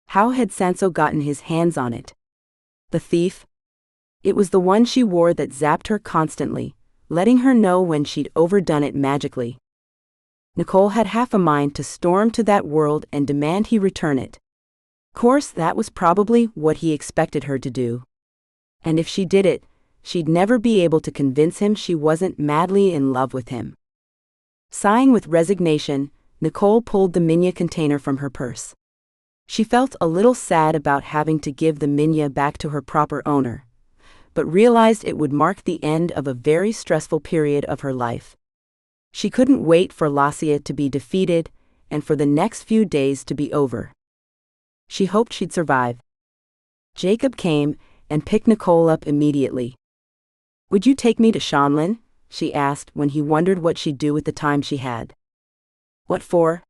How had Sanso gotten his hands on it? The thief? It was the one she wore that zapped her constantly, letting her know when she'd overdone it magically. Nicole had half a mind to storm to that world and demand he return it. Of course, that was probably what he expected her to do. And if she did it, she'd never be able to convince him she wasn't madly in love with him. Sighing with resignation, Nicole pulled the minya container from her purse. She felt a little sad about having to give the minya back to her proper owner, but realized it would mark the end of a very stressful period of her life. She couldn't wait for Lassia to be defeated and for the next few days to be over. She hoped she'd survive. Jacob came and picked Nicole up immediately. "Would you take me to Shanlin?" she asked when he wondered what she'd do with the time she had. "What for?"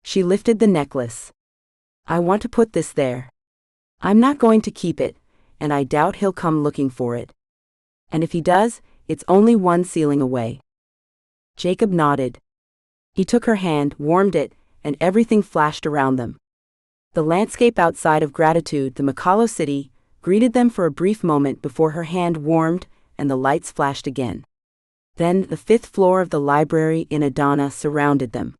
She lifted the necklace. "I want to put this there. I'm not going to keep it, and I doubt he'll come looking for it. And if he does, it's only one ceiling away." Jacob nodded. He took her hand, warmed it, and everything flashed around them. The landscape outside of Gratitude, the Makalo city, greeted them for a brief moment before her hand warmed and the lights flashed again. Then the 5th floor of the library in Adana surrounded them.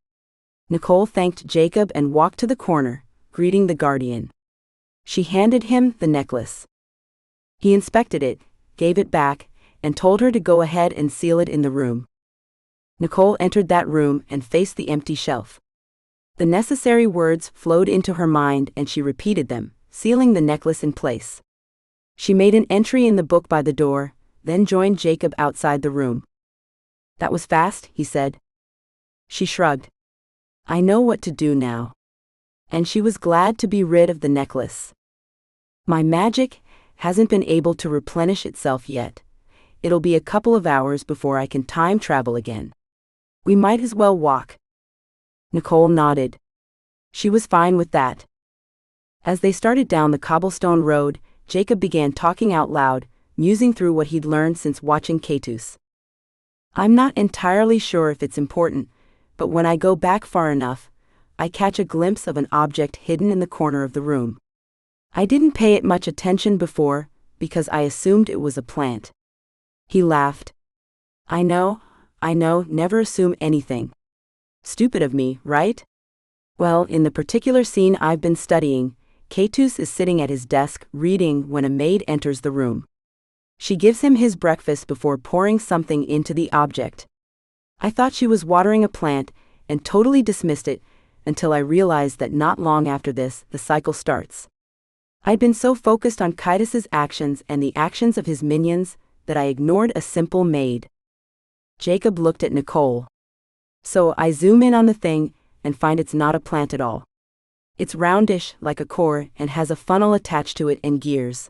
Nicole thanked Jacob and walked to the corner, greeting the guardian. She handed him the necklace. He inspected it, gave it back, and told her to go ahead and seal it in the room. Nicole entered that room and faced the empty shelf. The necessary words flowed into her mind and she repeated them, sealing the necklace in place. She made an entry in the book by the door, then joined Jacob outside the room. "That was fast," he said. She shrugged. "I know what to do now." And she was glad to be rid of the necklace. "My magic hasn't been able to replenish itself yet. It'll be a couple of hours before I can time travel again. We might as well walk." Nicole nodded. She was fine with that. As they started down the cobblestone road, Jacob began talking out loud, musing through what he'd learned since watching Keitus. "I'm not entirely sure if it's important, but when I go back far enough, I catch a glimpse of an object hidden in the corner of the room. I didn't pay it much attention before, because I assumed it was a plant." He laughed. I know, never assume anything. Stupid of me, right? Well, in the particular scene I've been studying, Keitus is sitting at his desk reading when a maid enters the room. She gives him his breakfast before pouring something into the object. I thought she was watering a plant and totally dismissed it until I realized that not long after this, the cycle starts. I'd been so focused on Keitus's actions and the actions of his minions that I ignored a simple maid. Jacob looked at Nicole. "So I zoom in on the thing and find it's not a plant at all. It's roundish, like a core, and has a funnel attached to it and gears.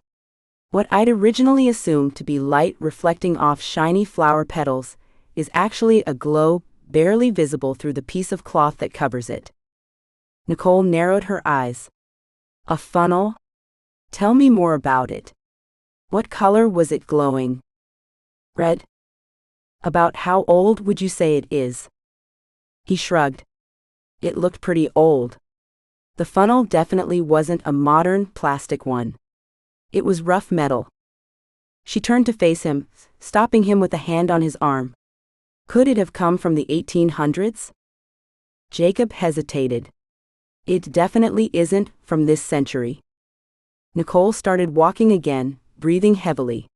What I'd originally assumed to be light reflecting off shiny flower petals is actually a glow barely visible through the piece of cloth that covers it." Nicole narrowed her eyes. "A funnel? Tell me more about it. What color was it glowing?" "Red." "About how old would you say it is?" He shrugged. It looked pretty old. The funnel definitely wasn't a modern plastic one. It was rough metal. She turned to face him, stopping him with a hand on his arm. "Could it have come from the 1800s? Jacob hesitated. "It definitely isn't from this century." Nicole started walking again, breathing heavily.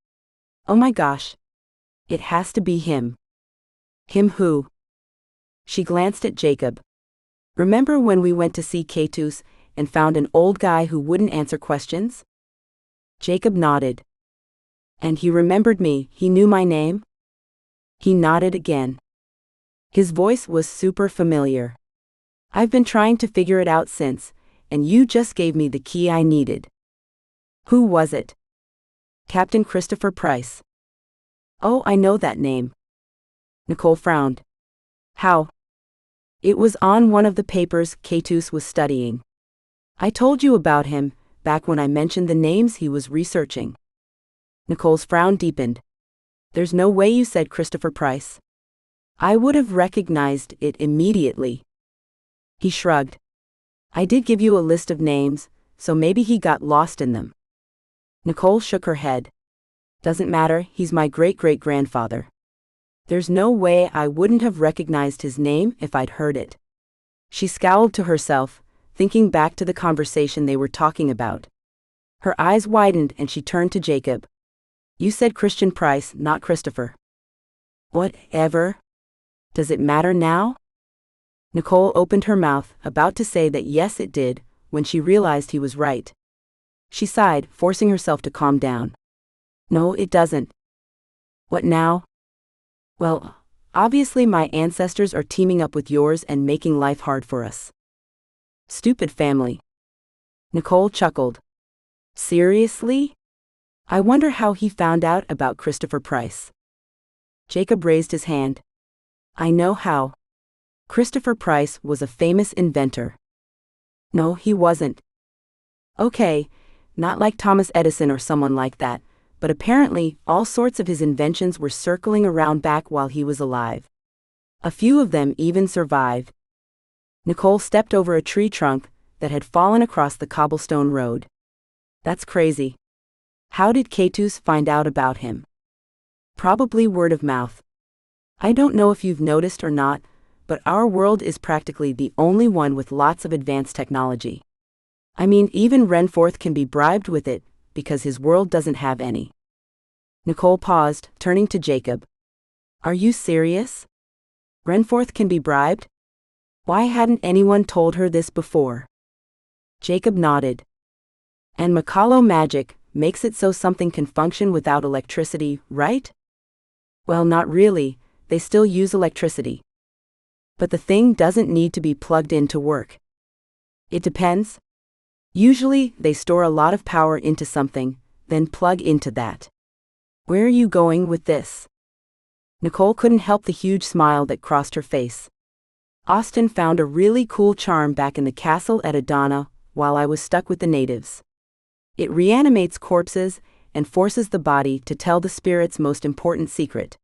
"Oh my gosh. It has to be him." "Him who?" She glanced at Jacob. "Remember when we went to see Keitus and found an old guy who wouldn't answer questions?" Jacob nodded. "And he remembered me, he knew my name?" He nodded again. His voice was super familiar. "I've been trying to figure it out since, and you just gave me the key I needed." "Who was it?" "Captain Christopher Price." "Oh, I know that name." Nicole frowned. "How?" "It was on one of the papers Keitus was studying. I told you about him, back when I mentioned the names he was researching." Nicole's frown deepened. "There's no way you said Christopher Price. I would have recognized it immediately." He shrugged. I did give you a list of names, so maybe he got lost in them. Nicole shook her head. Doesn't matter, he's my great-great-grandfather. There's no way I wouldn't have recognized his name if I'd heard it. She scowled to herself, thinking back to the conversation they were talking about. Her eyes widened and she turned to Jacob. You said Christian Price, not Christopher. Whatever. Does it matter now? Nicole opened her mouth, about to say that yes it did, when she realized he was right. She sighed, forcing herself to calm down. No, it doesn't. What now? Well, obviously my ancestors are teaming up with yours and making life hard for us. Stupid family. Nicole chuckled. Seriously? I wonder how he found out about Christopher Price. Jacob raised his hand. I know how. Christopher Price was a famous inventor. No, he wasn't. Okay, not like Thomas Edison or someone like that, but apparently all sorts of his inventions were circling around back while he was alive. A few of them even survived. Nicole stepped over a tree trunk that had fallen across the cobblestone road. That's crazy. How did Keitus find out about him? Probably word of mouth. I don't know if you've noticed or not, but our world is practically the only one with lots of advanced technology. I mean, even Renforth can be bribed with it, because his world doesn't have any. Nicole paused, turning to Jacob. Are you serious? Renforth can be bribed? Why hadn't anyone told her this before? Jacob nodded. And Makalo magic makes it so something can function without electricity, right? Well, not really, they still use electricity. But the thing doesn't need to be plugged in to work. It depends. Usually, they store a lot of power into something, then plug into that. Where are you going with this? Nicole couldn't help the huge smile that crossed her face. Austin found a really cool charm back in the castle at Adana while I was stuck with the natives. It reanimates corpses and forces the body to tell the spirit's most important secret.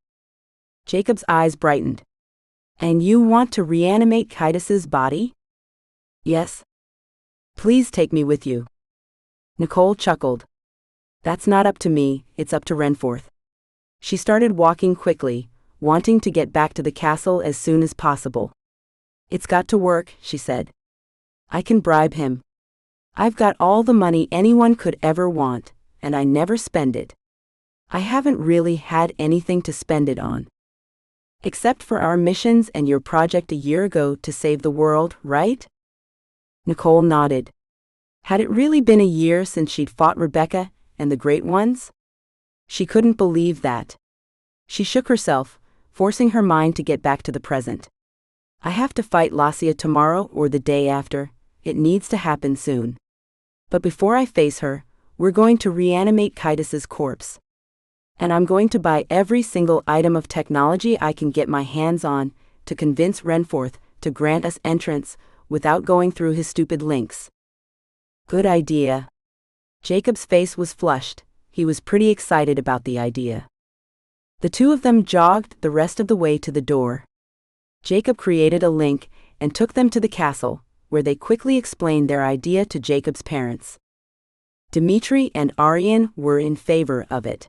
Jacob's eyes brightened. And you want to reanimate Keitus's body? Yes. Please take me with you. Nicole chuckled. That's not up to me, it's up to Renforth. She started walking quickly, wanting to get back to the castle as soon as possible. It's got to work, she said. I can bribe him. I've got all the money anyone could ever want, and I never spend it. I haven't really had anything to spend it on. Except for our missions and your project a year ago to save the world, right? Nicole nodded. Had it really been a year since she'd fought Rebecca and the Great Ones? She couldn't believe that. She shook herself, forcing her mind to get back to the present. I have to fight Lassia tomorrow or the day after. It needs to happen soon. But before I face her, we're going to reanimate Keitus's corpse. And I'm going to buy every single item of technology I can get my hands on to convince Renforth to grant us entrance without going through his stupid links. Good idea. Jacob's face was flushed. He was pretty excited about the idea. The two of them jogged the rest of the way to the door. Jacob created a link and took them to the castle, where they quickly explained their idea to Jacob's parents. Dmitri and Aryan were in favor of it.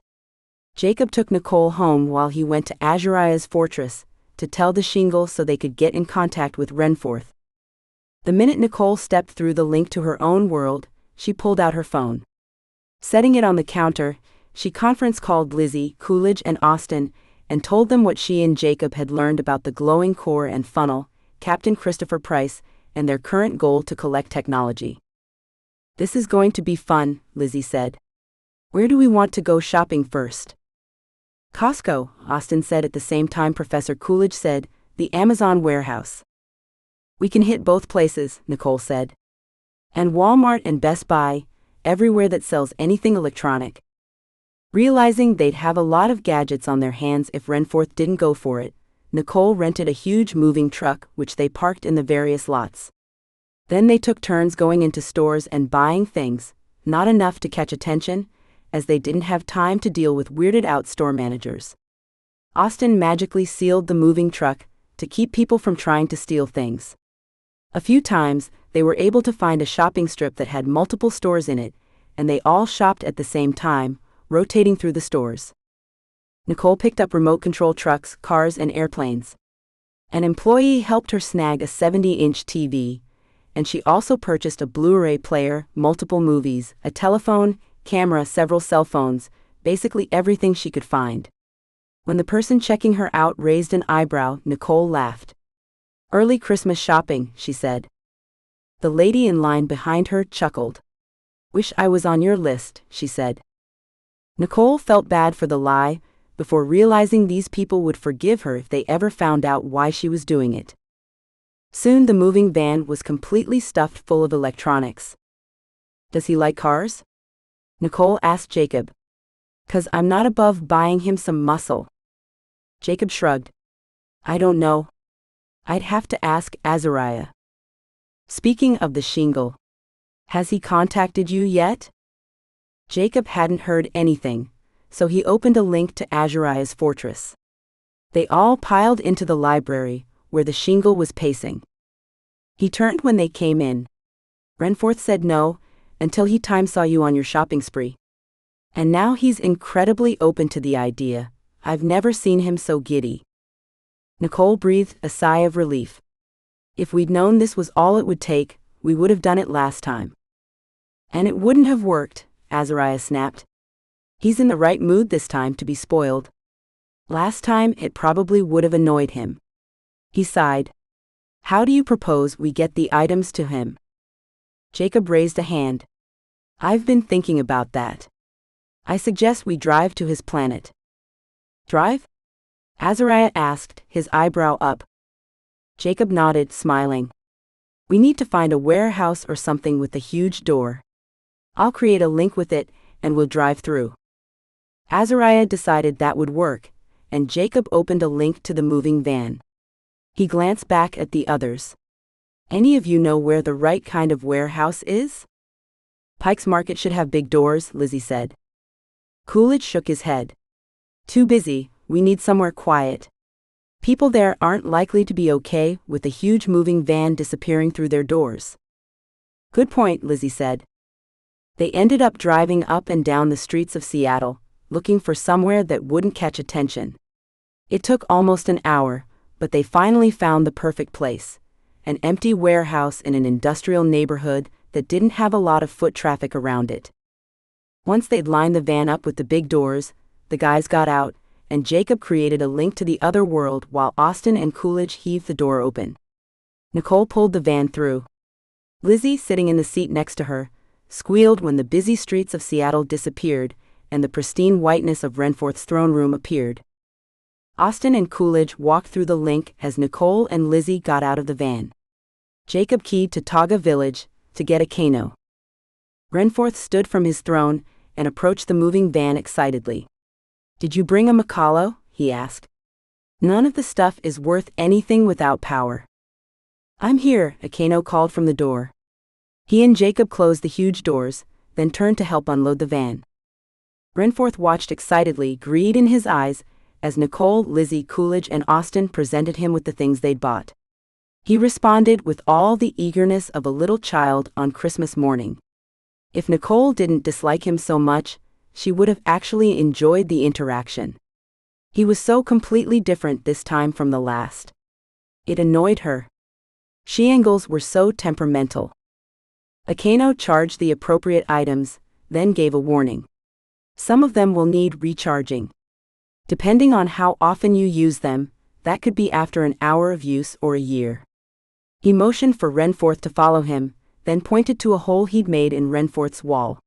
Jacob took Nicole home while he went to Azuraya's fortress to tell the Shingle so they could get in contact with Renforth. The minute Nicole stepped through the link to her own world, she pulled out her phone. Setting it on the counter, she conference called Lizzie, Coolidge and Austin and told them what she and Jacob had learned about the glowing core and funnel, Captain Christopher Price, and their current goal to collect technology. This is going to be fun, Lizzie said. Where do we want to go shopping first? Costco, Austin said at the same time Professor Coolidge said, the Amazon warehouse. We can hit both places, Nicole said. And Walmart and Best Buy, everywhere that sells anything electronic. Realizing they'd have a lot of gadgets on their hands if Renforth didn't go for it, Nicole rented a huge moving truck which they parked in the various lots. Then they took turns going into stores and buying things, not enough to catch attention, as they didn't have time to deal with weirded-out store managers. Austin magically sealed the moving truck to keep people from trying to steal things. A few times, they were able to find a shopping strip that had multiple stores in it, and they all shopped at the same time, rotating through the stores. Nicole picked up remote control trucks, cars, and airplanes. An employee helped her snag a 70-inch TV, and she also purchased a Blu-ray player, multiple movies, a telephone, camera, several cell phones, basically everything she could find. When the person checking her out raised an eyebrow, Nicole laughed. "Early Christmas shopping," she said. The lady in line behind her chuckled. "Wish I was on your list," she said. Nicole felt bad for the lie, before realizing these people would forgive her if they ever found out why she was doing it. Soon the moving van was completely stuffed full of electronics. "Does he like cars?" Nicole asked Jacob. "'Cause I'm not above buying him some muscle." Jacob shrugged. "I don't know. I'd have to ask Azariah." "Speaking of the shingle, has he contacted you yet?" Jacob hadn't heard anything, so he opened a link to Azariah's fortress. They all piled into the library, where the shingle was pacing. He turned when they came in. "Renforth said no, until he saw you on your shopping spree. And now he's incredibly open to the idea. I've never seen him so giddy." Nicole breathed a sigh of relief. "If we'd known this was all it would take, we would have done it last time." "And it wouldn't have worked," Azariah snapped. "He's in the right mood this time to be spoiled. Last time it probably would have annoyed him." He sighed. "How do you propose we get the items to him?" Jacob raised a hand. "I've been thinking about that. I suggest we drive to his planet." "Drive?" Azariah asked, his eyebrow up. Jacob nodded, smiling. "We need to find a warehouse or something with a huge door. I'll create a link with it, and we'll drive through." Azariah decided that would work, and Jacob opened a link to the moving van. He glanced back at the others. "Any of you know where the right kind of warehouse is?" "Pike's Market should have big doors," Lizzie said. Coolidge shook his head. "Too busy, we need somewhere quiet. People there aren't likely to be okay with a huge moving van disappearing through their doors." "Good point," Lizzie said. They ended up driving up and down the streets of Seattle, looking for somewhere that wouldn't catch attention. It took almost an hour, but they finally found the perfect place, an empty warehouse in an industrial neighborhood that didn't have a lot of foot traffic around it. Once they'd lined the van up with the big doors, the guys got out, and Jacob created a link to the other world while Austin and Coolidge heaved the door open. Nicole pulled the van through. Lizzie, sitting in the seat next to her, squealed when the busy streets of Seattle disappeared and the pristine whiteness of Renforth's throne room appeared. Austin and Coolidge walked through the link as Nicole and Lizzie got out of the van. Jacob keyed to Taga Village to get a Kano. Renforth stood from his throne and approached the moving van excitedly. "Did you bring a Macalo?" he asked. "None of the stuff is worth anything without power." "I'm here," a Kano called from the door. He and Jacob closed the huge doors, then turned to help unload the van. Renforth watched excitedly, greed in his eyes, as Nicole, Lizzie, Coolidge, and Austin presented him with the things they'd bought. He responded with all the eagerness of a little child on Christmas morning. If Nicole didn't dislike him so much, she would have actually enjoyed the interaction. He was so completely different this time from the last. It annoyed her. She-angles were so temperamental. Akano charged the appropriate items, then gave a warning. "Some of them will need recharging. Depending on how often you use them, that could be after an hour of use or a year." He motioned for Renforth to follow him, then pointed to a hole he'd made in Renforth's wall.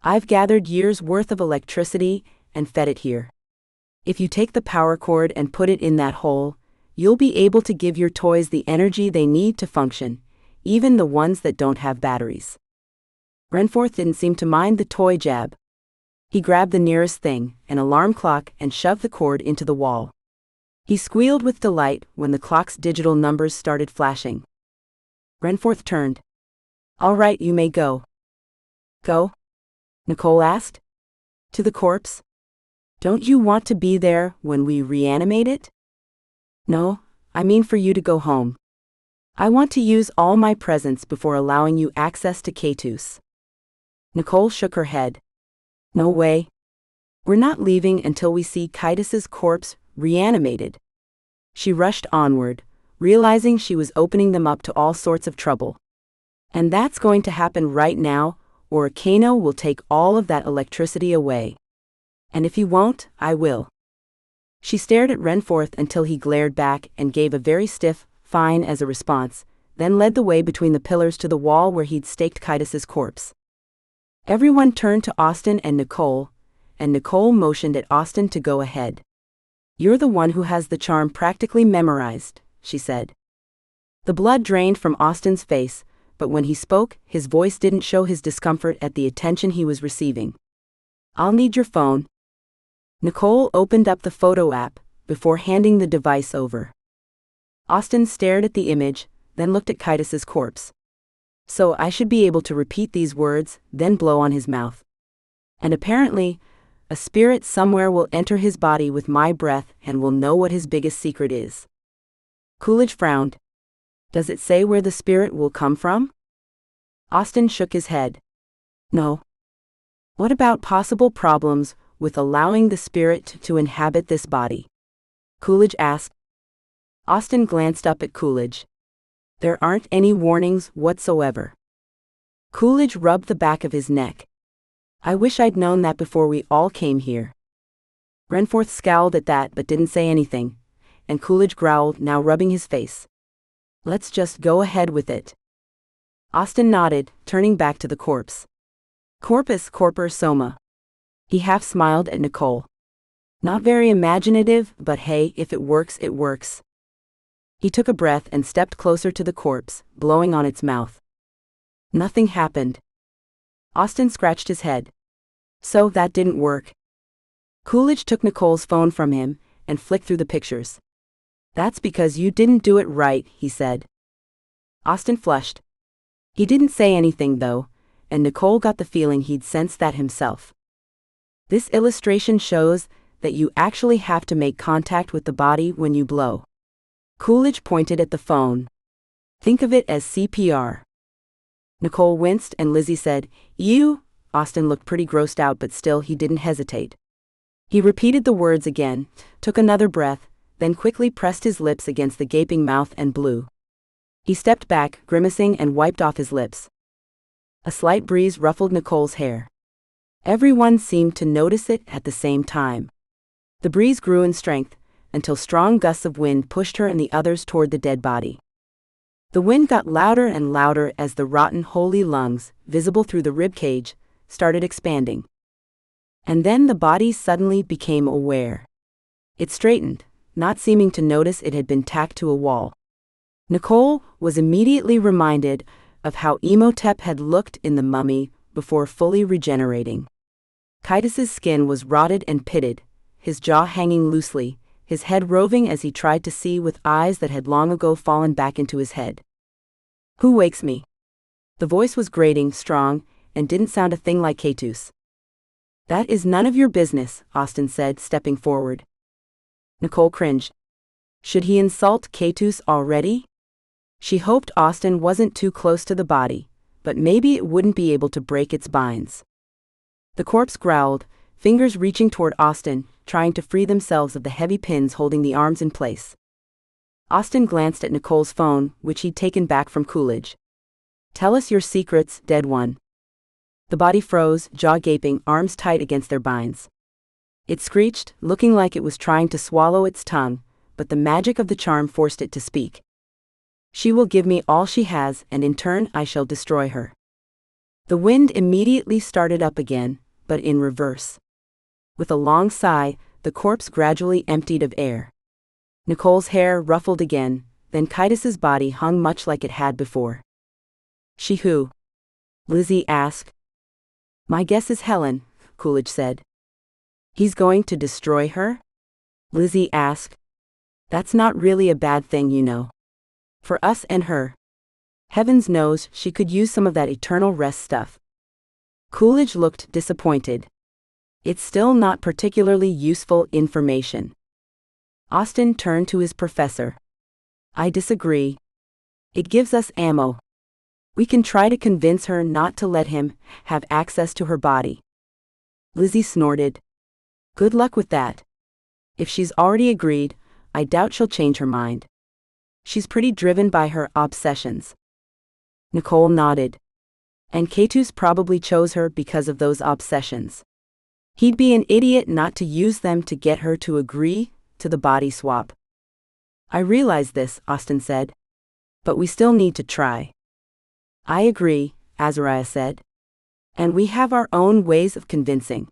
"I've gathered years' worth of electricity and fed it here. If you take the power cord and put it in that hole, you'll be able to give your toys the energy they need to function, even the ones that don't have batteries." Renforth didn't seem to mind the toy jab. He grabbed the nearest thing, an alarm clock, and shoved the cord into the wall. He squealed with delight when the clock's digital numbers started flashing. Renforth turned. "All right, you may go." "Go?" Nicole asked. "To the corpse? Don't you want to be there when we reanimate it?" "No, I mean for you to go home." I want to use all my presence before allowing you access to Keitus. Nicole shook her head. No way. We're not leaving until we see Keitus's corpse reanimated. She rushed onward, realizing she was opening them up to all sorts of trouble. And that's going to happen right now, or Kano will take all of that electricity away. And if he won't, I will. She stared at Renforth until he glared back and gave a very stiff, fine as a response, then led the way between the pillars to the wall where he'd staked Keitus's corpse. Everyone turned to Austin and Nicole motioned at Austin to go ahead. You're the one who has the charm practically memorized, she said. The blood drained from Austin's face, but when he spoke, his voice didn't show his discomfort at the attention he was receiving. I'll need your phone. Nicole opened up the photo app before handing the device over. Austin stared at the image, then looked at Keitus's corpse. So I should be able to repeat these words, then blow on his mouth. And apparently, a spirit somewhere will enter his body with my breath and will know what his biggest secret is. Coolidge frowned. Does it say where the spirit will come from? Austin shook his head. No. What about possible problems with allowing the spirit to inhabit this body? Coolidge asked. Austin glanced up at Coolidge. There aren't any warnings whatsoever. Coolidge rubbed the back of his neck. I wish I'd known that before we all came here. Renforth scowled at that but didn't say anything, and Coolidge growled, now rubbing his face. Let's just go ahead with it. Austin nodded, turning back to the corpse. Corpus corpor soma. He half smiled at Nicole. Not very imaginative, but hey, if it works, it works. He took a breath and stepped closer to the corpse, blowing on its mouth. Nothing happened. Austin scratched his head. So that didn't work. Coolidge took Nicole's phone from him and flicked through the pictures. That's because you didn't do it right, he said. Austin flushed. He didn't say anything though, and Nicole got the feeling he'd sensed that himself. This illustration shows that you actually have to make contact with the body when you blow. Coolidge pointed at the phone. Think of it as CPR. Nicole winced and Lizzie said, "You?" Austin looked pretty grossed out, but still he didn't hesitate. He repeated the words again, took another breath, then quickly pressed his lips against the gaping mouth and blew. He stepped back, grimacing, and wiped off his lips. A slight breeze ruffled Nicole's hair. Everyone seemed to notice it at the same time. The breeze grew in strength, until strong gusts of wind pushed her and the others toward the dead body. The wind got louder and louder as the rotten holy lungs, visible through the rib cage, started expanding. And then the body suddenly became aware. It straightened, not seeming to notice it had been tacked to a wall. Nicole was immediately reminded of how Imhotep had looked in the mummy before fully regenerating. Keitus's skin was rotted and pitted, his jaw hanging loosely, his head roving as he tried to see with eyes that had long ago fallen back into his head. Who wakes me? The voice was grating, strong, and didn't sound a thing like Keitus. That is none of your business, Austin said, stepping forward. Nicole cringed. Should he insult Keitus already? She hoped Austin wasn't too close to the body, but maybe it wouldn't be able to break its binds. The corpse growled, fingers reaching toward Austin, trying to free themselves of the heavy pins holding the arms in place. Austin glanced at Nicole's phone, which he'd taken back from Coolidge. Tell us your secrets, dead one. The body froze, jaw gaping, arms tight against their binds. It screeched, looking like it was trying to swallow its tongue, but the magic of the charm forced it to speak. She will give me all she has, and in turn I shall destroy her. The wind immediately started up again, but in reverse. With a long sigh, the corpse gradually emptied of air. Nicole's hair ruffled again, then Keitus's body hung much like it had before. She who? Lizzie asked. My guess is Helen, Coolidge said. He's going to destroy her? Lizzie asked. That's not really a bad thing, you know. For us and her. Heavens knows she could use some of that eternal rest stuff. Coolidge looked disappointed. It's still not particularly useful information. Austin turned to his professor. I disagree. It gives us ammo. We can try to convince her not to let him have access to her body. Lizzie snorted. Good luck with that. If she's already agreed, I doubt she'll change her mind. She's pretty driven by her obsessions. Nicole nodded. And Keitus probably chose her because of those obsessions. He'd be an idiot not to use them to get her to agree to the body swap. I realize this, Austin said. But we still need to try. I agree, Azariah said. And we have our own ways of convincing.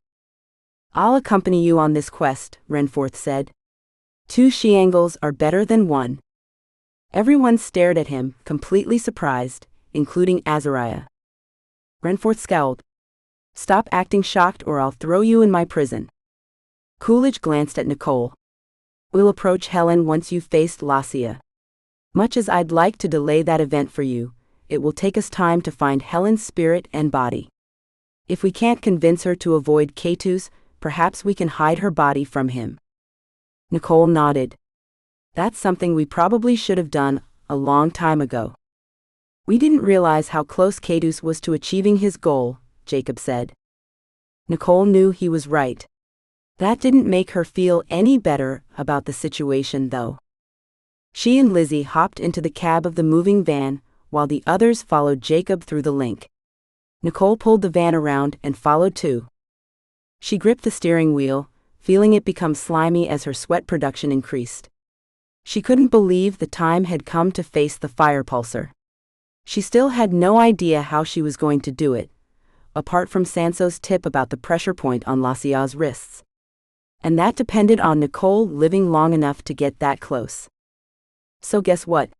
I'll accompany you on this quest, Renforth said. 2 she-angles are better than 1. Everyone stared at him, completely surprised, including Azariah. Renforth scowled. Stop acting shocked or I'll throw you in my prison. Coolidge glanced at Nicole. We'll approach Helen once you've faced Lassia. Much as I'd like to delay that event for you, it will take us time to find Helen's spirit and body. If we can't convince her to avoid Keitus, perhaps we can hide her body from him. Nicole nodded. That's something we probably should have done a long time ago. We didn't realize how close Keitus was to achieving his goal, Jacob said. Nicole knew he was right. That didn't make her feel any better about the situation, though. She and Lizzie hopped into the cab of the moving van, while the others followed Jacob through the link. Nicole pulled the van around and followed too. She gripped the steering wheel, feeling it become slimy as her sweat production increased. She couldn't believe the time had come to face the fire pulsar. She still had no idea how she was going to do it, apart from Sanso's tip about the pressure point on Lassia's wrists. And that depended on Nicole living long enough to get that close. So guess what?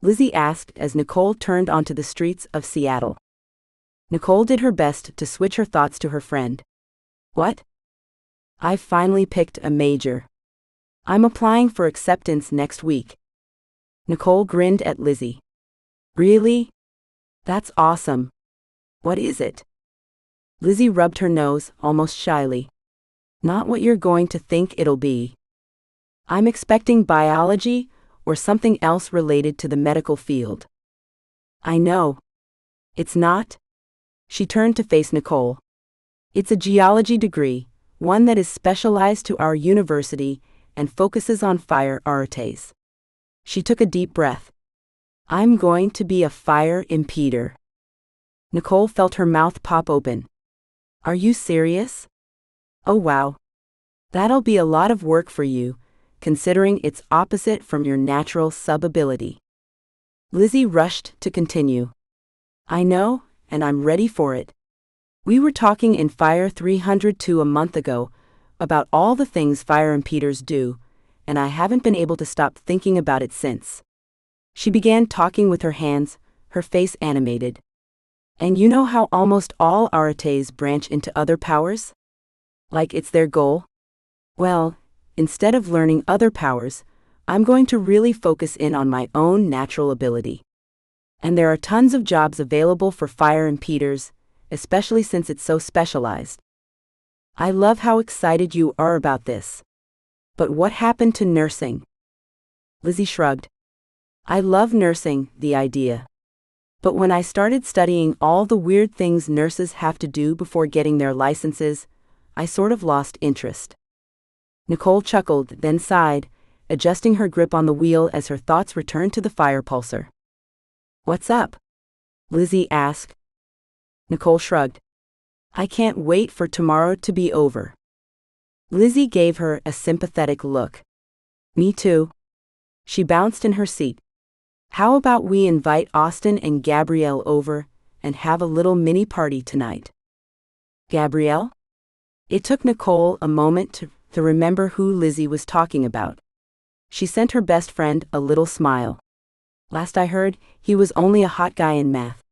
Lizzie asked as Nicole turned onto the streets of Seattle. Nicole did her best to switch her thoughts to her friend. What? I've finally picked a major. I'm applying for acceptance next week. Nicole grinned at Lizzie. Really? That's awesome. What is it? Lizzie rubbed her nose, almost shyly. Not what you're going to think it'll be. I'm expecting biology or something else related to the medical field. I know. It's not? She turned to face Nicole. It's a geology degree, one that is specialized to our university and focuses on fire arrates. She took a deep breath. I'm going to be a fire impeder. Nicole felt her mouth pop open. Are you serious? Oh wow. That'll be a lot of work for you, considering it's opposite from your natural sub-ability. Lizzie rushed to continue. I know, and I'm ready for it. We were talking in Fire 302 a month ago about all the things fire impeders do, and I haven't been able to stop thinking about it since. She began talking with her hands, her face animated. And you know how almost all arates branch into other powers? Like it's their goal? Well, instead of learning other powers, I'm going to really focus in on my own natural ability. And there are tons of jobs available for fire impeders, especially since it's so specialized. I love how excited you are about this. But what happened to nursing? Lizzie shrugged. I love nursing, the idea. But when I started studying all the weird things nurses have to do before getting their licenses, I sort of lost interest. Nicole chuckled, then sighed, adjusting her grip on the wheel as her thoughts returned to the fire pulsar. What's up? Lizzie asked. Nicole shrugged. I can't wait for tomorrow to be over. Lizzie gave her a sympathetic look. Me too. She bounced in her seat. How about we invite Austin and Gabrielle over and have a little mini party tonight? Gabrielle? It took Nicole a moment to remember who Lizzie was talking about. She sent her best friend a little smile. Last I heard, he was only a hot guy in math.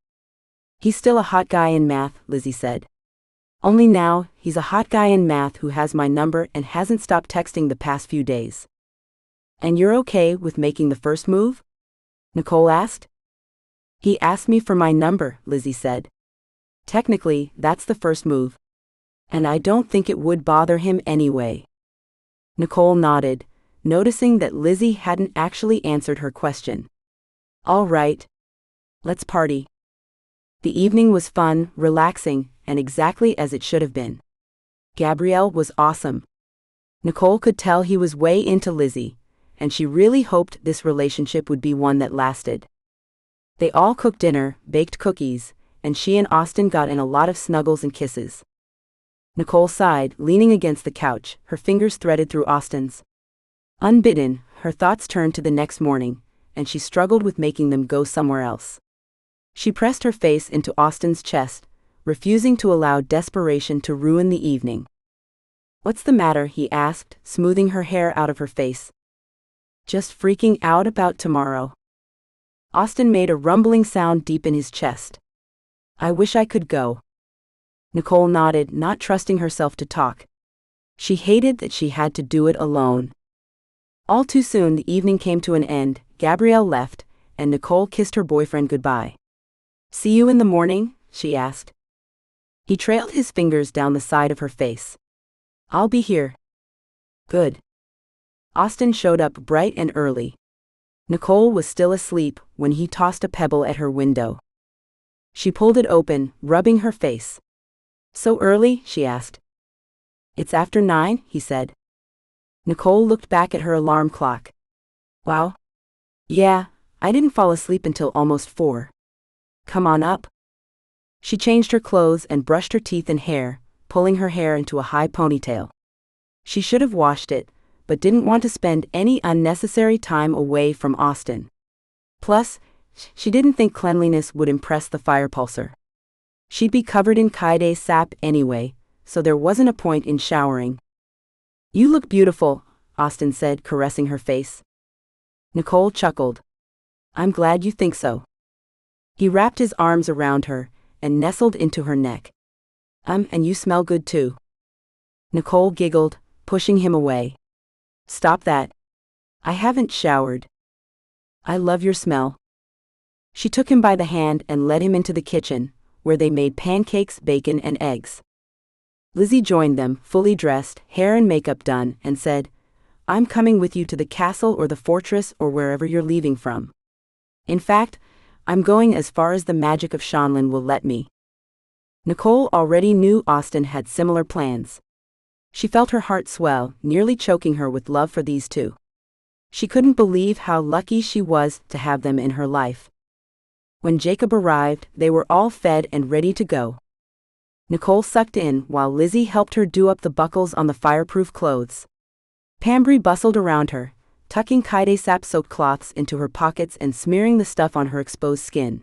He's still a hot guy in math, Lizzie said. Only now, he's a hot guy in math who has my number and hasn't stopped texting the past few days. And you're okay with making the first move? Nicole asked. He asked me for my number, Lizzie said. Technically, that's the first move. And I don't think it would bother him anyway. Nicole nodded, noticing that Lizzie hadn't actually answered her question. All right. Let's party. The evening was fun, relaxing, and exactly as it should have been. Gabrielle was awesome. Nicole could tell he was way into Lizzie, and she really hoped this relationship would be one that lasted. They all cooked dinner, baked cookies, and she and Austin got in a lot of snuggles and kisses. Nicole sighed, leaning against the couch, her fingers threaded through Austin's. Unbidden, her thoughts turned to the next morning, and she struggled with making them go somewhere else. She pressed her face into Austin's chest, refusing to allow desperation to ruin the evening. "What's the matter?" he asked, smoothing her hair out of her face. "Just freaking out about tomorrow." Austin made a rumbling sound deep in his chest. "I wish I could go." Nicole nodded, not trusting herself to talk. She hated that she had to do it alone. All too soon the evening came to an end, Gabrielle left, and Nicole kissed her boyfriend goodbye. "See you in the morning?" she asked. He trailed his fingers down the side of her face. "I'll be here." "Good." Austin showed up bright and early. Nicole was still asleep when he tossed a pebble at her window. She pulled it open, rubbing her face. "So early?" she asked. "It's after 9, he said. Nicole looked back at her alarm clock. "Wow. Yeah, I didn't fall asleep until almost 4. Come on up." She changed her clothes and brushed her teeth and hair, pulling her hair into a high ponytail. She should have washed it, but didn't want to spend any unnecessary time away from Austin. Plus, she didn't think cleanliness would impress the firepulser. She'd be covered in Keitus sap anyway, so there wasn't a point in showering. "You look beautiful," Austin said, caressing her face. Nicole chuckled. "I'm glad you think so." He wrapped his arms around her and nestled into her neck. And you smell good too." Nicole giggled, pushing him away. "Stop that. I haven't showered." "I love your smell." She took him by the hand and led him into the kitchen, where they made pancakes, bacon, and eggs. Lizzie joined them, fully dressed, hair and makeup done, and said, "I'm coming with you to the castle or the fortress or wherever you're leaving from. In fact, I'm going as far as the magic of Shanlin will let me." Nicole already knew Austin had similar plans. She felt her heart swell, nearly choking her with love for these two. She couldn't believe how lucky she was to have them in her life. When Jacob arrived, they were all fed and ready to go. Nicole sucked in while Lizzie helped her do up the buckles on the fireproof clothes. Pambry bustled around her, tucking Keitus sap-soaked cloths into her pockets and smearing the stuff on her exposed skin.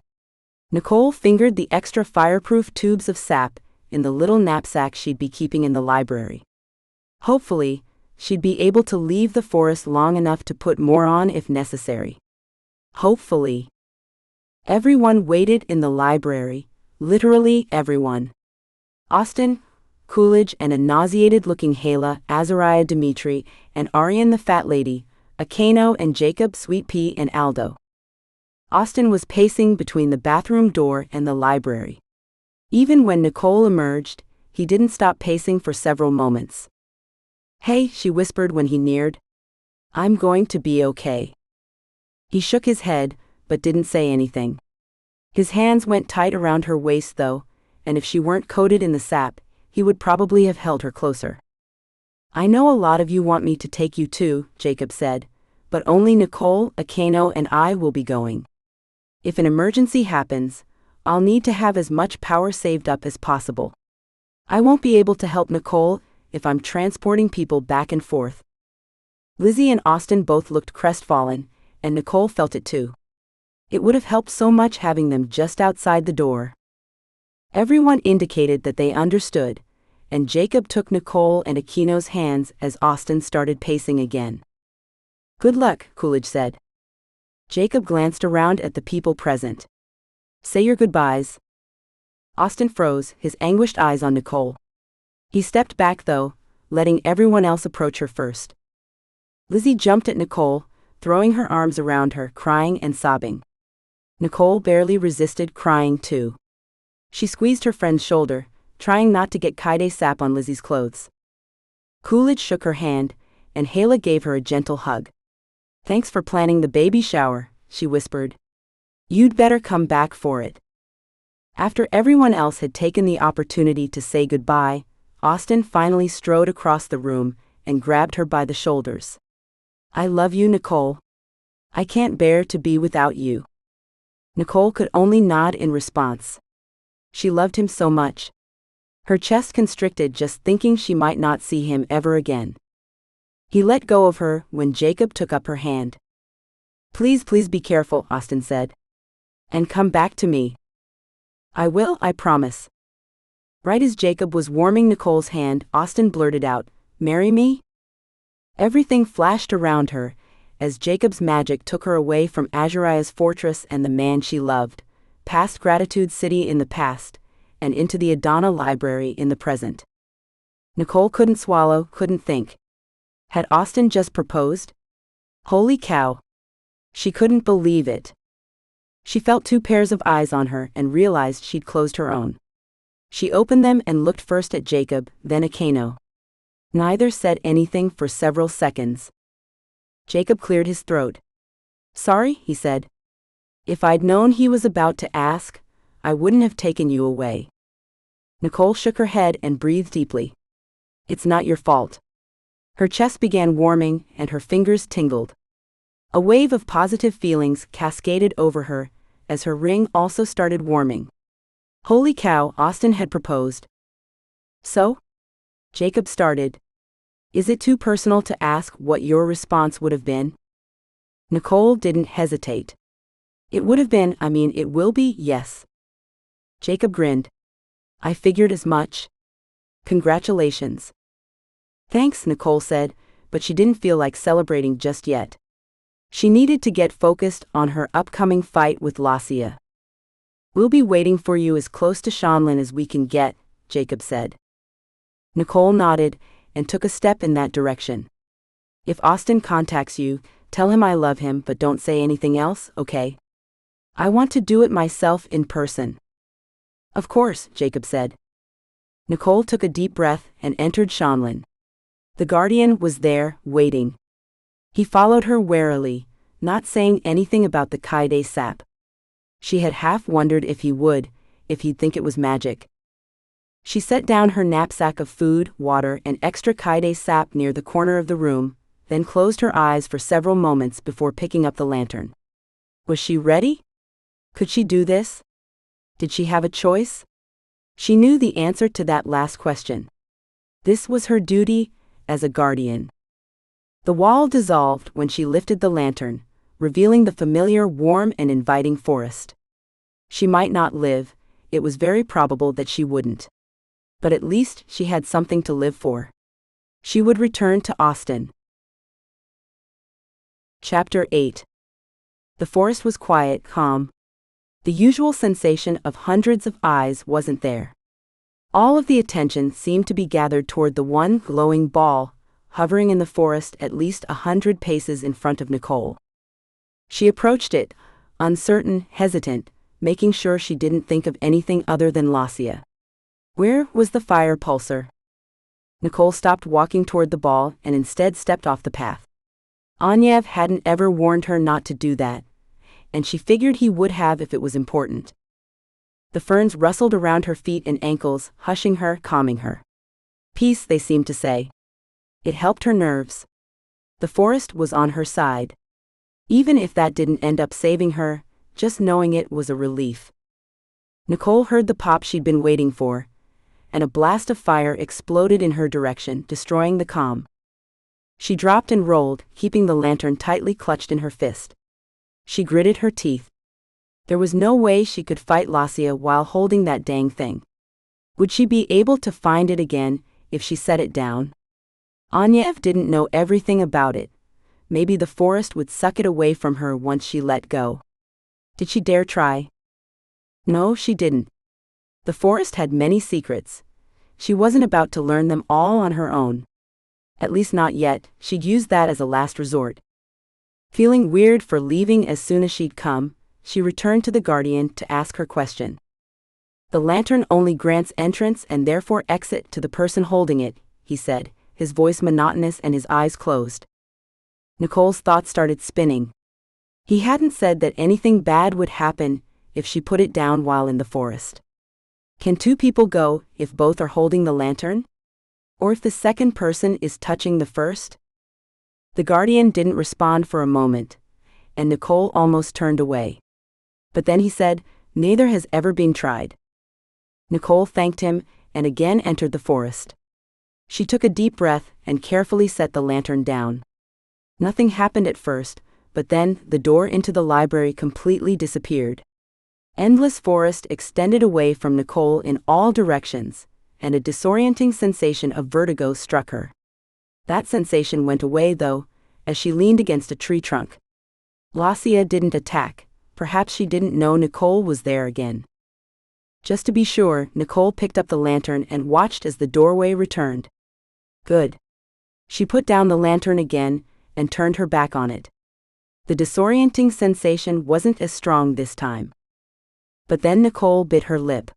Nicole fingered the extra fireproof tubes of sap in the little knapsack she'd be keeping in the library. Hopefully, she'd be able to leave the forest long enough to put more on if necessary. Hopefully. Everyone waited in the library, literally everyone. Austin, Coolidge, and a nauseated-looking Hala, Azariah Dimitri, and Arian the Fat Lady, Akano and Jacob, Sweet Pea, and Aldo. Austin was pacing between the bathroom door and the library. Even when Nicole emerged, he didn't stop pacing for several moments. "Hey," she whispered when he neared. "I'm going to be okay." He shook his head, but didn't say anything. His hands went tight around her waist though, and if she weren't coated in the sap, he would probably have held her closer. "I know a lot of you want me to take you too," Jacob said, "but only Nicole, Akano, and I will be going. If an emergency happens, I'll need to have as much power saved up as possible. I won't be able to help Nicole if I'm transporting people back and forth." Lizzie and Austin both looked crestfallen, and Nicole felt it too. It would have helped so much having them just outside the door. Everyone indicated that they understood, and Jacob took Nicole and Akino's hands as Austin started pacing again. "Good luck," Coolidge said. Jacob glanced around at the people present. "Say your goodbyes." Austin froze, his anguished eyes on Nicole. He stepped back though, letting everyone else approach her first. Lizzie jumped at Nicole, throwing her arms around her, crying and sobbing. Nicole barely resisted crying too. She squeezed her friend's shoulder, trying not to get Keitus sap on Lizzie's clothes. Coolidge shook her hand, and Hala gave her a gentle hug. "Thanks for planning the baby shower," she whispered. You'd better come back for it. After everyone else had taken the opportunity to say goodbye, Austen finally strode across the room and grabbed her by the shoulders. I love you, Nicole. I can't bear to be without you. Nicole could only nod in response. She loved him so much. Her chest constricted just thinking she might not see him ever again. He let go of her when Jacob took up her hand. Please be careful, Austen said. And come back to me. I will, I promise. Right as Jacob was warming Nicole's hand, Austen blurted out, Marry me? Everything flashed around her, as Jacob's magic took her away from Azuraya's fortress and the man she loved, past Gratitude City in the past, and into the Adana Library in the present. Nicole couldn't swallow, couldn't think. Had Austen just proposed? Holy cow! She couldn't believe it. She felt two pairs of eyes on her and realized she'd closed her own. She opened them and looked first at Jacob, then at Kano. Neither said anything for several seconds. Jacob cleared his throat. Sorry, he said. If I'd known he was about to ask, I wouldn't have taken you away. Nicole shook her head and breathed deeply. It's not your fault. Her chest began warming and her fingers tingled. A wave of positive feelings cascaded over her as her ring also started warming. Holy cow, Austen had proposed. So? Jacob started. Is it too personal to ask what your response would have been? Nicole didn't hesitate. It would have been, it will be, yes. Jacob grinned. I figured as much. Congratulations. Thanks, Nicole said, but she didn't feel like celebrating just yet. She needed to get focused on her upcoming fight with Lassia. We'll be waiting for you as close to Shanlin as we can get, Jacob said. Nicole nodded and took a step in that direction. If Austen contacts you, tell him I love him but don't say anything else, okay? I want to do it myself in person. Of course, Jacob said. Nicole took a deep breath and entered Shanlin. The guardian was there, waiting. He followed her warily, not saying anything about the Keitus sap. She had half wondered if he'd think it was magic. She set down her knapsack of food, water, and extra Keitus sap near the corner of the room, then closed her eyes for several moments before picking up the lantern. Was she ready? Could she do this? Did she have a choice? She knew the answer to that last question. This was her duty as a guardian. The wall dissolved when she lifted the lantern, revealing the familiar warm and inviting forest. She might not live, it was very probable that she wouldn't. But at least she had something to live for. She would return to Austen. Chapter 8. The forest was quiet, calm. The usual sensation of hundreds of eyes wasn't there. All of the attention seemed to be gathered toward the one glowing ball, hovering in the forest at least 100 paces in front of Nicole. She approached it, uncertain, hesitant, making sure she didn't think of anything other than Lassia. Where was the fire pulsar? Nicole stopped walking toward the ball and instead stepped off the path. Anyev hadn't ever warned her not to do that, and she figured he would have if it was important. The ferns rustled around her feet and ankles, hushing her, calming her. Peace, they seemed to say. It helped her nerves. The forest was on her side. Even if that didn't end up saving her, just knowing it was a relief. Nicole heard the pop she'd been waiting for, and a blast of fire exploded in her direction, destroying the calm. She dropped and rolled, keeping the lantern tightly clutched in her fist. She gritted her teeth. There was no way she could fight Lassia while holding that dang thing. Would she be able to find it again if she set it down? Anyev didn't know everything about it. Maybe the forest would suck it away from her once she let go. Did she dare try? No, she didn't. The forest had many secrets. She wasn't about to learn them all on her own. At least not yet, she'd use that as a last resort. Feeling weird for leaving as soon as she'd come, she returned to the guardian to ask her question. The lantern only grants entrance and therefore exit to the person holding it, he said, his voice monotonous and his eyes closed. Nicole's thoughts started spinning. He hadn't said that anything bad would happen if she put it down while in the forest. Can two people go if both are holding the lantern? Or if the second person is touching the first? The guardian didn't respond for a moment, and Nicole almost turned away. But then he said, "Neither has ever been tried." Nicole thanked him and again entered the forest. She took a deep breath and carefully set the lantern down. Nothing happened at first, but then the door into the library completely disappeared. Endless forest extended away from Nicole in all directions, and a disorienting sensation of vertigo struck her. That sensation went away, though, as she leaned against a tree trunk. Lassia didn't attack. Perhaps she didn't know Nicole was there again. Just to be sure, Nicole picked up the lantern and watched as the doorway returned. Good. She put down the lantern again and turned her back on it. The disorienting sensation wasn't as strong this time. But then Nicole bit her lip.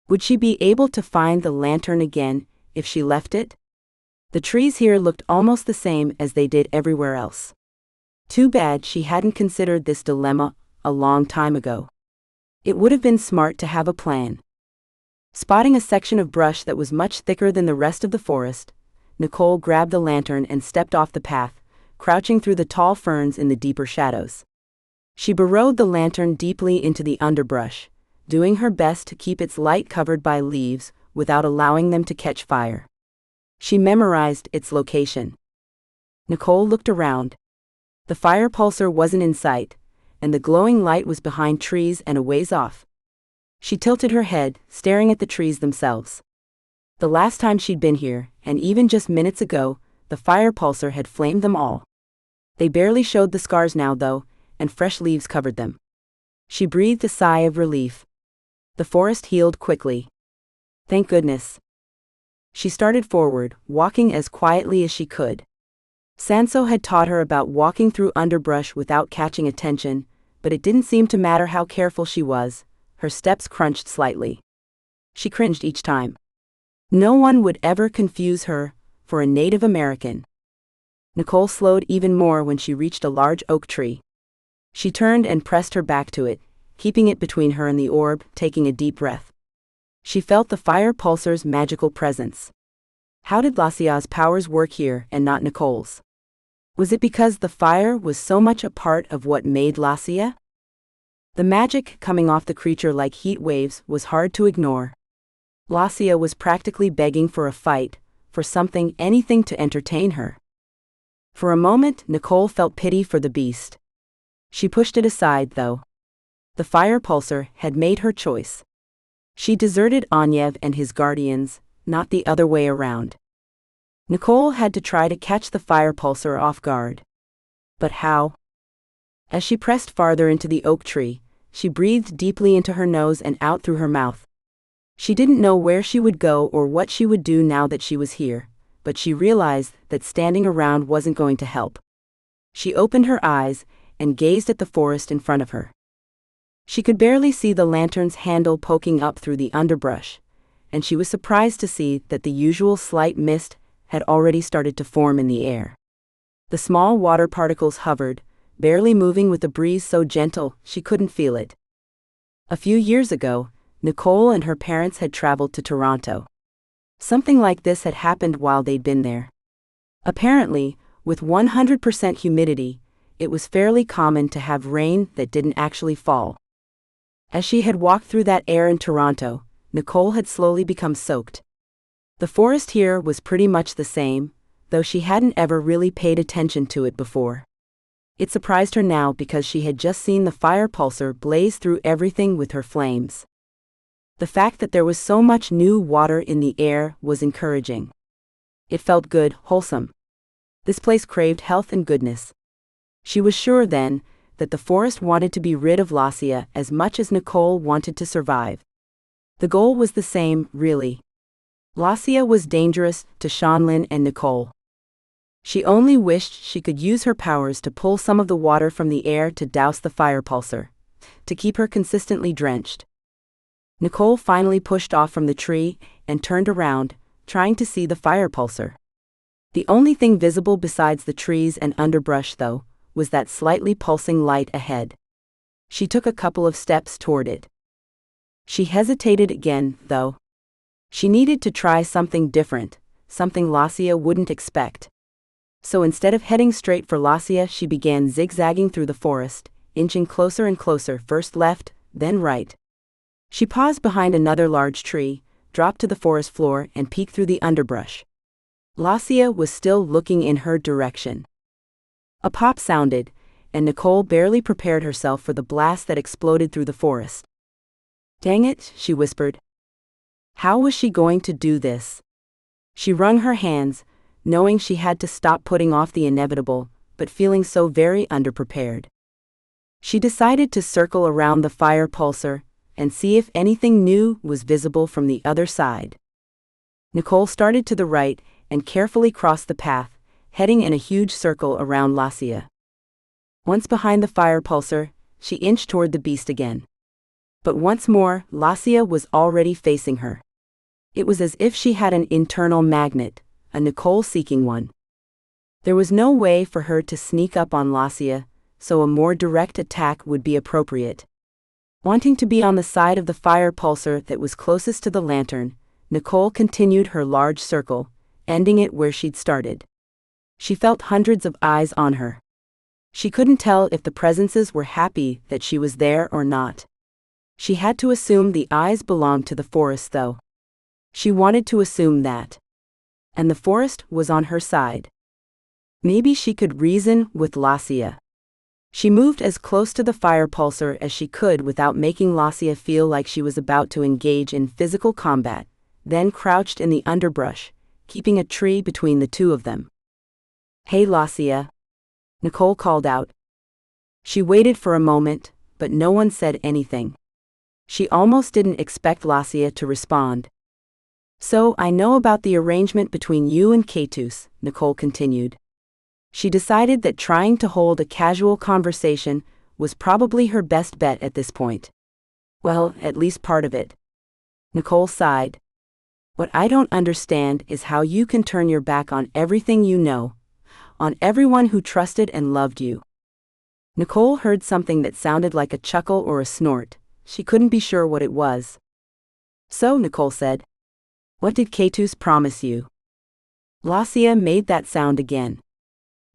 Would she be able to find the lantern again if she left it? The trees here looked almost the same as they did everywhere else. Too bad she hadn't considered this dilemma a long time ago. It would have been smart to have a plan. Spotting a section of brush that was much thicker than the rest of the forest, Nicole grabbed the lantern and stepped off the path, crouching through the tall ferns in the deeper shadows. She burrowed the lantern deeply into the underbrush, doing her best to keep its light covered by leaves without allowing them to catch fire. She memorized its location. Nicole looked around. The fire pulsar wasn't in sight, and the glowing light was behind trees and a ways off. She tilted her head, staring at the trees themselves. The last time she'd been here, and even just minutes ago, the fire pulsar had flamed them all. They barely showed the scars now, though, and fresh leaves covered them. She breathed a sigh of relief. The forest healed quickly. Thank goodness. She started forward, walking as quietly as she could. Sanso had taught her about walking through underbrush without catching attention, but it didn't seem to matter how careful she was. Her steps crunched slightly. She cringed each time. No one would ever confuse her for a Native American. Nicole slowed even more when she reached a large oak tree. She turned and pressed her back to it, keeping it between her and the orb, taking a deep breath. She felt the fire pulsar's magical presence. How did Lassia's powers work here and not Nicole's? Was it because the fire was so much a part of what made Lassia? The magic coming off the creature like heat waves was hard to ignore. Lassia was practically begging for a fight, for something, anything to entertain her. For a moment, Nicole felt pity for the beast. She pushed it aside, though. The fire pulsar had made her choice. She deserted Anyev and his guardians, not the other way around. Nicole had to try to catch the fire pulsar off guard. But how? As she pressed farther into the oak tree, she breathed deeply into her nose and out through her mouth. She didn't know where she would go or what she would do now that she was here, but she realized that standing around wasn't going to help. She opened her eyes and gazed at the forest in front of her. She could barely see the lantern's handle poking up through the underbrush, and she was surprised to see that the usual slight mist had already started to form in the air. The small water particles hovered, barely moving with a breeze so gentle she couldn't feel it. A few years ago, Nicole and her parents had traveled to Toronto. Something like this had happened while they'd been there. Apparently, with 100% humidity, it was fairly common to have rain that didn't actually fall. As she had walked through that air in Toronto, Nicole had slowly become soaked. The forest here was pretty much the same, though she hadn't ever really paid attention to it before. It surprised her now because she had just seen the fire pulsar blaze through everything with her flames. The fact that there was so much new water in the air was encouraging. It felt good, wholesome. This place craved health and goodness. She was sure then that the forest wanted to be rid of Lassia as much as Nicole wanted to survive. The goal was the same, really. Lassia was dangerous to Shanlin and Nicole. She only wished she could use her powers to pull some of the water from the air to douse the fire pulsar, to keep her consistently drenched. Nicole finally pushed off from the tree and turned around, trying to see the fire pulsar. The only thing visible besides the trees and underbrush, though, was that slightly pulsing light ahead. She took a couple of steps toward it. She hesitated again, though. She needed to try something different, something Lacia wouldn't expect. So instead of heading straight for Lacia, she began zigzagging through the forest, inching closer and closer, first left, then right. She paused behind another large tree, dropped to the forest floor, and peeked through the underbrush. Lacia was still looking in her direction. A pop sounded, and Nicole barely prepared herself for the blast that exploded through the forest. "Dang it," she whispered. How was she going to do this? She wrung her hands, knowing she had to stop putting off the inevitable, but feeling so very underprepared. She decided to circle around the fire pulsar and see if anything new was visible from the other side. Nicole started to the right and carefully crossed the path, heading in a huge circle around Lacia. Once behind the fire pulsar, she inched toward the beast again. But once more, Lacia was already facing her. It was as if she had an internal magnet, a Nicole-seeking one. There was no way for her to sneak up on Lacia, so a more direct attack would be appropriate. Wanting to be on the side of the fire pulsar that was closest to the lantern, Nicole continued her large circle, ending it where she'd started. She felt hundreds of eyes on her. She couldn't tell if the presences were happy that she was there or not. She had to assume the eyes belonged to the forest, though. She wanted to assume that. And the forest was on her side. Maybe she could reason with Lacia. She moved as close to the fire pulsar as she could without making Lacia feel like she was about to engage in physical combat, then crouched in the underbrush, keeping a tree between the two of them. "Hey, Lacia," Nicole called out. She waited for a moment, but no one said anything. She almost didn't expect Lacia to respond. "So I know about the arrangement between you and Keitus," Nicole continued. She decided that trying to hold a casual conversation was probably her best bet at this point. "Well, at least part of it." Nicole sighed. "What I don't understand is how you can turn your back on everything you know, on everyone who trusted and loved you." Nicole heard something that sounded like a chuckle or a snort. She couldn't be sure what it was. "So," Nicole said, "what did Keitus promise you?" Lacia made that sound again.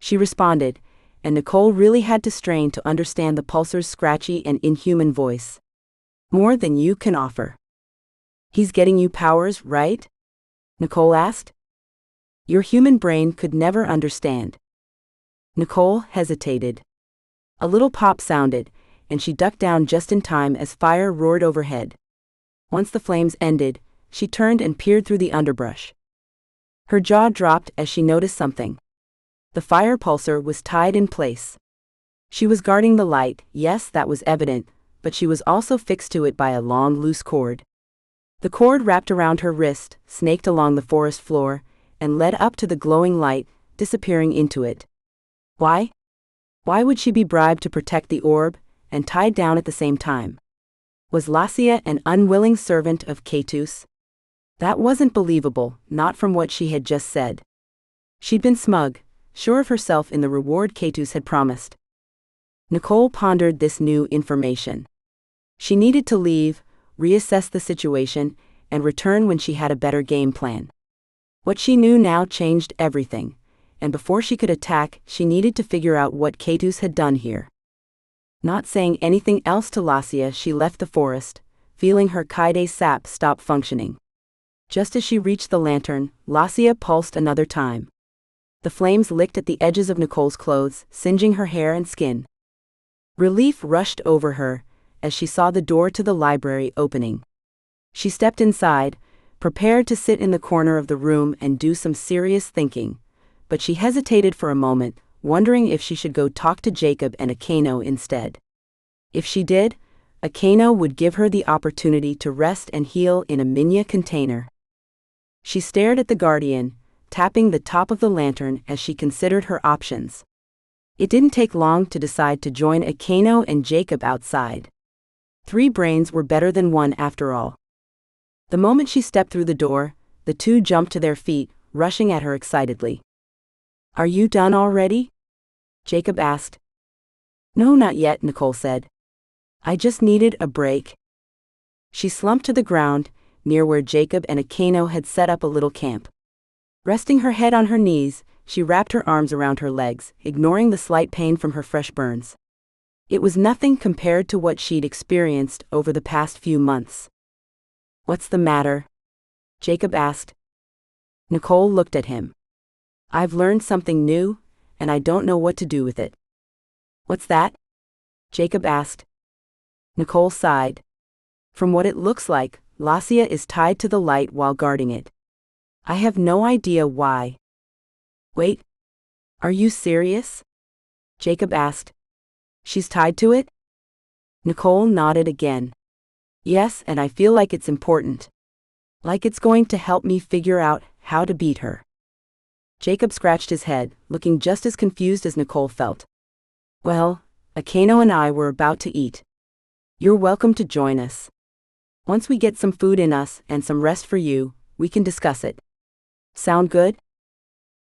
She responded, and Nicole really had to strain to understand the pulsar's scratchy and inhuman voice. "More than you can offer." "He's getting you powers, right?" Nicole asked. "Your human brain could never understand." Nicole hesitated. A little pop sounded, and she ducked down just in time as fire roared overhead. Once the flames ended, she turned and peered through the underbrush. Her jaw dropped as she noticed something. The fire pulsar was tied in place. She was guarding the light, yes, that was evident, but she was also fixed to it by a long, loose cord. The cord wrapped around her wrist, snaked along the forest floor, and led up to the glowing light, disappearing into it. Why? Why would she be bribed to protect the orb, and tied down at the same time? Was Lacia an unwilling servant of Keitus? That wasn't believable, not from what she had just said. She'd been smug, sure of herself in the reward Keitus had promised. Nicole pondered this new information. She needed to leave, reassess the situation, and return when she had a better game plan. What she knew now changed everything, and before she could attack, she needed to figure out what Keitus had done here. Not saying anything else to Lacia, she left the forest, feeling her Keitus sap stop functioning. Just as she reached the lantern, Lacia pulsed another time. The flames licked at the edges of Nicole's clothes, singeing her hair and skin. Relief rushed over her as she saw the door to the library opening. She stepped inside, prepared to sit in the corner of the room and do some serious thinking, but she hesitated for a moment, wondering if she should go talk to Jacob and Akano instead. If she did, Akano would give her the opportunity to rest and heal in a minya container. She stared at the Guardian, tapping the top of the lantern as she considered her options. It didn't take long to decide to join Akano and Jacob outside. 3 brains were better than 1 after all. The moment she stepped through the door, the two jumped to their feet, rushing at her excitedly. "Are you done already?" Jacob asked, No, not yet, Nicole said. I just needed a break. She slumped to the ground, near where Jacob and Akano had set up a little camp. Resting her head on her knees, she wrapped her arms around her legs, ignoring the slight pain from her fresh burns. It was nothing compared to what she'd experienced over the past few months. What's the matter? Jacob asked. Nicole looked at him. I've learned something new, and I don't know what to do with it. What's that? Jacob asked. Nicole sighed. From what it looks like, Lassia is tied to the light while guarding it. I have no idea why. Wait. Are you serious? Jacob asked. She's tied to it? Nicole nodded again. Yes, and I feel like it's important. Like it's going to help me figure out how to beat her. Jacob scratched his head, looking just as confused as Nicole felt. Well, Akano and I were about to eat. You're welcome to join us. Once we get some food in us and some rest for you, we can discuss it. Sound good?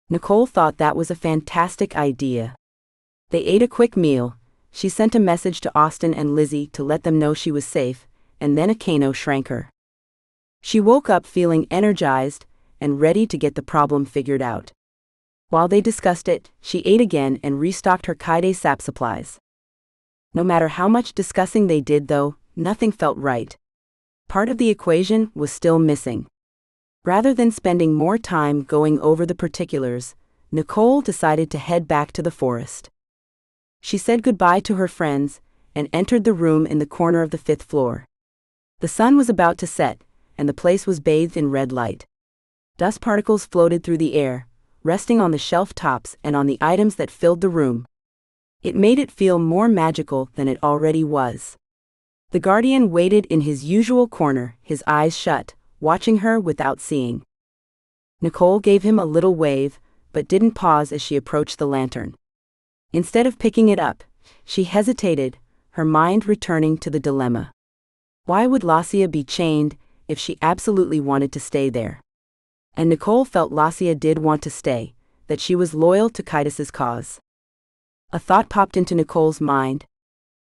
Nicole thought that was a fantastic idea. They ate a quick meal. She sent a message to Austin and Lizzie to let them know she was safe, and then Akano shrank her. She woke up feeling energized and ready to get the problem figured out. While they discussed it, she ate again and restocked her Keitus sap supplies. No matter how much discussing they did though, nothing felt right. Part of the equation was still missing. Rather than spending more time going over the particulars, Nicole decided to head back to the forest. She said goodbye to her friends and entered the room in the corner of the 5th floor. The sun was about to set, and the place was bathed in red light. Dust particles floated through the air, resting on the shelf tops and on the items that filled the room. It made it feel more magical than it already was. The guardian waited in his usual corner, his eyes shut, watching her without seeing. Nicole gave him a little wave, but didn't pause as she approached the lantern. Instead of picking it up, she hesitated, her mind returning to the dilemma. Why would Lassia be chained if she absolutely wanted to stay there? And Nicole felt Lassia did want to stay, that she was loyal to Keitus's cause. A thought popped into Nicole's mind.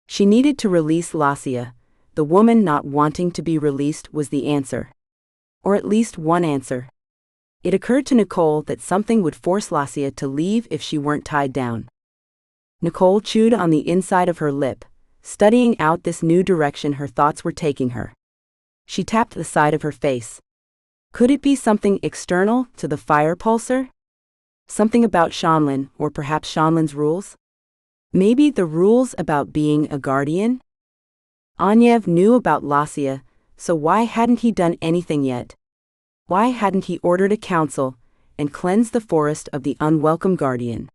She needed to release Lassia. The woman not wanting to be released was the answer. Or at least one answer. It occurred to Nicole that something would force Lassia to leave if she weren't tied down. Nicole chewed on the inside of her lip, studying out this new direction her thoughts were taking her. She tapped the side of her face. Could it be something external to the fire pulsar? Something about Shanlin, or perhaps Shanlin's rules? Maybe the rules about being a guardian? Anyev knew about Lassia, so why hadn't he done anything yet? Why hadn't he ordered a council and cleansed the forest of the unwelcome guardian?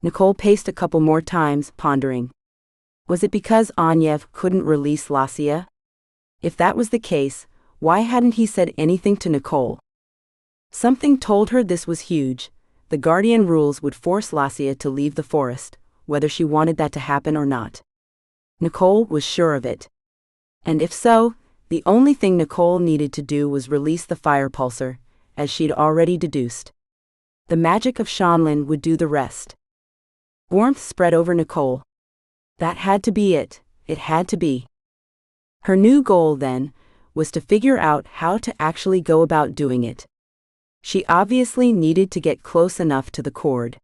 Nicole paced a couple more times, pondering. Was it because Anyev couldn't release Lassia? If that was the case, why hadn't he said anything to Nicole? Something told her this was huge. The guardian rules would force Lassia to leave the forest, whether she wanted that to happen or not. Nicole was sure of it. And if so, the only thing Nicole needed to do was release the fire pulsar, as she'd already deduced. The magic of Shanlin would do the rest. Warmth spread over Nicole. That had to be it. It had to be. Her new goal, then, was to figure out how to actually go about doing it. She obviously needed to get close enough to the cord.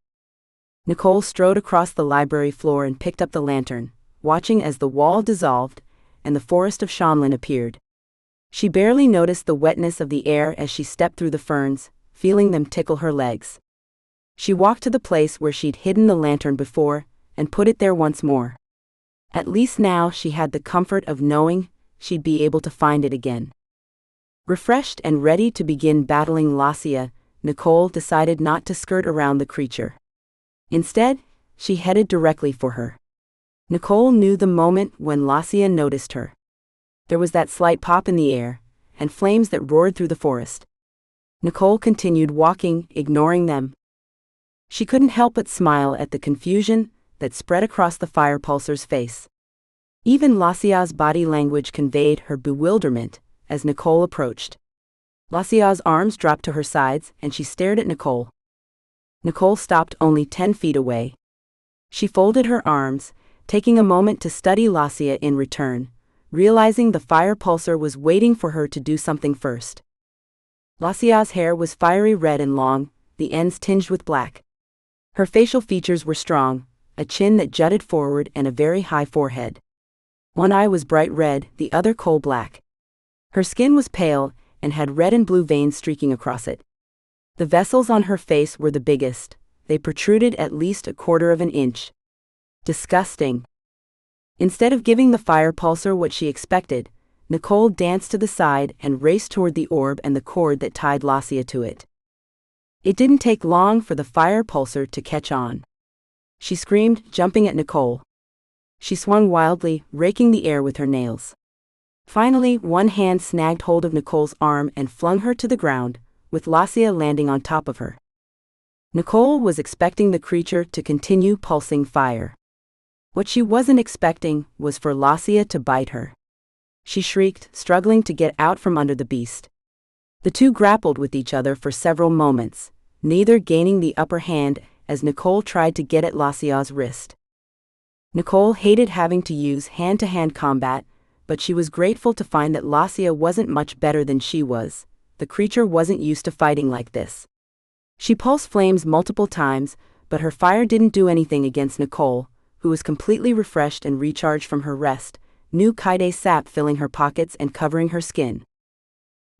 Nicole strode across the library floor and picked up the lantern, watching as the wall dissolved and the forest of Shanlin appeared. She barely noticed the wetness of the air as she stepped through the ferns, feeling them tickle her legs. She walked to the place where she'd hidden the lantern before and put it there once more. At least now she had the comfort of knowing she'd be able to find it again. Refreshed and ready to begin battling Lassia, Nicole decided not to skirt around the creature. Instead, she headed directly for her. Nicole knew the moment when Lassia noticed her. There was that slight pop in the air, and flames that roared through the forest. Nicole continued walking, ignoring them. She couldn't help but smile at the confusion that spread across the fire pulsar's face. Even Lassia's body language conveyed her bewilderment as Nicole approached. Lassia's arms dropped to her sides and she stared at Nicole. Nicole stopped only 10 feet away. She folded her arms, taking a moment to study Lacia in return, realizing the fire pulsar was waiting for her to do something first. Lacia's hair was fiery red and long, the ends tinged with black. Her facial features were strong, a chin that jutted forward and a very high forehead. One eye was bright red, the other coal black. Her skin was pale and had red and blue veins streaking across it. The vessels on her face were the biggest. They protruded at least 1/4 of an inch. Disgusting. Instead of giving the fire pulsar what she expected, Nicole danced to the side and raced toward the orb and the cord that tied Lacia to it. It didn't take long for the fire pulsar to catch on. She screamed, jumping at Nicole. She swung wildly, raking the air with her nails. Finally, one hand snagged hold of Nicole's arm and flung her to the ground, with Lacia landing on top of her. Nicole was expecting the creature to continue pulsing fire. What she wasn't expecting was for Lacia to bite her. She shrieked, struggling to get out from under the beast. The two grappled with each other for several moments, neither gaining the upper hand as Nicole tried to get at Lacia's wrist. Nicole hated having to use hand-to-hand combat, but she was grateful to find that Lacia wasn't much better than she was. The creature wasn't used to fighting like this. She pulsed flames multiple times, but her fire didn't do anything against Nicole, who was completely refreshed and recharged from her rest, new Keitus sap filling her pockets and covering her skin.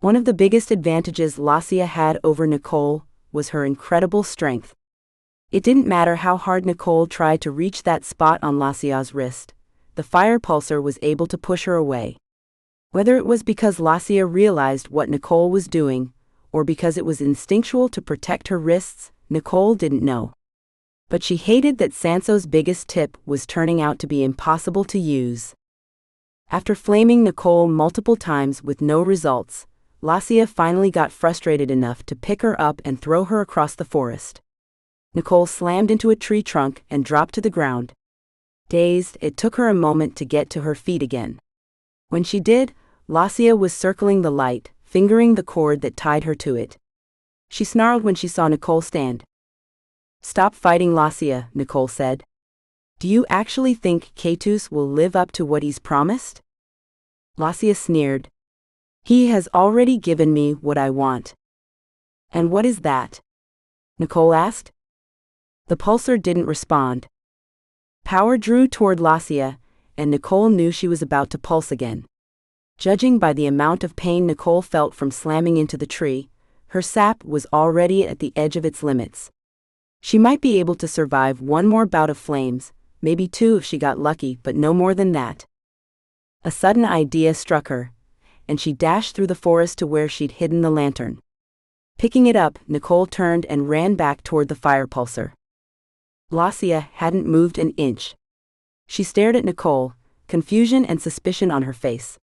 One of the biggest advantages Lacia had over Nicole was her incredible strength. It didn't matter how hard Nicole tried to reach that spot on Lacia's wrist, the fire pulsar was able to push her away. Whether it was because Lacia realized what Nicole was doing, or because it was instinctual to protect her wrists, Nicole didn't know. But she hated that Sanso's biggest tip was turning out to be impossible to use. After flaming Nicole multiple times with no results, Lacia finally got frustrated enough to pick her up and throw her across the forest. Nicole slammed into a tree trunk and dropped to the ground. Dazed, it took her a moment to get to her feet again. When she did, Lacia was circling the light, fingering the cord that tied her to it. She snarled when she saw Nicole stand. "Stop fighting, Lacia," Nicole said. "Do you actually think Keitus will live up to what he's promised?" Lacia sneered. "He has already given me what I want." "And what is that?" Nicole asked. The pulsar didn't respond. Power drew toward Lacia, and Nicole knew she was about to pulse again. Judging by the amount of pain Nicole felt from slamming into the tree, her sap was already at the edge of its limits. She might be able to survive one more bout of flames, maybe 2 if she got lucky, but no more than that. A sudden idea struck her, and she dashed through the forest to where she'd hidden the lantern. Picking it up, Nicole turned and ran back toward the fire pulsar. Lacia hadn't moved an inch. She stared at Nicole, confusion and suspicion on her face.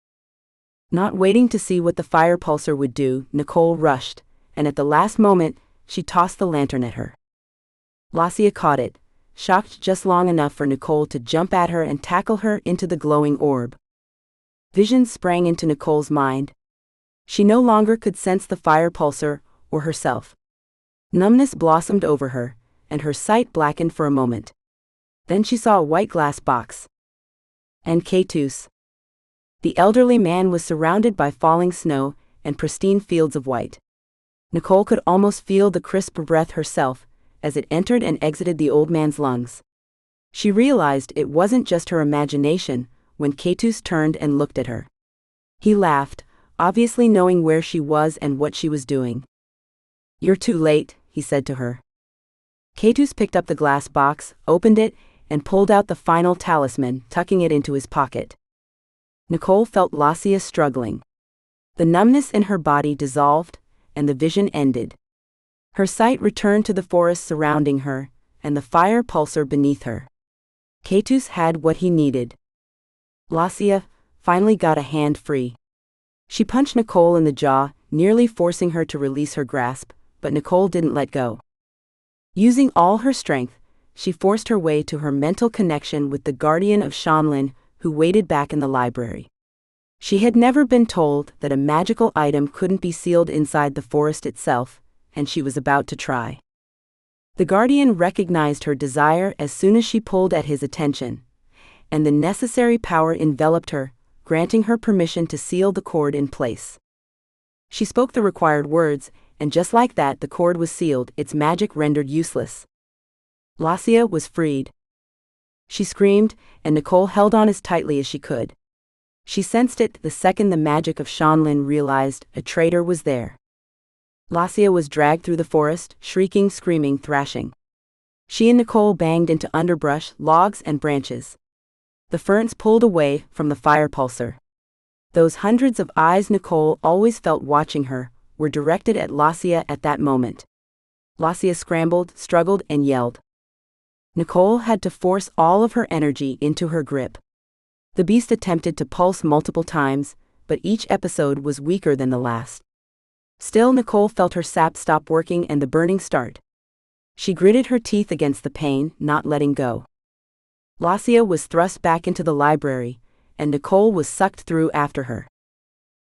Not waiting to see what the fire pulsar would do, Nicole rushed, and at the last moment, she tossed the lantern at her. Lacia caught it, shocked just long enough for Nicole to jump at her and tackle her into the glowing orb. Visions sprang into Nicole's mind. She no longer could sense the fire pulsar or herself. Numbness blossomed over her, and her sight blackened for a moment. Then she saw a white glass box. And Keitus. The elderly man was surrounded by falling snow and pristine fields of white. Nicole could almost feel the crisp breath herself as it entered and exited the old man's lungs. She realized it wasn't just her imagination when Keitus turned and looked at her. He laughed, obviously knowing where she was and what she was doing. "You're too late," he said to her. Keitus picked up the glass box, opened it, and pulled out the final talisman, tucking it into his pocket. Nicole felt Lacia struggling. The numbness in her body dissolved, and the vision ended. Her sight returned to the forest surrounding her, and the fire pulsar beneath her. Keitus had what he needed. Lacia finally got a hand free. She punched Nicole in the jaw, nearly forcing her to release her grasp, but Nicole didn't let go. Using all her strength, she forced her way to her mental connection with the guardian of Shanlin, who waited back in the library. She had never been told that a magical item couldn't be sealed inside the forest itself, and she was about to try. The guardian recognized her desire as soon as she pulled at his attention, and the necessary power enveloped her, granting her permission to seal the cord in place. She spoke the required words, and just like that the cord was sealed, its magic rendered useless. Lassia was freed. She screamed, and Nicole held on as tightly as she could. She sensed it the second the magic of Shanlin realized a traitor was there. Lassia was dragged through the forest, shrieking, screaming, thrashing. She and Nicole banged into underbrush, logs, and branches. The ferns pulled away from the fire pulsar. Those hundreds of eyes Nicole always felt watching her were directed at Lassia at that moment. Lassia scrambled, struggled, and yelled. Nicole had to force all of her energy into her grip. The beast attempted to pulse multiple times, but each episode was weaker than the last. Still, Nicole felt her sap stop working and the burning start. She gritted her teeth against the pain, not letting go. Lassia was thrust back into the library, and Nicole was sucked through after her.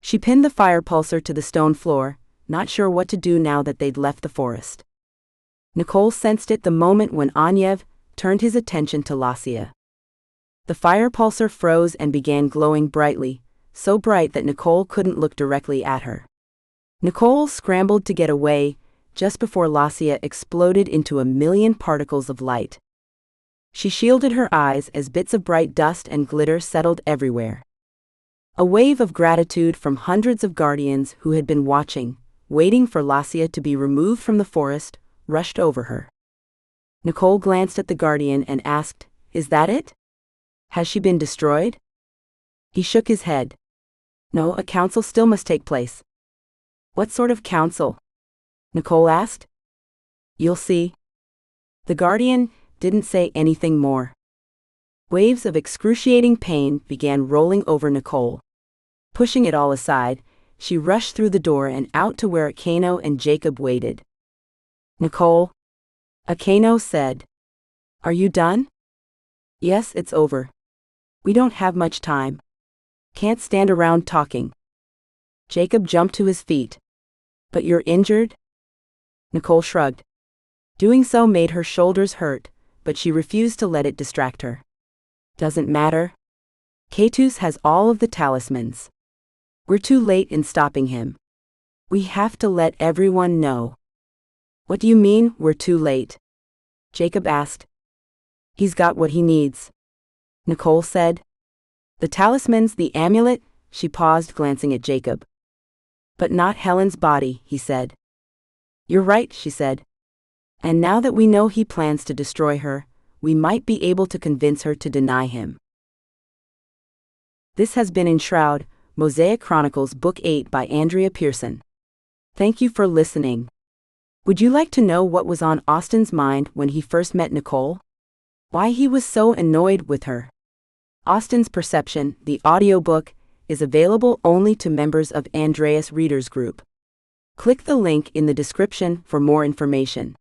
She pinned the fire pulsar to the stone floor, not sure what to do now that they'd left the forest. Nicole sensed it the moment when Anyev turned his attention to Lassia. The fire pulsar froze and began glowing brightly, so bright that Nicole couldn't look directly at her. Nicole scrambled to get away, just before Lassia exploded into a million particles of light. She shielded her eyes as bits of bright dust and glitter settled everywhere. A wave of gratitude from hundreds of guardians who had been watching, waiting for Lassia to be removed from the forest, rushed over her. Nicole glanced at the guardian and asked, "Is that it? Has she been destroyed?" He shook his head. "No, a council still must take place." "What sort of council?" Nicole asked. "You'll see." The guardian didn't say anything more. Waves of excruciating pain began rolling over Nicole. Pushing it all aside, she rushed through the door and out to where Akano and Jacob waited. "Nicole," Akano said. "Are you done?" "Yes, it's over. We don't have much time. Can't stand around talking." Jacob jumped to his feet. "But you're injured?" Nicole shrugged. Doing so made her shoulders hurt, but she refused to let it distract her. "Doesn't matter. Keitus has all of the talismans. We're too late in stopping him. We have to let everyone know." "What do you mean, we're too late?" Jacob asked. "He's got what he needs," Nicole said. "The talismans, the amulet," she paused, glancing at Jacob. "But not Helen's body," he said. "You're right," she said. "And now that we know he plans to destroy her, we might be able to convince her to deny him." This has been Enshroud, Mosaic Chronicles Book 8 by Andrea Pearson. Thank you for listening. Would you like to know what was on Austin's mind when he first met Nicole? Why he was so annoyed with her? Austin's Perception, the audiobook, is available only to members of Andreas Readers Group. Click the link in the description for more information.